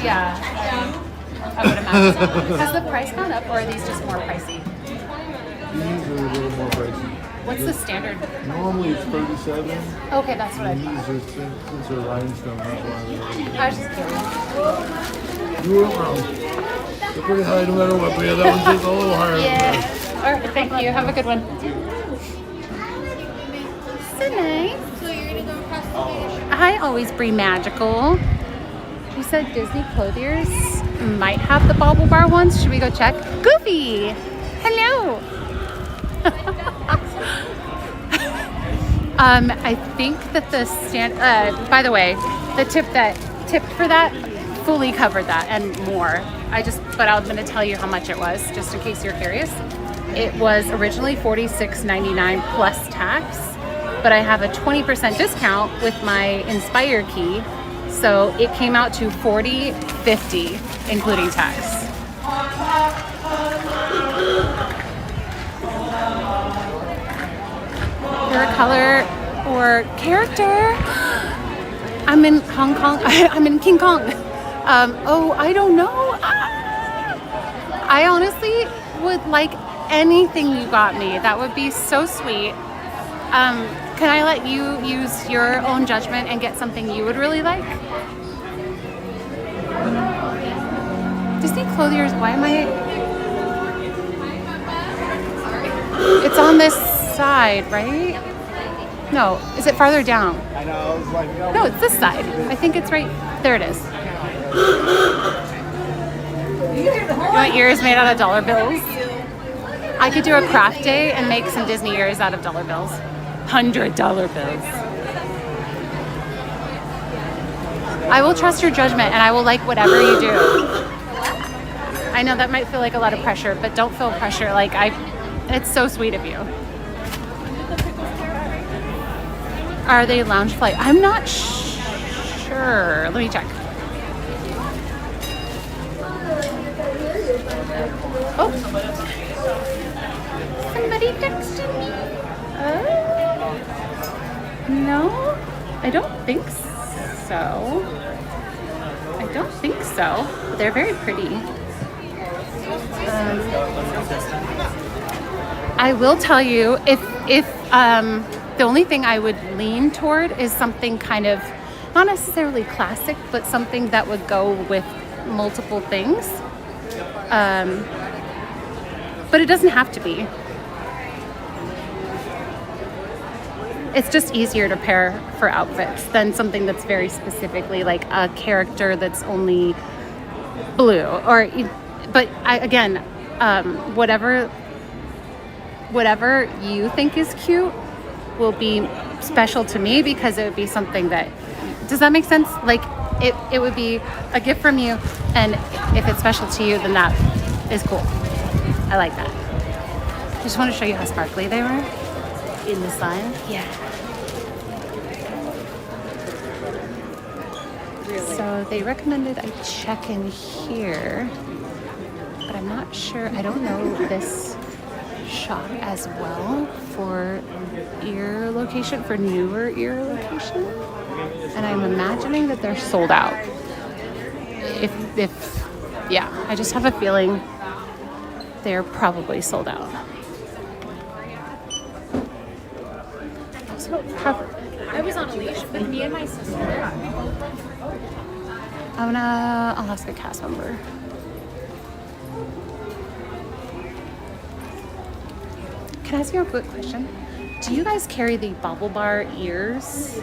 Yeah, I would imagine so. Has the price gone up, or are these just more pricey? These are a little more pricey. What's the standard? Normally it's 37. Okay, that's what I These thought. are since they're rhinestone. That's why I was just curious. you weren't wrong. They're pretty high no matter what. But yeah, that one's just a little higher. Yeah. All right, thank you. Have a good one. So nice. I always bring magical. You said Disney Clothiers might have the bobble bar ones. Should we go check? Goofy! Hello! I think that the by the way, the tip that tipped for that fully covered that and more. But I'm gonna tell you how much it was, just in case you're curious. It was originally $46.99 plus tax, but I have a 20% discount with my Inspire key, so it came out to $40.50, including tax. Favorite color or character? I'm in Hong Kong. I'm in King Kong. I don't know. I honestly would like anything you got me. That would be so sweet. Can I let you use your own judgment and get something you would really like? Disney Clothiers, why am I... It's on this side, right? No, is it farther down? I know, I was like... No, it's this side. I think it's right... There it is. You want ears made out of dollar bills? I could do a craft day and make some Disney ears out of dollar bills. $100 bills. I will trust your judgment and I will like whatever you do. I know that might feel like a lot of pressure, but don't feel pressure. It's so sweet of you. Are they lounge flight? I'm not sure. Let me check. Oh. Somebody texted me. No, I don't think so. I don't think so. But they're very pretty. I will tell you, if the only thing I would lean toward is something kind of, not necessarily classic, but something that would go with multiple things. But it doesn't have to be. It's just easier to pair for outfits than something that's very specifically like a character that's only blue. Whatever you think is cute will be special to me because it would be something that, does that make sense? Like it would be a gift from you, and if it's special to you, then that is cool. I like that. Just want to show you how sparkly they were in the sun. Yeah. Really? So they recommended I check in here, but I'm not sure. I don't know this shop as well for ear location, for newer ear location. And I'm imagining that they're sold out. Yeah, I just have a feeling they're probably sold out. So I was on a leash with me and my sister. I'm I'll ask a cast member. Can I ask you a quick question? Do you guys carry the bobble bar ears? We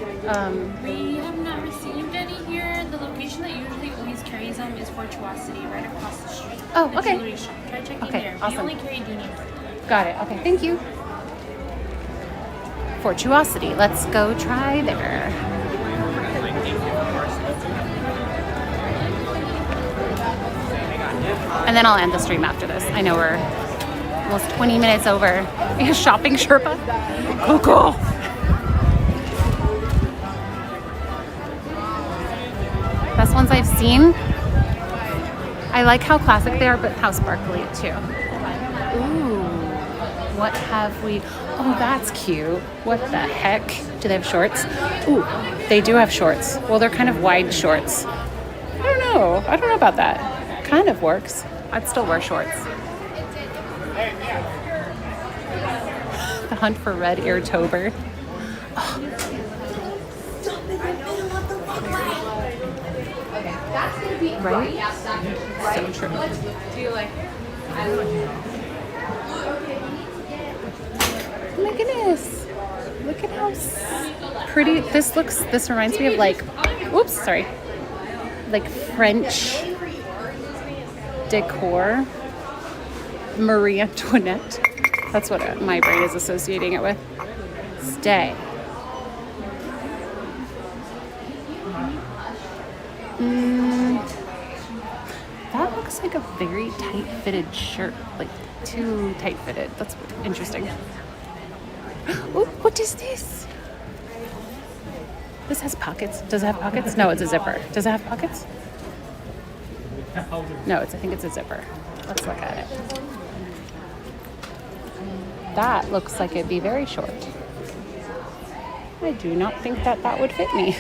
have not received any here. The location that usually always carries them is Fortuosity, right across the street. Oh, The okay. jewelry shop. Try checking Okay, there. We awesome. only carry Dooney. Got it. Okay, thank you. Fortuosity. Let's go try there. And then I'll end the stream after this. I know we're almost 20 minutes over. Shopping Sherpa. Cool, cool. Best ones I've seen. I like how classic they are, but how sparkly too. Ooh, what have we? Oh, that's cute. What the heck? Do they have shorts? Ooh, they do have shorts. Well, they're kind of wide shorts. I don't know. I don't know about that. Kind of works. I'd still wear shorts. The hunt for red ear tober. Oh. Right? So true. Do you like it? Oh my goodness. Look at how pretty this reminds me of like, oops, sorry. Like French decor. Marie Antoinette. That's what my brain is associating it with. Stay. That looks like a very tight-fitted shirt. Like, too tight-fitted. That's interesting. Oh, what is this? This has pockets. Does it have pockets? No, it's a zipper. Does it have pockets? No, I think it's a zipper. Let's look at it. That looks like it'd be very short. I do not think that would fit me.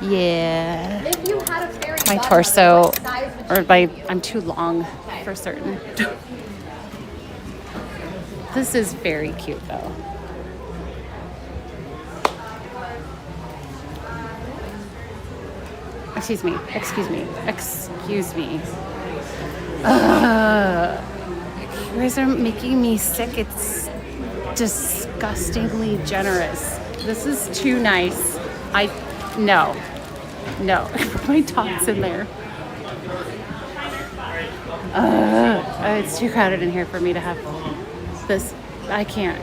Yeah. If you had a fairy My godmother, torso, what size would you I'm too long for certain. This is very cute though. Excuse me. You guys are making me sick. It's disgustingly generous. This is too nice. No. Put my tots in there. It's too crowded in here for me to have this. I can't.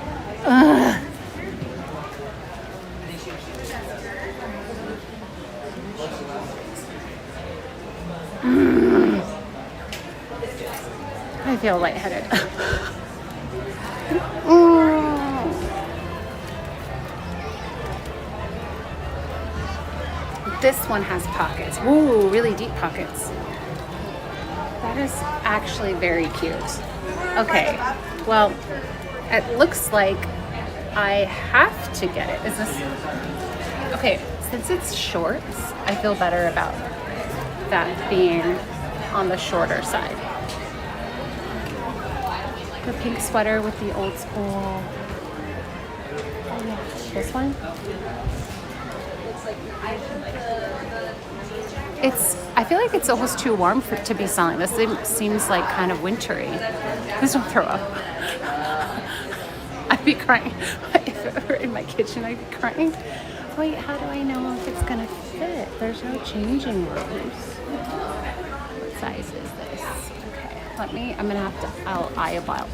I feel lightheaded. This one has pockets. Ooh, really deep pockets. That is actually very cute. Okay, well, it looks like I have to get it. Is this... Okay, since it's shorts, I feel better about that being on the shorter side. The pink sweater with the old school. Oh yeah, this one. I feel like it's almost too warm to be selling. This seems like kind of wintry. Please don't throw up. I'd be crying. If it were in my kitchen, I'd be crying. Wait, how do I know if it's gonna fit? There's no changing rooms. What size is this? Okay, I'm gonna have to, I'll eyeball it.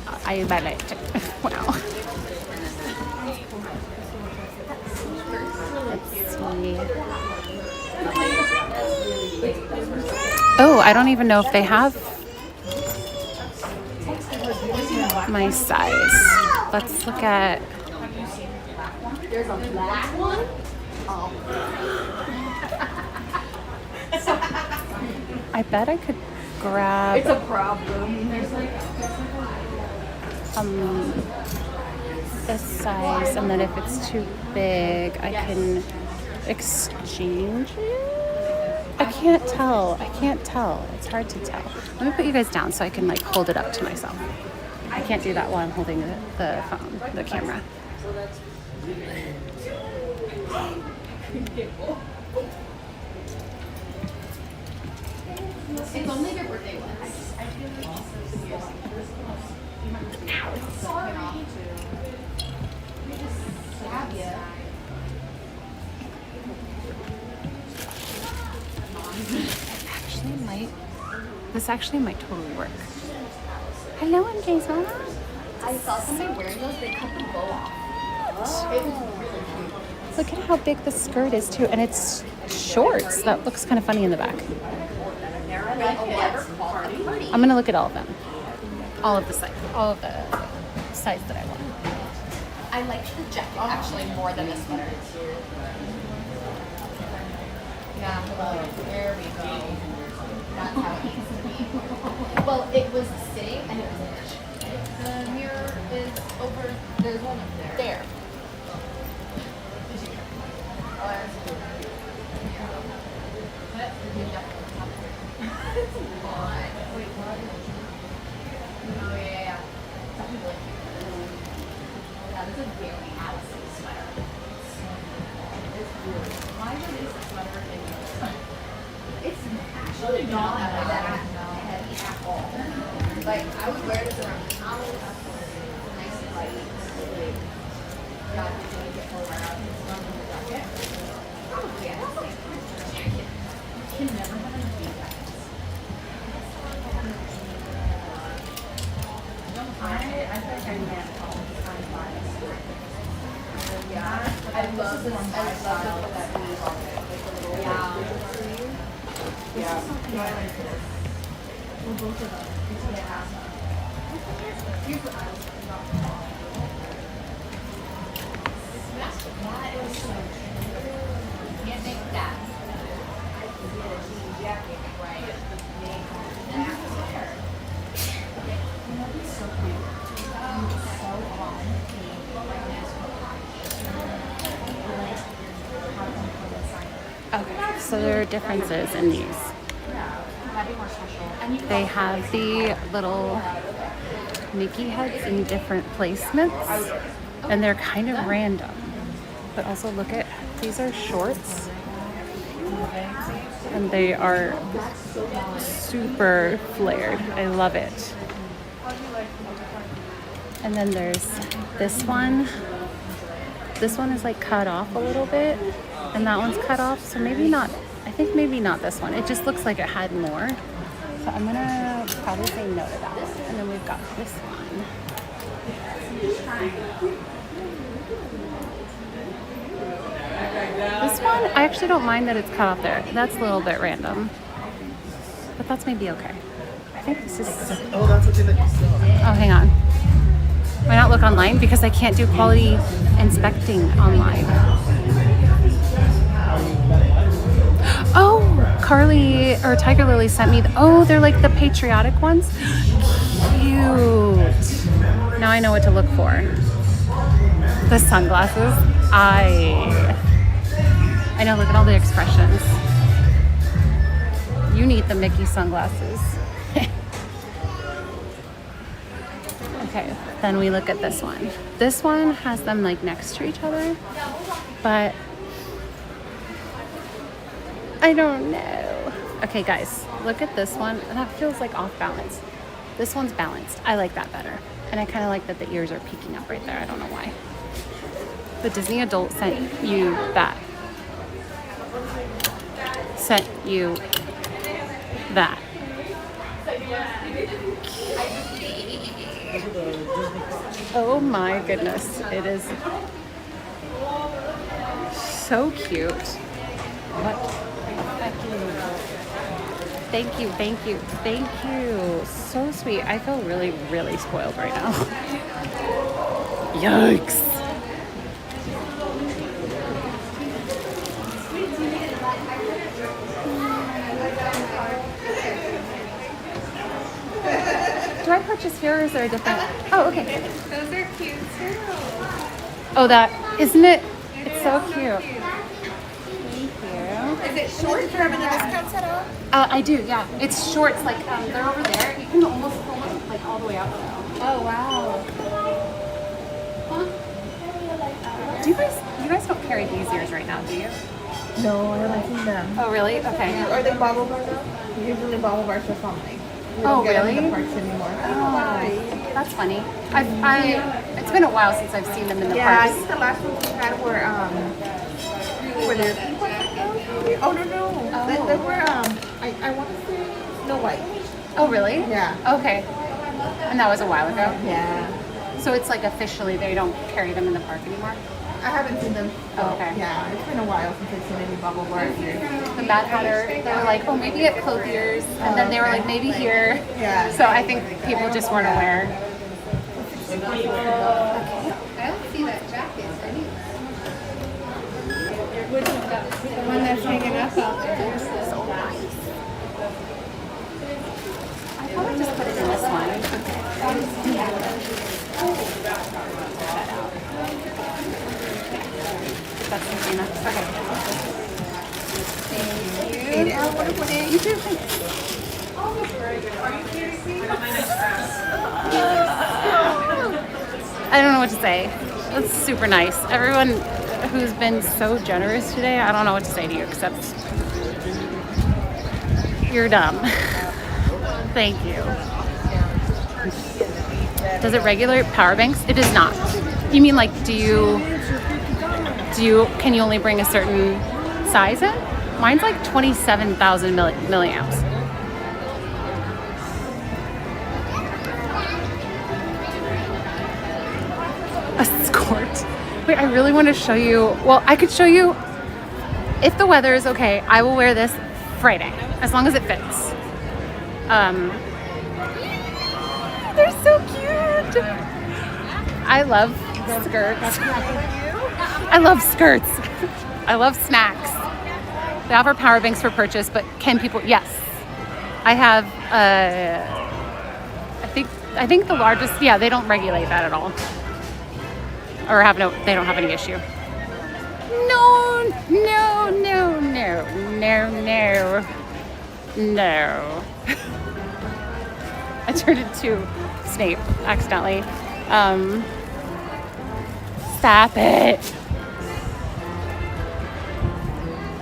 Wow. Let's see. Oh, I don't even know if they have my size. Let's look at... There's a black one? Oh. I bet I could grab... It's a problem. There's like this size, and then if it's too big, I can exchange it. I can't tell. It's hard to tell. Let me put you guys down so I can like hold it up to myself. I can't do that while I'm holding the phone, the camera. light. This actually might totally work. Hello, MJ's mama. I saw somebody wearing those. They cut the bow off. It was really cute. Look at how big the skirt is too, and it's shorts. That looks kind of funny in the back. I'm gonna look at all of them. All of the size that I want. I like the jacket actually more than the sweater. Yeah, there we go. That's how it needs to be. Well, it was sitting and it was an inch. The mirror is over. There's one there. There. It's a lot. Wait, what? Oh, yeah. That'd be really cute. Yeah, this is very Allison sweater. It's really. Why is this sweater in here? It's actually not that heavy at all. Like, I would wear this around the house. Nice and light. Yeah, I'm gonna get more around. It's not in the jacket. Probably, yeah. It's like jacket. You can never have enough jackets. I feel like I can't call it time flies. Yeah, I love this. I love that weave on it. Like the little yeah. Well, both of them. It's what I asked. Here's what I was talking about. That is so true. You can't make that. I can get a jean jacket, right? Make that sweater. So cute. So on. Okay, so there are differences in these. They have the little Mickey heads in different placements, and they're kind of random. But also look at, these are shorts, and they are super flared. I love it. And then there's this one. This one is like cut off a little bit, and that one's cut off, so maybe not, I think maybe not this one. It just looks like it had more. So I'm gonna probably say no to that one. And then we've got this one. This one, I actually don't mind that it's cut off there. That's a little bit random, but that's maybe okay. I think this is, Oh, that's something that you saw. oh, hang on. Why not look online? Because I can't do quality inspecting online. Oh, Carly or Tiger Lily sent me, oh, they're like the patriotic ones. Cute. Now I know what to look for. The sunglasses. I know, look at all the expressions. You need the Mickey sunglasses. Okay, then we look at this one. This one has them like next to each other, but I don't know. Okay guys, look at this one. That feels like off balance. This one's balanced. I like that better. And I kind of like that the ears are peeking up right there. I don't know why. The Disney adult sent you that. Sent you that. Oh my goodness, it is so cute. What? Thank you, thank you, thank you. So sweet. I feel really, really spoiled right now. Yikes. Do I purchase here or is there a different? Oh, okay. Those are cute too. Oh, that, isn't it? It's so cute. Is it short for having the discounts at all? I do, yeah. It's shorts, like they're over there. You can almost pull them like all the way out though. Oh wow. Huh? Do you guys don't carry these ears right now, do you? No, I haven't seen them. Oh really? Okay. Yeah. Are they bobble bars though? Usually bobble bars or something. Oh really? The parks anymore. Oh, that's funny. It's been a while since I've seen them in the yeah, parks. I think the last ones we had were they're oh no. Oh. They were I I want to say Snow White. Oh, really? Yeah. Okay. And that was a while ago? Yeah. So it's like officially they don't carry them in the park anymore? I haven't seen them. Oh, okay. Yeah, it's been a while since I've seen any bubble wars here. The Mad Hatter, they were like, oh, maybe at Clothier's, and then they were like, maybe here. Yeah. So I think people just weren't aware. I don't see that jacket anywhere. The one that's hanging up out there is so nice. I thought I just put it in this one. That's Christina. Okay. Thank you. I want to put it. You too. I don't know what to say. It's super nice. Everyone who's been so generous today, I don't know what to say to you except you're dumb. Thank you. Does it regulate power banks? It does not. You mean like can you only bring a certain size in? Mine's like 27,000 milliamps. A skirt. Wait, I really want to show you. Well, I could show you if the weather is okay. I will wear this Friday as long as it fits. They're so cute. I love skirts. I love skirts. I love snacks. They offer power banks for purchase, but can people? Yes, I have. I think the largest. Yeah, they don't regulate that at all, or they don't have any issue. No. I turned into Snape accidentally. Stop it.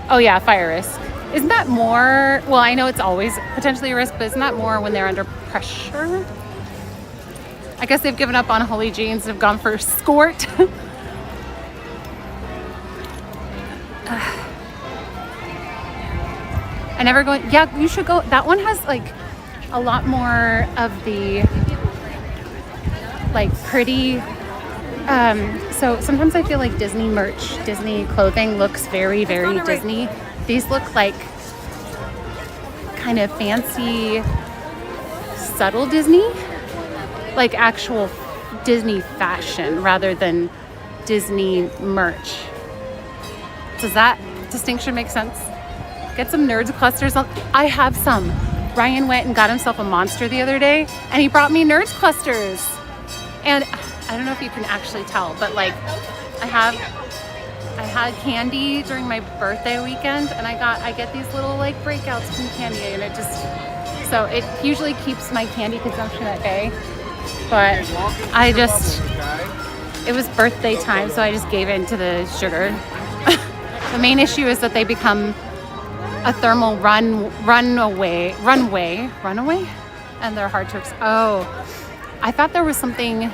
Oh yeah, fire risk. Isn't that more, well, I know it's always potentially a risk, but isn't that more when they're under pressure? I guess they've given up on holy jeans and have gone for skort. I never go, yeah, you should go. That one has like a lot more of the like pretty, so sometimes I feel like Disney merch, Disney clothing looks very, very Disney. These look like kind of fancy, subtle Disney, like actual Disney fashion rather than Disney merch. Does that distinction make sense? Get some Nerds clusters on. I have some. Ryan went and got himself a Monster the other day and he brought me Nerds clusters. And I don't know if you can actually tell, but like I had candy during my birthday weekend and I get these little like breakouts from candy and so it usually keeps my candy consumption at bay. But it was birthday time, so I just gave in to the sugar. The main issue is that they become a thermal runaway, and they're hard to. I thought there was something.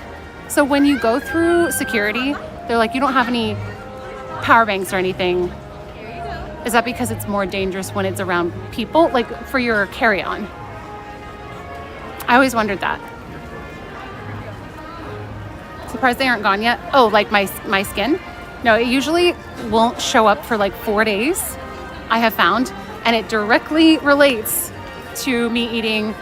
So when you go through security, they're like, you don't have any power banks or anything. Is that because it's more dangerous when it's around people, like for your carry-on? I always wondered that. Surprised they aren't gone yet. Oh, like my skin? No, it usually won't show up for like 4 days, I have found. And it directly relates to me eating.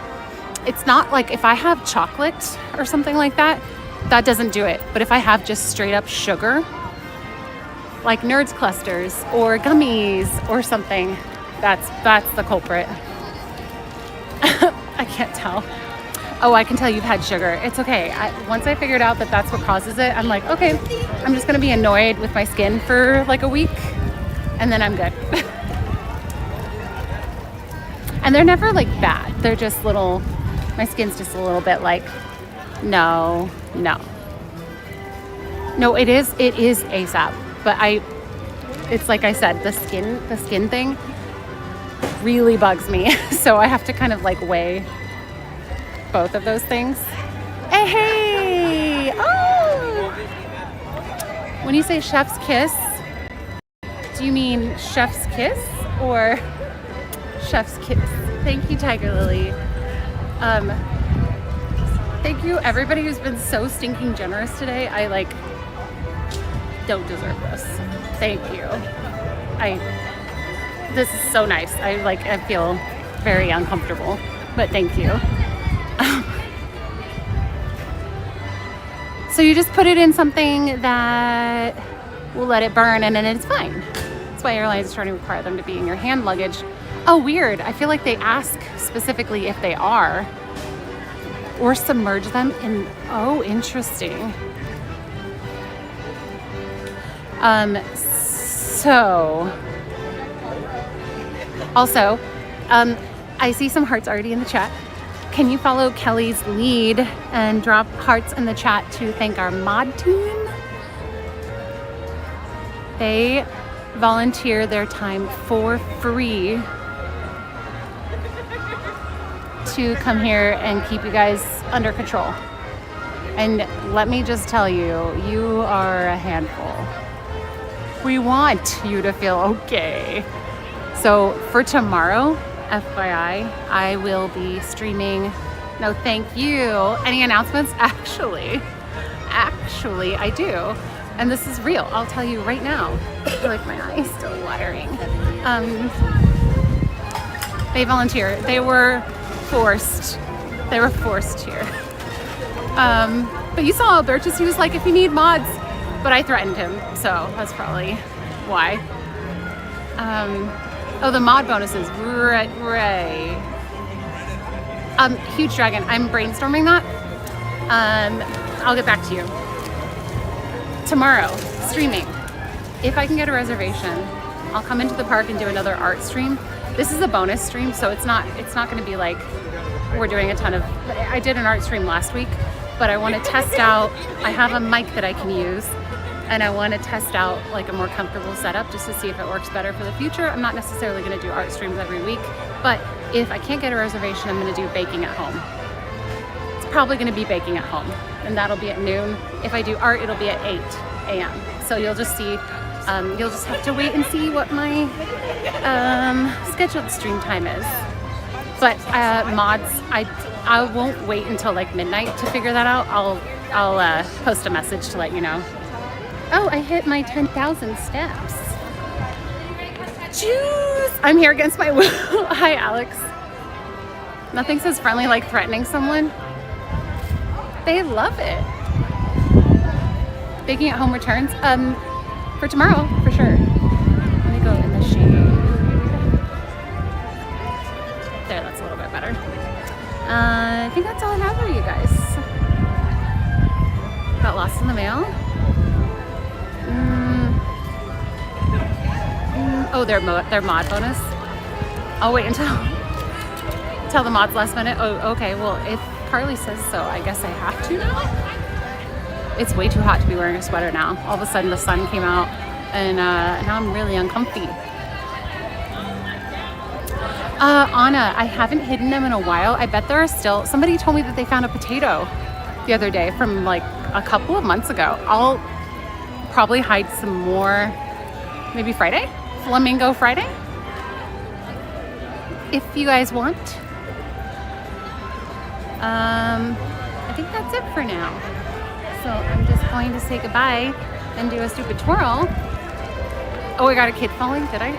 It's not like if I have chocolate or something like that, that doesn't do it. But if I have just straight up sugar, like Nerds clusters or gummies or something, that's the culprit. I can't tell. Oh, I can tell you've had sugar. It's okay. Once I figured out that that's what causes it, I'm like, okay, I'm just gonna be annoyed with my skin for like a week and then I'm good. And they're never like bad. They're just my skin's just a little bit like, no. No, it is ASAP. But it's like I said, the skin thing really bugs me. So I have to kind of like weigh both of those things. Hey! Oh! When you say chef's kiss, do you mean chef's kiss or chef's kiss. Thank you, Tiger Lily. Thank you everybody who's been so stinking generous today. I like don't deserve this. Thank you. This is so nice. I feel very uncomfortable, but thank you. So you just put it in something that will let it burn and then it's fine. That's why airlines are trying to require them to be in your hand luggage. Oh, weird. I feel like they ask specifically if they are. Or submerge them in, oh, interesting. Also, I see some hearts already in the chat. Can you follow Kelly's lead and drop hearts in the chat to thank our mod team? They volunteer their time for free to come here and keep you guys under control. And let me just tell you, you are a handful. We want you to feel okay. So for tomorrow, FYI, I will be streaming. No, thank you. Any announcements? Actually, I do. And this is real. I'll tell you right now. I feel like my eye's still watering. They volunteer. They were forced here. But you saw Albertus, he was like, if you need mods, but I threatened him, so that's probably why. Oh, the mod bonuses, right. Huge Dragon, I'm brainstorming that. I'll get back to you. Tomorrow, streaming. If I can get a reservation, I'll come into the park and do another art stream. This is a bonus stream, so it's not gonna be like we're doing a ton of, I did an art stream last week, but I want to test out, I have a mic that I can use, and I want to test out like a more comfortable setup just to see if it works better for the future. I'm not necessarily going to do art streams every week, but if I can't get a reservation, I'm going to do baking at home. It's probably going to be baking at home, and that'll be at noon. If I do art, it'll be at 8 a.m. So you'll just see, you'll just have to wait and see what my scheduled stream time is. But mods, I won't wait until like midnight to figure that out. I'll post a message to let you know. Oh, I hit my 10,000 steps. Jeez! I'm here against my will. Hi, Alex. Nothing says friendly like threatening someone. They love it. Baking at home returns. For tomorrow, for sure. Let me go in the shade. There, that's a little bit better. I think that's all I have for you guys. Got lost in the mail. Oh, their mod bonus. I'll wait until the mods last minute. Oh, okay. Well, if Carly says so, I guess I have to now. It's way too hot to be wearing a sweater now. All of a sudden, the sun came out, and now I'm really uncomfy. Anna, I haven't hidden them in a while. I bet there are still, somebody told me that they found a potato the other day from like a couple of months ago. I'll probably hide some more, maybe Friday? Flamingo Friday? If you guys want. I think that's it for now. So I'm just going to say goodbye and do a stupid twirl. Oh, I got a kid falling, did I?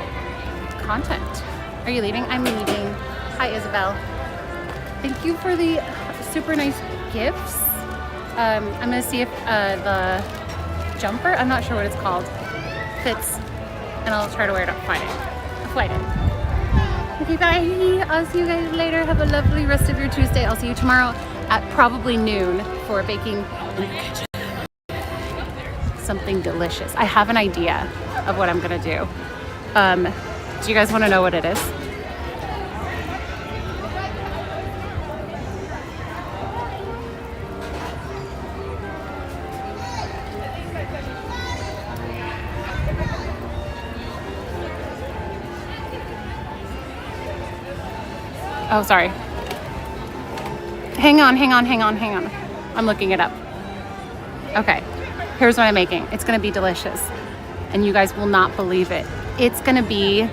Content. Are you leaving? I'm leaving. Hi, Isabel. Thank you for the super nice gifts. I'm gonna see if the jumper, I'm not sure what it's called, fits, and I'll try to wear it on Friday. Okay, bye. I'll see you guys later. Have a lovely rest of your Tuesday. I'll see you tomorrow at probably noon for baking in the kitchen. Something delicious. I have an idea of what I'm gonna do. Do you guys want to know what it is? Oh, sorry. Hang on. I'm looking it up. Okay, here's what I'm making. It's gonna be delicious, and you guys will not believe it. It's gonna be